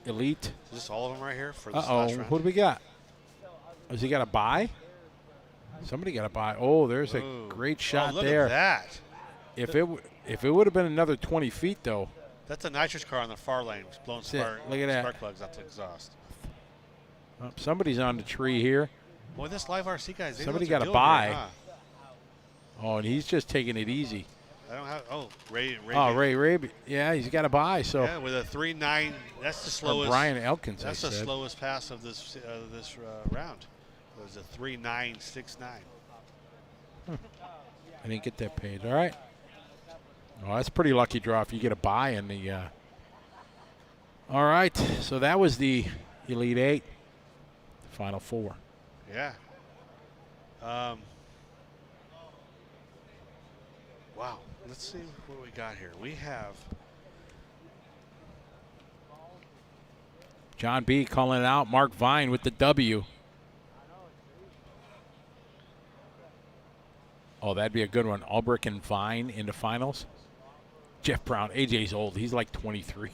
Elite. Is this all of them right here for this Uh-oh, last round? what do we got? Has he got a buy? Somebody got a buy. Oh, there's a great shot look there. At that. If it would have been another 20 feet, though. That's a nitrous car on the far lane. It's blowing spark plugs out the exhaust. Oh, somebody's on the tree here. Boy, this live RC guys. Somebody got a buy. Here, huh? Oh, and he's just taking it easy. I don't have. Oh, Ray. Ray. Yeah, he's got a buy. So yeah, with a 3.9. That's the slowest. Brian Elkins. That's the slowest pass of this round. It was a 3.969. I didn't get that page. All right. Oh, that's a pretty lucky draw if you get a buy in the. All right, so that was the Elite 8, Final 4. Yeah. Wow. Let's see what we got here. We have John B. calling it out. Mark Vine with the W. Oh, that'd be a good one. Ulbrich and Vine in the finals. Jeff Brown. AJ's old. He's like 23.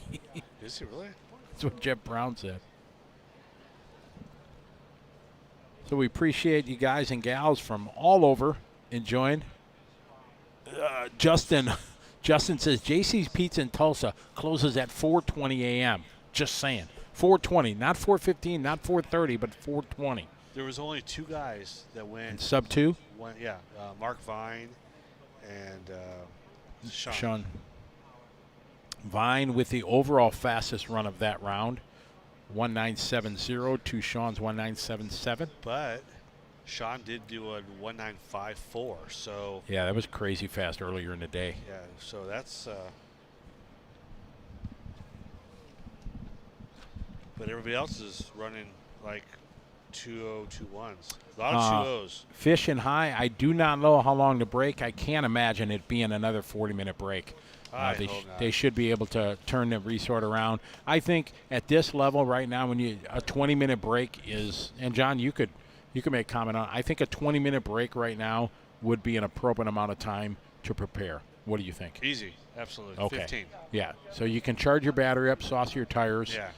Is he really? That's what Jeff Brown said. So we appreciate you guys and gals from all over enjoying. Justin says JC's Pizza in Tulsa closes at 4:20 a.m. Just saying. 4:20, not 4:15, not 4:30, but 4:20. There was only two guys that went. And sub 2? Mark Vine and Sean. Vine with the overall fastest run of that round, 1970 to Sean's 1977. But Sean did do a 1954, so. Yeah, that was crazy fast earlier in the day. Yeah, so that's. But everybody else is running like 2021s. A lot of 2.0s. Fish and High, I do not know how long to break. I can't imagine it being another 40-minute break. They should be able to turn the resort around. I think at this level right now, when a 20-minute break is, and John, you could make a comment on. I think a 20-minute break right now would be an appropriate amount of time to prepare. What do you think? Easy, absolutely. Okay. 15. Yeah, so you can charge your battery up, sauce your tires. Yeah.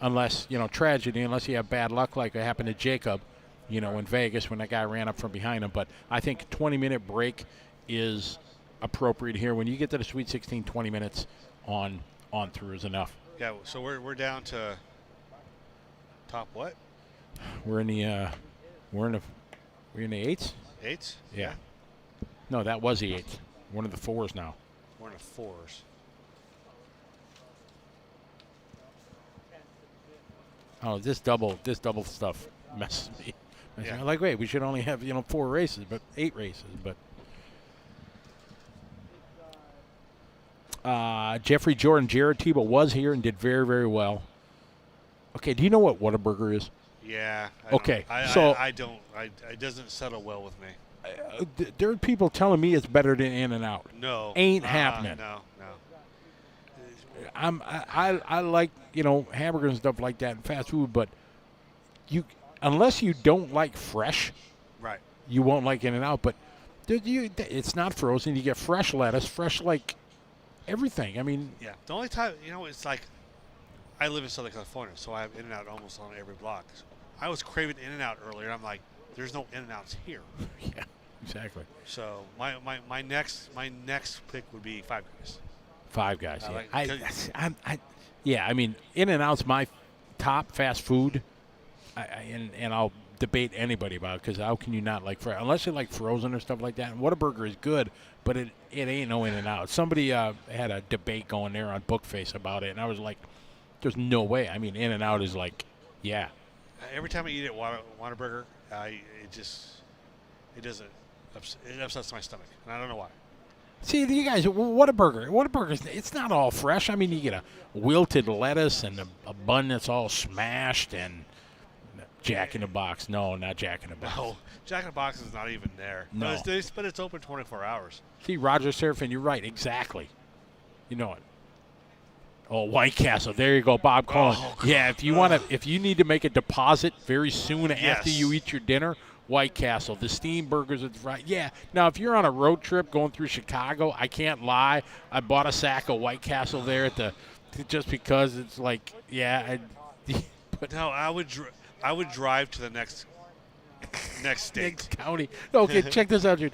Unless, tragedy, unless you have bad luck like it happened to Jacob, in Vegas when that guy ran up from behind him. But I think a 20-minute break is appropriate here. When you get to the Sweet 16, 20 minutes on through is enough. Yeah, so we're down to top what? We're in the eights? Eights? Yeah. No, that was the eights. One of the fours now. One of the fours. Oh, this double stuff messes me. Yeah. Like, wait, we should only have 4 races, but 8 races. But Jeffrey Jordan, Jared Tebow was here and did very, very well. Okay, do you know what Whataburger is? Yeah. Okay, it doesn't settle well with me. there are people telling me it's better than In-N-Out. No. Ain't happening. No. I like, hamburgers and stuff like that and fast food, but unless you don't like fresh, Right. you won't like In-N-Out. But it's not frozen. You get fresh lettuce, fresh like everything. I mean, Yeah. The only time, it's like I live in Southern California, so I have In-N-Out almost on every block. I was craving In-N-Out earlier. I'm like, there's no In-N-Outs here. yeah, exactly. So my next pick would be Five Guys. Five Guys. I Yeah. I mean, In-N-Out's my top fast food, and I'll debate anybody about it because how can you not like unless you like frozen or stuff like that. And Whataburger is good, but it ain't no In-N-Out. Somebody had a debate going there on Bookface about it, and I was like, there's no way. I mean, In-N-Out is like, yeah. Every time I eat at Whataburger, it upsets my stomach, and I don't know why. See, you guys, Whataburger, it's not all fresh. I mean, you get a wilted lettuce and a bun that's all smashed and Jack in the Box. No, not Jack in the Box. No, Jack in the Box is not even there. No. But it's open 24 hours. See, Roger Serafin, you're right, exactly. You know it. Oh, White Castle. There you go, Bob Cullen. Yeah, if you need to make a deposit very soon after you eat your dinner, White Castle, the steam burgers are right. Yeah. Now, if you're on a road trip going through Chicago, I can't lie. I bought a sack of White Castle there just because it's like, yeah. But no, I would drive to the next state. Next county. Okay, check this out, dude.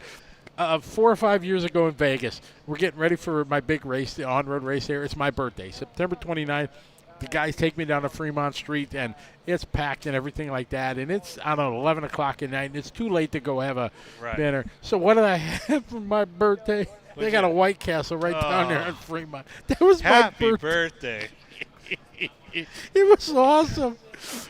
4 or 5 years ago in Vegas, we're getting ready for my big race, the on-road race here. It's my birthday, September 29th. The guys take me down to Fremont Street, and it's packed and everything like that. And it's, 11 o'clock at night, and it's too late to go have a dinner. So what did I have for my birthday? They got a White Castle right down there in Fremont. That was Happy my birthday. It was awesome.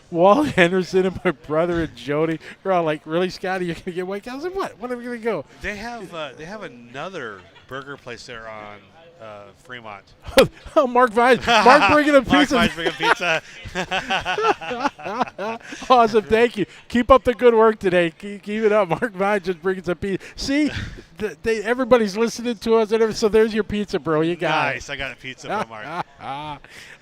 Walt Henderson and my brother and Jody were all like, "Really, Scotty? You're gonna get White Castle? I said, "What? When are we gonna go?" They have another burger place there on Fremont. Oh, Mark Vines. Mark bringing a pizza. Mark Vines bringing pizza. Awesome. Thank you. Keep up the good work today. Keep it up. Mark Vines just bringing some pizza. See, everybody's listening to us. So there's your pizza, bro. You got it. Nice. I got a pizza from Mark.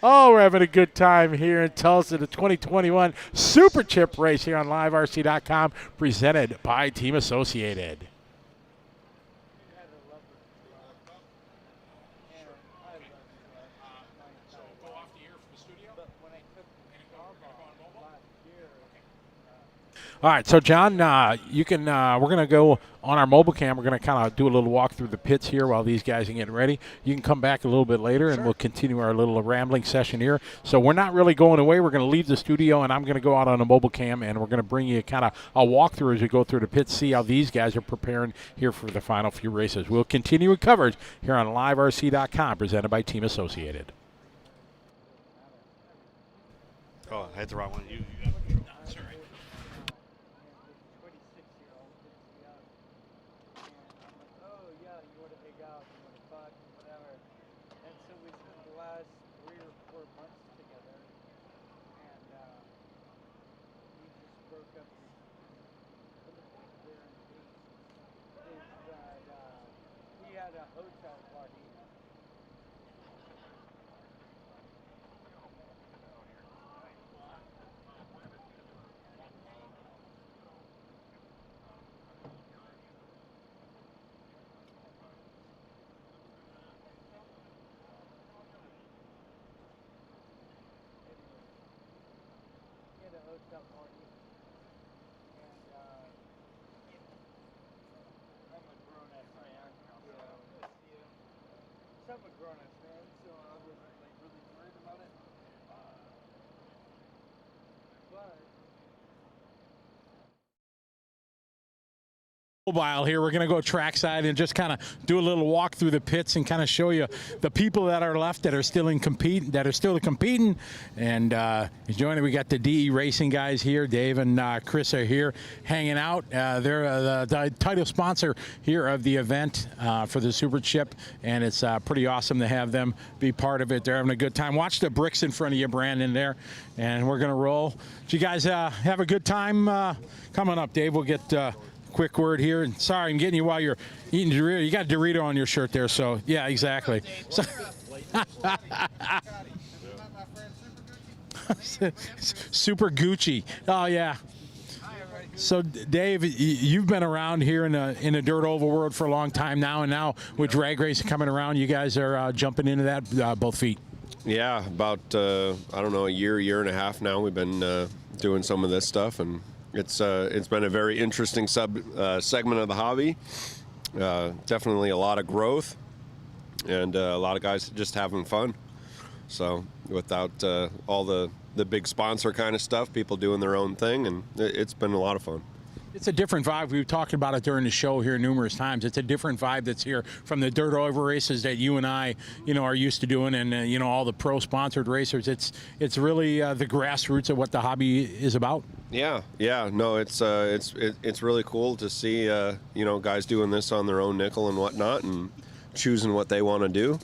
Oh, we're having a good time here in Tulsa. The 2021 Super Chip Race here on LiveRC.com, presented by Team Associated. All right, so John, you can. We're gonna go on our mobile cam. We're gonna kind of do a little walk through the pits here while these guys are getting ready. You can come back a little bit later, and we'll continue our little rambling session here. So we're not really going away. We're gonna leave the studio, and I'm gonna go out on a mobile cam, and we're gonna bring you kind of a walkthrough as we go through the pits, see how these guys are preparing here for the final few races. We'll continue with coverage here on LiveRC.com, presented by Team Associated. Oh, I hit the wrong one. Sorry. Mobile here. We're going to go trackside and just kind of do a little walk through the pits and kind of show you the people that are left that are still competing. And joining, we got the DE Racing guys here. Dave and Chris are here hanging out. They're the title sponsor here of the event for the Super Chip, and it's pretty awesome to have them be part of it. They're having a good time. Watch the bricks in front of you, Brandon, there, and we're going to roll. So you guys have a good time coming up. Dave will get quick word here. And sorry, I'm getting you while you're eating Dorito. You got Dorito on your shirt there, so yeah, exactly. So, Super Gucci. Oh yeah. So Dave, you've been around here in the dirt oval world for a long time now, and now with drag racing coming around, you guys are jumping into that both feet. Yeah, about I don't know, a year and a half now. We've been doing some of this stuff, and it's been a very interesting segment of the hobby. Definitely a lot of growth, and a lot of guys just having fun. So without all the big sponsor kind of stuff, people doing their own thing, and it's been a lot of fun. It's a different vibe. We've talked about it during the show here numerous times. It's a different vibe that's here from the dirt oval races that you and I, are used to doing, and all the pro sponsored racers. It's really the grassroots of what the hobby is about. Yeah, no, it's really cool to see guys doing this on their own nickel and whatnot, and choosing what they want to do.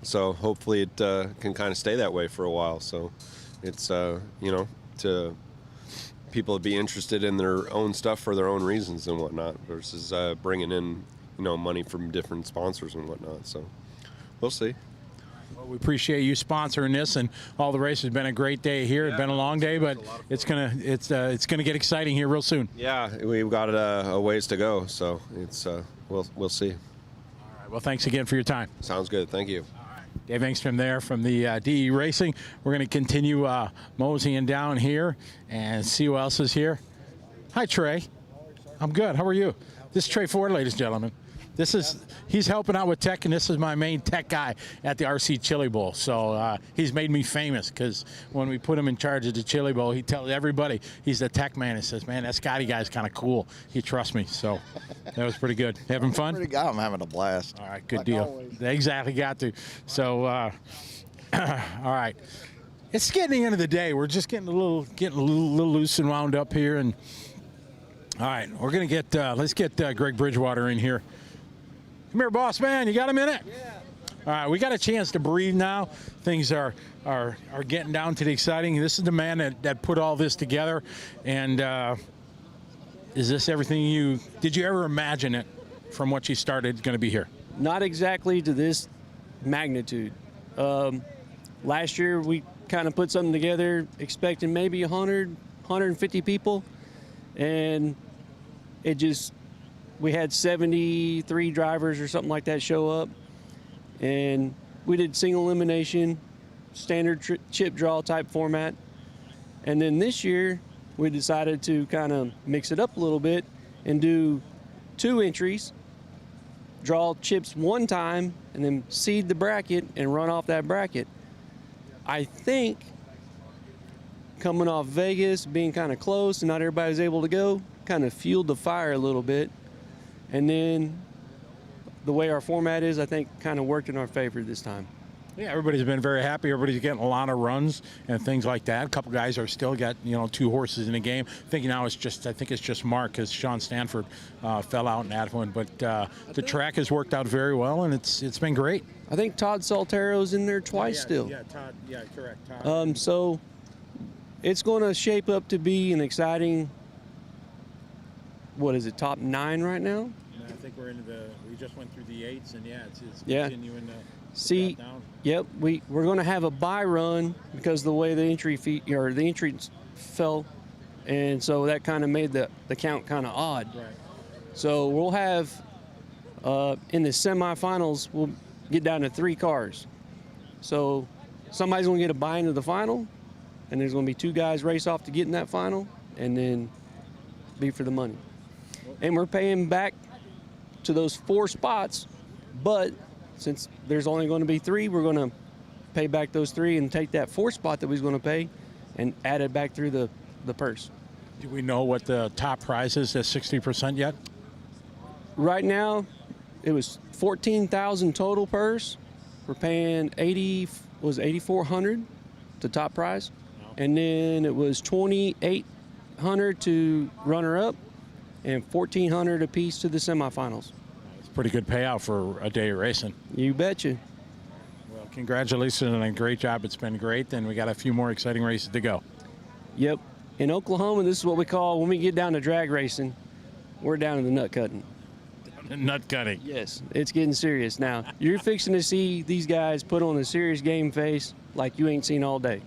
So hopefully it can kind of stay that way for a while. So it's to people to be interested in their own stuff for their own reasons and whatnot, versus bringing in money from different sponsors and whatnot. So we'll see. Well, we appreciate you sponsoring this, and all the races. It's been a great day here. It's been a long day, but it's gonna get exciting here real soon. Yeah, we've got a ways to go, so it's we'll see. All right. Well, thanks again for your time. Sounds good. Thank you. Dave Engstrom there from the DE Racing. We're going to continue moseying down here and see who else is here. Hi, Trey. I'm good. How are you? This is Trey Ford, ladies and gentlemen. He's helping out with tech, and this is my main tech guy at the RC Chili Bowl. So he's made me famous, because when we put him in charge of the Chili Bowl, he tells everybody he's the tech man. He says, "Man, that Scotty guy's kind of cool. He trusts me." So that was pretty good. Having fun? I'm having a blast. All right, good deal. Always. They exactly got to. So, all right. It's getting the end of the day. We're just getting a little loose and wound up here, and all right, we're gonna get let's get Greg Bridgewater in here. Come here, boss man. You got a minute? Yeah. All right, we got a chance to breathe now. Things are getting down to the exciting. This is the man that put all this together. And is this everything did you ever imagine it from what you started going to be here? Not exactly to this magnitude. Last year we kind of put something together expecting maybe 100, 150 people, and we had 73 drivers or something like that show up, and we did single elimination, standard chip draw type format. And then this year we decided to kind of mix it up a little bit and do 2 entries, draw chips one time, and then seed the bracket and run off that bracket. I think coming off Vegas, being kind of close and not everybody was able to go, kind of fueled the fire a little bit. And then the way our format is, I think, kind of worked in our favor this time. Yeah, everybody's been very happy. Everybody's getting a lot of runs and things like that. A couple guys are still got 2 horses in the game. I think it's just Mark, because Sean Stanford fell out in that one. But the track has worked out very well, and it's been great. I think Todd Saltero's in there twice still. Yeah, Todd. Yeah, correct. Todd. So it's going to shape up to be an exciting. What is it, top 9 right now? I think we just went through the 8s, and it's continuing to see. Down. Yep, we're going to have a bye run because the way the entries fell, and so that kind of made the count kind of odd. Right. So we'll have in the semifinals, we'll get down to 3 cars. So somebody's going to get a bye into the final, and there's going to be 2 guys race off to get in that final, and then be for the money. And we're paying back to those 4 spots, but since there's only going to be 3, we're going to pay back those 3 and take that 4th spot that we was going to pay and add it back through the purse. Do we know what the top prize is at 60% yet? Right now, it was $14,000 total purse. We're paying $8,400 to top prize, and then it was $2,800 to runner up, and $1,400 apiece to the semifinals. It's a pretty good payout for a day of racing. You betcha. Well, congratulations on a great job. It's been great, and we got a few more exciting races to go. Yep. In Oklahoma, this is what we call, when we get down to drag racing, we're down to the nut cutting. Nut cutting. Yes, it's getting serious now. You're fixing to see these guys put on a serious game face like you ain't seen all day.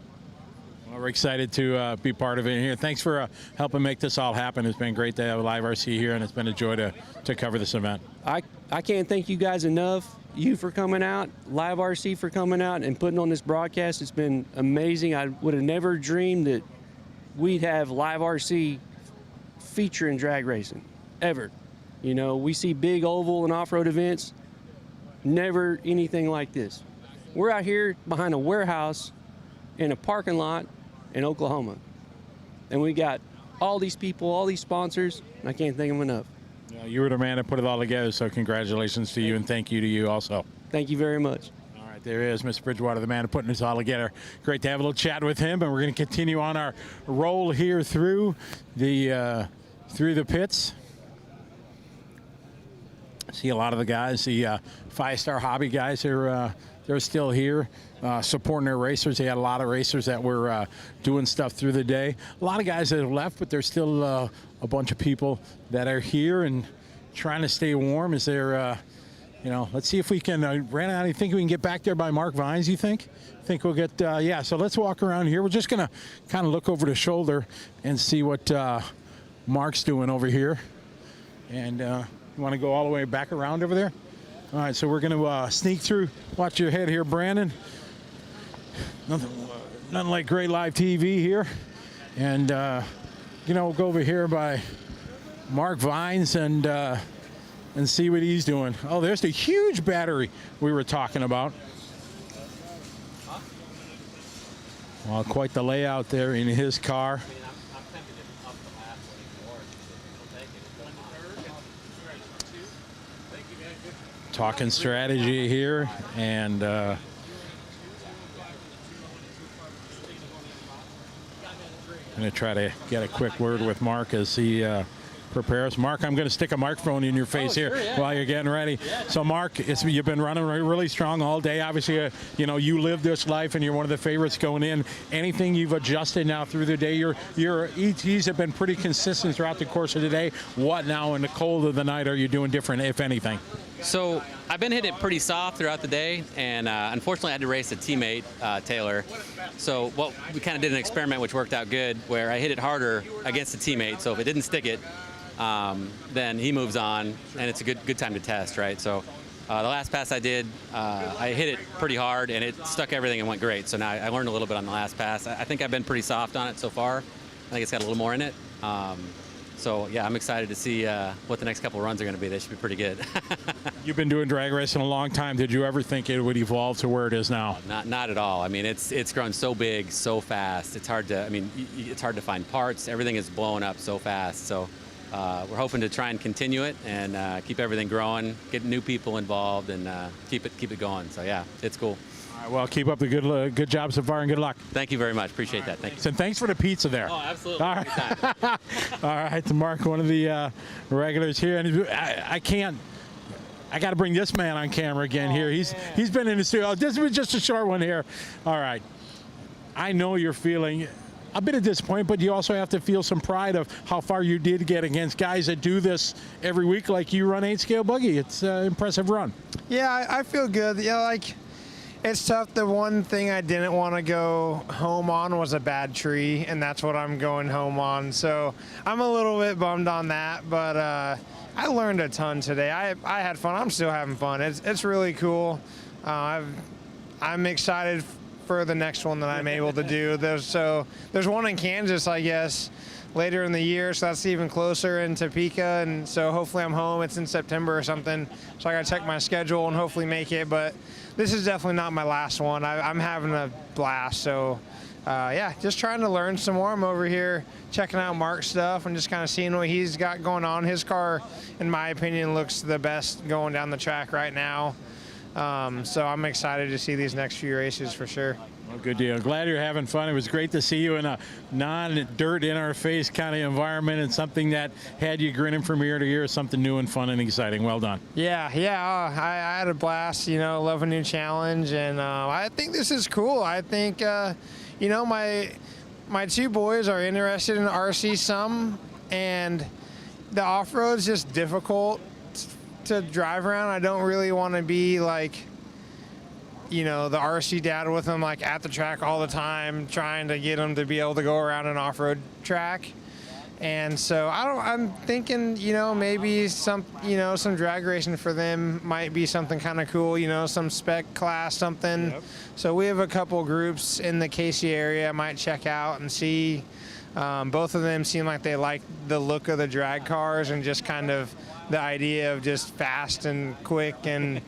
Well, we're excited to be part of it here. Thanks for helping make this all happen. It's been great to have Live RC here, and it's been a joy to cover this event. I can't thank you guys enough. You for coming out, Live RC for coming out and putting on this broadcast. It's been amazing. I would have never dreamed that we'd have Live RC featuring drag racing, ever. You know, we see big oval and off-road events, never anything like this. We're out here behind a warehouse in a parking lot in Oklahoma. And we got all these people, all these sponsors, and I can't thank them enough. Yeah, you were the man that put it all together, so congratulations to you and thank you to you also. Thank you very much. All right, there is Mr. Bridgewater, the man putting this all together. Great to have a little chat with him, and we're going to continue on our roll here through the pits. See a lot of the guys, the five-star hobby guys, they're still here supporting their racers. They had a lot of racers that were doing stuff through the day. A lot of guys that have left, but there's still a bunch of people that are here and trying to stay warm. Is there, let's see if we can, Brandon, how do you think we can get back there by Mark Vines, you think? Think we'll get, yeah, so let's walk around here. We're just going to kind of look over the shoulder and see what Mark's doing over here. And you want to go all the way back around over there? All right, so we're going to sneak through. Watch your head here, Brandon. Nothing like great live TV here. And, we'll go over here by Mark Vines and see what he's doing. Oh, there's the huge battery we were talking about. Well, quite the layout there in his car. Talking strategy here, and I'm going to try to get a quick word with Mark as he prepares. Mark, I'm going to stick a microphone in your face here while you're getting ready. Yeah. So, Mark, you've been running really strong all day. Obviously, you live this life, and you're one of the favorites going in. Anything you've adjusted now through the day? Your ETs have been pretty consistent throughout the course of the day. What now in the cold of the night are you doing different, if anything? So I've been hitting it pretty soft throughout the day, and unfortunately I had to race a teammate, Taylor. So we kind of did an experiment which worked out good, where I hit it harder against a teammate. So if it didn't stick it, then he moves on, and it's a good time to test, right? So the last pass I did, I hit it pretty hard, and it stuck everything and went great. So now I learned a little bit on the last pass. I think I've been pretty soft on it so far. I think it's got a little more in it. So, yeah, I'm excited to see what the next couple of runs are going to be. They should be pretty good. You've been doing drag racing a long time. Did you ever think it would evolve to where it is now? Not at all. I mean, it's grown so big, so fast. It's hard to find parts. Everything is blowing up so fast. So we're hoping to try and continue it and keep everything growing, get new people involved, and keep it going. So, yeah, it's cool. All right, well, keep up the good job so far, and good luck. Thank you very much. Appreciate that. Thank you. And thanks for the pizza there. Oh, absolutely. All right, all right, to Mark, one of the regulars here, and I got to bring this man on camera again here. He's been in the studio. This was just a short one here. All right, I know you're feeling a bit of disappointment, but you also have to feel some pride of how far you did get against guys that do this every week, like you run 8-scale buggy. It's an impressive run. Yeah, I feel good. Yeah, it's tough. The one thing I didn't want to go home on was a bad tree, and that's what I'm going home on. So I'm a little bit bummed on that, but I learned a ton today. I had fun. I'm still having fun. It's really cool. I'm excited for the next one that I'm able to do. There's one in Kansas, I guess, later in the year, so that's even closer in Topeka, and so hopefully I'm home. It's in September or something, so I got to check my schedule and hopefully make it, but this is definitely not my last one. I'm having a blast, so yeah, just trying to learn some more. I'm over here checking out Mark's stuff and just kind of seeing what he's got going on. His car, in my opinion, looks the best going down the track right now, so I'm excited to see these next few races for sure. Well, good deal. Glad you're having fun. It was great to see you in a non-dirt in-our-face kind of environment and something that had you grinning from ear to ear, something new and fun and exciting. Well done. Yeah. I had a blast, love a new challenge, and I think this is cool. I think, my two boys are interested in RC some, and the off-road's just difficult to drive around. I don't really want to be like, you know, the RC dad with them like at the track all the time, trying to get them to be able to go around an off-road track. And so I'm thinking, you know, maybe some drag racing for them might be something kind of cool, you know, some spec class, something. Yep. So we have a couple groups in the Casey area I might check out and see. Both of them seem like they like the look of the drag cars and just kind of the idea of just fast and quick and,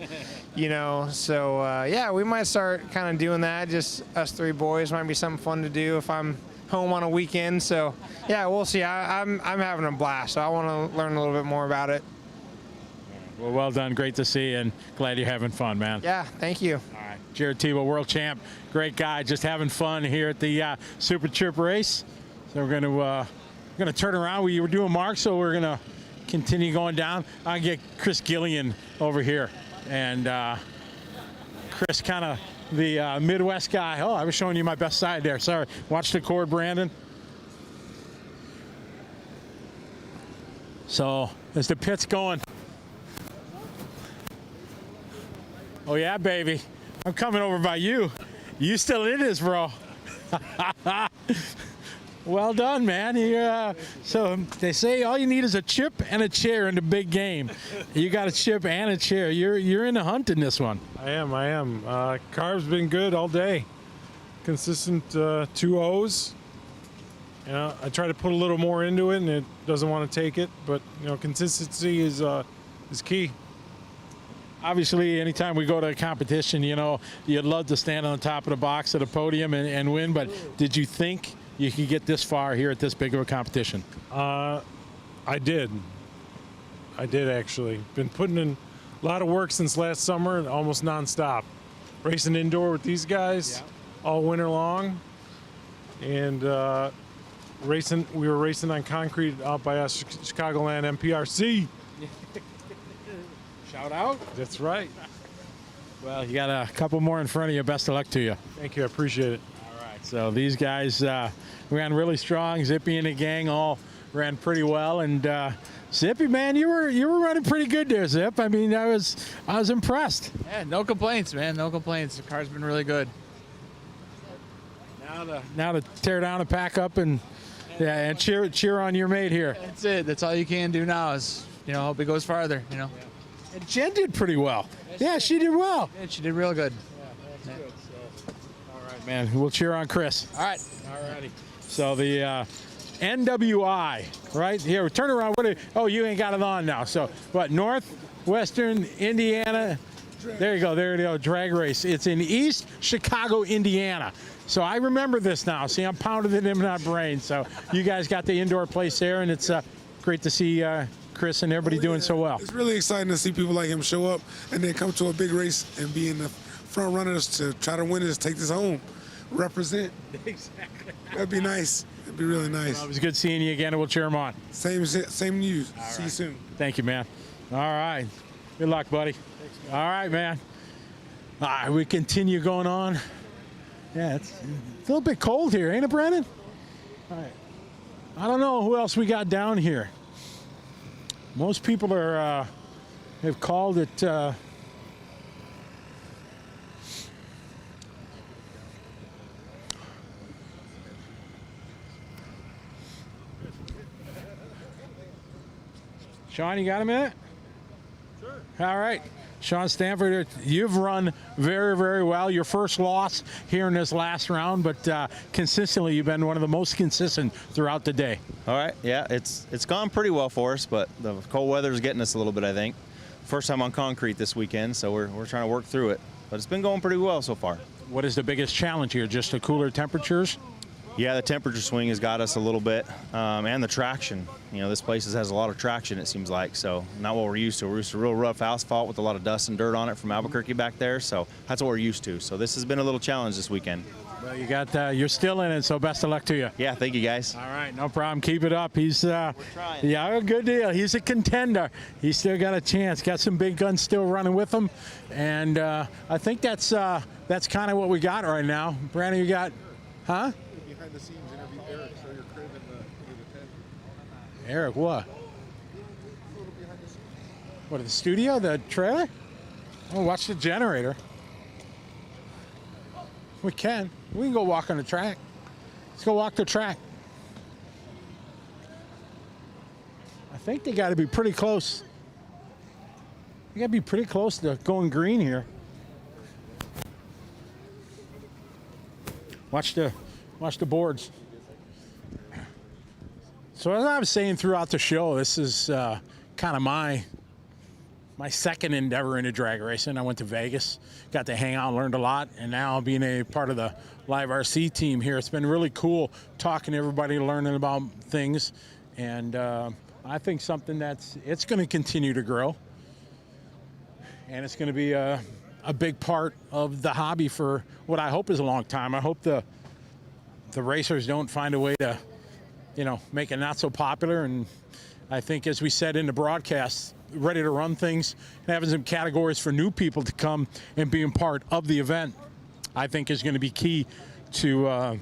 you know, so yeah, we might start kind of doing that. Just us three boys might be something fun to do if I'm home on a weekend. So yeah, we'll see. I'm having a blast, so I want to learn a little bit more about it. Well done. Great to see you, and glad you're having fun, man. Yeah, thank you. All right, Jared Tebow, world champ, great guy, just having fun here at the Super Chip race. So we're gonna turn around. We were doing Mark, so we're gonna continue going down. I'll get Chris Gillian over here, and Chris, kind of the Midwest guy. Oh, I was showing you my best side there. Sorry. Watch the cord, Brandon. So as the pit's going. Oh yeah, baby. I'm coming over by you. You still in this, bro. Well done, man. So they say all you need is a chip and a chair in the big game. You got a chip and a chair. You're in the hunt in this one. I am. Car's been good all day. Consistent 2 O's. You know, I try to put a little more into it, and it doesn't want to take it. But you know, consistency is key. Obviously, anytime we go to a competition, you know, you'd love to stand on the top of the box at a podium and win. But did you think you could get this far here at this big of a competition? I did actually. Been putting in a lot of work since last summer, almost nonstop. Racing indoor with these guys all winter long, and we were racing on concrete out by us, Chicagoland MPRC. Shout out. That's right. Well, you got a couple more in front of you. Best of luck to you. Thank you. I appreciate it. All right. So these guys ran really strong. Zippy and the gang all ran pretty well. And Zippy, man, you were running pretty good there, Zip. I mean, I was impressed. Yeah, no complaints, man. No complaints. The car's been really good. Now to tear down and pack up and cheer on your mate here. That's it. That's all you can do now is, you know, hope it goes farther, you know. And Jen did pretty well. Yeah, she did well. Yeah, she did real good. Yeah, that's good. So, all right, man. We'll cheer on Chris. All right. All righty. So the NWI, right? Here, turn around. You ain't got it on now. So, what, Northwestern Indiana? There you go, drag race. It's in East Chicago, Indiana. So I remember this now. See, I'm pounding it in my brain. So you guys got the indoor place there, and it's great to see Chris and everybody doing so well. It's really exciting to see people like him show up and then come to a big race and be in the front runners to try to win this, take this home, represent. Exactly. That'd be nice. It'd be really nice. Well, it was good seeing you again, and we'll cheer him on. Same news. See you soon. Thank you, man. All right. Good luck, buddy. Thanks, man. All right, man. All right, we continue going on. Yeah, it's a little bit cold here, ain't it, Brandon? All right. I don't know who else we got down here. Most people have called it Sean, you got a minute? Sure. All right. Sean Stanford, you've run very, very well. Your first loss here in this last round, but consistently you've been one of the most consistent throughout the day. All right, yeah, it's gone pretty well for us, but the cold weather is getting us a little bit, I think. First time on concrete this weekend, so we're trying to work through it. But it's been going pretty well so far. What is the biggest challenge here? Just the cooler temperatures? Yeah, the temperature swing has got us a little bit, and the traction. You know, this place has a lot of traction, it seems like, so not what we're used to. We're used to real rough asphalt with a lot of dust and dirt on it from Albuquerque back there, so that's what we're used to. So this has been a little challenge this weekend. Well, you got you're still in it, so best of luck to you. Yeah, thank you, guys. All right, no problem. Keep it up. He's we're trying. Yeah, good deal. He's a contender. He's still got a chance. Got some big guns still running with him, and I think that's kind of what we got right now. Brandon, you got, huh? Behind the scenes interview Eric, show your crib in the tent. Eric, what? What, the studio, the trailer? Oh, watch the generator. We can go walk on the track. Let's go walk the track. I think they got to be pretty close. You got to be pretty close to going green here. Watch the boards. So as I was saying throughout the show, this is kind of my second endeavor into drag racing. I went to Vegas, got to hang out, learned a lot, and now being a part of the Live RC team here, it's been really cool talking to everybody, learning about things, and I think something it's going to continue to grow, and it's going to be a big part of the hobby for what I hope is a long time. I hope the racers don't find a way to, make it not so popular, and I think, as we said in the broadcast, ready to run things and having some categories for new people to come and being part of the event, I think is going to be key to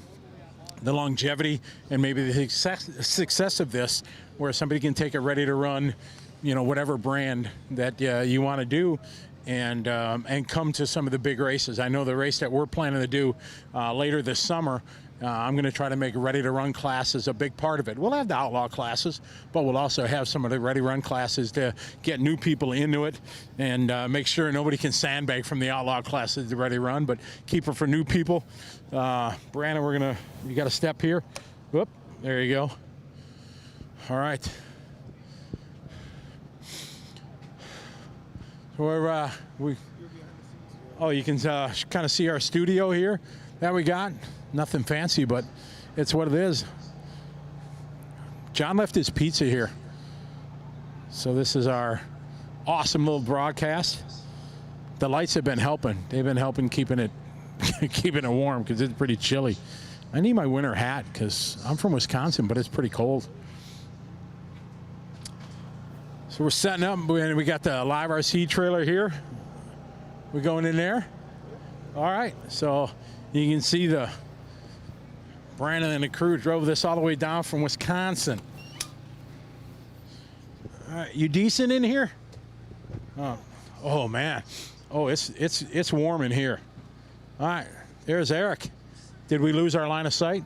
the longevity and maybe the success of this, where somebody can take it ready to run, whatever brand that you want to do, and come to some of the big races. I know the race that we're planning to do later this summer, I'm going to try to make ready-to-run classes a big part of it. We'll have the outlaw classes, but we'll also have some of the ready-run classes to get new people into it and make sure nobody can sandbag from the outlaw classes to ready-run, but keep it for new people. Brandon, you got a step here. Whoop, there you go. All right. You can kind of see our studio here that we got. Nothing fancy, but it's what it is. John left his pizza here. So this is our awesome little broadcast. The lights have been helping. They've been helping keeping it warm because it's pretty chilly. I need my winter hat because I'm from Wisconsin, but it's pretty cold. So we're setting up. We got the Live RC trailer here. We're going in there. All right. So you can see Brandon and the crew drove this all the way down from Wisconsin. All right, you decent in here? Oh man. Oh, it's warm in here. All right, there's Eric. Did we lose our line of sight?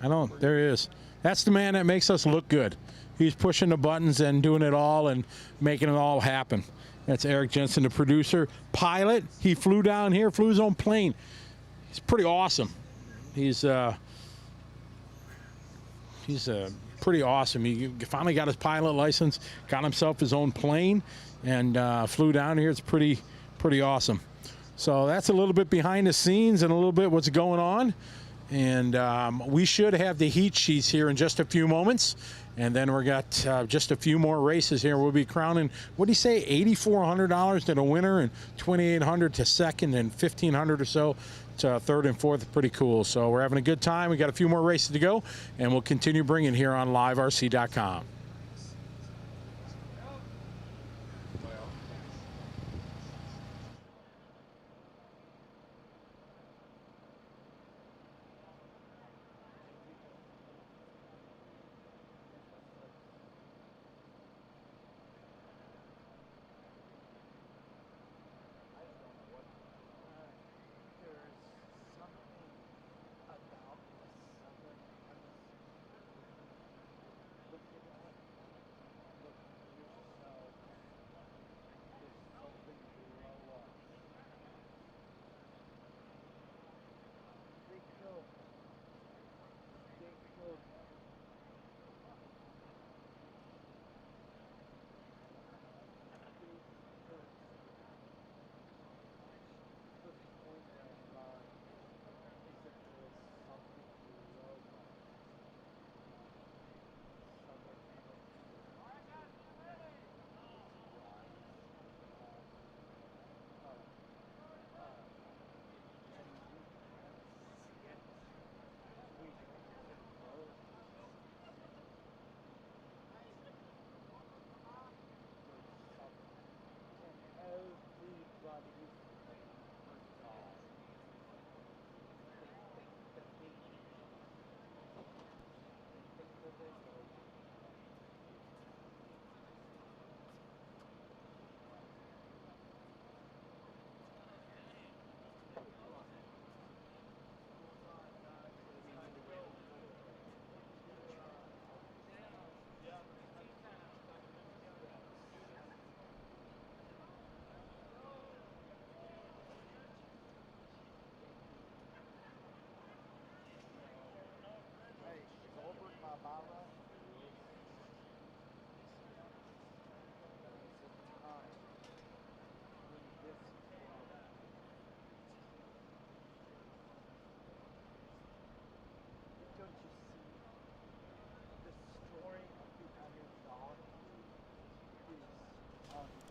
I don't. There he is. That's the man that makes us look good. He's pushing the buttons and doing it all and making it all happen. That's Eric Jensen, the producer, pilot. He flew down here, flew his own plane. He's pretty awesome. He's pretty awesome. He finally got his pilot license, got himself his own plane, and flew down here. It's pretty awesome. So that's a little bit behind the scenes and a little bit what's going on. And we should have the heat sheets here in just a few moments. And then we got just a few more races here. We'll be crowning, what do you say, $8,400 to the winner and $2,800 to second and $1,500 or so to third and fourth. Pretty cool. So we're having a good time. We got a few more races to go, and we'll continue bringing here on liverc.com.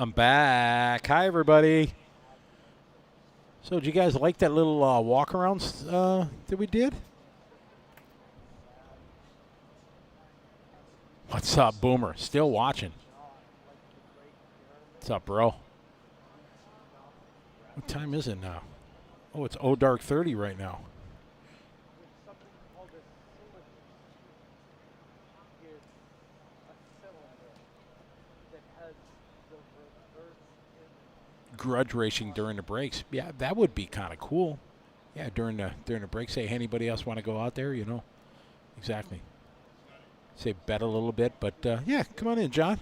I'm back. Hi, everybody. So, did you guys like that little walk-around that we did? What's up, Boomer? Still watching. What's up, bro? What time is it now? Oh, it's dark 30 right now. Grudge racing during the breaks. Yeah, that would be kind of cool. Yeah, during the break, say, hey, anybody else want to go out there? You know, exactly. Say bet a little bit, but yeah, come on in, John.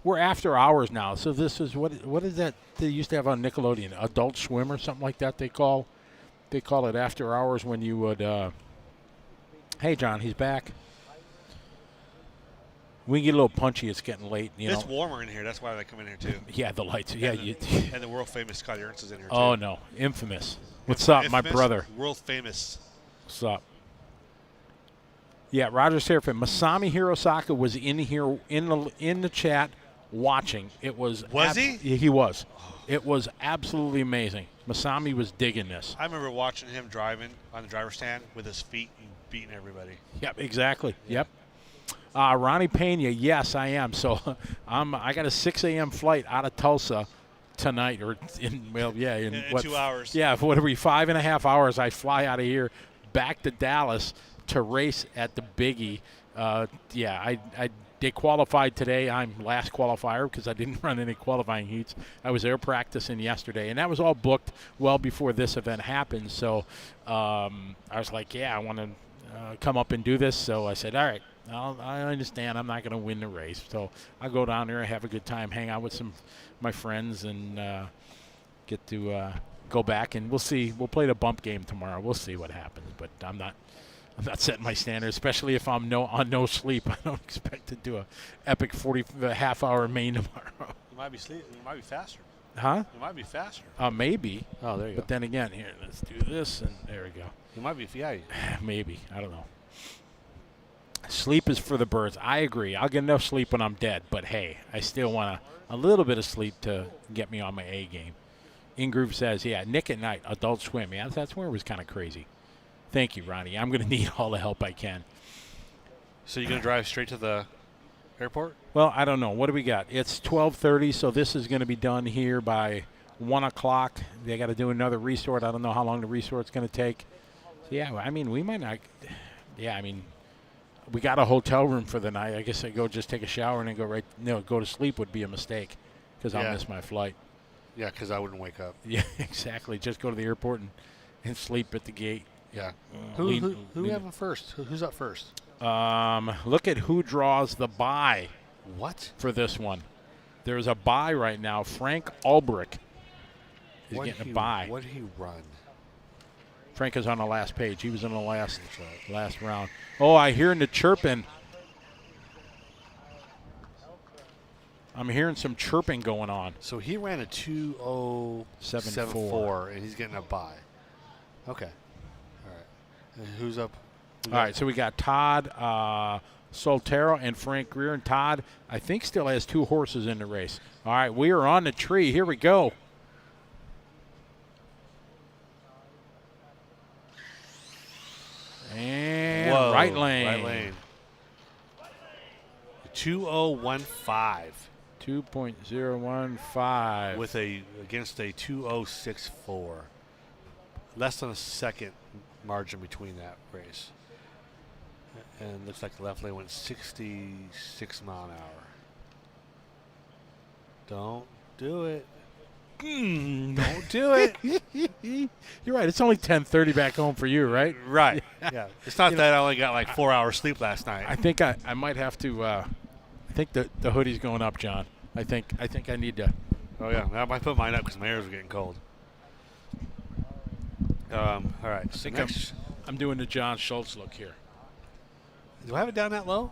We're after hours now, so this is what is that they used to have on Nickelodeon? Adult Swim or something like that. They call it after hours when you would. Hey, John, he's back. We can get a little punchy. It's getting late. It's warmer in here. That's why they come in here, too. Yeah, the lights. Yeah, and the world-famous Scotty Ernst is in here, too. Oh, no. Infamous. What's up, my brother? World-famous. What's up? Yeah, Roger Serafin. Masami Hirosaka was in here in the chat watching. It was he? He was. It was absolutely amazing. Masami was digging this. I remember watching him driving on the driver's stand with his feet and beating everybody. Yep, exactly. Yep. Ronnie Pena, yes, I am. So I got a 6 a.m. flight out of Tulsa tonight, or in 2 hours. Yeah, what are we, 5.5 hours? I fly out of here back to Dallas to race at the Biggie. They qualified today. I'm last qualifier because I didn't run any qualifying heats. I was there practicing yesterday, and that was all booked well before this event happened. So I was like, yeah, I want to come up and do this. So I said, all right. I understand I'm not going to win the race, so I'll go down there and have a good time, hang out with my friends, and get to go back. And we'll see. We'll play the bump game tomorrow. We'll see what happens. But I'm not setting my standards, especially if I'm on no sleep. I don't expect to do a epic 40.5-hour main tomorrow. You might be sleep. You might be faster. Huh? You might be faster. Maybe. Oh, there you go. But then again, here, let's do this, and there we go. You might be. Yeah. Maybe. I don't know. Sleep is for the birds. I agree. I'll get enough sleep when I'm dead. But, hey, I still want a little bit of sleep to get me on my A game. Ingroove says, yeah, Nick at Night, Adult Swim. Yeah, that's where it was kind of crazy. Thank you, Ronnie. I'm going to need all the help I can. So you're going to drive straight to the airport? Well, I don't know. What do we got? It's 12:30, so this is going to be done here by 1 o'clock. They got to do another resort. I don't know how long the resort's going to take. So, yeah, I mean, we might not. Yeah, I mean, we got a hotel room for the night. I guess I go just take a shower and then go to sleep would be a mistake because I'll miss my flight. Yeah, because I wouldn't wake up. Yeah, exactly. Just go to the airport and sleep at the gate. Yeah. Who have first? Who's up first? Look at who draws the bye. What? For this one. There's a bye right now. Frank Ulbrich is getting a bye. What did he run? Frank is on the last page. He was in the last round. Oh, I hear the chirping. I'm hearing some chirping going on. So he ran a 2:07.4, and he's getting a bye. Okay. All right. And who's up? All right, so we got Todd Soltero and Frank Greer. And Todd, I think, still has 2 horses in the race. All right, we are on the tree. Here we go. And right lane. Right lane. 2:015. 2.015. Against a 2:064. Less than a second margin between that race. And looks like the left lane went 66 mile an hour. Don't do it. Don't do it. You're right. It's only 10:30 back home for you, right? Right. Yeah. It's not that I only got like 4 hours sleep last night. I think I might have to. I think the hoodie's going up, John. I think I need to. Oh yeah, I might put mine up because my ears are getting cold. All right. I think I'm doing the John Schultz look here. Do I have it down that low?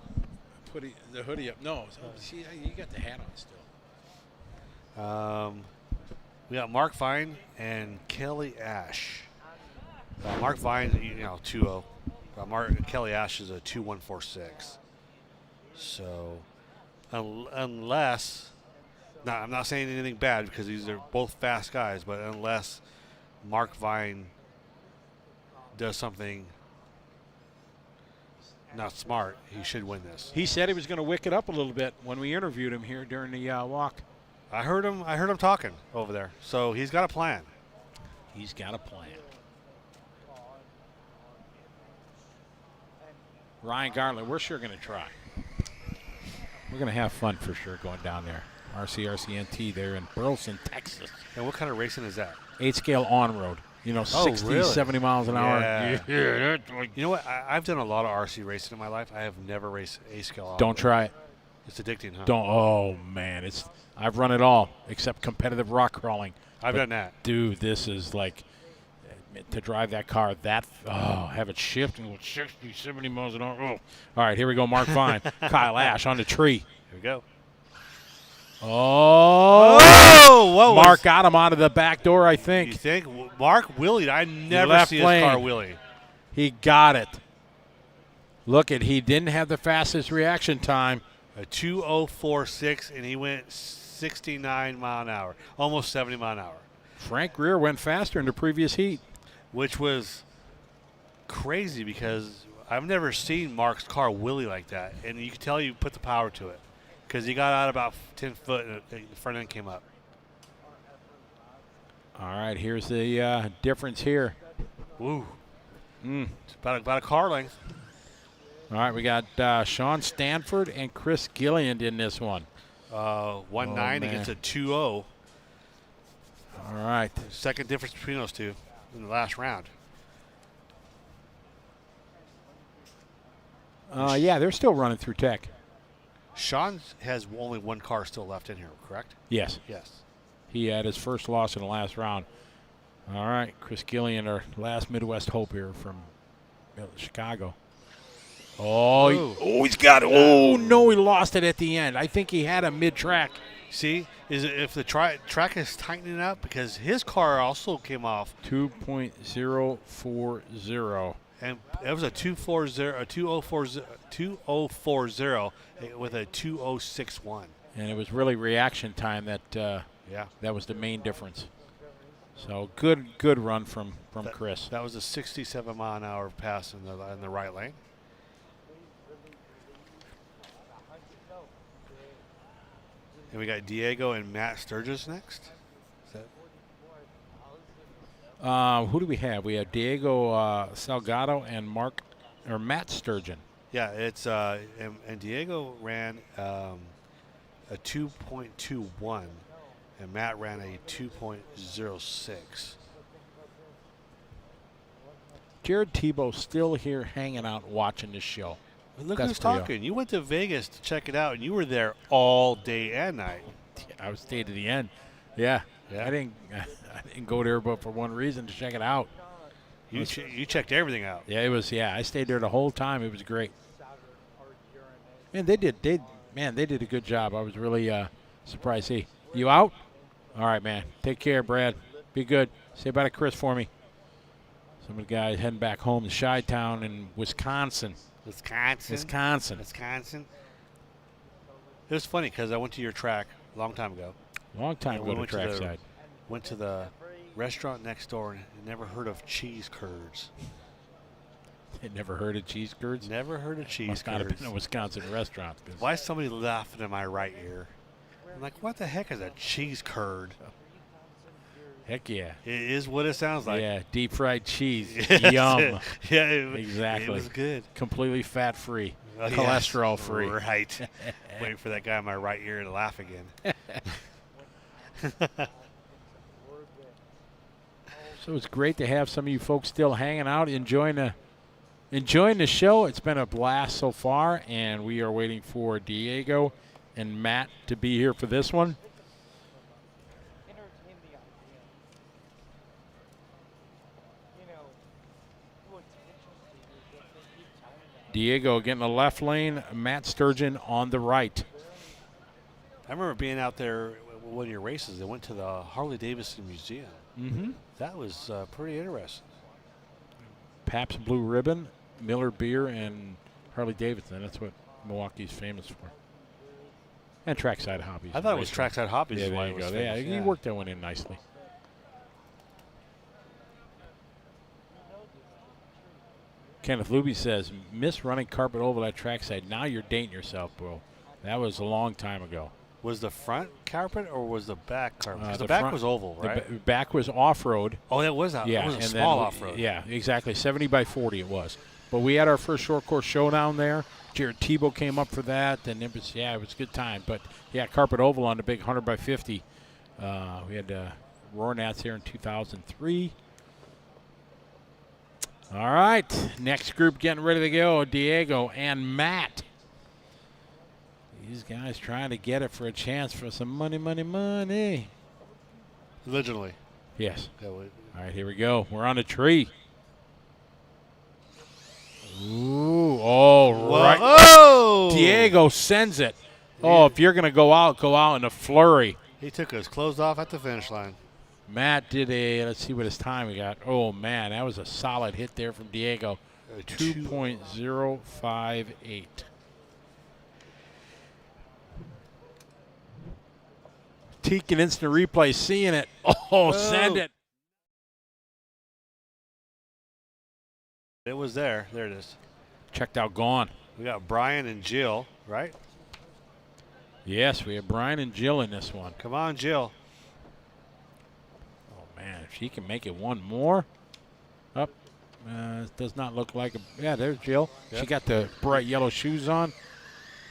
Put the hoodie up. No. See, you got the hat on still. We got Mark Vine and Kelly Ash. Mark Vine, 2-0. Kelly Ash is a 2.146. So, unless I'm not saying anything bad because these are both fast guys, but unless Mark Vine does something not smart, he should win this. He said he was going to wick it up a little bit when we interviewed him here during the walk. I heard him talking over there, so he's got a plan. He's got a plan. Ryan Garland, we're sure going to try. We're going to have fun for sure going down there. RCRCNT there in Burleson, Texas. And what kind of racing is that? 8-scale on-road. 60, really? 70 miles an hour. Yeah. You know what? I've done a lot of RC racing in my life. I have never raced 8-scale. Don't try it. It's addicting, huh? Don't. Oh, man. I've run it all except competitive rock crawling. I've done that. Dude, this is like to drive that car have it shift and go 60, 70 miles an hour. Oh. All right, here we go, Mark Vine. Kyle Ash on the tree. Here we go. Oh! Mark got him out of the back door, I think. You think? Mark wheelied. I never see his car wheelie. He got it. Look he didn't have the fastest reaction time. A 2:04.6, and he went 69 mile an hour, almost 70 mile an hour. Frank Greer went faster in the previous heat. Which was crazy because I've never seen Mark's car wheelie like that. And you can tell you put the power to it because he got out about 10 foot and the front end came up. All right, here's the difference here. Ooh. It's about a car length. All right, we got Sean Stanford and Chris Gilliand in this one. 1.9 against a 2.0. All right. Second difference between those two in the last round. Yeah, they're still running through tech. Sean has only one car still left in here, correct? Yes. Yes. He had his first loss in the last round. All right, Chris Gilliand, our last Midwest hope here from Chicago. He's got it. Oh, no, he lost it at the end. I think he had a mid-track. See, if the track is tightening up because his car also came off 2.040. And it was a 2.040 with a 2.061. And it was really reaction time that was the main difference. So good run from Chris. That was a 67 mile an hour pass in the right lane. And we got Diego and Matt Sturgis next. Who do we have? We have Diego Salgado and Matt Sturgeon. Yeah, it's and Diego ran a 2.21, and Matt ran a 2.06. Jared Tebow still here hanging out watching this show. Look who's talking. You went to Vegas to check it out, and you were there all day and night. I stayed to the end. Yeah. I didn't go there but for one reason, to check it out. You checked everything out. Yeah, it was. Yeah, I stayed there the whole time. It was great. Man, they did a good job. I was really surprised. Hey, you out? All right, man. Take care, Brad. Be good. Say bye to Chris for me. Some of the guys heading back home to Chi-Town in Wisconsin. Wisconsin. It was funny because I went to your track a long time ago. Long time ago to trackside. Went to the restaurant next door and never heard of cheese curds. Never heard of cheese curds? Never heard of cheese Must curds. not have been a Wisconsin restaurant. Why is somebody laughing in my right ear? I'm like, what the heck is a cheese curd? Heck yeah. It is what it sounds like. Yeah, deep fried cheese. Yes. Yum. Yeah, exactly. It was good. Completely fat-free. Oh, cholesterol-free. Yes. Right. Waiting for that guy in my right ear to laugh again. So it's great to have some of you folks still hanging out, enjoying the show. It's been a blast so far, and we are waiting for Diego and Matt to be here for this one. Diego getting the left lane, Matt Sturgeon on the right. I remember being out there one of your races. They went to the Harley-Davidson Museum. Mm-hmm. That was pretty interesting. Pabst Blue Ribbon, Miller Beer, and Harley-Davidson. That's what Milwaukee's famous for. And Trackside Hobbies. I thought it was Trackside Hobbies. Yeah, is why there it you was go. famous. Yeah, you worked that one in nicely. Kenneth Luby says, miss running carpet oval at Trackside. Now you're dating yourself, bro. That was a long time ago. Was the front carpet or was the back carpet? 'Cause The the back front- was oval, right? The back was off-road. Oh, that was Yeah, it was a and small then off-road. Yeah, exactly. 70 by 40 it was. But we had our first short course showdown there. Jared Tebow came up for that, and it was a good time. But yeah, carpet oval on the big 100 by 50. We had Roar Nats here in 2003. All right, next group getting ready to go. Diego and Matt. These guys trying to get it for a chance for some money. Originally. Yes. Yeah, All right, here we go. We're on a tree. Ooh, right. Oh! Diego sends it. Oh, if you're going to go out in a flurry. He took his clothes off at the finish line. Matt did let's see what his time we got. Oh, man, that was a solid hit there from Diego. 2.058. Teak and instant replay, seeing it. Oh, send it. It was there. There it is. Checked out, gone. We got Brian and Jill, right? Yes, we have Brian and Jill in this one. Come on, Jill. Oh, man, if she can make it one more. Up. It does not look like a. Yeah, there's Jill. Yep. She got the bright yellow shoes on.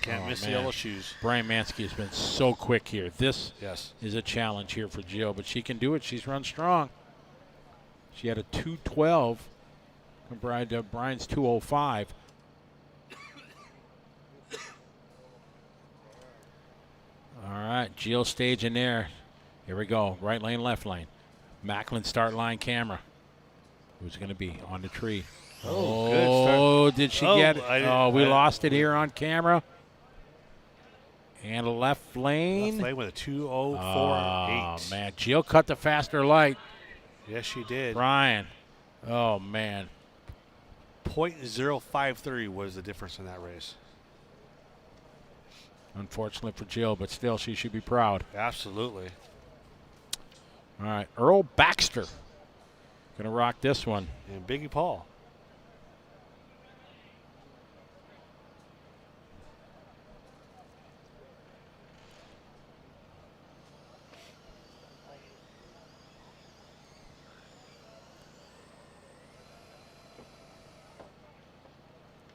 Can't miss the yellow shoes. Brian Mansky has been so quick here. This Yes. is a challenge here for Jill, but she can do it. She's run strong. She had a 212 compared to Brian's 205. All right, Jill staging there. Here we go. Right lane, left lane. Macklin start line camera. Who's going to be on the tree? Oh, good start. Did she Oh, get it? We I- lost it here on camera. And a left lane. Left lane with a 2:04.8. Oh, man. Jill cut the faster light. Yes, she did. Brian. Oh, man. 0.053 was the difference in that race. Unfortunately for Jill, but still, she should be proud. Absolutely. All right. Earl Baxter. Going to rock this one. And Biggie Paul.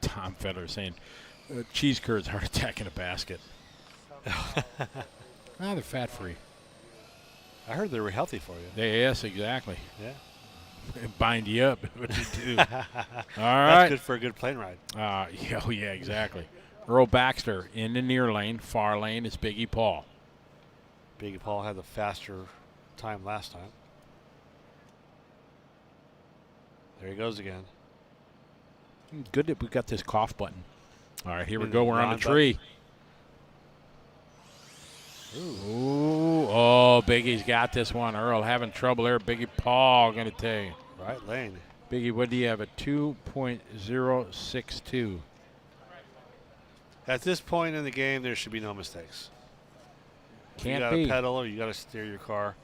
Tom Federer saying cheese curds heart attack in a basket. They're fat free. I heard they were healthy for you. Yes, exactly. Yeah. Bind you up. What you do. All That's right. good for a good plane ride. Yeah, exactly. Earl Baxter in the near lane. Far lane is Biggie Paul. Biggie Paul had the faster time last time. There he goes again. Good that we got this cough button. All right, here we And go. the We're on the Ron tree. Ooh. Oh, Biggie's got this one. Earl having trouble there. Biggie Paul going to take. Right lane. Biggie, what do you have? A 2.062. At this point in the game, there should be no mistakes. Can't you got be. to pedal or you got to steer your car.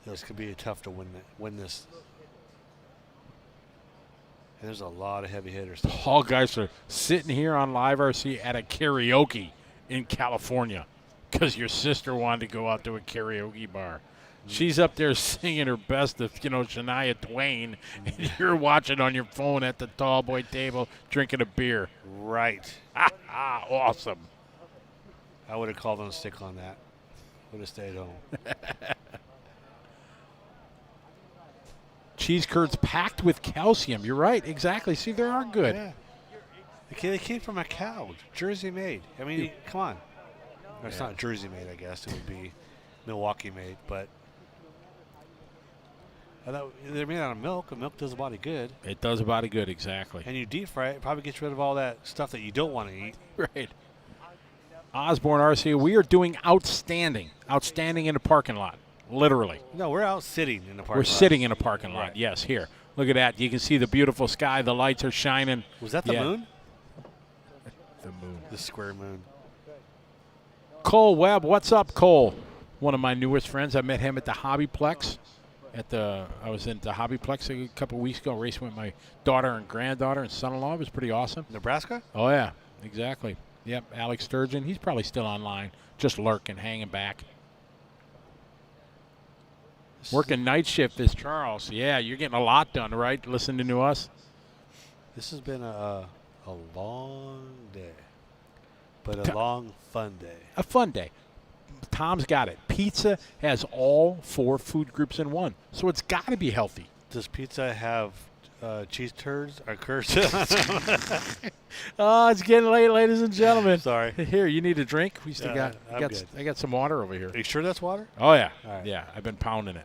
This could be tough to win this. And there's a lot of heavy hitters. Paul Geisler sitting here on Live RC at a karaoke in California because your sister wanted to go out to a karaoke bar. She's up there singing her best of, Shania Twain, and you're watching on your phone at the tall boy table drinking a beer. Right. Awesome. I would have called on a stick on that. Would have stayed home. Cheese curds packed with calcium. You're right. Exactly. See, they are good. Yeah. They came from a cow, Jersey made. I mean, come on. It's not Jersey made, I guess. It would be Milwaukee made, but I thought they're made out of milk, and milk does a body good. It does a body good, exactly. And you deep fry it, it probably gets rid of all that stuff that you don't want to eat. Right. Osborne RC, we are doing outstanding. Outstanding in the parking lot, literally. No, we're out sitting in the parking lot. We're sitting in a parking lot, Right. yes, here. Look at that. You can see the beautiful sky. The lights are shining. Was that the moon? The moon. The square moon. Cole Webb, what's up, Cole? One of my newest friends. I met him at the Hobbyplex. I was in the Hobbyplex a couple weeks ago, racing with my daughter and granddaughter and son-in-law. It was pretty awesome. Nebraska? Oh yeah, exactly. Yep, Alex Sturgeon. He's probably still online, just lurking, hanging back. Working night shift is Charles. Yeah, you're getting a lot done, right? Listening to us. This has been a long day, but a long, fun day. A fun day. Tom's got it. Pizza has all 4 food groups in one, so it's got to be healthy. Does pizza have cheese turds or curds? Oh, it's getting late, ladies and gentlemen. Sorry. Here, you need a drink? We still I'm good. I got some water over here. Are you sure that's water? Oh yeah, All right. yeah. I've been pounding it.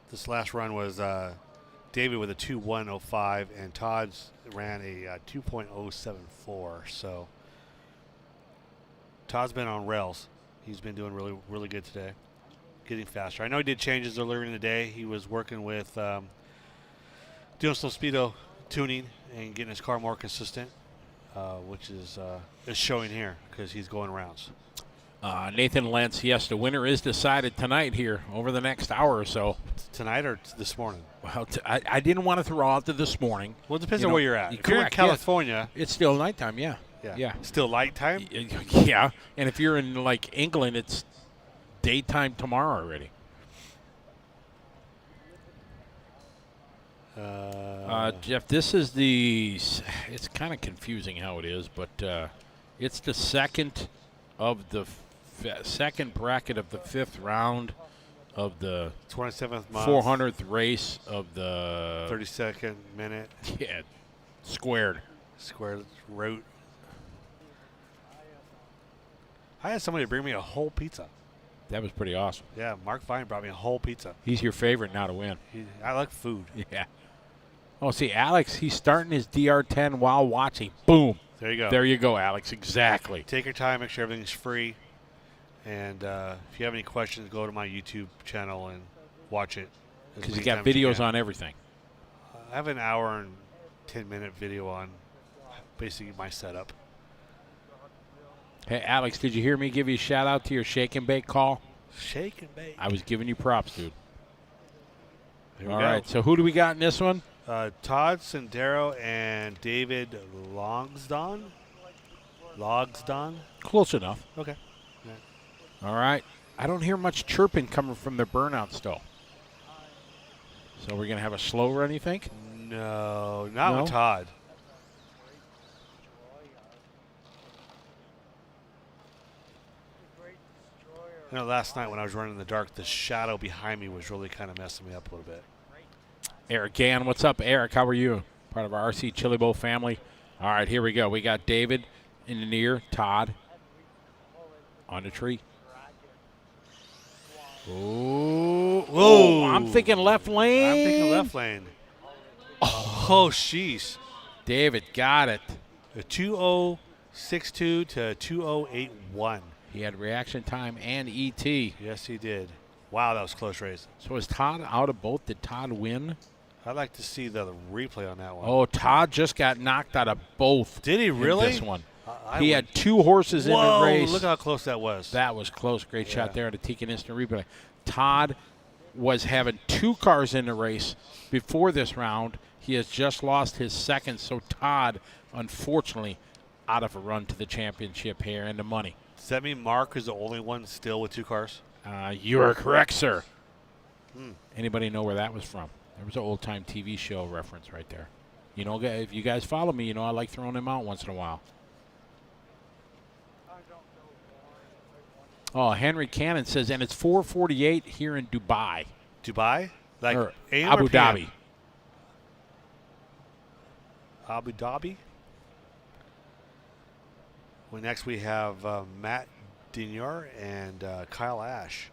This last run was David with a 2:1:05, and Todd's ran a 2.074. So Todd's been on rails. He's been doing really, really good today, getting faster. I know he did changes earlier in the day. He was working with doing some speedo tuning and getting his car more consistent, which is showing here because he's going rounds. Nathan Lentz, yes, the winner is decided tonight here over the next hour or so. Tonight or this morning? Well, I didn't want to throw out the this morning. Well, it depends on where you're at. If you're in Correct, California, it's still nighttime, yeah. yeah. Still light time? Yeah, and if you're in, like, England, it's daytime tomorrow already. Jeff, this is it's kind of confusing how it is, but it's the second of the second bracket of the 5th round of the 27th month, 400th race of the 32nd minute. Yeah, squared route. I had somebody bring me a whole pizza. That was pretty awesome. Yeah, Mark Vine brought me a whole pizza. He's your favorite now to win. I like food. Yeah. Oh, see, Alex, he's starting his DR10 while watching. Boom. There you go. There you go, Alex. Exactly. Take your time. Make sure everything's free. And if you have any questions, go to my YouTube channel and watch it. Because you got videos on everything. I have an hour and 10-minute video on basically my setup. Hey, Alex, did you hear me give you a shout-out to your shake and bake call? Shake and bake. I was giving you props, dude. There All we go. right, so who do we got in this one? Todd Sendero and David Logsdon. Close enough. Okay. All right. I don't hear much chirping coming from the burnout still. So we're going to have a slow run, you think? No, not with Todd. You know, last night when I was running in the dark, the shadow behind me was really kind of messing me up a little bit. Eric Gann, what's up, Eric? How are you? Part of our RC Chili Bowl family. All right, here we go. We got David in the near, Todd on the tree. Oh, I'm thinking left lane. I'm thinking left lane. Oh, jeez. David got it. A 2:062 to 2:081. He had reaction time and ET. Yes, he did. Wow, that was a close race. So is Todd out of both? Did Todd win? I'd like to see the replay on that one. Oh, Todd just got knocked out of both. Did he really? In this one. He had 2 horses in the race. Look how close that was. That was close. Great shot there to Tekin Instant Replay. Todd was having 2 cars in the race before this round. He has just lost his second, so Todd, unfortunately, out of a run to the championship here and the money. Does that mean Mark is the only one still with 2 cars? You are correct, sir. Anybody know where that was from? There was an old-time TV show reference right there. You know, if you guys follow me, you know I like throwing them out once in a while. Oh, Henry Cannon says, and it's 4:48 here in Dubai. Dubai? Like or AM Abu or PM? Dhabi. Abu Dhabi? Well, next we have Matt Dignor and Kyle Ash.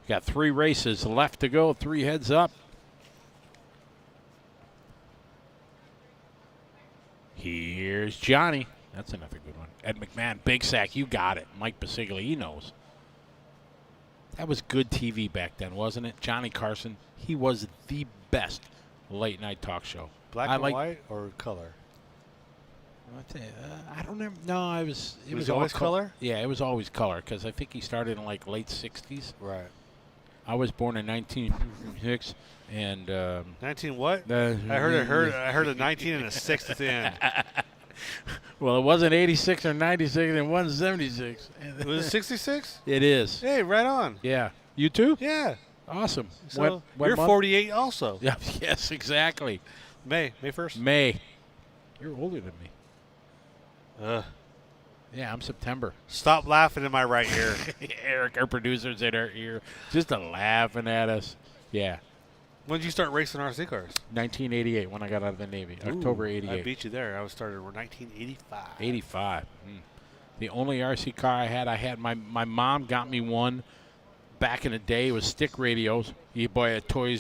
Got 3 races left to go, 3 heads up. Here's Johnny. That's another good one. Ed McMahon, Big Sack, you got it. Mike Basigli, he knows. That was good TV back then, wasn't it? Johnny Carson, he was the best late night talk show. Black and white or color? I don't know. No, it was always color? Yeah, it was always color because I think he started in like late 60s. Right. I was born in 1906 and 19 what? I heard a 19 and a 6 at the end. Well, it wasn't 86 or 96, it wasn't 76. Was it 66? It is. Hey, right on. Yeah. You too? Yeah. Awesome. So what you're month? 48 also. Yeah. Yes, exactly. May 1st. May. You're older than me. Yeah, I'm September. Stop laughing in my right ear. Eric, our producer's in our ear, just laughing at us. Yeah. When did you start racing RC cars? 1988, when I got out of the Navy. Ooh, October 88. I beat you there. I was started in 1985. 85. The only RC car I had my mom got me one back in the day. It was stick radios. You buy a toy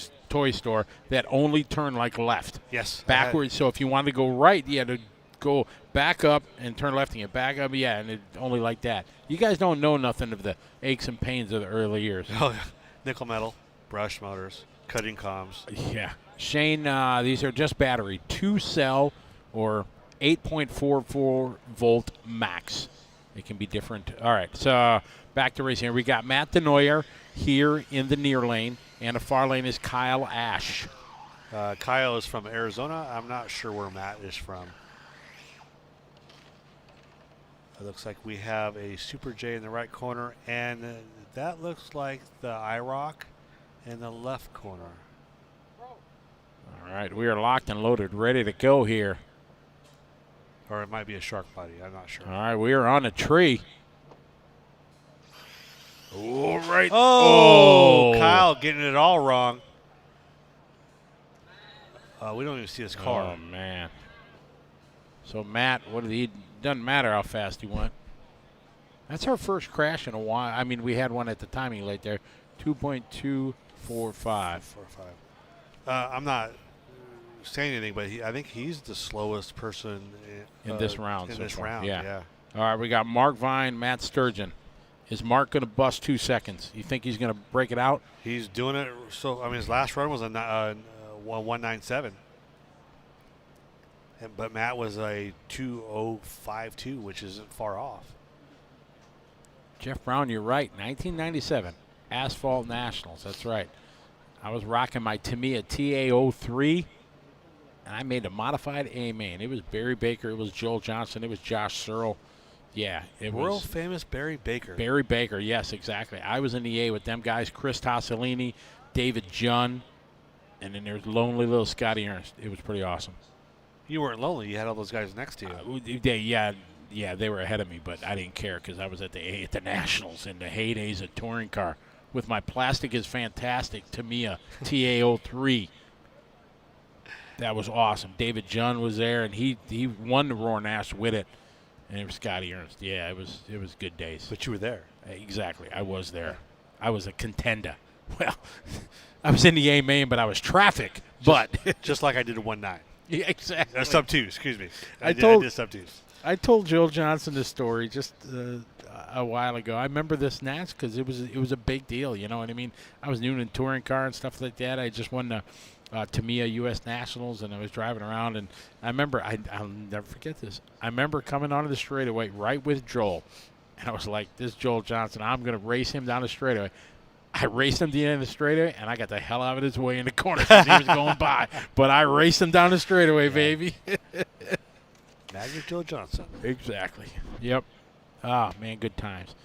store that only turned like left. Yes. Backwards. So if you wanted to go right, you had to go back up and turn left and get back up. Yeah, and it only like that. You guys don't know nothing of the aches and pains of the early years. Oh, yeah. Nickel metal, brush motors, cutting comms. Yeah. Shane, these are just battery. 2-cell or 8.44 volt max. It can be different. All right, so back to racing. We got Matt Denoyer here in the near lane, and the far lane is Kyle Ash. Kyle is from Arizona. I'm not sure where Matt is from. It looks like we have a Super J in the right corner, and that looks like the IROC in the left corner. All right, we are locked and loaded, ready to go here. Or it might be a shark body. I'm not sure. All right, we are on a tree. All right. Oh, Kyle getting it all wrong. We don't even see his car. Oh, man. So, Matt, doesn't matter how fast he went. That's our first crash in a while. I mean, we had one at the timing late there. 2.245. I'm not saying anything, but I think he's the slowest person in this round. In so this far. round, yeah. All right, we got Mark Vine, Matt Sturgeon. Is Mark going to bust 2 seconds? You think he's going to break it out? He's doing it. So, I mean, his last run was a 197. But Matt was a 2052, which isn't far off. Jeff Brown, you're right. 1997 Asphalt Nationals. That's right. I was rocking my Tamiya TA03, and I made a modified A-main. It was Barry Baker. It was Joel Johnson. It was Josh Searle. Yeah, it was. World famous Barry Baker. Barry Baker, yes, exactly. I was in the A with them guys, Chris Tossolini, David Junn, and then there's lonely little Scotty Ernst. It was pretty awesome. You weren't lonely. You had all those guys next to you. They were ahead of me, but I didn't care because I was at the A at the Nationals in the heydays of touring car with my Plastic is Fantastic Tamiya TA03. That was awesome. David Junn was there, and he won the Roar Nash with it, and it was Scotty Ernst. Yeah, it was good days. But you were there. Exactly, I was there. I was a contender. Well, I was in the A main, but I was traffic. Just like I did a 1.9. Yeah, exactly. Sub 2, excuse me. I did sub 2s. I told Joel Johnson this story just a while ago. I remember this Nats because it was a big deal. You know what I mean? I was new in touring car and stuff like that. I just won the Tamiya U.S. Nationals, and I was driving around. And I remember, I'll never forget this. I remember coming onto the straightaway right with Joel, and I was like, "This Joel Johnson, I'm going to race him down the straightaway." I raced him to the end of the straightaway, and I got the hell out of his way in the corner because he was going by. But I raced him down the straightaway, baby. Magic Joe Johnson. Exactly. Yep. Ah, man, good times.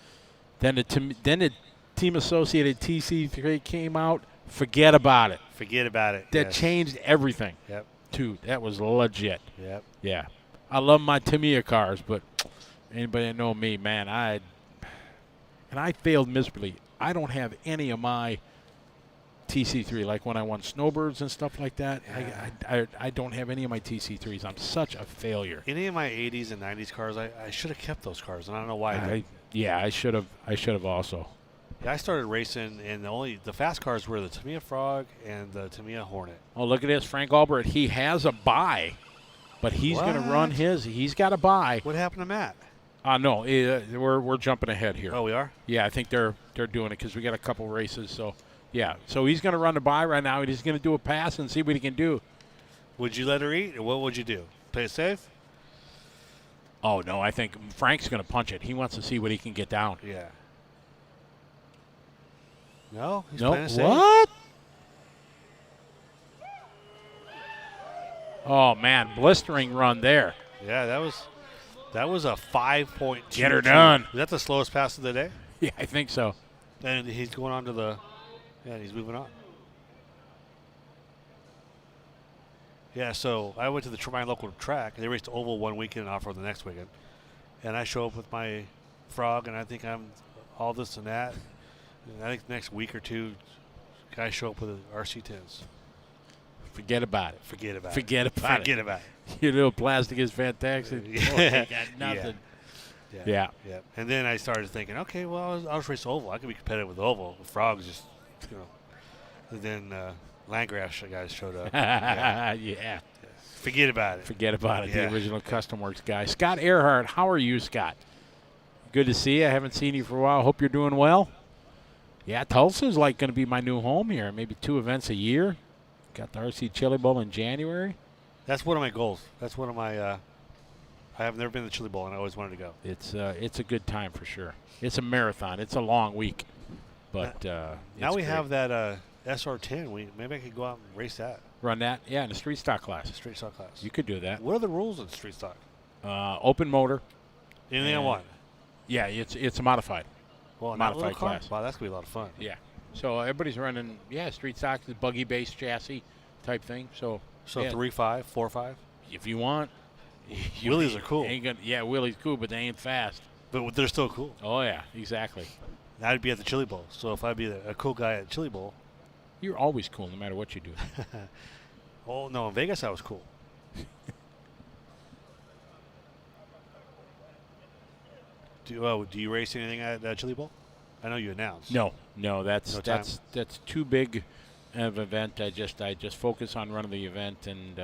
Then the Team Associated TC3 came out. Forget about it. Forget about it. That changed everything. Yep. Too. That was legit. Yep. Yeah. I love my Tamiya cars, but anybody that know me, man, I failed miserably. I don't have any of my TC3, like when I won Snowbirds and stuff like that. Yeah. I don't have any of my TC3s. I'm such a failure. Any of my 80s and 90s cars, I should have kept those cars, and I don't know why. I should have. I should have also. Yeah, I started racing, and the fast cars were the Tamiya Frog and the Tamiya Hornet. Oh, look at this, Frank Albert. He has a buy, but he's going to run his. He's got a buy. What happened to Matt? No, we're jumping ahead here. Oh, we are? Yeah, I think they're doing it because we got a couple races. So, yeah. So he's going to run the bye right now. He's going to do a pass and see what he can do. Would you let her eat, or what would you do? Play it safe? Oh, no, I think Frank's going to punch it. He wants to see what he can get down. Yeah. No? He's No. playing it safe. What? Oh, man, blistering run there. Yeah, that was a 5.2. Get her done. Is that the slowest pass of the day? Yeah, I think so. And he's going on to the – yeah, he's moving on. Yeah, so I went to my local track. They raced oval one weekend and off-road the next weekend. And I show up with my frog, and I think I'm all this and that. And I think the next week or two, guys show up with RC10s. Forget about it. Forget about Forget it. about Forget it. about it. Your little plastic is fantastic. Oh, they got nothing. Yeah. And then I started thinking, okay, well, I'll just race oval. I can be competitive with oval. The frogs just, And then Landgraf guys showed up. Yeah. Forget about it. Forget about it. Yeah. The original Custom Works guy. Scott Earhart, how are you, Scott? Good to see you. I haven't seen you for a while. Hope you're doing well. Yeah, Tulsa's like going to be my new home here. Maybe 2 events a year. Got the RC Chili Bowl in January. That's one of my goals. That's one of my I have never been to the Chili Bowl, and I always wanted to go. It's a good time for sure. It's a marathon. It's a long week. But now we have that SR10. Maybe I could go out and race that. Run that? Yeah, in the street stock class. Street stock class. You could do that. What are the rules in street stock? Open motor. Anything I want? Yeah, it's a modified. Well, modified class. Wow, that's going to be a lot of fun. Yeah. So everybody's running, street stock, the buggy-based chassis type thing. So 3.5, 4.5? If you want. Wheelies are cool. Wheelies cool, but they ain't fast. But they're still cool. Oh, yeah, exactly. I'd be at the Chili Bowl. So if I'd be a cool guy at Chili Bowl. You're always cool no matter what you do. Oh, no, in Vegas I was cool. Do you race anything at Chili Bowl? I know you announced. No, that's too big of an event. I just focus on running the event and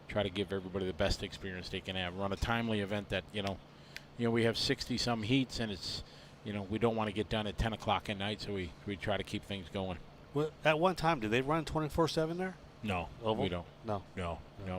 try to give everybody the best experience they can have. Run a timely event that we have 60-some heats, and it's we don't want to get done at 10 o'clock at night, so we try to keep things going. Well, at one time, did they run 24/7 there? No, Oval? we don't. No.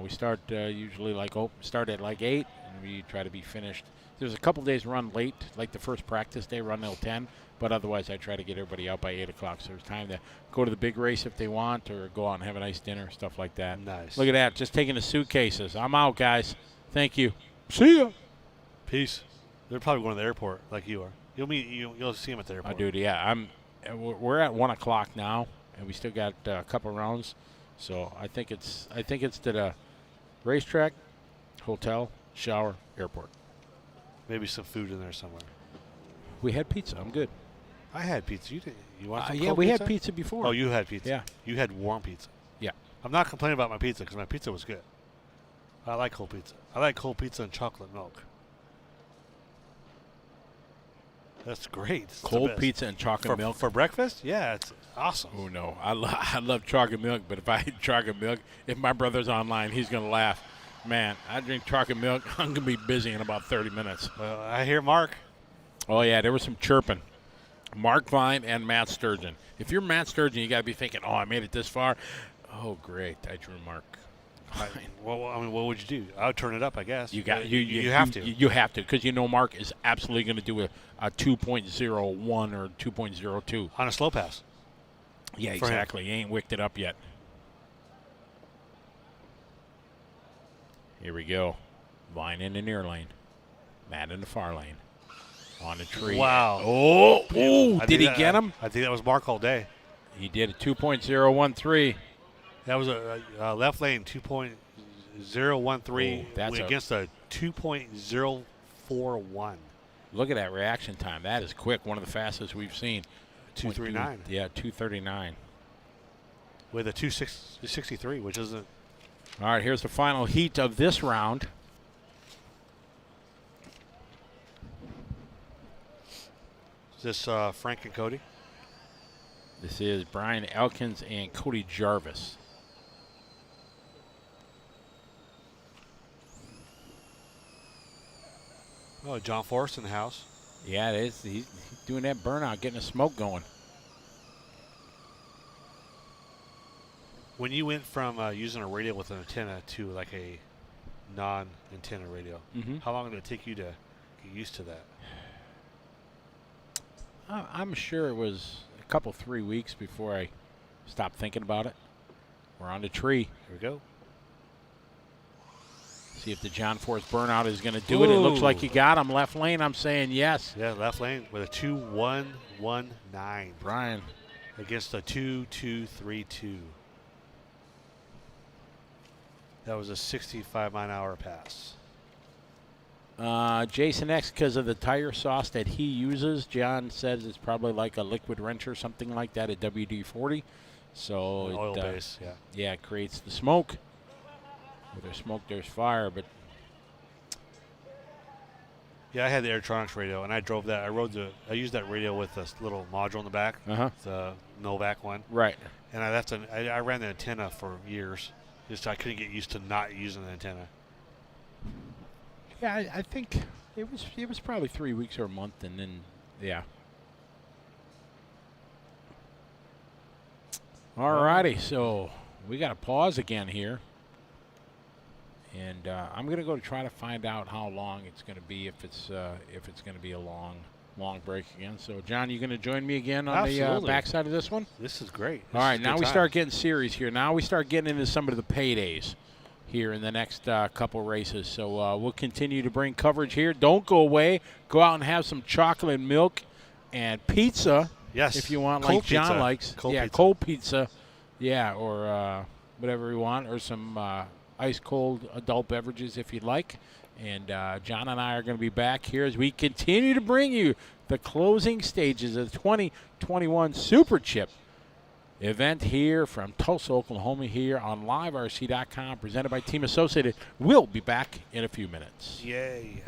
We start usually start at 8, and we try to be finished. There's a couple days run late, like the first practice day, run till 10. But otherwise, I try to get everybody out by 8 o'clock, so there's time to go to the big race if they want, or go out and have a nice dinner, stuff like that. Nice. Look at that, just taking the suitcases. I'm out, guys. Thank you. See ya. Peace. They're probably going to the airport like you are. You'll see them at the airport. Dude, yeah. We're at 1 o'clock now, and we still got a couple rounds. So I think it's to the racetrack, hotel, shower, airport. Maybe some food in there somewhere. We had pizza. I'm good. I had pizza. You did. You want some yeah, cold we pizza? had pizza before. Oh, you had pizza. Yeah. You had warm pizza. Yeah. I'm not complaining about my pizza because my pizza was good. I like cold pizza. I like cold pizza and chocolate milk. That's great. It's cold pizza and chocolate milk for breakfast? Yeah, it's awesome. Oh no, I love chocolate milk, but if I eat chocolate milk, if my brother's online, he's gonna laugh. Man, I drink chocolate milk. I'm gonna be busy in about 30 minutes. Well, I hear Mark. Oh yeah, there was some chirping. Mark Vine and Matt Sturgeon. If you're Matt Sturgeon, you got to be thinking, oh, I made it this far. Oh, great, I drew Mark. Well, I mean, what would you do? I would turn it up, I guess. You got you have to. You have to, because Mark is absolutely going to do a 2.01 or 2.02 on a slow pass. Yeah, exactly. He ain't wicked it up yet. Here we go. Vine in the near lane. Matt in the far lane. On the tree. Wow. Oh, did he get him? I think that was Mark all day. He did a 2.013. That was a left lane 2.013 against a 2.041. Look at that reaction time. That is quick. One of the fastest we've seen. 239. Yeah, 239. With a 263, which isn't. All right, here's the final heat of this round. Is this Frank and Cody? This is Brian Elkins and Cody Jarvis. Oh, John Forrest in the house. Yeah, it is. He's doing that burnout, getting the smoke going. When you went from using a radio with an antenna to like a non-antenna radio, how long did it take you to get used to that? I'm sure it was a couple, 3 weeks before I stopped thinking about it. We're on the tree. Here we go. See if the John Forrest burnout is going to do it. It looks like you got him. Left lane, I'm saying yes. Yeah, left lane with a 2.119. Brian. Against a 2.232. That was a 65-mile-an-hour pass. Jason X, because of the tire sauce that he uses, John says it's probably like a liquid wrench or something like that at WD-40. So oil base, yeah. Yeah, it creates the smoke. Where there's smoke, there's fire. But yeah, I had the Airtronics radio, and I drove that. I used that radio with this little module in the back, the Novak one. Right. And I ran the antenna for years. Just I couldn't get used to not using the antenna. yeah, I think it was probably 3 weeks or a month, and then yeah. All righty, so we got to pause again here. And I'm going to go to try to find out how long it's going to be, if it's going to be a long break again. So, John, you going to join me again on the backside of this one? This is great. All right, now we start getting serious here. Now we start getting into some of the paydays here in the next couple races. So we'll continue to bring coverage here. Don't go away. Go out and have some chocolate milk and pizza. Yes. If you want, cold like John pizza. likes. Cold yeah, pizza. cold pizza. Yeah, or whatever you want, or some ice-cold adult beverages if you'd like. And John and I are going to be back here as we continue to bring you the closing stages of the 2021 Super Chip event here from Tulsa, Oklahoma, here on LiveRC.com, presented by Team Associated. We'll be back in a few minutes. Yay.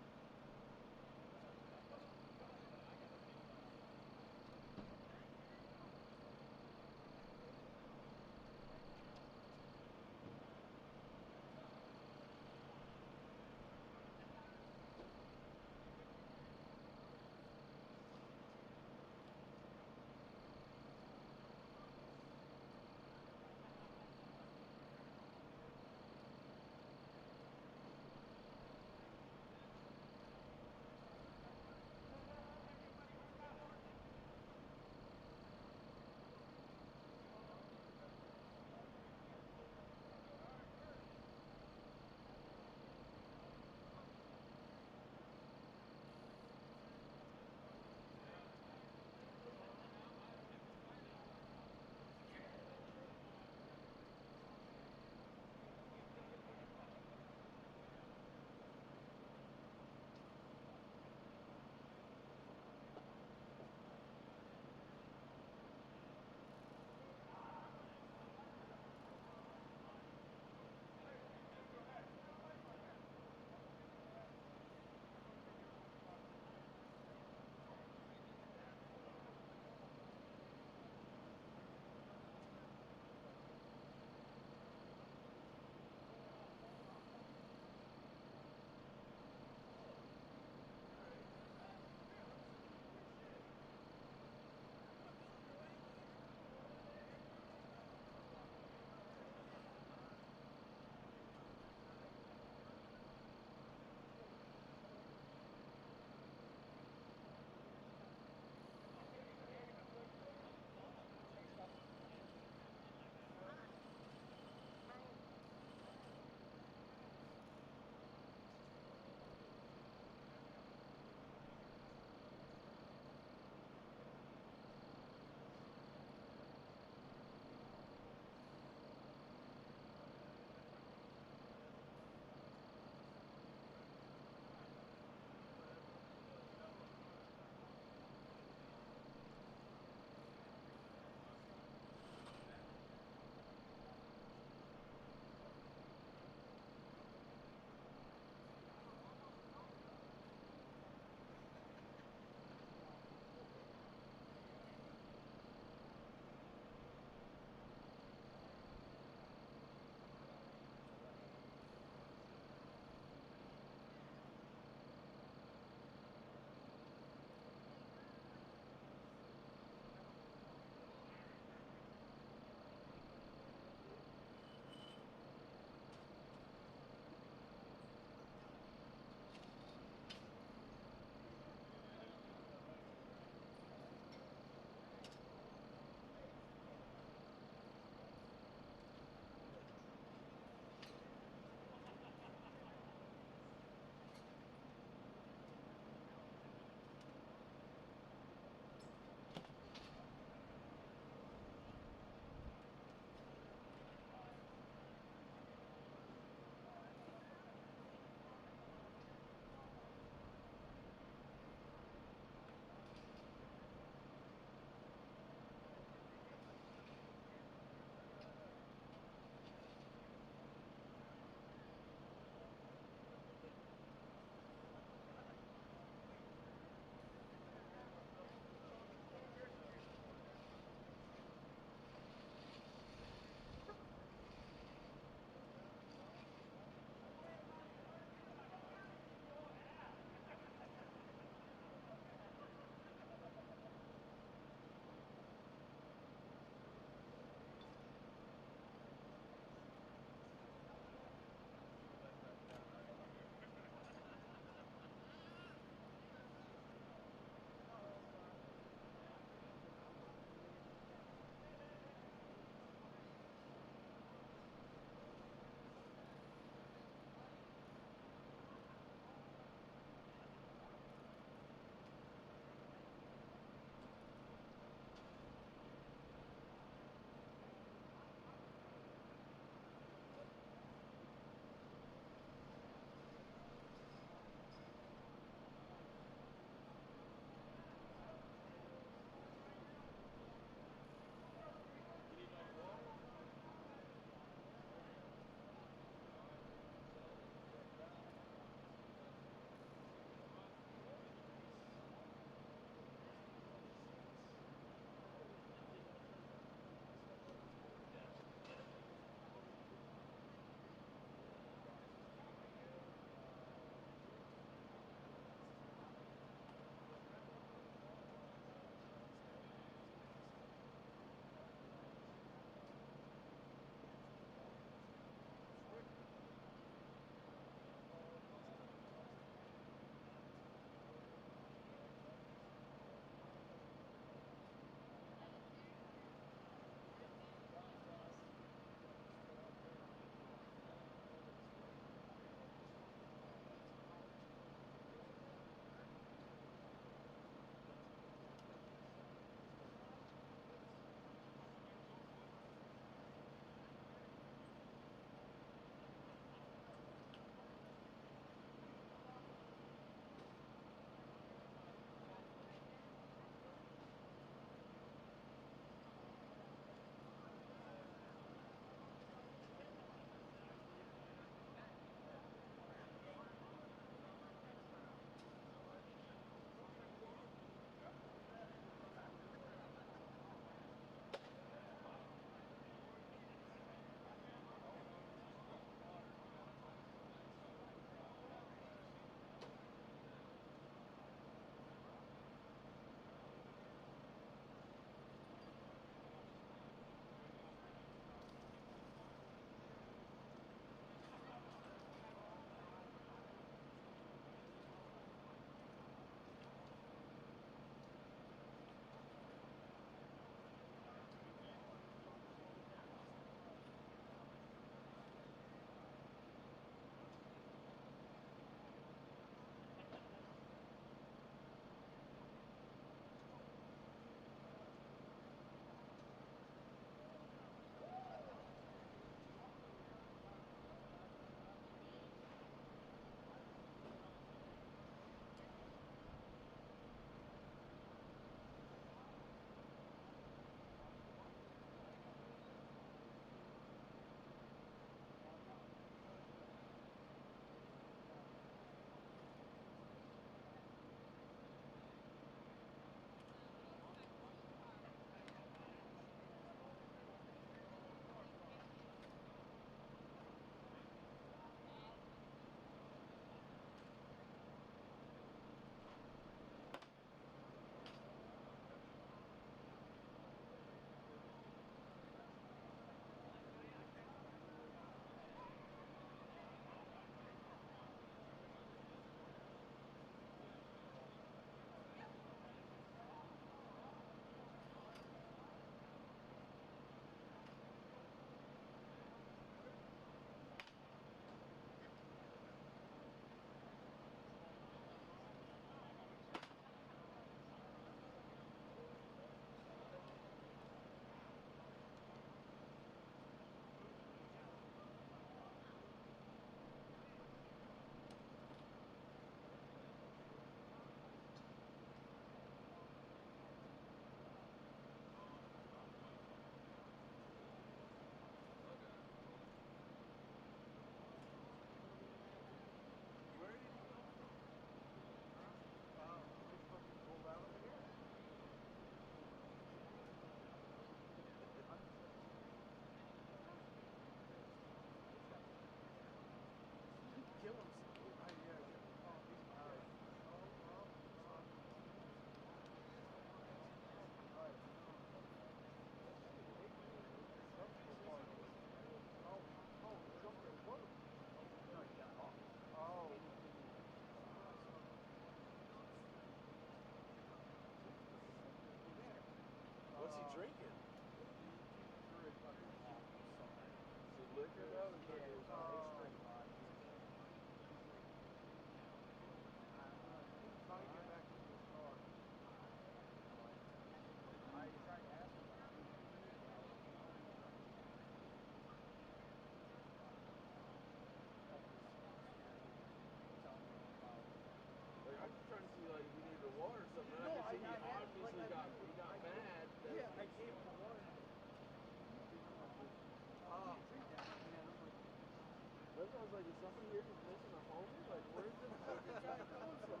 I was like, is somebody here just missing a homie? Like, where's this fucking guy coming from?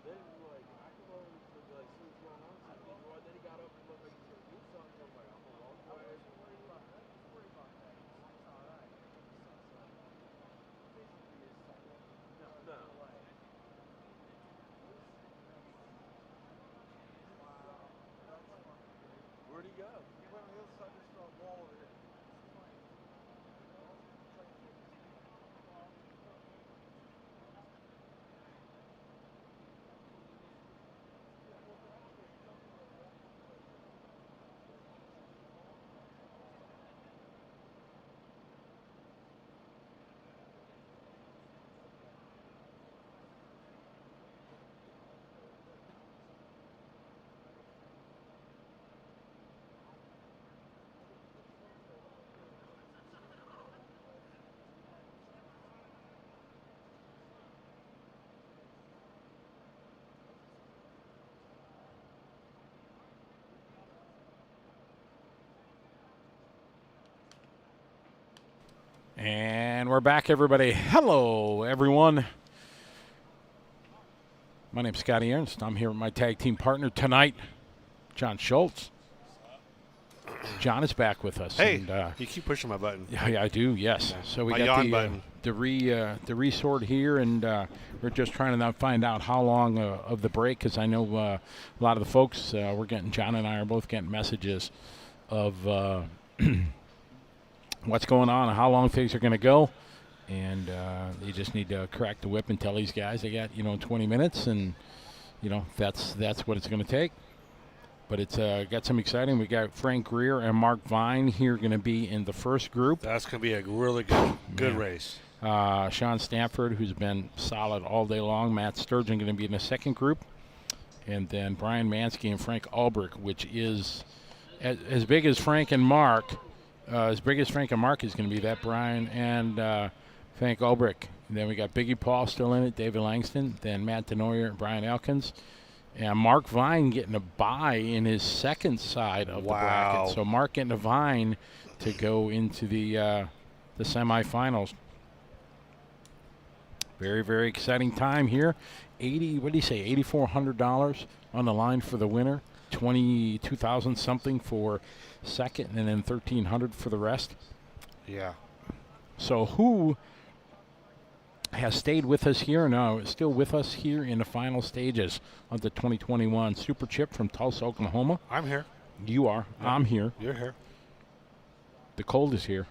Then, like, I come over to, like, see what's going on. So then he got up and looked like he was going to do something. I'm like, I'm a long way. Don't worry about that. Don't worry about that. It's all right. No. Where'd he go? He went on the other side of this wall over here. And we're back, everybody. Hello, everyone. My name's Scotty Ernst. I'm here with my tag team partner tonight, John Schultz. John is back with us. Hey, and, you keep pushing my button. Yeah, I do. Yes. Yeah. So we My got yawn the button. the resort here, and we're just trying to now find out how long of the break, because I know a lot of the folks John and I are both getting messages of what's going on and how long things are going to go. And you just need to crack the whip and tell these guys they got 20 minutes, and that's what it's going to take. But it's got some exciting. We got Frank Greer and Mark Vine here going to be in the first group. That's going to be a really good race. Sean Stanford, who's been solid all day long. Matt Sturgeon going to be in the second group, and then Brian Mansky and Frank Ulbrich, which is as big as Frank and Mark. As big as Frank and Mark is going to be, that Brian and Frank Ulbrich. And then we got Biggie Paul still in it, David Langston, then Matt Denoyer and Brian Elkins. And Mark Vine getting a bye in his second side of the bracket. So Mark getting a Vine to go into the semifinals. Very, very exciting time here. $8,400 on the line for the winner. 22,000 something for second, and then 1,300 for the rest. Yeah. So who has stayed with us here and is still with us here in the final stages of the 2021 Super Chip from Tulsa, Oklahoma? I'm here. You are. Yep. I'm here. You're here. The cold is here.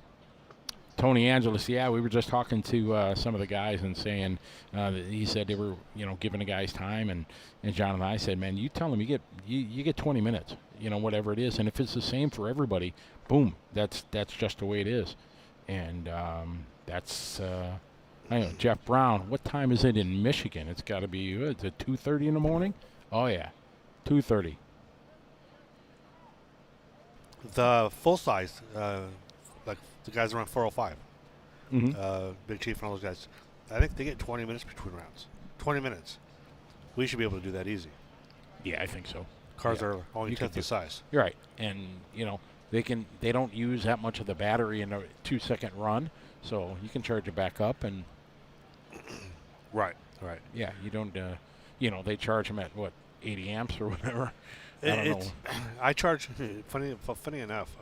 Tony Angelis, we were just talking to some of the guys and saying that he said they were, giving the guys time, and John and I said, man, you tell them you get 20 minutes, whatever it is, and if it's the same for everybody, boom, that's just the way it is, and that's I know Jeff Brown. What time is it in Michigan? It's got to be 2:30 in the morning. Oh yeah, 2:30. The full size, like the guys around 405, Big Chief and all those guys, I think they get 20 minutes between rounds. 20 minutes. We should be able to do that easy. Yeah, I think so. Cars are only tenth the size. You're right, and they don't use that much of the battery in a 2-second run, so you can charge it back up and. Right. Yeah, you don't. They charge them at what, 80 amps or whatever. I don't know. I charge. Funny enough,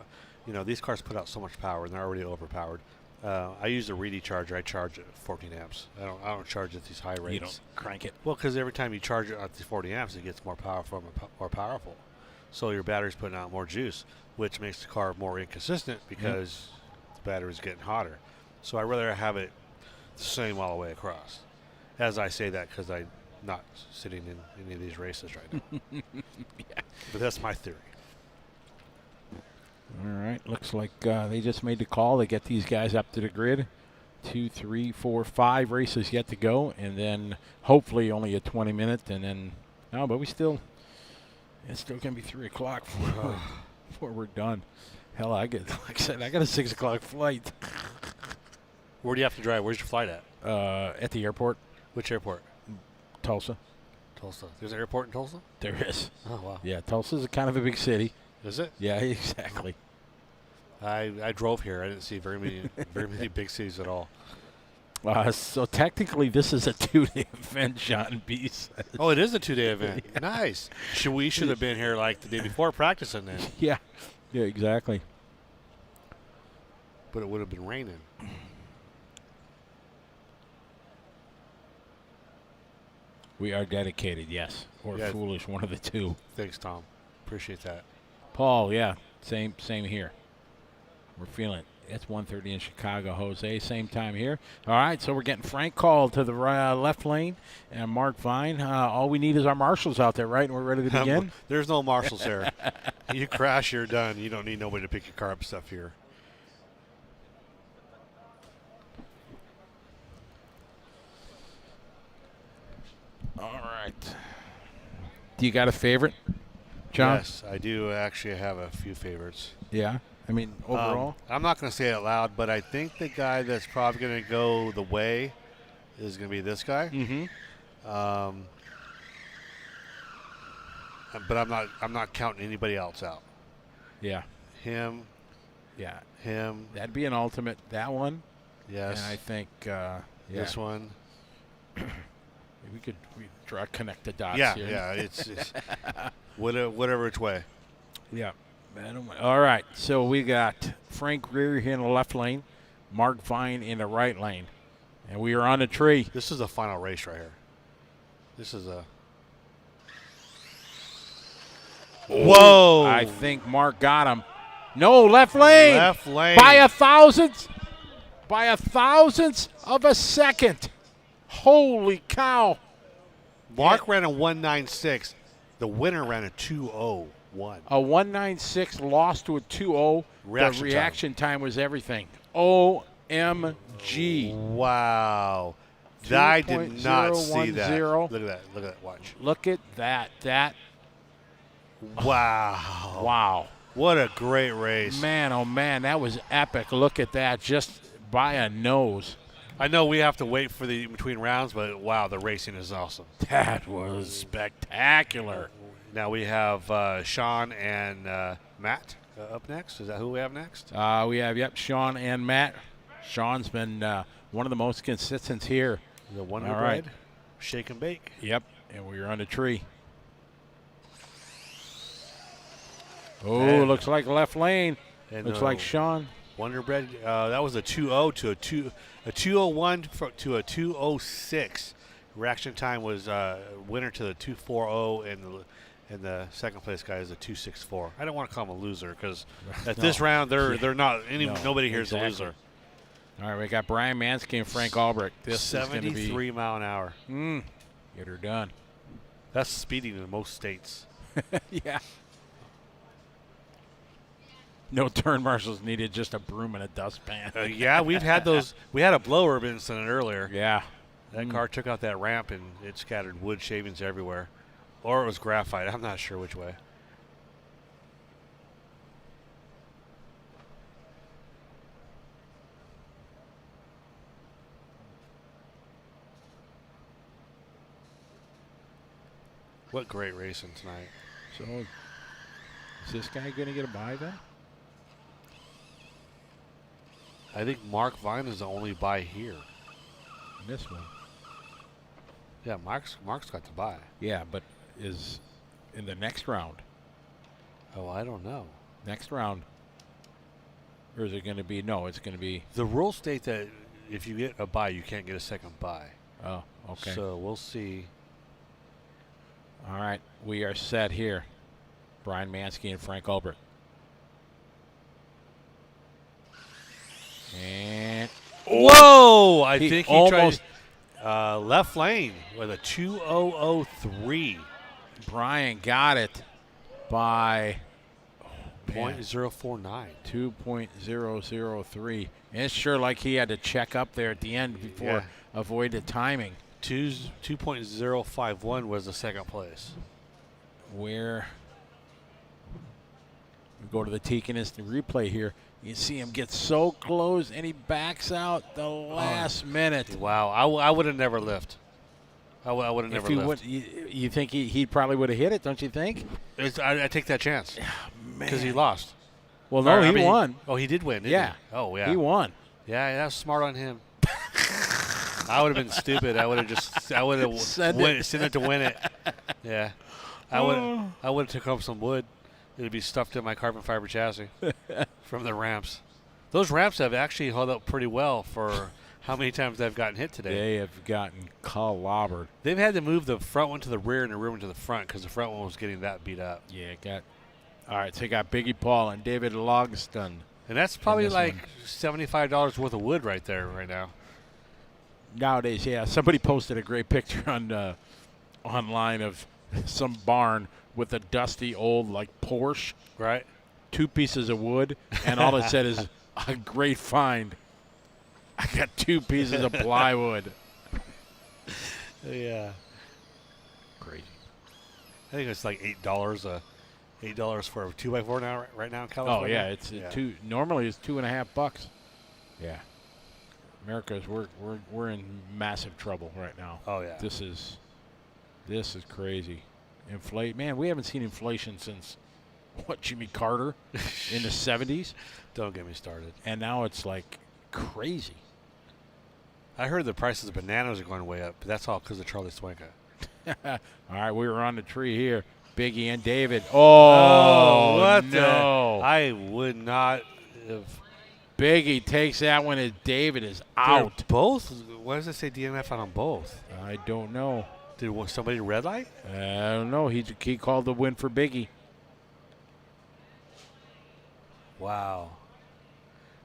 these cars put out so much power and they're already overpowered. I use a Reedy charger. I charge at 14 amps. I don't charge at these high rates. You don't crank it. Well, because every time you charge it at the 40 amps, it gets more powerful. So your battery's putting out more juice, which makes the car more inconsistent because the battery's getting hotter. So I'd rather have it the same all the way across. As I say that because I'm not sitting in any of these races right now. Yeah. But that's my theory. All right. Looks like they just made the call. They get these guys up to the grid. 2, 3, 4, 5 races yet to go, and then hopefully only a 20-minute, and then but it's still gonna be 3 o'clock before we're done. Hell, like I said, I got a 6 o'clock flight. Where do you have to drive? Where's your flight at? At the airport. Which airport? Tulsa. Tulsa. There's an airport in Tulsa? There is. Oh, wow. Yeah, Tulsa's a kind of a big city. Is it? Yeah, exactly. I drove here. I didn't see very many big cities at all. So technically, this is a 2-day event, John B says. Oh, it is a 2-day event. Yeah. Nice. We should have been here like the day before practicing then. Yeah, exactly. But it would have been raining. We are dedicated, yes, or Yeah. foolish, one of the two. Thanks, Tom. Appreciate that. Paul, yeah, same here. We're feeling it. It's 1:30 in Chicago, Jose. Same time here. All right, so we're getting Frank called to the left lane, and Mark Vine. All we need is our marshals out there, right? And we're ready to begin. There's no marshals here. You crash, you're done. You don't need nobody to pick your car up stuff here. All right. Do you got a favorite, John? Yes, I do actually have a few favorites. Yeah. I mean, overall? I'm not going to say it loud, but I think the guy that's probably going to go the way is going to be this guy. Mm-hmm. But I'm not counting anybody else out. Yeah. Him. Yeah. Him. That'd be an ultimate. That one. Yes. And I think this one. We could connect the dots Yeah, here. yeah. It's whatever which way. Yeah. All right. So we got Frank Greer here in the left lane, Mark Vine in the right lane, and we are on the tree. This is a final race right here. This is a. Whoa! I think Mark got him. No, left lane. Left lane. By a thousandth of a second. Holy cow. Mark ran a 196. The winner ran a 201. A 196 lost to a 2-0. The reaction time was everything. OMG. Wow. I did not see that. Look at that. Look at that. Watch. Look at that. Wow. Wow. What a great race. Man, oh, man, that was epic. Look at that. Just by a nose. I know we have to wait for the between rounds, but wow, the racing is awesome. That was spectacular. Now we have Sean and Matt up next. Is that who we have next? We have, Sean and Matt. Sean's been one of the most consistent here. The Wonder All Bread. right. Shake and bake. Yep, and we're on the tree. Oh, Man. looks like left lane. And, looks like Sean. Wonder Bread. That was a 2-0 to a 201 to a 206. Reaction time was winner to the 240, and the second place guy is a 264. I don't want to call him a loser because at this round they're not nobody here is a loser. All right, we got Brian Mansky and Frank Albrecht. This 73 is going to be mile an hour. Get her done. That's speeding in most states. Yeah. No turn marshals needed, just a broom and a dustpan. Yeah, we've had those. We had a blow herb incident earlier. Yeah. That car took out that ramp and it scattered wood shavings everywhere. Or it was graphite. I'm not sure which way. What great racing tonight. So, is this guy going to get a bye then? I think Mark Vine is the only bye here. This one. Yeah, Mark's got the bye. Yeah, but is in the next round. Oh, I don't know. Next round. Or is it going to be? No, it's going to be. The rules state that if you get a bye, you can't get a second bye. Oh, okay. So we'll see. All right, we are set here. Brian Mansky and Frank Albrecht. And whoa! I think he almost tried left lane with a 2:003. Brian got it by 0.049. 2.003. And it's sure like he had to check up there at the end before avoid the timing. 2.051 was the second place. Where we go to the Tekin instant replay here. You see him get so close, and he backs out the last minute. Wow, I would have never lifted. I would have If never he lived. would, you think he probably would have hit it? Don't you think? I take that chance because he lost. Well, no, Or, he I mean, won. Oh, he did win. Didn't Yeah. He? Oh, yeah. He won. Yeah, that was smart on him. I would have been stupid. I would have Send sent it to win it. Yeah. I would have took home some wood. It would be stuffed in my carbon fiber chassis from the ramps. Those ramps have actually held up pretty well for how many times they've gotten hit today. They have gotten clobbered. They've had to move the front one to the rear and the rear one to the front because the front one was getting that beat up. Yeah, all right, so you got Biggie Paul and David Logston. And that's probably like $75 worth of wood right there right now. Nowadays, yeah. Somebody posted a great picture on online of some barn with a dusty old like Porsche. Right. 2 pieces of wood, and all it said is a great find. I got 2 pieces of plywood. Yeah. Crazy. I think it's like $8 for a 2x4 now right now in California. Oh yeah, it's two. Normally it's $2.50. Yeah. America's we're in massive trouble right now. Oh yeah. This is crazy. Man, we haven't seen inflation since Jimmy Carter in the 70s. Don't get me started. And now it's like crazy. I heard the prices of bananas are going way up, but that's all because of Charlie Swanka. All right, we were on the tree here. Biggie and David. Oh, what no. I would not have. Biggie takes that one as David is out. They're both? Why does it say DNF on both? I don't know. Did somebody red light? I don't know. He called the win for Biggie. Wow.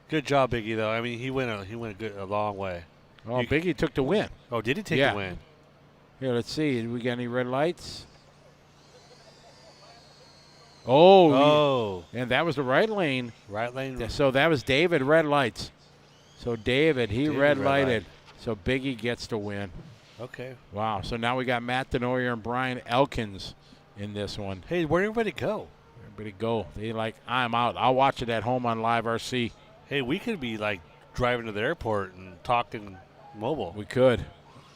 Good job, Biggie, though. I mean, he went a long way. Oh, Biggie took the win. Oh, did he take the win? Here, let's see. Did we get any red lights? Oh. And that was the right lane. Right lane. So that was David red lights. So David red lighted. So Biggie gets the win. Okay. Wow. So now we got Matt Denoyer and Brian Elkins in this one. Hey, where'd everybody go? Everybody go. They I'm out. I'll watch it at home on Live RC. Hey, we could be driving to the airport and talking mobile. We could.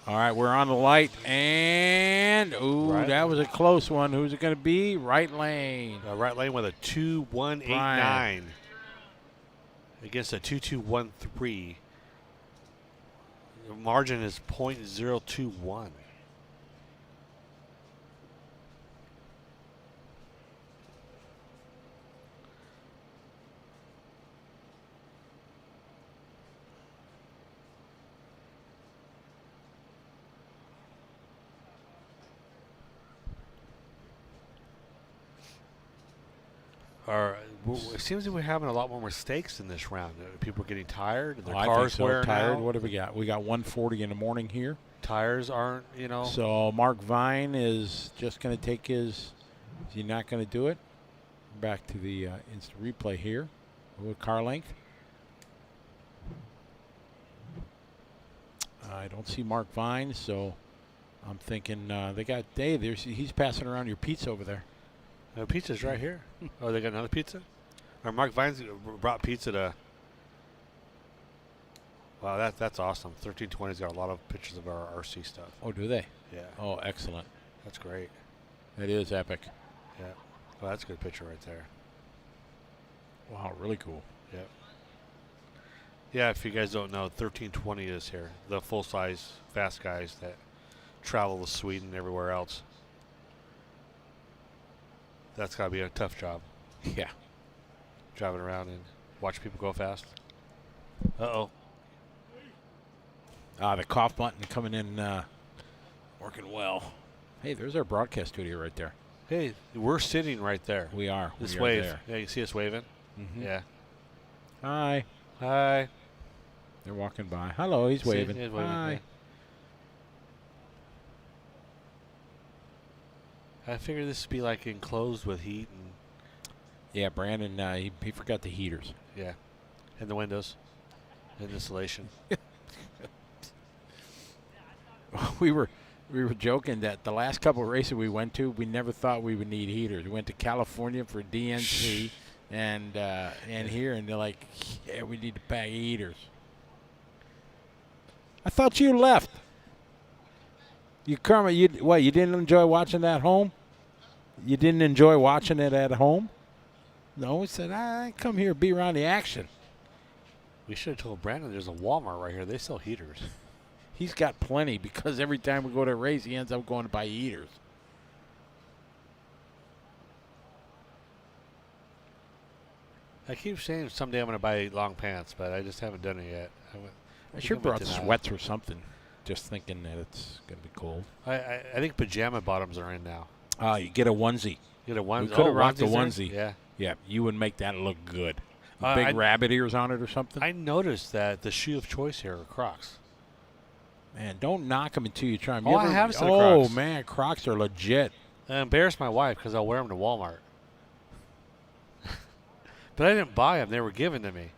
All right, we're on the light, and that was a close one. Who's it going to be? Right lane. Right lane with a 2.189 against a 2.213. The margin is .021. It seems that we're having a lot more mistakes in this round. People are getting tired. Their cars wearing tired. out. What have we got? We got 140 in the morning here. Tires aren't, So Mark Vine is just going to take his. Is he not going to do it? Back to the instant replay here. With car length. I don't see Mark Vine, so I'm thinking they got Dave. He's passing around your pizza over there. The pizza's right here. Oh, they got another pizza? Or Mark Vines brought pizza to. Wow, that's awesome. 1320's got a lot of pictures of our RC stuff. Oh, do they? Yeah. Oh, excellent. That's great. That is epic. Yeah. Well, that's a good picture right there. Wow, really cool. Yeah. Yeah, if you guys don't know, 1320 is here. The full-size fast guys that travel to Sweden and everywhere else. That's got to be a tough job. Yeah. Driving around and watch people go fast. Uh-oh. The cough button coming in, working well. Hey, there's our broadcast studio right there. Hey, we're sitting right there. We are. This we wave. Are there. Yeah, you see us waving? Mm-hmm. Yeah. Hi. Hi. They're walking by. Hello, he's waving. He's waving. Hi. Yeah. I figured this would be enclosed with heat and. Yeah, Brandon, he forgot the heaters. Yeah, and the windows, and insulation. We were joking that the last couple of races we went to, we never thought we would need heaters. We went to California for DNC, and here, and they're like, yeah, we need to pack heaters. I thought you left. You didn't enjoy watching that at home? You didn't enjoy watching it at home? No, he said, I come here, be around the action. We should have told Brandon there's a Walmart right here. They sell heaters. He's got plenty because every time we go to a race, he ends up going to buy heaters. I keep saying someday I'm going to buy long pants, but I just haven't done it yet. I should have brought sweats or something, just thinking that it's going to be cold. I think pajama bottoms are in now. You get a onesie. Get a onesie. We could have rocked the onesies onesie. there? Yeah, you would make that look good. Big rabbit ears on it or something. I noticed that the shoe of choice here are Crocs. Man, don't knock them until you try them. I have some Crocs. Oh, man, Crocs are legit. I embarrassed my wife because I'll wear them to Walmart. But I didn't buy them. They were given to me.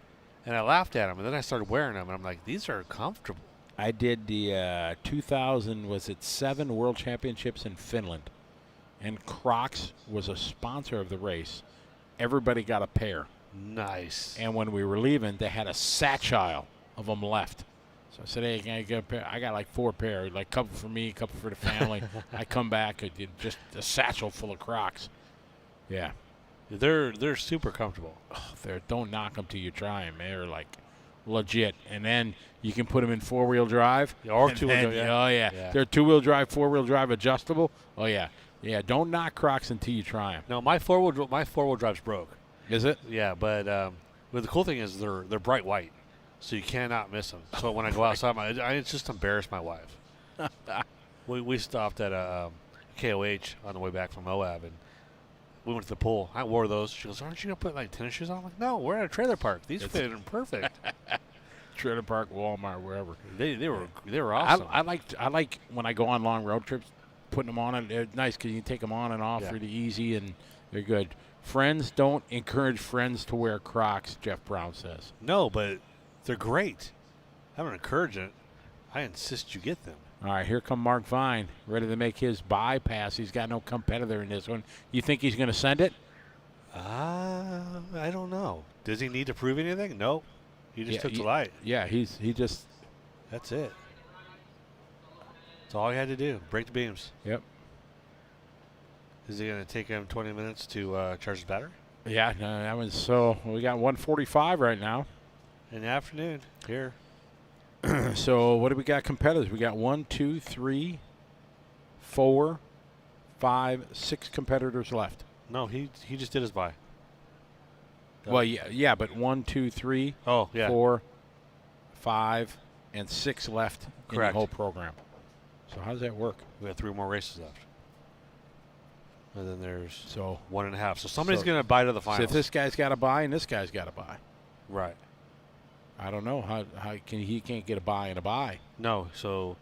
And I laughed at them. And then I started wearing them. And I'm like, these are comfortable. I did the 2007 World Championships in Finland. And Crocs was a sponsor of the race. Everybody got a pair. Nice. And when we were leaving, they had a satchel of them left. So I said, hey, can I get a pair? I got like 4 pair, like a couple for me, a couple for the family. I come back, just a satchel full of Crocs. Yeah. They're super comfortable. Oh, don't knock them till you try them. They're like legit. And then you can put them in 4-wheel drive. Or 2-wheel drive. Oh, yeah. They're 2-wheel drive, 4-wheel drive adjustable. Oh, yeah. Yeah, don't knock Crocs until you try them. No, my four-wheel drive's broke. Is it? Yeah, but the cool thing is they're bright white, so you cannot miss them. So when I go outside, I just embarrass my wife. we stopped at a KOH on the way back from Moab, and we went to the pool. I wore those. She goes, "Aren't you gonna put like tennis shoes on?" I'm like, "No, we're at a trailer park. These fit in perfect." Trailer park, Walmart, wherever. They were awesome. I like when I go on long road trips, putting them on. They're nice because you can take them on and off really easy, and they're good. Friends don't encourage friends to wear Crocs, Jeff Brown says. No, but they're great. I don't encourage it. I insist you get them. All right, here come Mark Vine, ready to make his bypass. He's got no competitor in this one. You think he's going to send it? I don't know. Does he need to prove anything? Nope. He just took the light. Yeah, he just. That's it. That's all he had to do. Break the beams. Yep. Is it going to take him 20 minutes to charge his battery? Yeah, no, that was so. We got 145 right now. In the afternoon here. So what do we got competitors? We got 1, 2, 3, 4, 5, 6 competitors left. No, he just did his buy. Well, yeah, but 1, 2, 3, 4, 5, and 6 left in the whole program. So how does that work? We have 3 more races left. And then there's 1.5. So somebody's So- going to buy to the finals. So if this guy's got to buy and this guy's got to buy. Right. I don't know how he can't get a buy and a buy. No, so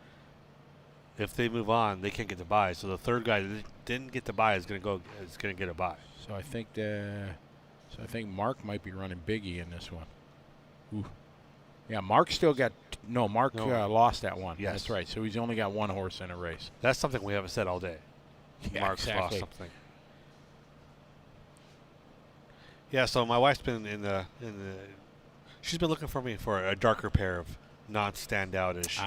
if they move on, they can't get the buy. So the third guy that didn't get the buy is going to get a buy. So I think Mark might be running Biggie in this one. Ooh. Yeah, Mark still got Mark lost that one. Yes. That's right. So he's only got 1 horse in a race. That's something we haven't said all day. Yeah, Mark's exactly. lost something. Yeah, so my wife's been she's been looking for me for a darker pair of non-standout-ish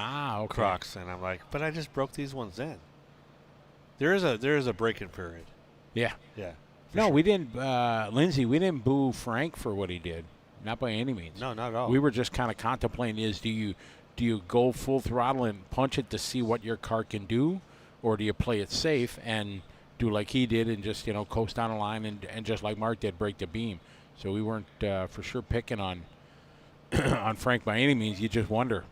Crocs, and I'm like, but I just broke these ones in. There is a break-in period. Yeah. Yeah. No, we didn't, Lindsay, we didn't boo Frank for what he did. Not by any means. No, not at all. We were just kind of contemplating do you go full throttle and punch it to see what your car can do, or do you play it safe and do like he did and just, coast down the line and just like Mark did, break the beam. So we weren't for sure picking on on Frank by any means. You just wonder.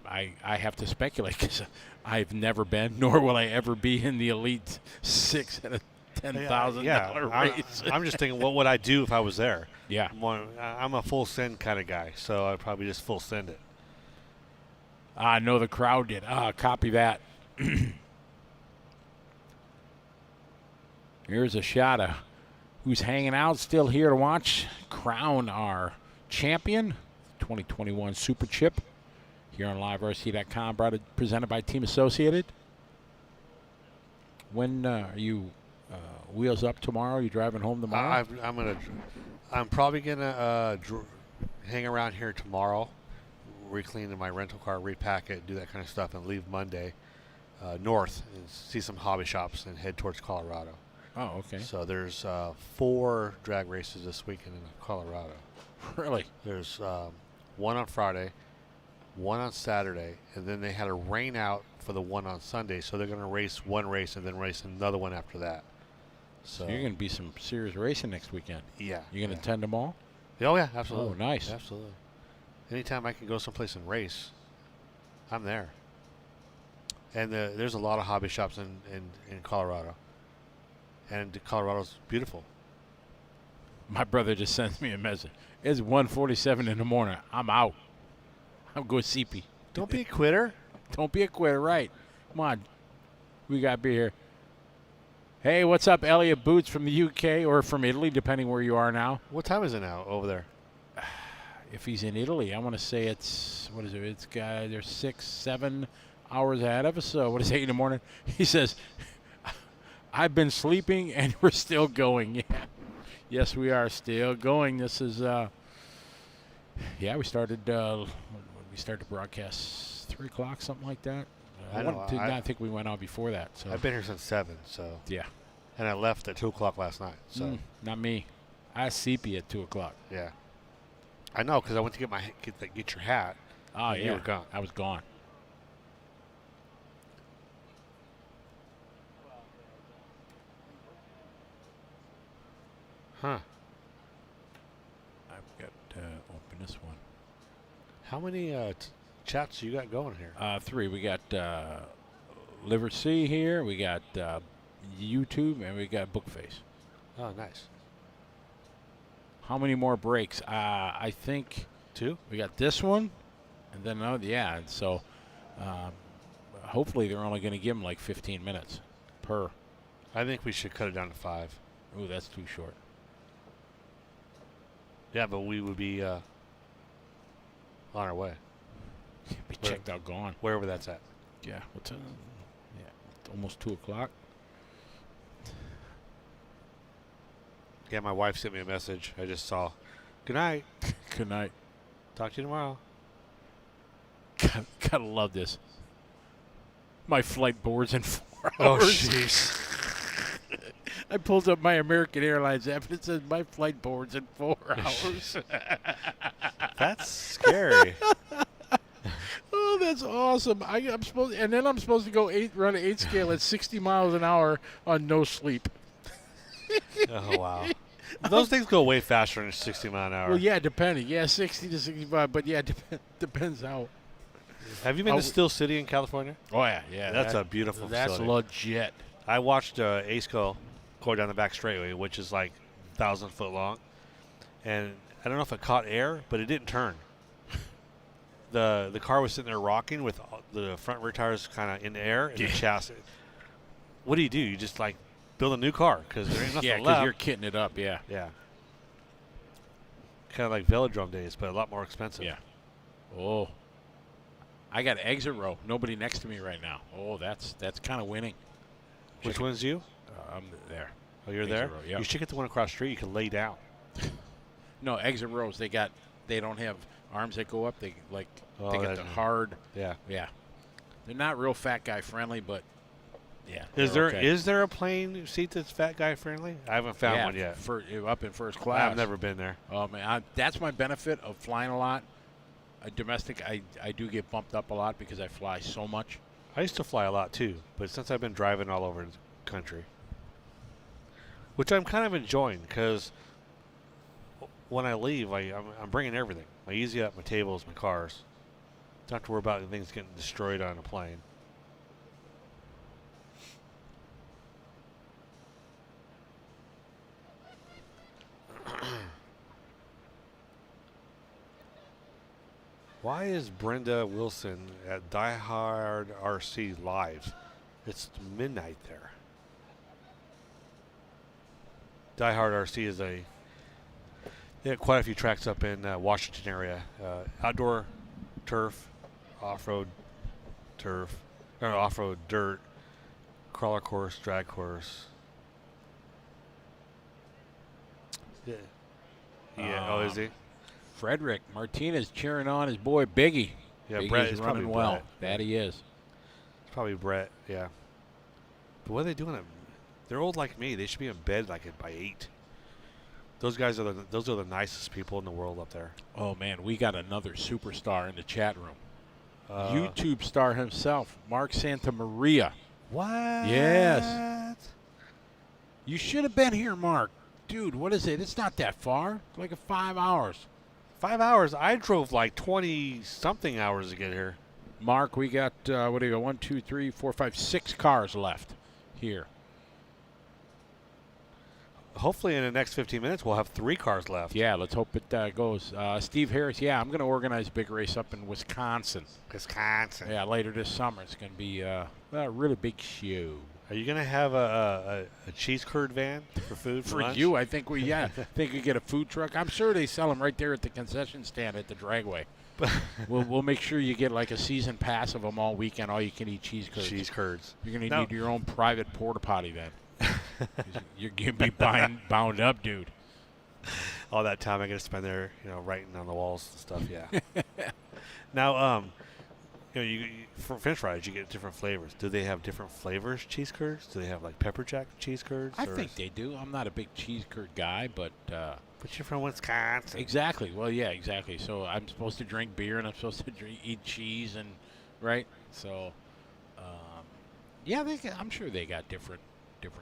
I have to speculate because I've never been, nor will I ever be in the Elite 6 at a $10,000 race. I'm just thinking, what would I do if I was there? Yeah. I'm a full send kind of guy, so I'd probably just full send it. I know the crowd did. Copy that. Here's a shot of who's hanging out, still here to watch crown our champion, 2021 Super Chip, here on LiveRC.com, presented by Team Associated. When are you wheels up tomorrow? Are you driving home tomorrow? I'm probably gonna hang around here tomorrow, reclean my rental car, repack it, do that kind of stuff, and leave Monday. north and see some hobby shops and head towards Colorado. Oh, okay. So there's 4 drag races this weekend in Colorado. Really? There's one on Friday, one on Saturday, and then they had a rain out for the one on Sunday. So they're going to race one race and then race another one after that. So you're going to be some serious racing next weekend. Yeah. You going to attend them all? Oh, yeah, absolutely. Oh, nice. Absolutely. Anytime I can go someplace and race, I'm there. And there's a lot of hobby shops in Colorado. And Colorado's beautiful. My brother just sends me a message. It's 1:47 in the morning. I'm out. I'm going CP. Don't be a quitter. Don't be a quitter, right. Come on. We got to be here. Hey, what's up, Elliot Boots from the UK or from Italy, depending where you are now. What time is it now over there? If he's in Italy, I want to say it's, what is it? It's got, they're 6-7 hours ahead of us. So what is it, 8 in the morning? He says, I've been sleeping and we're still going. Yeah. Yes, we are still going. This is, we started broadcast 3 o'clock, something like that. I think we went on before that. So I've been here since 7. So yeah, and I left at 2 o'clock last night. So not me. I CP at 2 o'clock. Yeah, I know because I went to get your hat. Oh yeah, you were gone. I was gone. Huh. I've got to open this one. How many chats you got going here? 3. We got Liver C here. We got YouTube, and we got Bookface. Oh, nice. How many more breaks? I think 2. We got this one, and then and so hopefully they're only going to give them like 15 minutes per. I think we should cut it down to 5. Ooh, that's too short. Yeah, but we would be on our way. Be checked out, gone. Wherever that's at. Yeah. What's it's almost 2 o'clock. Yeah, my wife sent me a message. I just saw. Good night. Good night. Talk to you tomorrow. Gotta love this. My flight boards in 4 Oh, hours. jeez. I pulled up my American Airlines app and it says my flight board's in 4 hours. That's scary. Oh, that's awesome! I'm supposed to go run an 8 scale at 60 miles an hour on no sleep. Oh wow! Those things go way faster than 60 mile an hour. Well, yeah, depending. Yeah, 60 to 65, but yeah, depends how. Have you been to Steel City in California? Oh yeah. That's a beautiful That's facility. legit. I watched ACE-CO go down the back straightaway, which is like 1,000 foot long, and I don't know if it caught air, but it didn't turn. The car was sitting there rocking with the front rear tires kind of in the air and the chassis. What do? You just like build a new car because there ain't nothing left. Yeah, because you're kitting it up. Yeah. Yeah. Kind of like Velodrome days, but a lot more expensive. Yeah. Oh. I got exit row. Nobody next to me right now. Oh, that's kind of winning. Which one's you? I'm there. Oh, you're exit there? Row, yep. You should get the one across the street. You can lay down. No, exit rows. They don't have arms that go up. They got the hard. Yeah. Yeah. They're not real fat guy friendly, but yeah. Is there a plane seat that's fat guy friendly? I haven't found one yet. Up in first class. I've never been there. Oh man, that's my benefit of flying a lot. Domestic, I do get bumped up a lot because I fly so much. I used to fly a lot too, but since I've been driving all over the country, which I'm kind of enjoying because when I leave, I'm bringing everything. My Easy Up, my tables, my cars. Don't have to worry about things getting destroyed on a plane. Why is Brenda Wilson at Die Hard RC live? It's midnight there. Die Hard RC is they have quite a few tracks up in Washington area. Outdoor turf, off-road turf, or off-road dirt, crawler course, drag course. Yeah. Yeah. Oh, is he? Frederick Martinez cheering on his boy Biggie. Yeah, Biggie's Brett is running probably well. Brett. That he is. Probably Brett. Yeah. But what are they doing? They're old like me. They should be in bed like by 8. Those guys are the nicest people in the world up there. Oh man, we got another superstar in the chat room. YouTube star himself, Mark Santamaria. What? Yes. You should have been here, Mark. Dude, what is it? It's not that far. It's like 5 hours. 5 hours? I drove like 20-something hours to get here. Mark, we got, what do you got? 1, 2, 3, 4, 5, 6 cars left here. Hopefully in the next 15 minutes we'll have 3 cars left. Yeah, let's hope it goes. Steve Harris, yeah, I'm going to organize a big race up in Wisconsin. Wisconsin. Yeah, later this summer. It's going to be a really big show. Are you going to have a cheese curd van for food for lunch? you? I think we get a food truck. I'm sure they sell them right there at the concession stand at the Dragway. we'll make sure you get like a season pass of them all weekend. All you can eat cheese curds. Cheese curds. You're going to need your own private porta potty then. You're going to be bound up, dude. All that time I got to spend there, writing on the walls and stuff. Yeah. Now, for French fries, you get different flavors. Do they have different flavors cheese curds? Do they have like pepper jack cheese curds? I think they do. I'm not a big cheese curd guy, but you're from Wisconsin. Exactly. Well, yeah, exactly. So I'm supposed to drink beer and I'm supposed to eat cheese and right. So, yeah, I'm sure they got different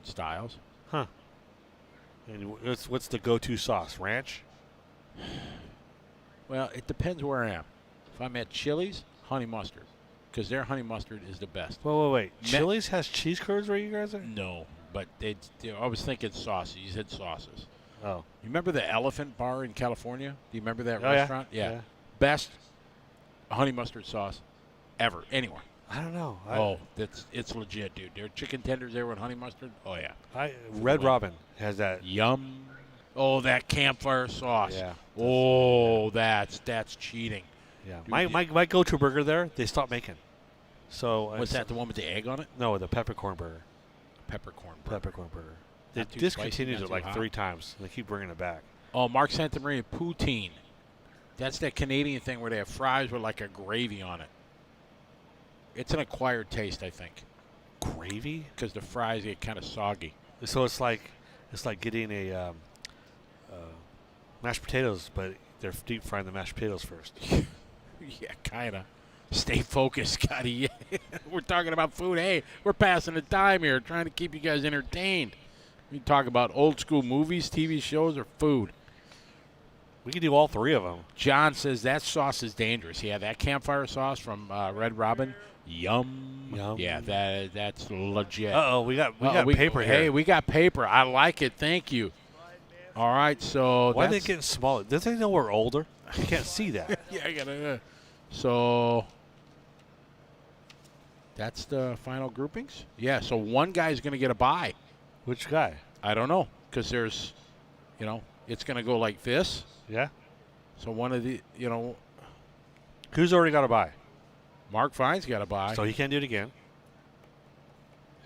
styles. Huh. And what's the go-to sauce? Ranch? Well, it depends where I am. If I'm at Chili's, honey mustard, because their honey mustard is the best. Wait. Chili's has cheese curds where you guys are? No, but I was thinking sauces. You said sauces. Oh. You remember the Elephant Bar in California? Do you remember that Oh, restaurant? Yeah. Best honey mustard sauce ever, anywhere. I don't know. It's legit, dude. Their chicken tenders there with honey mustard. Oh yeah. Red Robin has that. Yum. Oh, that campfire sauce. Yeah. Oh, that's cheating. Yeah. Dude, my go-to burger there, they stopped making. So what's that? The one with the egg on it? No, the peppercorn burger. Peppercorn burger. They Not too discontinued spicy, it not like too hot. 3 times. They keep bringing it back. Oh, Mark Santamaria poutine. That's that Canadian thing where they have fries with like a gravy on it. It's an acquired taste, I think. Gravy? Because the fries get kind of soggy. So it's like getting a mashed potatoes, but they're deep frying the mashed potatoes first. Yeah, kind of. Stay focused, Scotty. We're talking about food. Hey, we're passing the time here, trying to keep you guys entertained. We talk about old school movies, TV shows, or food. We can do all 3 of them. John says that sauce is dangerous. Yeah, that campfire sauce from Red Robin. Yum. Yeah, that's legit. Uh-oh, we got paper here. Hey, we got paper. I like it. Thank you. All right, so why are they getting smaller? Does they know we're older? You can't see that. Yeah, I gotta. So that's the final groupings. Yeah. So one guy's gonna get a bye. Which guy? I don't know, because there's, it's gonna go like this. Yeah. So one of the, who's already got a bye? Mark Fine's got a bye. So he can't do it again.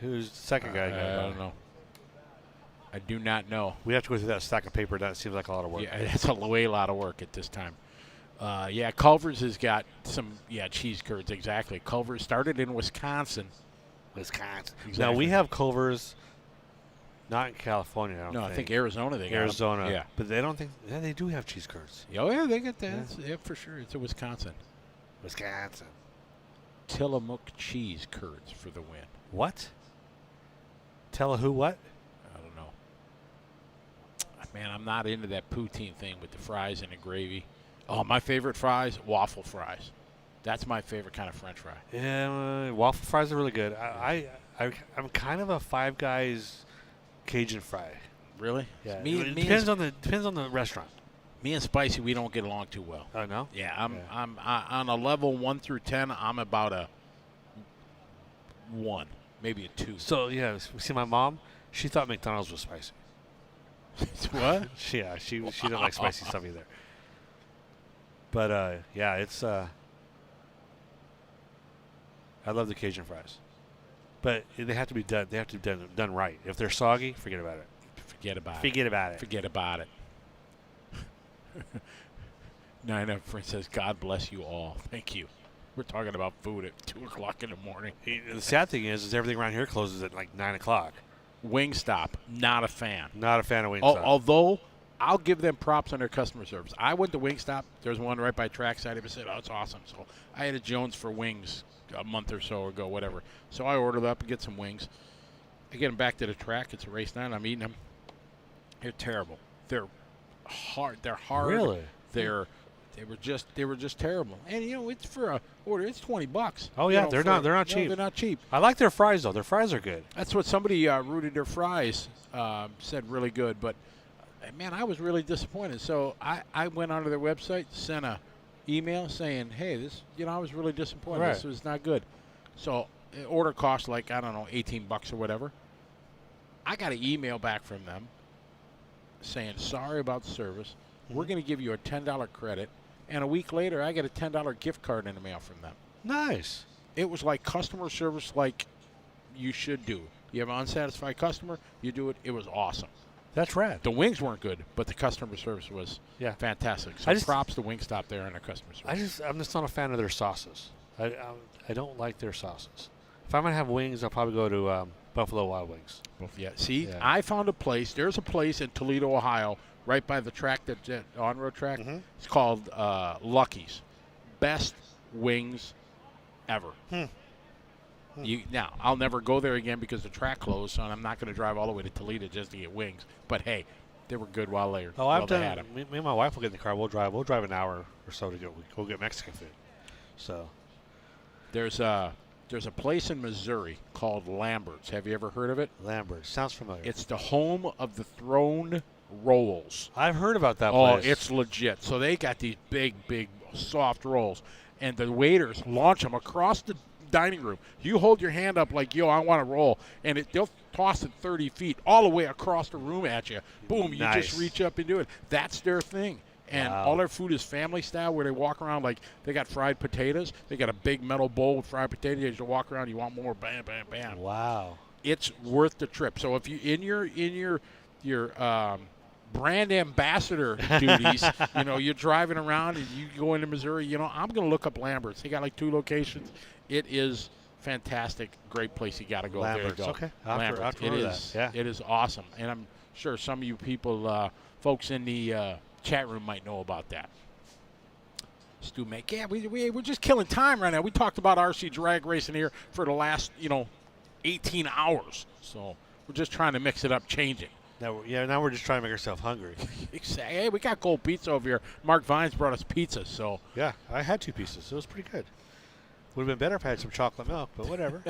Who's the second guy? I don't know. I do not know. We have to go through that stack of paper. That seems like a lot of work. Yeah, that's a lot of work at this time. Culver's has got some, cheese curds, exactly. Culver's started in Wisconsin. Exactly. Now, we have Culver's not in California, I don't think. I think Arizona they got Arizona. Yeah. But they don't think, they do have cheese curds. Oh, yeah, they get that. Yeah, for sure. It's a Wisconsin. Tillamook cheese curds for the win. What? Tell who what? I don't know. Man, I'm not into that poutine thing with the fries and the gravy. Oh, my favorite fries, waffle fries. That's my favorite kind of French fry. Yeah, waffle fries are really good. I'm kind of a Five Guys Cajun fry. Really? Yeah. It depends on the restaurant. Me and Spicy, we don't get along too well. Oh no? Yeah, I'm on a level 1 through 10. I'm about a 1, maybe a 2. So see, my mom, she thought McDonald's was spicy. What? Yeah, she didn't like spicy stuff either. But it's I love the Cajun fries, but they have to be done. They have to be done right. If they're soggy, forget about it. Forget about it. Nina Friend says, God bless you all. Thank you. We're talking about food at 2 o'clock in the morning. The sad thing is everything around here closes at like 9 o'clock. Wingstop, not a fan. Not a fan of Wingstop. Although I'll give them props on their customer service. I went to Wingstop. There's one right by trackside. I said, "Oh, it's awesome." So I had a Jones for wings a month or so ago, whatever. So I ordered up and get some wings. I get them back to the track. It's a race night. I'm eating them. They're terrible. They're hard. They're hard. Really? They were just terrible. And it's for a order. It's $20. Oh yeah, they're not cheap. They're not cheap. I like their fries though. Their fries are good. That's what somebody rooted their fries said really good. But man, I was really disappointed. So I went onto their website, sent a email saying, "Hey, this I was really disappointed. Right. This was not good." So order cost like I don't know $18 or whatever. I got an email back from them saying sorry about the service. We're going to give you a $10 credit. And a week later, I get a $10 gift card in the mail from them. Nice. It was like customer service like you should do. You have an unsatisfied customer, you do it. It was awesome. That's rad. The wings weren't good, but the customer service was fantastic. So props to Wingstop there and their customer service. I'm just not a fan of their sauces. I don't like their sauces. If I'm going to have wings, I'll probably go to Buffalo Wild Wings. I found a place. There's a place in Toledo, Ohio, right by the track, that on-road track. It's called Lucky's. Best wings ever. Now, I'll never go there again because the track closed, so I'm not going to drive all the way to Toledo just to get wings. But, hey, they were good while they I've they done. had them. Me and my wife will get in the car. We'll drive an hour or so to go get Mexican food. So there's a place in Missouri called Lambert's. Have you ever heard of it? Lambert's sounds familiar. It's the home of the Throne rolls. I've heard about that place. place. Oh, it's legit. So they got these big, soft rolls, and the waiters launch them across the dining room. You hold your hand up like, "Yo, I want a roll," and they'll toss it 30 feet all the way across the room at you. Boom, you just reach up and do it. That's their thing. And all their food is family style, where they walk around like they got fried potatoes. They got a big metal bowl with fried potatoes. You just walk around, you want more, bam, bam, bam. Wow. It's worth the trip. So if you in your brand ambassador duties, you're driving around and you go into Missouri, I'm going to look up Lambert's. They got like 2 locations. It is fantastic. Great place. You got to go. Lambert's. There you go. Okay. Lambert's. It is awesome. And I'm sure some of you people, folks in the chat room might know about that. Stu Make. Yeah, we're just killing time right now. We talked about RC drag racing here for the last, 18 hours. So we're just trying to mix it up, change it. Now we're just trying to make ourselves hungry. Exactly. Hey, we got cold pizza over here. Mark Vines brought us pizza, so. Yeah, I had 2 pieces. It was pretty good. Would have been better if I had some chocolate milk, but whatever.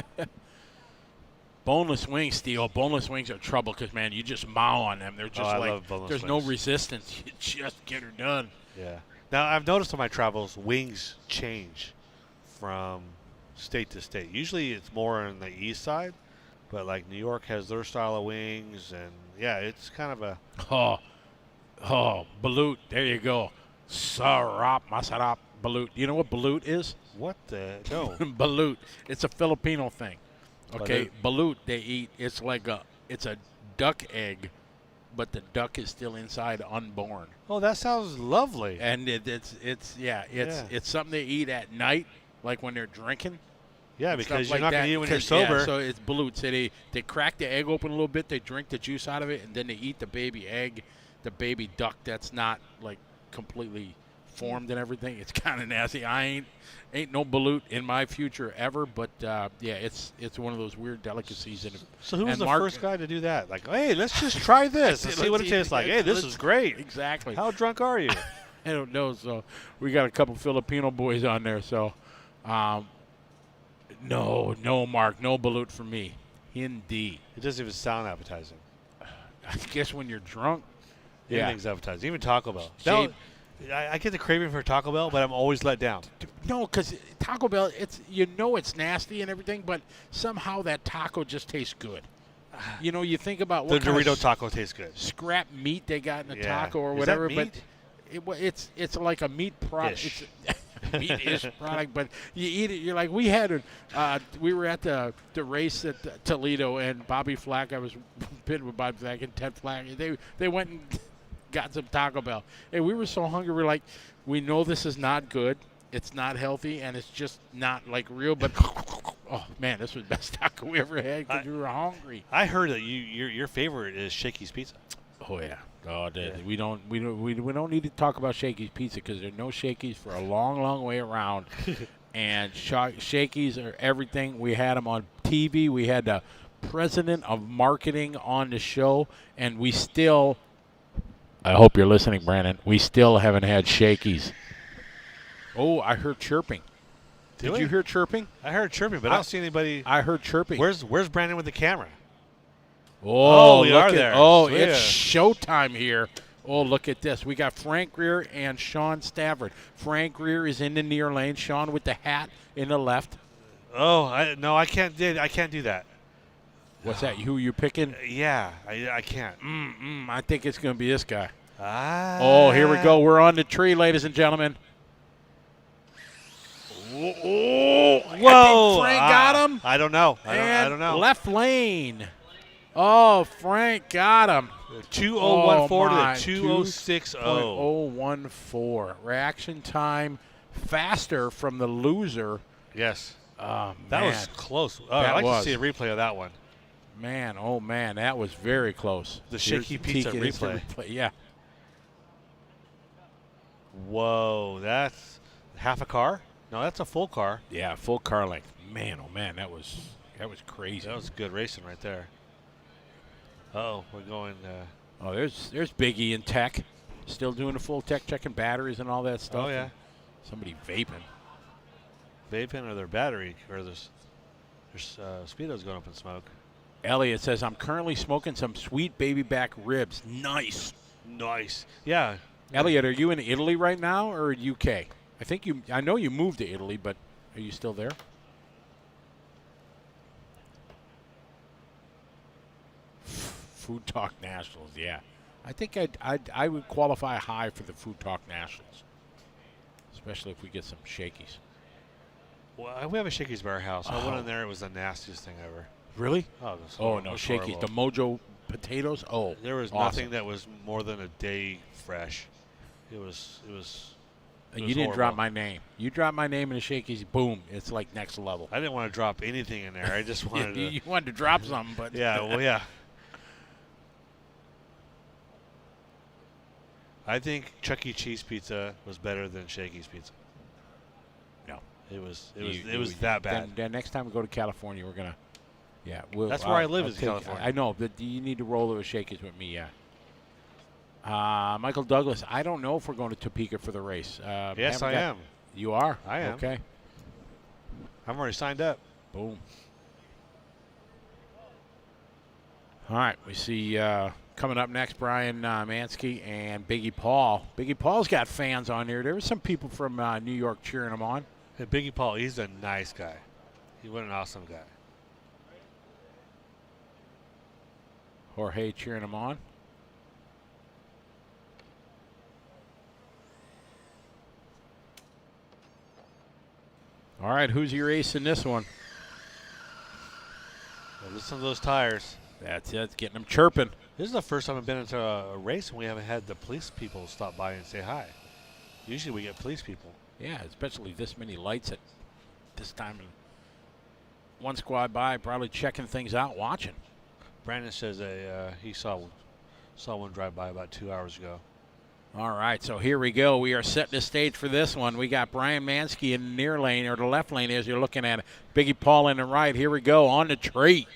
Boneless wings, Steel. Boneless wings are trouble because, man, you just mow on them. They're just there's no resistance. You just get her done. Yeah. Now, I've noticed on my travels, wings change from state to state. Usually it's more on the east side, but like New York has their style of wings, and yeah, it's kind of a. Oh, balut. There you go. Sarap, masarap, balut. You know what balut is? What the? No. Balut. It's a Filipino thing. Okay, balut they eat. It's like it's a duck egg, but the duck is still inside, unborn. Oh, that sounds lovely. And it's something they eat at night, like when they're drinking. Yeah, because you're not going to eat it when you're sober. Yeah, so it's balut. So they crack the egg open a little bit, they drink the juice out of it, and then they eat the baby egg, the baby duck that's not like completely formed and everything. It's kind of nasty. I ain't no balut in my future ever, but it's one of those weird delicacies. So who was the first guy to do that? Like, hey, let's just try this and see what it tastes like. Hey, this is great. Exactly. How drunk are you? I don't know. So we got a couple Filipino boys on there. So no, Mark, no balut for me. Indeed. It doesn't even sound appetizing. I guess when you're drunk. Anything's appetizing. Even Taco Bell. I get the craving for Taco Bell, but I'm always let down. No, because Taco Bell, it's nasty and everything, but somehow that taco just tastes good. You think about what the Dorito taco tastes good. Scrap meat they got in a taco or whatever, is that meat? But it's like a meat product. It's meat-ish product, but you eat it. You're like, we were at the race at Toledo, and Bobby Flack. I was pitting with Bobby Flack and Ted Flack. They went and got some Taco Bell, and we were so hungry. We're like, we know this is not good, It's not healthy, and it's just not like real. But oh man, this was the best taco we ever had because we were hungry. I heard that your favorite is Shakey's Pizza. Oh yeah. Oh, we don't need to talk about Shakey's Pizza because there's no Shakey's for a long, long way around. And Shakey's are everything. We had them on TV. We had the president of marketing on the show, and we still. I hope you're listening, Brandon. We still haven't had Shakey's. Oh, I heard chirping. Did you hear chirping? I heard chirping, but I don't see anybody. I heard chirping. Where's Brandon with the camera? Oh, we are there. Oh, Sweet. it's showtime here. Oh, look at this. We got Frank Greer and Sean Stafford. Frank Greer is in the near lane. Sean with the hat in the left. Oh, I can't do that. What's that? Who you picking? Yeah, I can't. I think it's going to be this guy. Ah. Oh, here we go. We're on the tree, ladies and gentlemen. Whoa! Whoa! Frank got him. I don't know. I don't know. Left lane. Oh, Frank got him. 2014 to the 2060. 2.014. Reaction time faster from the loser. Yes. That was close. I'd like to see a replay of that one. Man, oh man, that was very close. The Shaky Pizza replay. Yeah. Whoa, that's half a car? No, that's a full car. Yeah, full car length. Man, oh man, that was crazy. That was good racing right there. Uh-oh, we're going. Oh, there's Biggie in tech, still doing the full tech, checking batteries and all that stuff. Oh yeah. Somebody vaping. Vaping or their battery or there's speedos going up in smoke. Elliot says, I'm currently smoking some sweet baby back ribs. Nice. Nice. Yeah. Elliot, are you in Italy right now or UK? I know you moved to Italy, but are you still there? Food Talk Nationals, yeah. I think I would qualify high for the Food Talk Nationals, especially if we get some Shakey's. Well, we have a Shakey's Warehouse. I went in there. It was the nastiest thing ever. Really? Oh, No, Shakey's. The Mojo potatoes? Oh, there was awesome. nothing that was more than a day fresh. It was you didn't horrible. drop my name. You dropped my name in the Shakey's, boom, it's like next level. I didn't want to drop anything in there. I just wanted you wanted to drop something, but yeah, well, yeah. I think Chuck E. Cheese pizza was better than Shakey's pizza. No, it was that bad. Then next time we go to California, we're gonna. Yeah, that's where I live is California. I know, but you need to roll with Shakey's with me. Yeah. Michael Douglas, I don't know if we're going to Topeka for the race. Yes, I am. You are? I am. Okay. I'm already signed up. Boom. All right, we see coming up next, Brian Mansky and Biggie Paul. Biggie Paul's got fans on here. There were some people from New York cheering him on. Hey, Biggie Paul, he's a nice guy. He was an awesome guy. Jorge cheering him on. All right, who's your ace in this one? Well, listen to those tires. That's it. It's getting them chirping. This is the first time I've been into a race and we haven't had the police people stop by and say hi. Usually we get police people. Yeah, especially this many lights at this time. One squad by, probably checking things out, watching. Brandon says he saw one drive by about 2 hours ago. All right, so here we go. We are setting the stage for this one. We got Brian Mansky in the near lane, or the left lane as you're looking at it. Biggie Paul in the right. Here we go on the tree.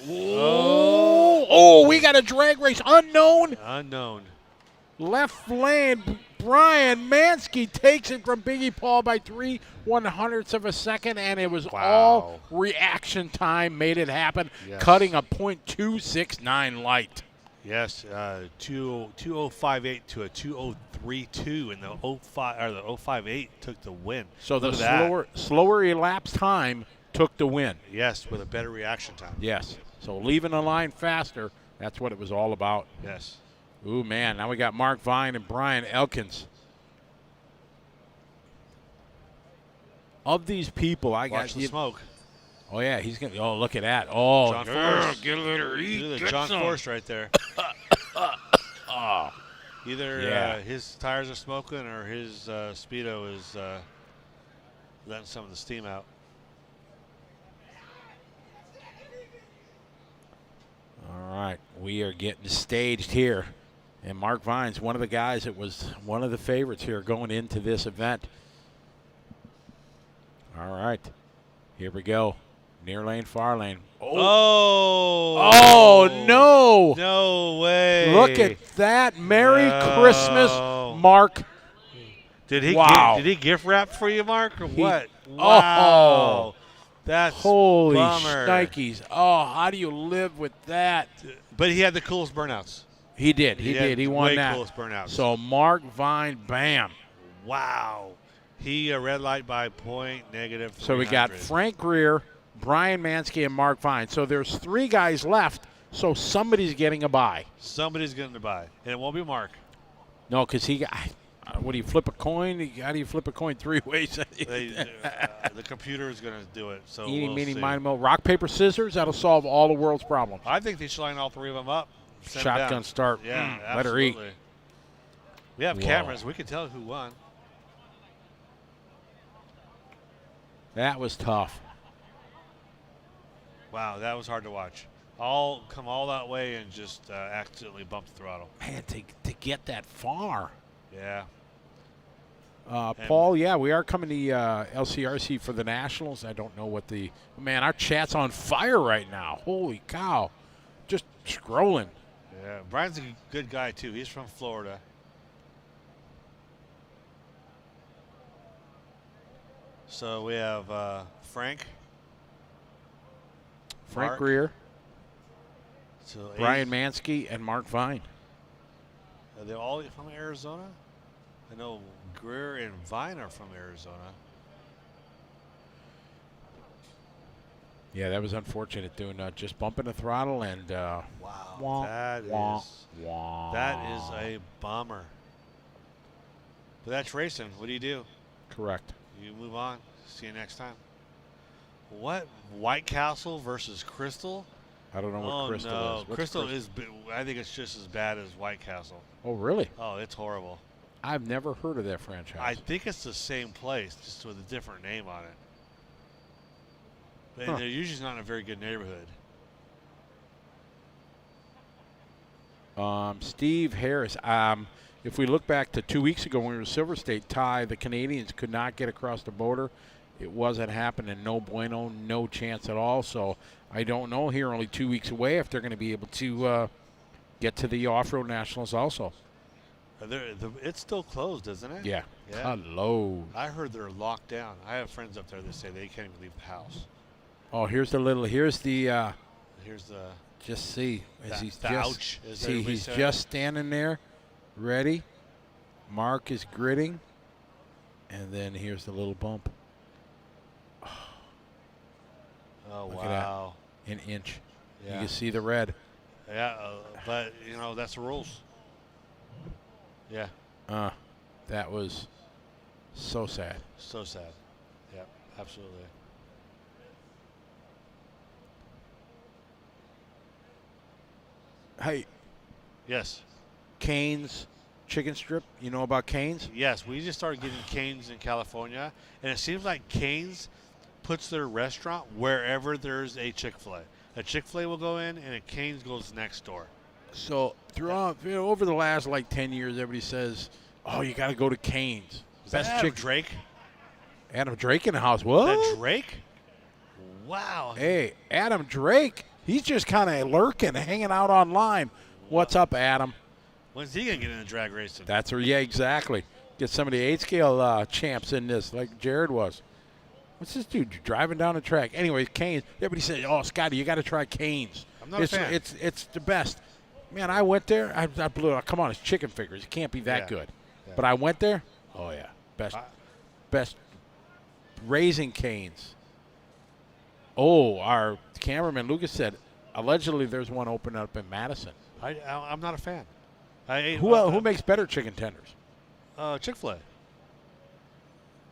Oh, we got a drag race. Unknown. Left lane. Brian Mansky takes it from Biggie Paul by 3/100ths of a second, and it was all reaction time made it happen, cutting a .269 light. Yes, 2058 to a 2032, and the 058 took the win. So the slower elapsed time took the win. Yes, with a better reaction time. Yes. So leaving the line faster, that's what it was all about. Yes. Ooh, man, now we got Mark Vine and Brian Elkins. Of these people, Watch the smoke. Oh, yeah, he's going to – oh, look at that. Oh, John Forrest. Get a little eat. John Forrest right there. Either his tires are smoking or his Speedo is letting some of the steam out. All right, we are getting staged here. And Mark Vine's one of the guys that was one of the favorites here going into this event. All right, here we go. Near lane, far lane. Oh, no. No way. Look at that. Merry Christmas, Mark. Did he wow. Did he gift wrap for you, Mark, or what? Wow. Oh, that's holy bummer. shnikes. Oh, how do you live with that? But he had the coolest burnouts. He did. He did. He won way that. Coolest burnouts. So Mark Vine, bam. Wow. He red light by point negative 300. So we got Frank Greer, Brian Mansky, and Mark Vine. So there's 3 guys left. So somebody's getting a bye. Somebody's getting a bye, and it won't be Mark. No, because he got. What do you flip a coin? How do you flip a coin 3 ways? The computer is going to do it. So Eeny, we'll meeny, see. miny, mo. Rock, paper, scissors. That'll solve all the world's problems. I think they should line all 3 of them up. Send them Shotgun down. start. Yeah, Let her eat. absolutely. We have Whoa. cameras. We can tell who won. That was tough. Wow, that was hard to watch. All come all that way and just accidentally bump the throttle. Man, to get that far. Yeah. Paul, yeah, we are coming to LCRC for the Nationals. I don't know what the man. Our chat's on fire right now. Holy cow! Just scrolling. Yeah, Brian's a good guy too. He's from Florida. So we have Frank Mark, Greer, so Brian Mansky, and Mark Vine. Are they all from Arizona? I know Greer and Vine are from Arizona. Yeah, that was unfortunate doing just bumping the throttle and. Wow, that is a bummer. But that's racing. What do you do? Correct. You move on. See you next time. What? White Castle versus Crystal? I don't know what Crystal no. is. What's Crystal is. I think it's just as bad as White Castle. Oh, really? Oh, it's horrible. I've never heard of that franchise. I think it's the same place, just with a different name on it. But they're usually not in a very good neighborhood. Steve Harris. If we look back to 2 weeks ago when we were Silver State, the Canadians could not get across the border. It wasn't happening. No bueno, no chance at all. So I don't know here, only 2 weeks away, if they're going to be able to get to the Off-Road Nationals also. It's still closed, isn't it? Yeah. Yeah. Hello. I heard they're locked down. I have friends up there that say they can't even leave the house. Oh, here's the. Here's the. Just see. He's he's just standing there, ready. Mark is gritting. And then here's the little bump. Oh, look wow. At that. An inch. Yeah. You can see the red. Yeah, but, that's the rules. Yeah. That was so sad. So sad. Yeah, absolutely. Hey. Yes. Cane's chicken strip. You know about Cane's? Yes, we just started getting Cane's in California, and it seems like Cane's puts their restaurant wherever there's a Chick-fil-A. A Chick-fil-A will go in, and a Cane's goes next door. So throughout, over the last 10 years, everybody says, "Oh, you got to go to Cane's." Best Adam Drake. Adam Drake in the house. What? That Drake? Wow. Hey, Adam Drake. He's just kind of lurking, hanging out online. What's up, Adam? When's he gonna get into drag racing? Yeah, exactly. Get some of the 8-scale champs in this, like Jared was. What's this dude driving down the track? Anyway, Cane's. Everybody says, "Oh, Scotty, you got to try Cane's." I'm not a fan. It's the best. Man, I went there. I blew it. Come on, it's chicken fingers. It can't be that good. Yeah. But I went there. Oh yeah, best Raising Cane's. Oh, our cameraman Lucas said, allegedly there's one open up in Madison. I'm not a fan. Who makes better chicken tenders? Chick-fil-A.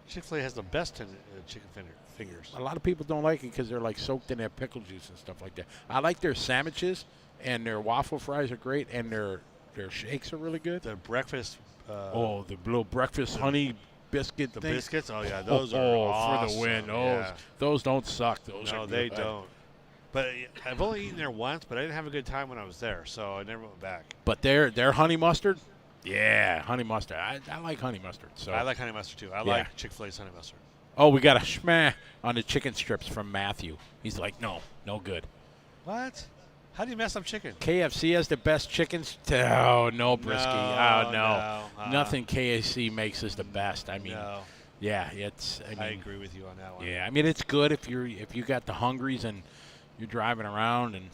Chick-fil-A has the best chicken fingers. A lot of people don't like it because they're soaked in their pickle juice and stuff like that. I like their sandwiches, and their waffle fries are great, and their their shakes are really good. The breakfast. The little breakfast honey biscuit. The thing. biscuits. Oh yeah, those are awesome. For the win. Yeah. Those don't suck. Those no, are they good. don't. But I've only eaten there once, but I didn't have a good time when I was there, so I never went back. But their honey mustard, yeah, honey mustard. I like honey mustard. So I like honey mustard too. I like Chick-fil-A's honey mustard. Oh, we got a schmeh on the chicken strips from Matthew. He's like, no good. What? How do you mess up chicken? KFC has the best chickens. Oh, no, Brisky. Oh, no. No. Nothing KFC makes is the best. I mean, No. yeah, it's. I agree with you on that one. Yeah, I mean, it's good if you got the hungries and you're driving around and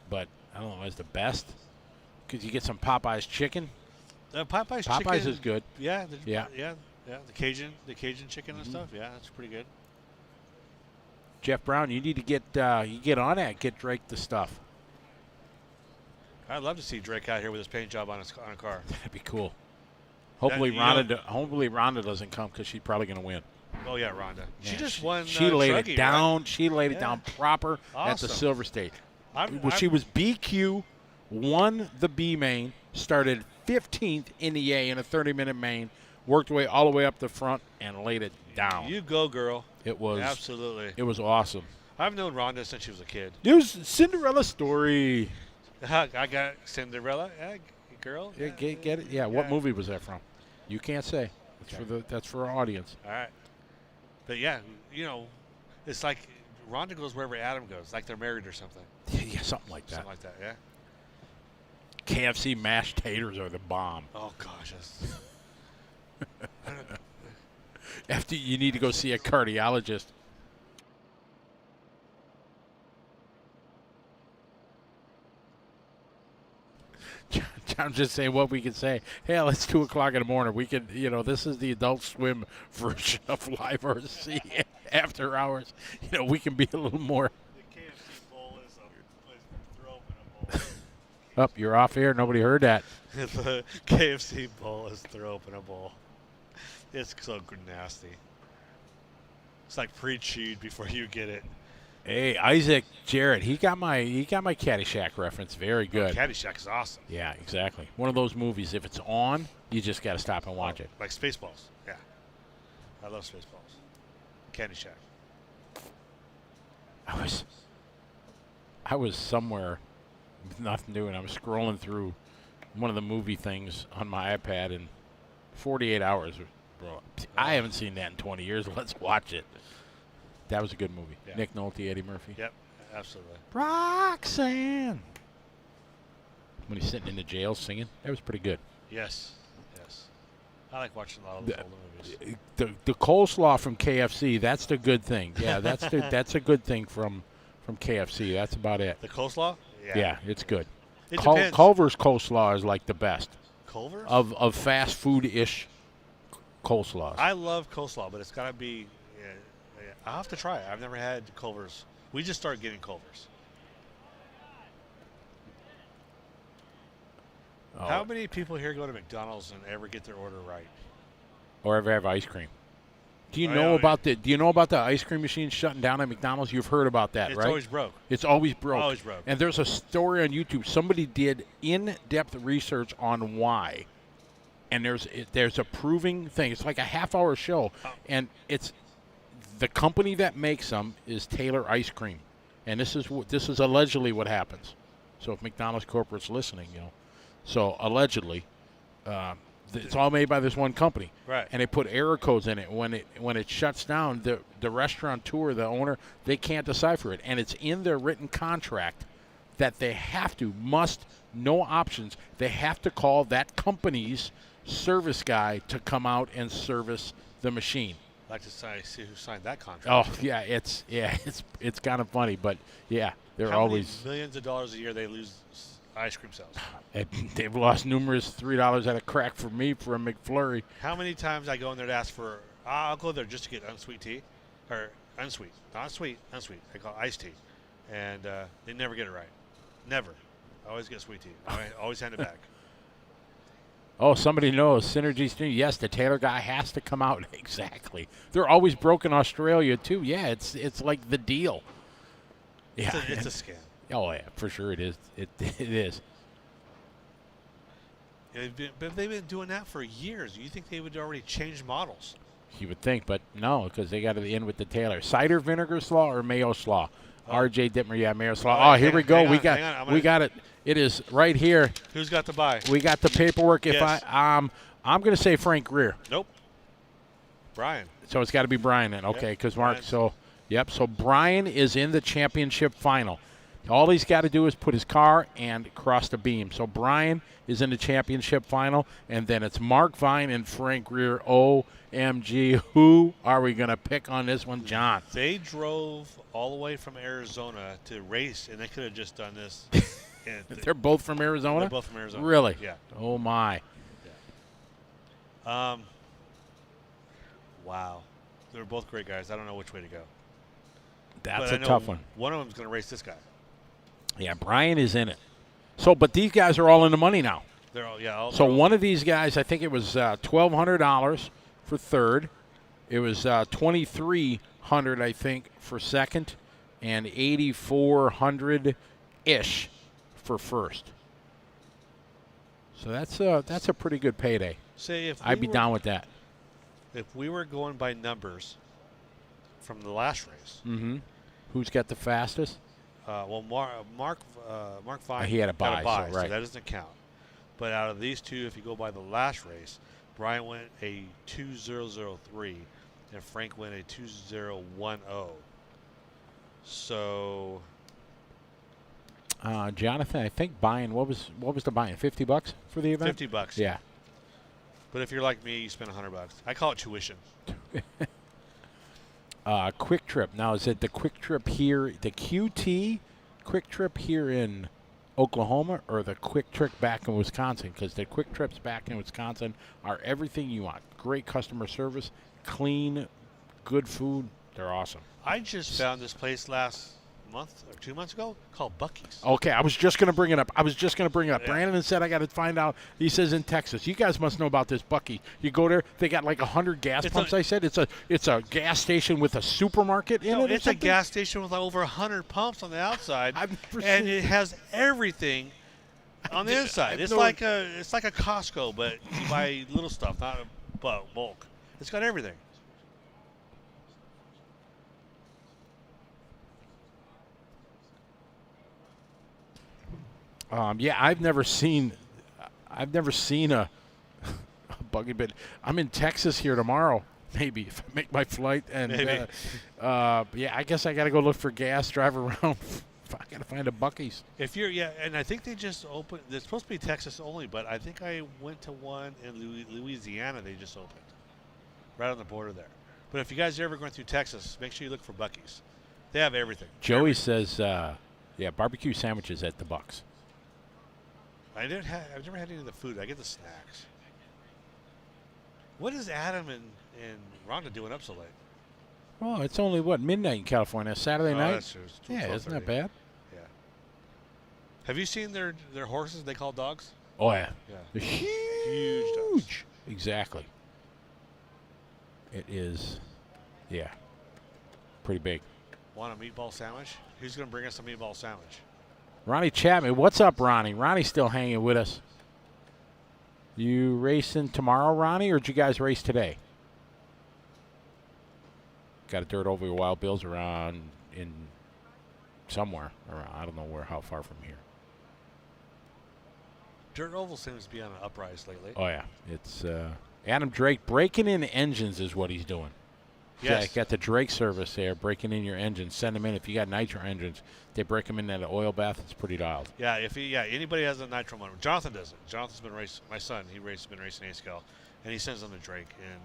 but I don't know, it's the best because you get some Popeyes chicken. Popeyes Popeyes chicken is good. Yeah. Yeah. The Cajun chicken and stuff. Yeah, that's pretty good. Jeff Brown, you need to get on that. Get Drake the stuff. I'd love to see Drake out here with his paint job on a car. That'd be cool. Hopefully Rhonda doesn't come because she's probably going to win. Oh yeah, Rhonda. Yeah, She just won. She laid Truckee, it down. right? She laid it down proper at the Awesome. Silver State. She I'm- was BQ, won the B main, started 15th in the A in a 30-minute main, worked her way all the way up the front and laid it down. You go, girl. It was absolutely. It was awesome. I've known Rhonda since she was a kid. It was Cinderella story. I got Cinderella, girl. Yeah, get it? Yeah. What movie was that from? You can't say. That's for our audience. All right. But yeah, it's like Rhonda goes wherever Adam goes, like they're married or something. Yeah, something like that. Something like that, yeah. KFC mashed taters are the bomb. Oh gosh, After you need to go see a cardiologist. I'm just saying what we can say. Hell, it's 2 o'clock in the morning. We can, this is the Adult Swim version of Live RC after hours. We can be a little more. The KFC bowl is a throw open a bowl. Up, you're off air. Nobody heard that. The KFC bowl is throw open a bowl. It's so nasty. It's like pre-chewed before you get it. Hey, Isaac Jarrett, he got my Caddyshack reference. Very good. Caddyshack is awesome. Yeah, exactly. One of those movies. If it's on, you just got to stop and watch it. Like Spaceballs. Yeah, I love Spaceballs. Caddyshack. I was somewhere with nothing doing. I was scrolling through one of the movie things on my iPad in 48 hours. Bro, I haven't seen that in 20 years. Let's watch it. That was a good movie. Yeah. Nick Nolte, Eddie Murphy. Yep, absolutely. Roxanne. When he's sitting in the jail singing, that was pretty good. Yes. I like watching a lot of those older movies. The coleslaw from KFC, that's the good thing. Yeah, that's a good thing from KFC. That's about it. The coleslaw? Yeah, it's good. It depends. Culver's coleslaw is like the best. Culver's? Of fast food-ish coleslaws. I love coleslaw, but it's got to be. I'll have to try it. I've never had Culver's. We just started getting Culver's. Oh. How many people here go to McDonald's and ever get their order right? Or ever have ice cream? Do you know about the ice cream machine shutting down at McDonald's? You've heard about that, It's right? always broke. It's always broke. Always broke. And there's a story on YouTube. Somebody did in-depth research on why. And there's a proving thing. It's like a half-hour show, and it's the company that makes them is Taylor Ice Cream, and this is allegedly what happens. So if McDonald's corporate's listening, so allegedly, it's all made by this one company, right? And they put error codes in it. When it shuts down, the restaurateur, the owner, they can't decipher it, and it's in their written contract that they no options. They have to call that company's service guy to come out and service the machine. I'd like to see who signed that contract. Oh yeah, it's kind of funny, but yeah, they're always many millions of dollars a year they lose ice cream sales. And they've lost numerous $3 at a crack for me for a McFlurry. How many times I go in there to ask for? I'll go there just to get unsweet tea, or unsweet, not sweet, unsweet. They call it iced tea, and they never get it right. Never. I always get sweet tea. I always hand it back. Oh, somebody knows. Synergy Stream. Yes, the Taylor guy has to come out. Exactly. They're always broke in Australia, too. Yeah, it's like the deal. Yeah, It's a scam. Oh, yeah, for sure it is. It is. But they've been doing that for years. You think they would already change models? You would think, but no, because they got to end with the Taylor. Cider vinegar slaw or mayo slaw? R.J. Dittmer, yeah, mayo slaw. Oh, here we go. We got it. It is right here. Who's got the buy? We got the paperwork. If Yes. I'm going to say Frank Greer. Nope. Brian. So it's got to be Brian then. Okay, because Mark. So Brian is in the championship final. All he's got to do is put his car and cross the beam. So Brian is in the championship final, and then it's Mark Vine and Frank Greer. OMG, who are we going to pick on this one, John? They drove all the way from Arizona to race, and they could have just done this. They're both from Arizona? They're both from Arizona. Really? Yeah. Oh, my. Wow. They're both great guys. I don't know which way to go. That's a tough one. One of them's going to race this guy. Yeah, Brian is in it. So, but these guys are all in the money now. They're all, yeah. So one of these guys, I think it was $1,200 for third. It was $2,300, I think, for second, and $8,400-ish for first. So that's a pretty good payday. Say if I'd be down with that. If we were going by numbers from the last race. Mm-hmm. Who's got the fastest? Mark Vine he had a bye, so right. that doesn't count. But out of these two, if you go by the last race, Brian went a 2:0:03, and Frank went a 2:0:10. So, Jonathan, I think buying what was the buy-in? $50 for the event? $50. Yeah. But if you're like me, you spend $100. I call it tuition. Quick Trip. Now, is it the Quick Trip here, the QT Quick Trip here in Oklahoma, or the Quick Trip back in Wisconsin? Because the Quick Trips back in Wisconsin are everything you want. Great customer service, clean, good food. They're awesome. I just found this place last month or 2 months ago called Buc-ee's. Okay, I was just going to bring it up. Yeah. Brandon said I got to find out. He says in Texas. You guys must know about this Buc-ee's. You go there, they got like 100 gas pumps. I said it's a gas station with a supermarket in it. It's a gas station with like over 100 pumps on the outside, and it has everything on the inside. It's like a Costco, but you buy little stuff, not bulk. It's got everything. Yeah, I've never seen a buggy, but I'm in Texas here tomorrow. Maybe if I make my flight, and Maybe. yeah, I guess I got to go look for gas, drive around. I got to find a Buc-ee's. If you're and I think they just opened. It's supposed to be Texas only, but I think I went to one in Louisiana. They just opened right on the border there. But if you guys are ever going through Texas, make sure you look for Buc-ee's. They have everything. Joey says, barbecue sandwiches at the Bucks. I've never had any of the food. I get the snacks. What is Adam and Rhonda doing up so late? Oh, it's only midnight in California. Saturday night. That's true. It's Yeah, isn't that 12:30. bad? Yeah. Have you seen their horses they call dogs? Oh yeah. Yeah. They're Huge dogs. Exactly. It is. Yeah. Pretty big. Want a meatball sandwich? Who's going to bring us a meatball sandwich? Ronnie Chapman. What's up, Ronnie? Ronnie's still hanging with us. You racing tomorrow, Ronnie, or did you guys race today? Got a dirt over your Wild Bills around in somewhere around. I don't know how far from here. Dirt Oval seems to be on an uprise lately. Oh yeah, it's Adam Drake breaking in engines is what he's doing. Yes. Yeah, got the Drake service there, breaking in your engines. Send them in if you got nitro engines. They break them in at an oil bath. It's pretty dialed. Yeah, anybody has a nitro motor. Jonathan doesn't. Jonathan's been racing. My son, been racing A-Scale, and he sends them to Drake. And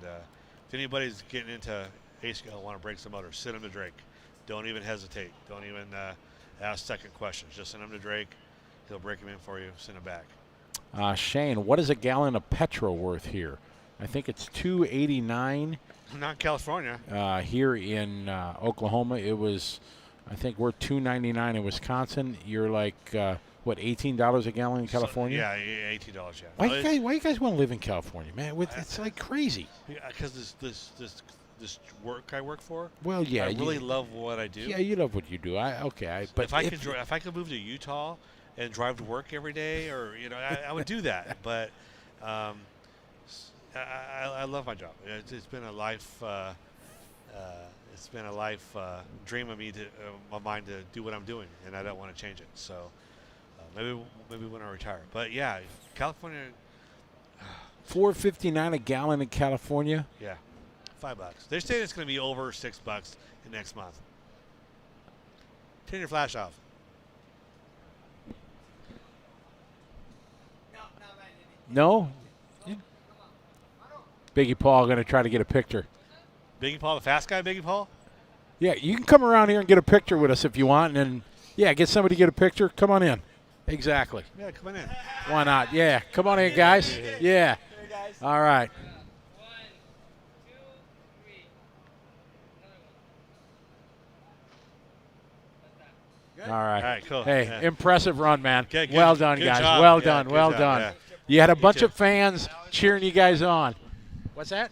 if anybody's getting into A-Scale, want to break some motor, send them to Drake. Don't even hesitate. Don't even ask second questions. Just send them to Drake. He'll break them in for you. Send them back. Shane, what is a gallon of petrol worth here? I think it's $2.89. Not in California. Here in Oklahoma, it was, I think we're $2.99 in Wisconsin. You're like, what, $18 a gallon in California? Yeah, $18. Yeah. Why you guys want to live in California, man? It's like crazy. Yeah, because this work I work for. Well, yeah, I really love what I do. Yeah, you love what you do. But if I could move to Utah and drive to work every day, or I would do that. But I love my job. It's been a life. It's been a life dream of mine to do what I'm doing, and I don't want to change it. So maybe when I retire. But yeah, California. $4.59 a gallon in California. Yeah, $5. They're saying it's going to be over $6 in next month. Turn your flash off. No. Biggie Paul going to try to get a picture. Biggie Paul, the fast guy, Biggie Paul? Yeah, you can come around here and get a picture with us if you want. And then, yeah, get somebody to get a picture. Come on in. Exactly. Yeah, come on in. Why not? Yeah, come on in, guys. Yeah. All right. All right. All right, cool. Hey, Yeah. impressive run, man. Okay, good- well done, good guys. job. Well Yeah, done. good Well job, done. yeah. You had a You bunch too. of fans cheering you guys on. What's that?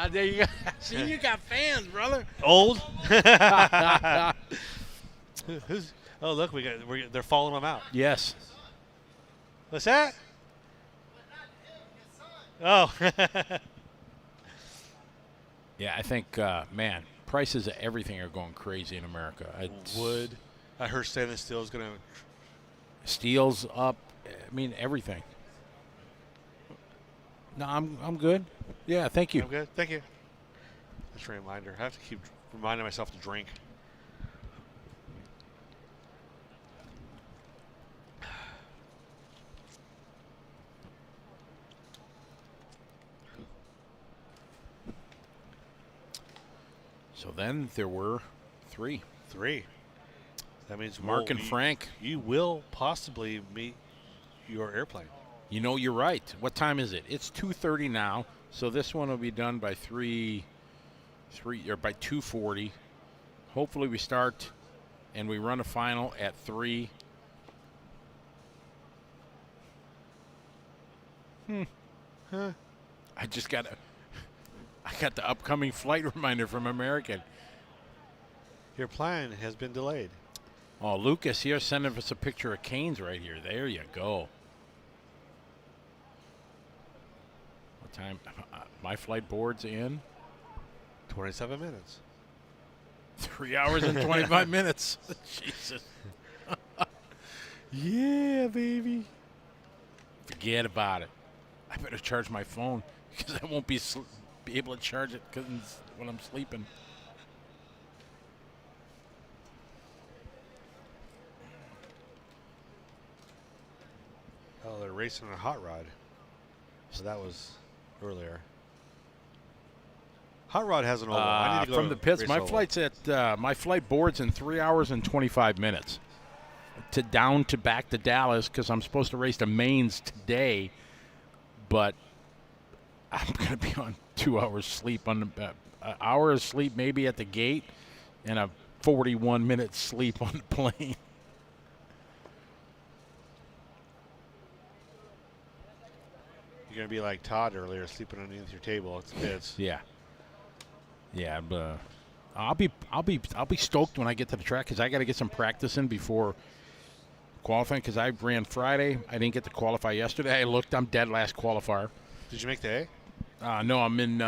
There you go. See, you got fans, brother. Old? Oh, look, they're following him out. Yes. What's that? Oh. Yeah, I think, man, prices of everything are going crazy in America. Wood. I heard stainless steel is going to. Steel's up. I mean, everything. No, I'm good. Yeah, thank you. I'm good. Thank you. That's a reminder. I have to keep reminding myself to drink. So then there were three. That means Mark and Frank. You will possibly meet your airplane. You know, you're right. What time is it? It's 2:30 now. So this one will be done by by 2:40. Hopefully we start and we run a final at 3. Huh. I got the upcoming flight reminder from American. Your plane has been delayed. Oh, Lucas here sending us a picture of Canes right here. There you go. What time? My flight board's in 27 minutes. 3 hours and 25 minutes. Jesus. Yeah, baby. Forget about it. I better charge my phone because I won't be able to charge it when I'm sleeping. Oh, they're racing on a hot rod. So that was earlier. Hot rod has an oval. I need to go from to the pits. race My oval. flight's at my flight board's in 3 hours and 25 minutes. Back to Dallas because I'm supposed to race the mains today, but I'm gonna be on 2 hours sleep on the an hour of sleep maybe at the gate, and a 41-minute sleep on the plane. You're gonna be like Todd earlier, sleeping underneath your table. It's Yeah. Yeah, but I'll be stoked when I get to the track because I got to get some practice in before qualifying because I ran Friday. I didn't get to qualify yesterday. I'm dead last qualifier. Did you make the A? No, I'm in.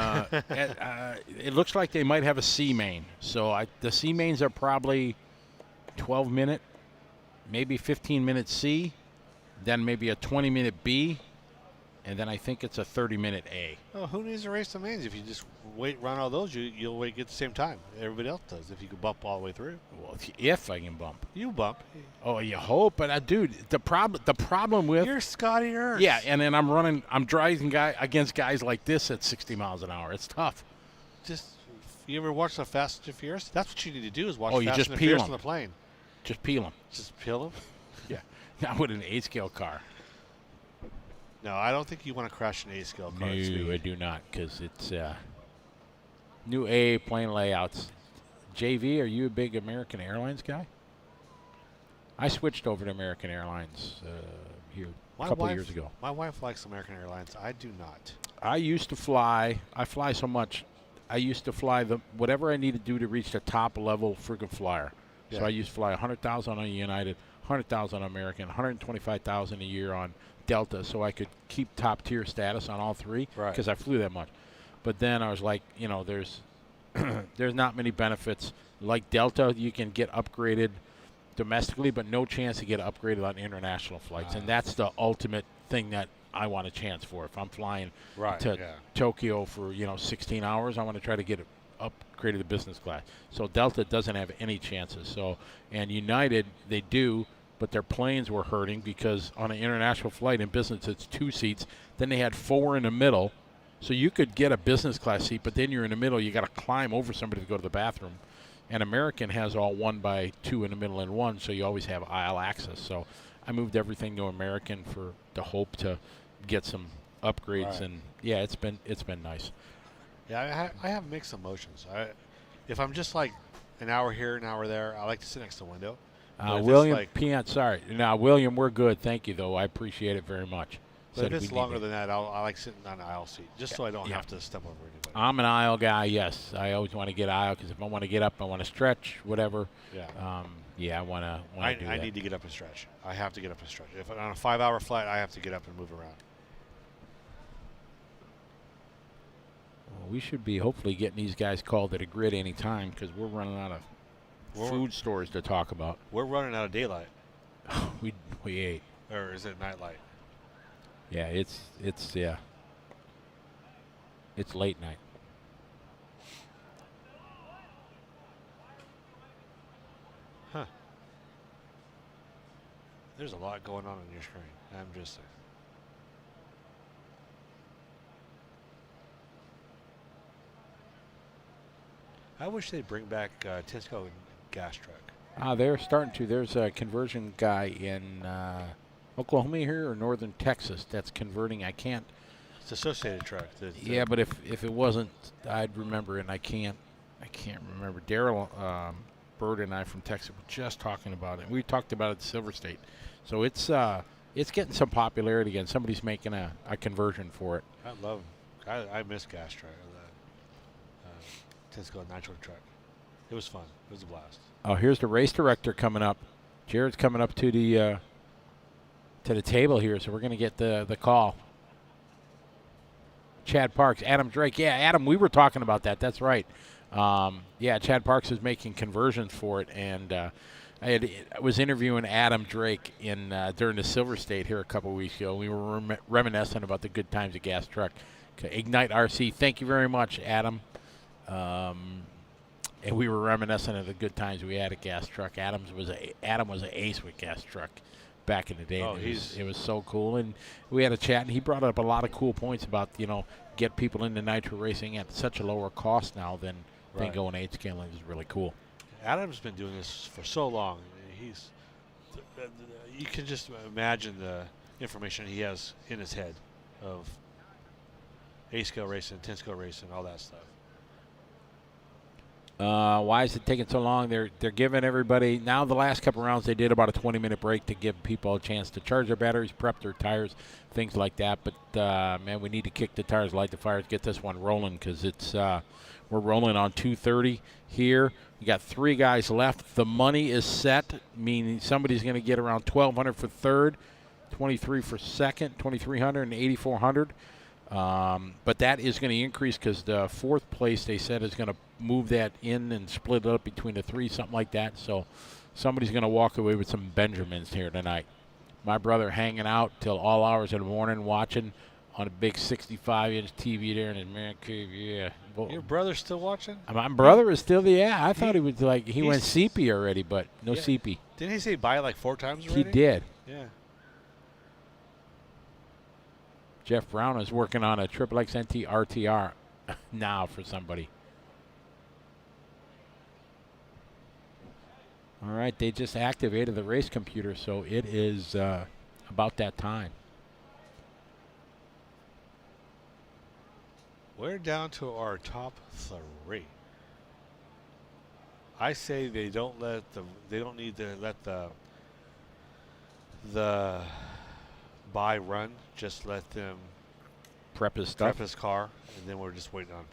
It looks like they might have a C main. So the C mains are probably 12-minute, maybe 15-minute C, then maybe a 20-minute B, and then I think it's a 30-minute A. Oh, who needs to race the mains? If you just run all those, you'll get the same time. Everybody else does. If you can bump all the way through. Well, if I can bump. You bump. Oh, you hope, but dude, the problem with you're Scotty Ernst. Yeah, and then I'm driving against guys like this at 60 miles an hour. It's tough. You ever watch the Fast and Furious? That's what you need to do is watch you Fast just and peel Furious them. on the plane. Just peel them. Just peel them? Yeah, not with an A-scale car. No, I don't think you want to crash an A-scale car. No, I do not, because it's new A plane layouts. JV, are you a big American Airlines guy? I switched over to American Airlines here a couple of years ago. My wife likes American Airlines. I do not. I used to fly. I fly so much. I used to fly whatever I need to do to reach the top level freaking flyer. Yeah. So I used to fly 100,000 on United, 100,000 on American, 125,000 a year on Delta so I could keep top tier status on all three Right. because I flew that much. But then I was like, there's there's not many benefits. Like Delta, you can get upgraded domestically, but no chance to get upgraded on international flights. And that's the ultimate thing that I want a chance for. If I'm flying to Tokyo for 16 hours, I want to try to get upgraded to business class. So Delta doesn't have any chances. So and United, they do, but their planes were hurting because on an international flight in business it's 2 seats. Then they had 4 in the middle, so you could get a business class seat, but then you're in the middle. You got to climb over somebody to go to the bathroom. And American has all 1 by 2 in the middle and 1, so you always have aisle access. So I moved everything to American for the hope to get some upgrades, and yeah, it's been nice. Yeah, I have mixed emotions. If I'm just like an hour here, an hour there, I like to sit next to the window. William, sorry. Now, William, we're good. Thank you, though. I appreciate it very much. But if it's longer than that, I like sitting on an aisle seat, just so I don't have to step over anybody. I'm an aisle guy, yes. I always want to get aisle because if I want to get up, I want to stretch, whatever. Yeah. I want to do that. I need to get up and stretch. I have to get up and stretch. If on a 5-hour flight, I have to get up and move around. Well, we should be hopefully getting these guys called to the grid any time because we're running out of food stores to talk about. We're running out of daylight. we ate. Or is it nightlight? Yeah, it's late night. Huh. There's a lot going on your screen. I'm just saying. I wish they'd bring back Tisco and gas truck. They're starting to. There's a conversion guy in Oklahoma here or northern Texas that's converting. I can't. It's Associated Truck. Yeah, but if it wasn't, I'd remember, and I can't remember. Daryl Bird and I from Texas were just talking about it. We talked about it at Silver State, so it's getting some popularity again. Somebody's making a conversion for it. I miss gas truck. Tisco nitro truck. It was fun. It was a blast. Oh, here's the race director coming up. Jared's coming up to the table here, so we're going to get the call. Chad Parks, Adam Drake. Yeah, Adam, we were talking about that. That's right. Chad Parks is making conversions for it, and I was interviewing Adam Drake during the Silver State here a couple weeks ago. We were reminiscing about the good times at Gas Truck. Ignite RC, thank you very much, Adam. And we were reminiscing of the good times we had at Gas Truck. Adam was an ace with Gas Truck back in the day. It was so cool, and we had a chat, and he brought up a lot of cool points about get people into nitro racing at such a lower cost now than going 8 scaling is really cool. Adam's been doing this for so long. You can just imagine the information he has in his head of 8-scale racing, 10-scale racing, all that stuff. Why is it taking so long? They're giving everybody now. The last couple rounds they did about a 20-minute break to give people a chance to charge their batteries, prep their tires, things like that. But man, we need to kick the tires, light the fires, get this one rolling because we're rolling on 2:30 here. We got 3 guys left. The money is set, meaning somebody's going to get around 1,200 for third, 23 for second, 2,300 and 8,400. But that is going to increase because the 4th place they said is going to move that in and split it up between the 3, something like that. So somebody's going to walk away with some Benjamins here tonight. My brother hanging out till all hours of the morning watching on a big 65-inch TV there in his man cave. Yeah. Well, your brother's still watching? My brother is still I thought he was like he went CP already, but no CP. Didn't he say buy like 4 times already? He did. Yeah. Jeff Brown is working on a XXXNT RTR now for somebody. All right, they just activated the race computer, so it is about that time. We're down to our top 3. I say they don't need to let the buy run. Just let them prep his stuff, prep his car, and then we're just waiting on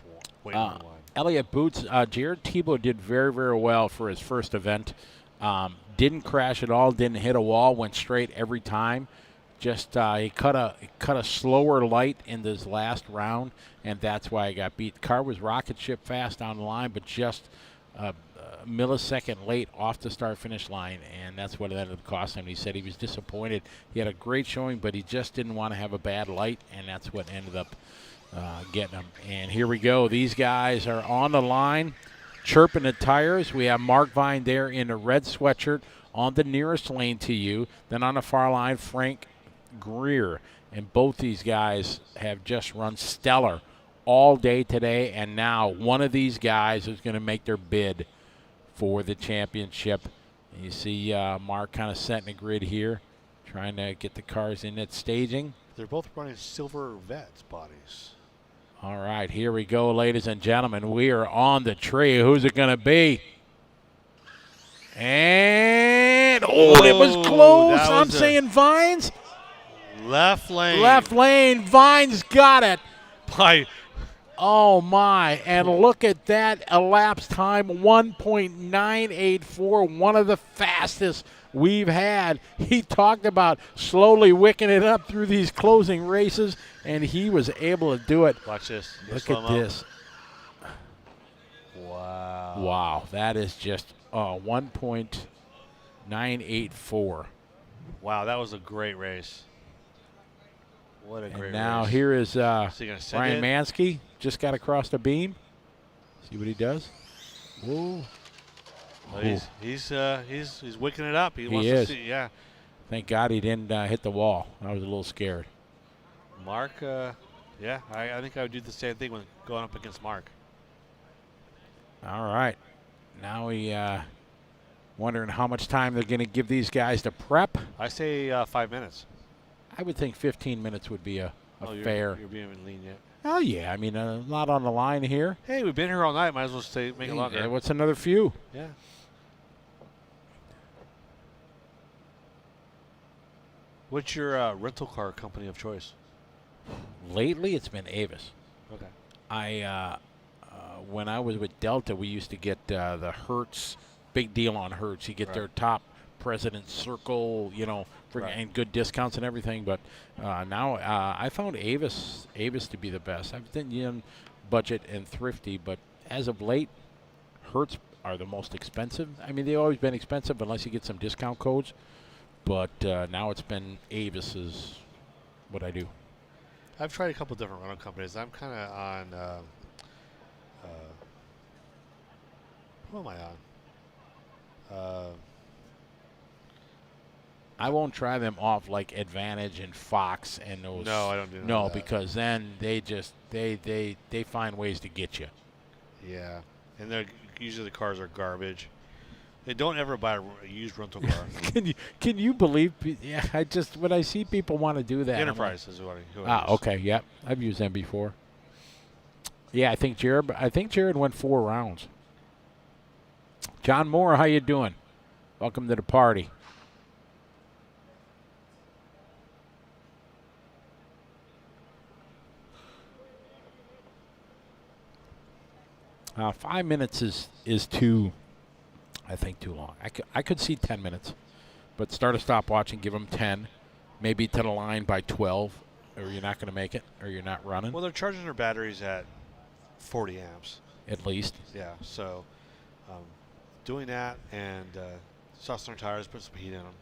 one. Elliott Boots, Jared Tebow did very, very well for his first event. Didn't crash at all, didn't hit a wall, went straight every time. Just he cut a slower light in this last round, and that's why he got beat. The car was rocket ship fast down the line, but just a millisecond late off the start-finish line, and that's what it ended up costing him. He said he was disappointed. He had a great showing, but he just didn't want to have a bad light, and that's what ended up getting him. And here we go. These guys are on the line, chirping the tires. We have Mark Vine there in a red sweatshirt on the nearest lane to you. Then on the far line, Frank Greer. And both these guys have just run stellar all day today, and now one of these guys is going to make their bid for the championship. And you see Mark kind of setting a grid here, trying to get the cars in at staging. They're both running silver vets bodies. All right, here we go, ladies and gentlemen. We are on the tree. Who's it going to be? And, it was close. I'm saying Vines. Left lane. Left lane. Vines got it. By Oh, my. And look at that elapsed time, 1.984, one of the fastest we've had. He talked about slowly wicking it up through these closing races, and he was able to do it. Watch this. Look at this. Wow. Wow. That is just 1.984. Wow, that was a great race. What a great And now race. here is Is he gonna send Ryan it? Mansky. Just got across the beam. See what he does. Whoa. Well, he's wicking it up. He wants is. to see, yeah. Thank God he didn't hit the wall. I was a little scared. Mark, yeah, I think I would do the same thing when going up against Mark. All right. Now we wondering how much time they're going to give these guys to prep. I say 5 minutes. I would think 15 minutes would be a fair. You're being lenient. Oh, yeah. I mean, a lot on the line here. Hey, we've been here all night. Might as well make it longer. Yeah, what's another few? Yeah. What's your rental car company of choice? Lately, it's been Avis. Okay. When I was with Delta, we used to get the Hertz, big deal on Hertz. You get their top President's Circle, and good discounts and everything. But now I found Avis to be the best. I've been budget and thrifty, but as of late, Hertz are the most expensive. I mean, they've always been expensive unless you get some discount codes. But now it's been Avis is what I do. I've tried a couple different rental companies. I'm kind of on. Who am I on? I won't try them off like Advantage and Fox and those. No, I don't do No, that. because then they just they find ways to get you. Yeah, and they're usually the cars are garbage. They don't ever buy a used rental car. Can you believe? Yeah, when I see people want to do that. Enterprise is what I use. Okay, yep, I've used them before. Yeah, I think Jared went 4 rounds. John Moore, how you doing? Welcome to the party. $5 minutes is too, I think, too long. I could see 10 minutes, but start a stopwatch and give them 10, maybe to the line by 12, or you're not going to make it, or you're not running. Well, they're charging their batteries at 40 amps. At least. Yeah, so doing that and saucing their tires, put some heat in them.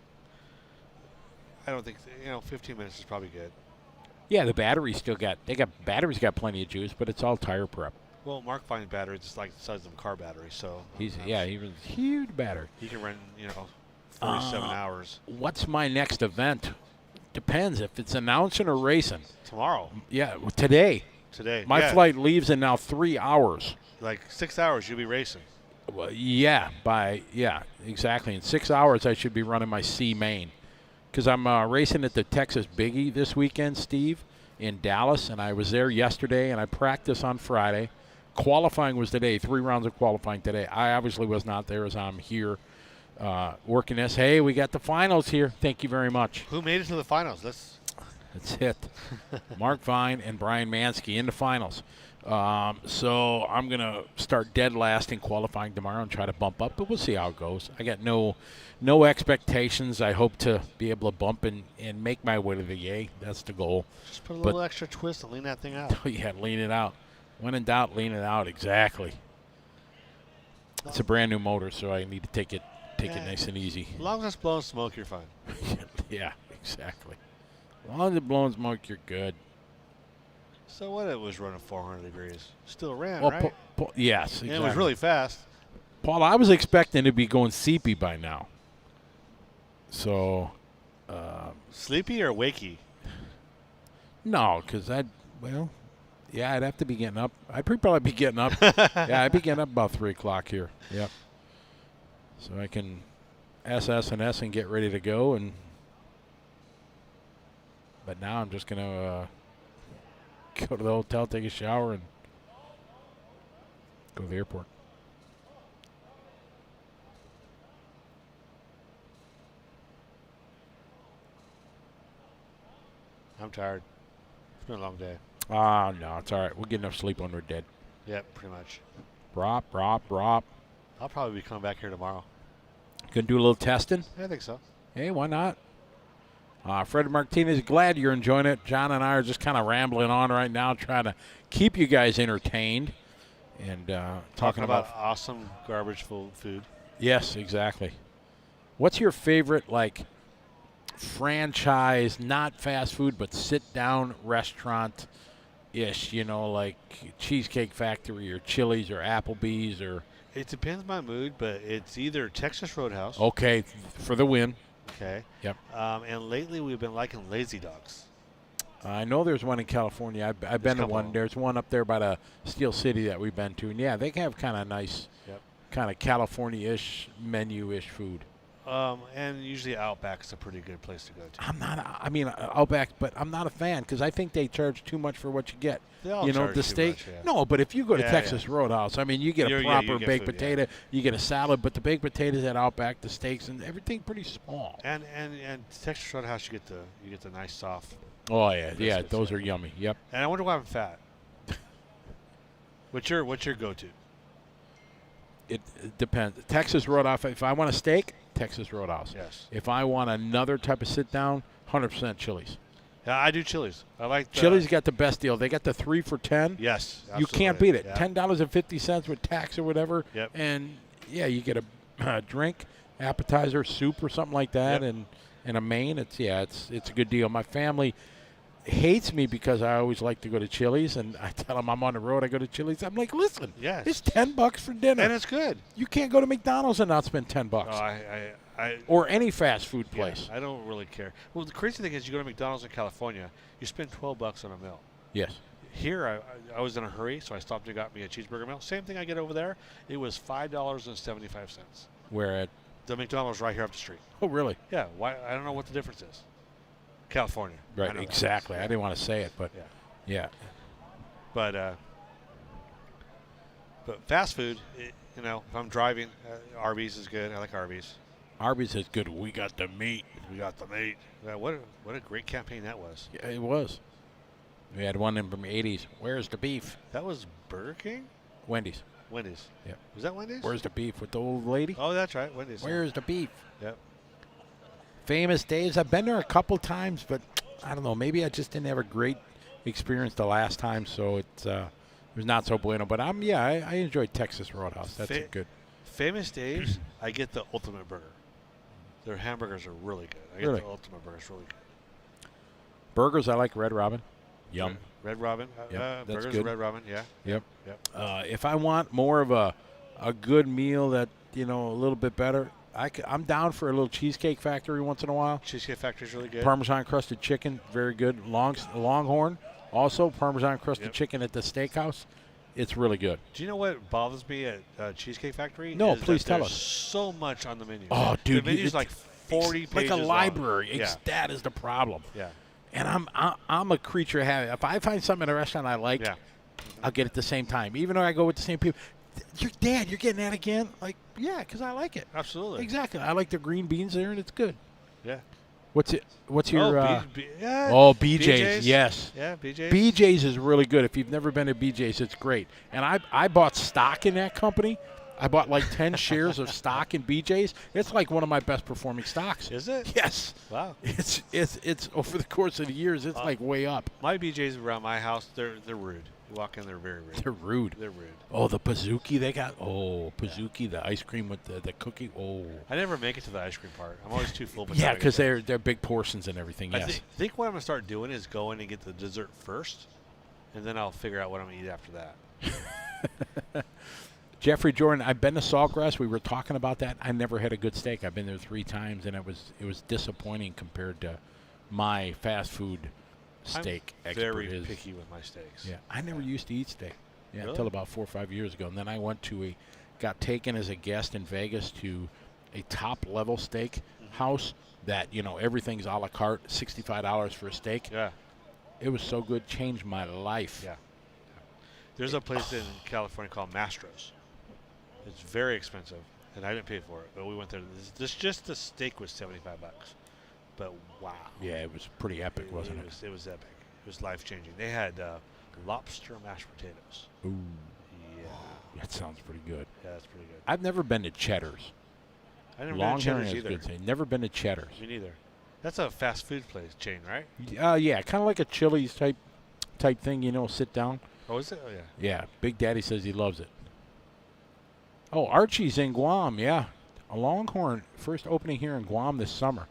I don't think, 15 minutes is probably good. Yeah, the batteries batteries got plenty of juice, but it's all tire prep. Well, Mark finds batteries just like the size of a car battery, so He's a huge battery. he can run 47 hours What's my next event? Depends if it's announcing or racing. tomorrow. Yeah, today. Today, My yeah. flight leaves in now 3 hours. Like 6 hours, you'll be racing. Well, yeah, exactly. In 6 hours, I should be running my C main, because I'm racing at the Texas Biggie this weekend, Steve, in Dallas, and I was there yesterday, and I practiced on Friday. Qualifying was today, 3 rounds of qualifying today. I obviously was not there as I'm here working this. Hey, we got the finals here. Thank you very much. Who made it to the finals? That's it. Mark Vine and Brian Mansky in the finals. So I'm going to start dead last in qualifying tomorrow and try to bump up, but we'll see how it goes. I got no expectations. I hope to be able to bump and make my way to the A. That's the goal. Just put a little extra twist and lean that thing out. Yeah, lean it out. When in doubt, lean it out. Exactly. It's a brand new motor, so I need to take it nice and easy. As long as it's blowing smoke, you're fine. Yeah, exactly. As long as it blows smoke, you're good. So what? It was running 400 degrees. Still ran, Well, right? Yes, exactly. And it was really fast. Paul, I was expecting to be going seepy by now. So. Sleepy or wakey? No, because I'd have to be getting up. I'd probably be getting up. Yeah, I'd be getting up about 3 o'clock here. Yep. So I can SS and get ready to go. But now I'm just going to go to the hotel, take a shower, and go to the airport. I'm tired. It's been a long day. No, it's all right. We'll get enough sleep when we're dead. Yep, pretty much. Rop. I'll probably be coming back here tomorrow. Gonna do a little testing? I think so. Hey, why not? Fred Martinez, glad you're enjoying it. John and I are just kind of rambling on right now, trying to keep you guys entertained and talking about awesome garbage food. Yes, exactly. What's your favorite, like, franchise, not fast food, but sit-down restaurant-ish, like Cheesecake Factory or Chili's or Applebee's or... It depends my mood, but it's either Texas Roadhouse. Okay, for the win. Okay. Yep. And lately we've been liking Lazy Dogs. I know there's one in California. I've been to one. There's one up there by the Steel City that we've been to. And, yeah, they have kind of nice, kind of California-ish, menu-ish food. And usually Outback's a pretty good place to go to. Outback, but I'm not a fan because I think they charge too much for what you get. They all charge the too steak. much, yeah. No, but if you go to Texas Roadhouse, you get a proper you get baked food, potato, you get a salad, but the baked potatoes at Outback, the steaks and everything pretty small. And Texas Roadhouse, you get the nice soft. Oh yeah, those are yummy. Yep. And I wonder why I'm fat. What's your go-to? It depends. Texas Roadhouse. If I want a steak, Texas Roadhouse. Yes. If I want another type of sit down, 100% Chili's. Yeah, I do Chili's. I like Chili's got the best deal. They got the 3 for $10. Yes, absolutely. You can't beat it. Yeah. $10.50 with tax or whatever. Yep. And yeah, you get a drink, appetizer, soup or something like that, and a main. It's a good deal. My family hates me because I always like to go to Chili's, and I tell them I'm on the road. I go to Chili's. I'm like, listen, it's $10 for dinner, and it's good. You can't go to McDonald's and not spend $10. No, or any fast food place. I don't really care. Well, the crazy thing is, you go to McDonald's in California, you spend $12 on a meal. Yes. Here, I was in a hurry, so I stopped and got me a cheeseburger meal. Same thing I get over there. It was $5.75. Where at? The McDonald's right here up the street. Oh, really? Yeah. Why? I don't know what the difference is. California. Right. Exactly. I didn't want to say it, but yeah. But fast food, if I'm driving, Arby's is good. I like Arby's. Arby's is good. We got the meat. Yeah, what a great campaign that was. Yeah, it was. We had one in from the 80s. Where's the beef? That was Burger King? Wendy's. Yeah. Was that Wendy's? Where's the beef with the old lady? Oh, that's right. Wendy's. Where's the beef? Yep. Famous Days. I've been there a couple times, but I don't know. Maybe I just didn't have a great experience the last time, so it was not so bueno. But I enjoyed Texas Roadhouse. That's good. Famous Days, I get the Ultimate Burger. Their hamburgers are really good. I get the Ultimate Burgers really good. Burgers, I like Red Robin. Yum. Red Robin. That's burgers good. Red Robin, yeah. Yep. If I want more of a good meal that, a little bit better, I'm down for a little Cheesecake Factory once in a while. Cheesecake Factory's really good. Parmesan crusted chicken, very good. Longhorn, also Parmesan crusted chicken at the steakhouse. It's really good. Do you know what bothers me at Cheesecake Factory? No, please tell us. So much on the menu. Oh, dude, the menu's like 40 pages like a library. long. That is the problem. Yeah. And I'm a creature of habit. If I find something in a restaurant I like, I'll get it at the same time. Even though I go with the same people. You're getting that again? Like, yeah, because I like it. Absolutely. Exactly. I like the green beans there, and it's good. Yeah. What's your? yeah, BJ's. Yes. Yeah, BJ's. BJ's is really good. If you've never been to BJ's, it's great. And I bought stock in that company. I bought like 10 shares of stock in BJ's. It's like one of my best performing stocks. Is it? Yes. Wow. It's over the course of the years, it's like way up. My BJ's around my house, they're rude. You walk in, they're very rude. They're rude. They're rude. Oh, the Pizookie they got. Oh, Pizookie, the ice cream with the cookie. Oh. I never make it to the ice cream part. I'm always too full. Yeah, because they're big portions and everything. Yes. I think what I'm gonna start doing is going and get the dessert first, and then I'll figure out what I'm gonna eat after that. Jeffrey Jordan, I've been to Saltgrass. We were talking about that. I never had a good steak. I've been there 3 times, and it was disappointing compared to my fast food steak I'm expert. very picky with my steaks. Yeah, I never used to eat steak. Yeah, Really? until about 4 or 5 years ago, and then I got taken as a guest in Vegas to a top level steak house that everything's a la carte, $65 for a steak. Yeah. It was so good, changed my life. Yeah. There's a place in California called Mastro's. It's very expensive, and I didn't pay for it, but we went there. Just the steak was $75. But wow. Yeah, it was pretty epic, wasn't it? It was epic. It was life-changing. They had lobster mashed potatoes. Ooh. Yeah. That sounds pretty good. Yeah, that's pretty good. I've never been to Cheddar's. I never been to Cheddar's either. Never been to Cheddar's. Me neither. That's a fast food place chain, right? Yeah, kind of like a Chili's type thing, sit down. Oh, is it? Oh, yeah. Yeah, Big Daddy says he loves it. Oh, Archie's in Guam, yeah. A Longhorn, first opening here in Guam this summer.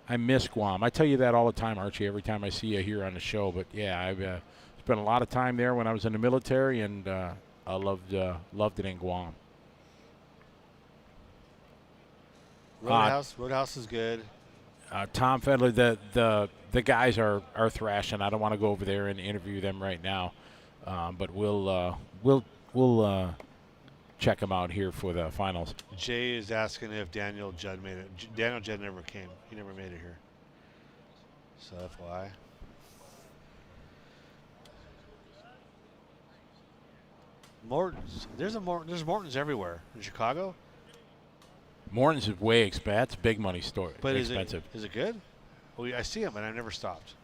I miss Guam. I tell you that all the time, Archie, every time I see you here on the show. But, yeah, I've spent a lot of time there when I was in the military, and I loved it in Guam. Roadhouse is good. Tom Fedler, the guys are thrashing. I don't want to go over there and interview them right now, but we'll check them out here for the finals. Jay is asking if Daniel Judd made it. Daniel Judd never came. He never made it here. So FYI. Morton's. There's Morton's everywhere in Chicago. Morton's is way expensive. That's a big money store. But expensive. Is it good? Well, I see them, and I've never stopped.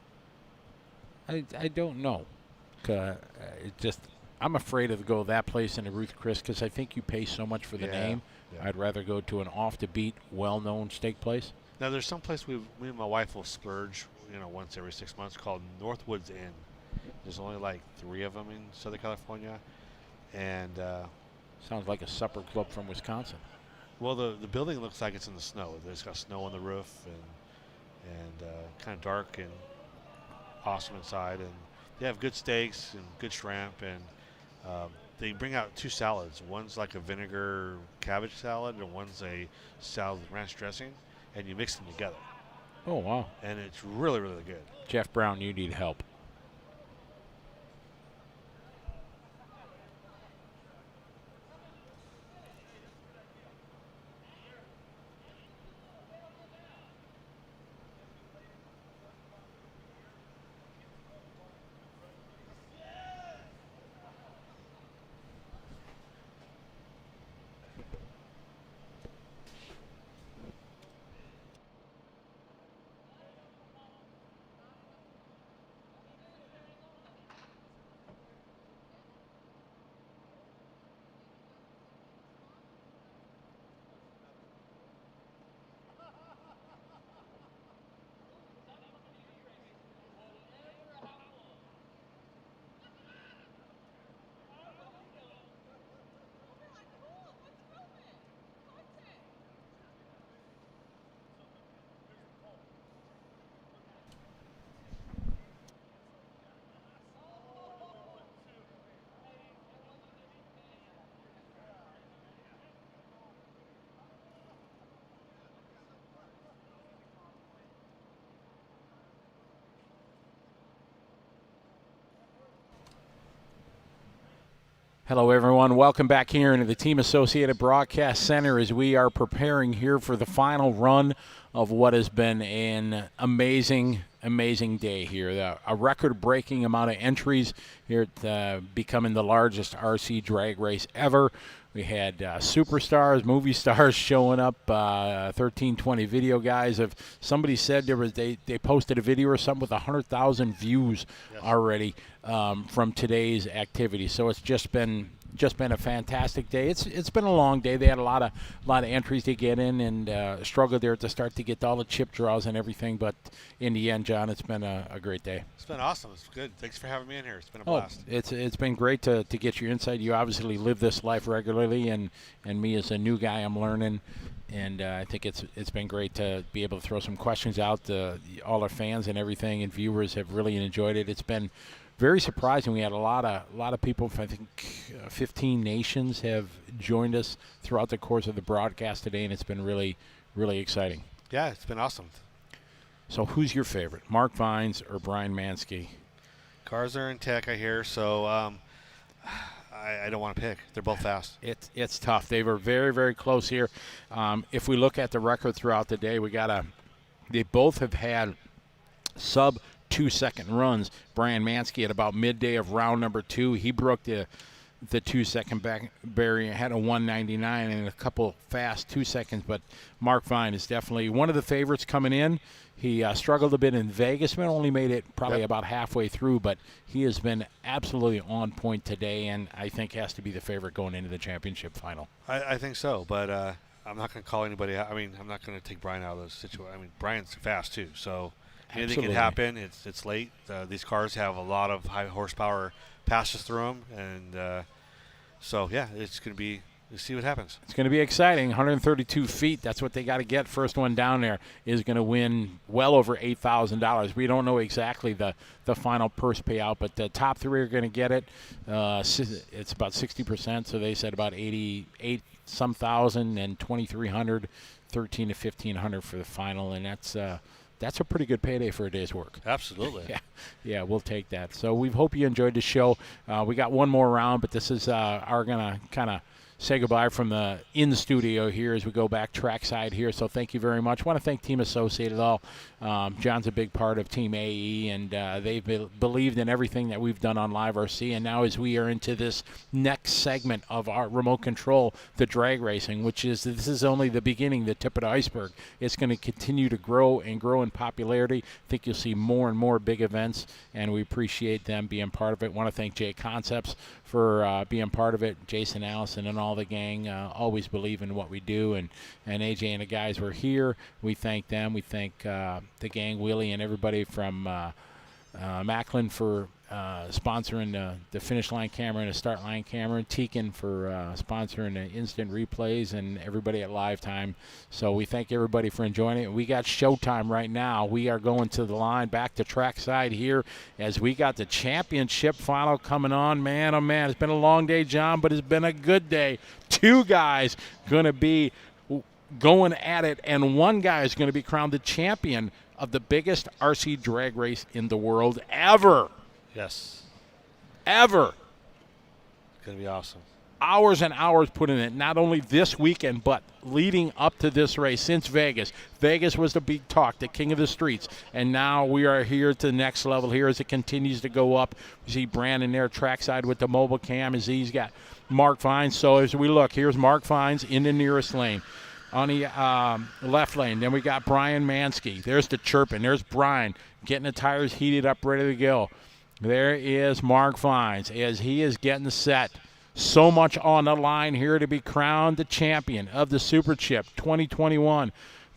I don't know. I'm afraid to go that place in the Ruth Chris because I think you pay so much for the name. Yeah. I'd rather go to an off-the-beat, well-known steak place. Now, there's some place me and my wife will splurge, once every 6 months called Northwoods Inn. There's only like 3 of them in Southern California, and sounds like a supper club from Wisconsin. Well, the building looks like it's in the snow. There's got snow on the roof and kind of dark and awesome inside, and they have good steaks and good shrimp, and they bring out 2 salads. One's like a vinegar cabbage salad, and one's a salad with ranch dressing, and you mix them together. Oh, wow. And it's really, really good. Jeff Brown, you need help. Hello, everyone. Welcome back here into the Team Associated Broadcast Center as we are preparing here for the final run of what has been an amazing day here. A record-breaking amount of entries here at becoming the largest RC drag race ever. We had superstars, movie stars showing up, 1320 video guys. If somebody said they posted a video or something with 100,000 views already from today's activity. So it's just been a fantastic day. It's been a long day. They had a lot of entries to get in, and struggled there at the start to get all the chip draws and everything. But in the end, John, it's been a great day. It's been awesome. It's good. Thanks for having me in here. It's been a blast. It's been great to get your insight. You obviously live this life regularly, and me as a new guy, I'm learning. And I think it's been great to be able to throw some questions out. All our fans and everything and viewers have really enjoyed it. It's been very surprising. We had a lot of people from, I think, 15 nations have joined us throughout the course of the broadcast today, and it's been really, really exciting. Yeah, it's been awesome. So who's your favorite, Mark Vines or Brian Mansky? Cars are in tech, I hear, so I don't want to pick. They're both fast. It's tough. They were very, very close here. If we look at the record throughout the day, they both have had sub 2-second runs. Brian Mansky at about midday of round number 2, he broke the 2-second back barrier, had a 199 and a couple fast 2 seconds. But Mark Vine is definitely one of the favorites coming in. He struggled a bit in Vegas, but only made it probably about halfway through. But he has been absolutely on point today, and I think has to be the favorite going into the championship final. I think so, but I'm not going to call anybody out. I mean, I'm not going to take Brian out of the situation. I mean, Brian's fast too, so anything can happen. It's late. These cars have a lot of high horsepower passes through them, and so yeah, it's going to be. Let's see what happens. It's going to be exciting. 132 feet. That's what they got to get. First one down there is going to win well over $8,000. We don't know exactly the final purse payout, but the top 3 are going to get it. It's about 60%, so they said about 88 some thousand and 2,300, 13 to 1,500 for the final, and that's a pretty good payday for a day's work. Absolutely. Yeah, we'll take that. So we hope you enjoyed the show. We got one more round, but this is our going to kind of say goodbye from the in-studio here as we go back trackside here. So thank you very much. I want to thank Team Associated. John's a big part of Team AE, and they've believed in everything that we've done on Live RC. And now as we are into this next segment of our remote control, the drag racing, this is only the beginning, the tip of the iceberg. It's going to continue to grow and grow in popularity. I think you'll see more and more big events, and we appreciate them being part of it. I want to thank J Concepts for being part of it, Jason Allison and all the gang always believe in what we do, and AJ and the guys were here. We thank them. We thank the gang, Willie, and everybody from Macklin for sponsoring the finish line camera and the start line camera, Teakin for sponsoring the instant replays, and everybody at Lifetime. So we thank everybody for enjoying it. We got showtime right now. We are going to the line, back to trackside here, as we got the championship final coming on. Man, oh man, it's been a long day, John, but it's been a good day. 2 guys going to be going at it, and 1 guy is going to be crowned the champion of the biggest RC drag race in the world ever. Yes. Ever. It's going to be awesome. Hours and hours put in it, not only this weekend, but leading up to this race since Vegas. Vegas was the big talk, the king of the streets. And now we are here to the next level here as it continues to go up. You see Brandon there trackside with the mobile cam as he's got Mark Vines. So as we look, here's Mark Vines in the nearest lane. On the left lane, then we got Brian Mansky. There's the chirping. There's Brian getting the tires heated up, ready to go. There is Mark Vines as he is getting set. So much on the line here to be crowned the champion of the Super Chip 2021.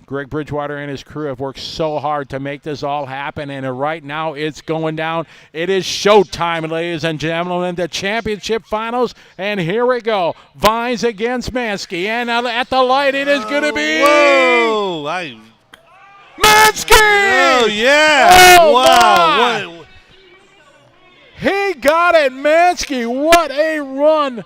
Greg Bridgewater and his crew have worked so hard to make this all happen, and right now it's going down. It is showtime, ladies and gentlemen, the championship finals, and here we go. Vines against Mansky, and at the light it is going to be... Whoa! Mansky! Oh, yeah! Oh, wow! What? He got it, Mansky. What a run!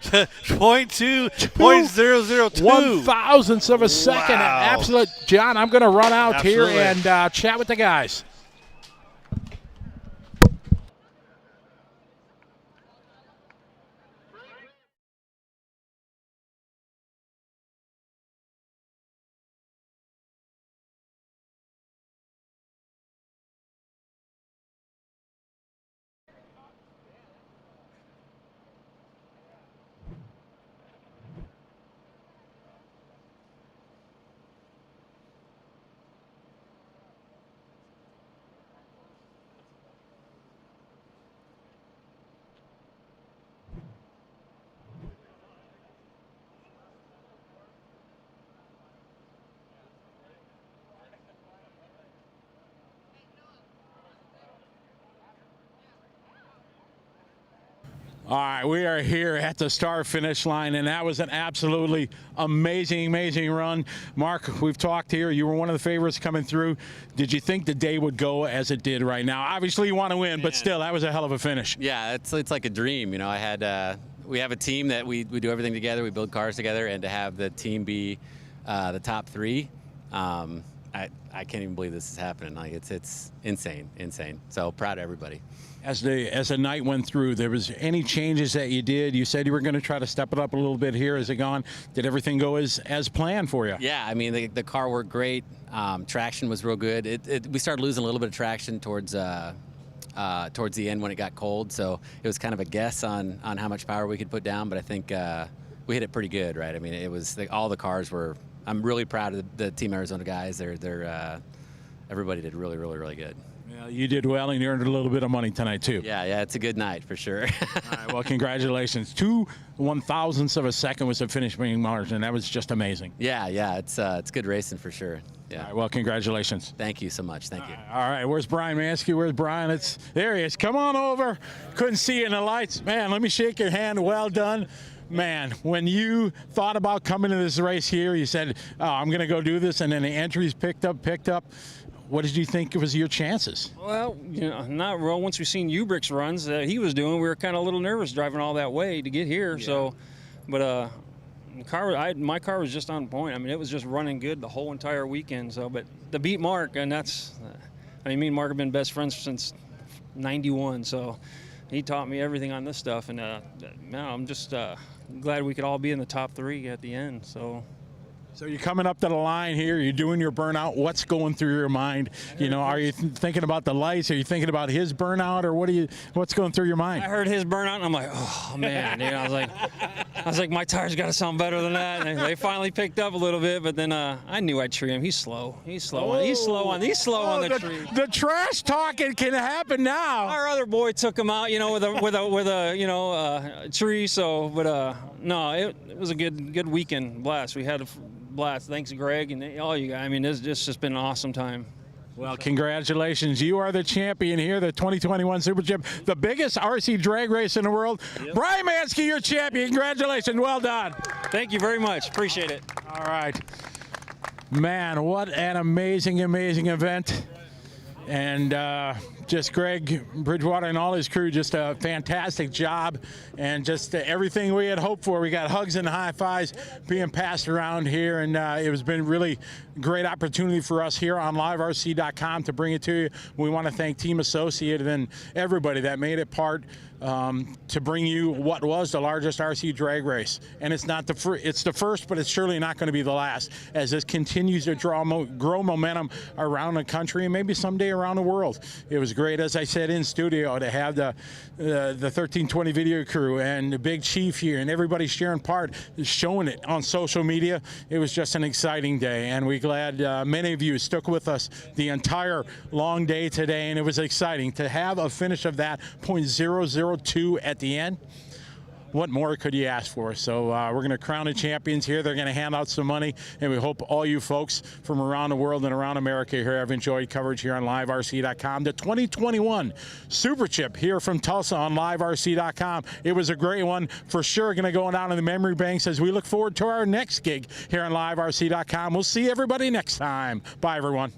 0.002. 1,000ths of a second. Wow. Absolute. John, I'm going to run out Absolutely. here and chat with the guys. All right, we are here at the start finish line, and that was an absolutely amazing run. Mark, we've talked here. You were one of the favorites coming through. Did you think the day would go as it did right now? Obviously, you want to win, but still, that was a hell of a finish. Yeah, it's like a dream. You know, I had we have a team that we do everything together. We build cars together, and to have the team be the top 3, I can't even believe this is happening. Like it's insane. So proud of everybody. As the night went through, there was any changes that you did? You said you were going to try to step it up a little bit here. Has it gone? Did everything go as planned for you? Yeah, I mean the car worked great. Traction was real good. We started losing a little bit of traction towards the end when it got cold. So it was kind of a guess on how much power we could put down. But I think we hit it pretty good, right? I mean, it was all the cars were. I'm really proud of the Team Arizona guys. They're everybody did really good. Yeah, you did well, and you earned a little bit of money tonight too. Yeah, it's a good night for sure. All right, well, congratulations. 2 1/1000ths of a second was the finishing margin. That was just amazing. Yeah, it's good racing for sure. Yeah. All right, well, congratulations. Thank you so much. Thank you. All right, where's Brian Mansky? Where's Brian? There he is. Come on over. Couldn't see you in the lights. Man, let me shake your hand. Well done. Man, when you thought about coming to this race here, you said, oh, I'm going to go do this, and then the entries picked up. What did you think was your chances? Well, not real. Once we seen Ubrick's runs that he was doing, we were kind of a little nervous driving all that way to get here. Yeah. So, but my car was just on point. I mean, it was just running good the whole entire weekend. So, but to beat Mark, and that's, me and Mark have been best friends since '91. So, he taught me everything on this stuff, and I'm just glad we could all be in the top 3 at the end. So you're coming up to the line here, you're doing your burnout. What's going through your mind? Are you thinking about the lights? Are you thinking about his burnout, or what's going through your mind? I heard his burnout, and I'm like, oh man, I was like, my tires got to sound better than that. And they finally picked up a little bit, but then I knew I'd tree him. He's slow. He's slow on the tree. The trash talking can happen now. Our other boy took him out, with a tree. So, but no, it was a good weekend blast. We had a blast. Thanks, Greg, and all you guys. I mean, it's just been an awesome time. Well, congratulations. You are the champion here, the 2021 Super Chip, the biggest RC drag race in the world. Yep. Brian Mansky, your champion. Congratulations. Well done. Thank you very much. Appreciate it. All right. Man, what an amazing event. And just Greg Bridgewater and all his crew, just a fantastic job, and just everything we had hoped for. We got hugs and high fives being passed around here, and it has been really great opportunity for us here on LiveRC.com to bring it to you. We want to thank Team Associated and everybody that made it part to bring you what was the largest RC drag race. And it's not it's the first, but it's surely not going to be the last, as this continues to grow momentum around the country and maybe someday around the world. It was great, as I said, in studio to have the 1320 video crew and the Big Chief here and everybody sharing part, showing it on social media. It was just an exciting day, and we're glad many of you stuck with us the entire long day today, and it was exciting to have a finish of that .002 at the end. What more could you ask for? So we're going to crown the champions here. They're going to hand out some money, and we hope all you folks from around the world and around America here have enjoyed coverage here on LiveRC.com. The 2021 Super Chip here from Tulsa on LiveRC.com. It was a great one for sure. Going to go down in the memory banks as we look forward to our next gig here on LiveRC.com. We'll see everybody next time. Bye, everyone.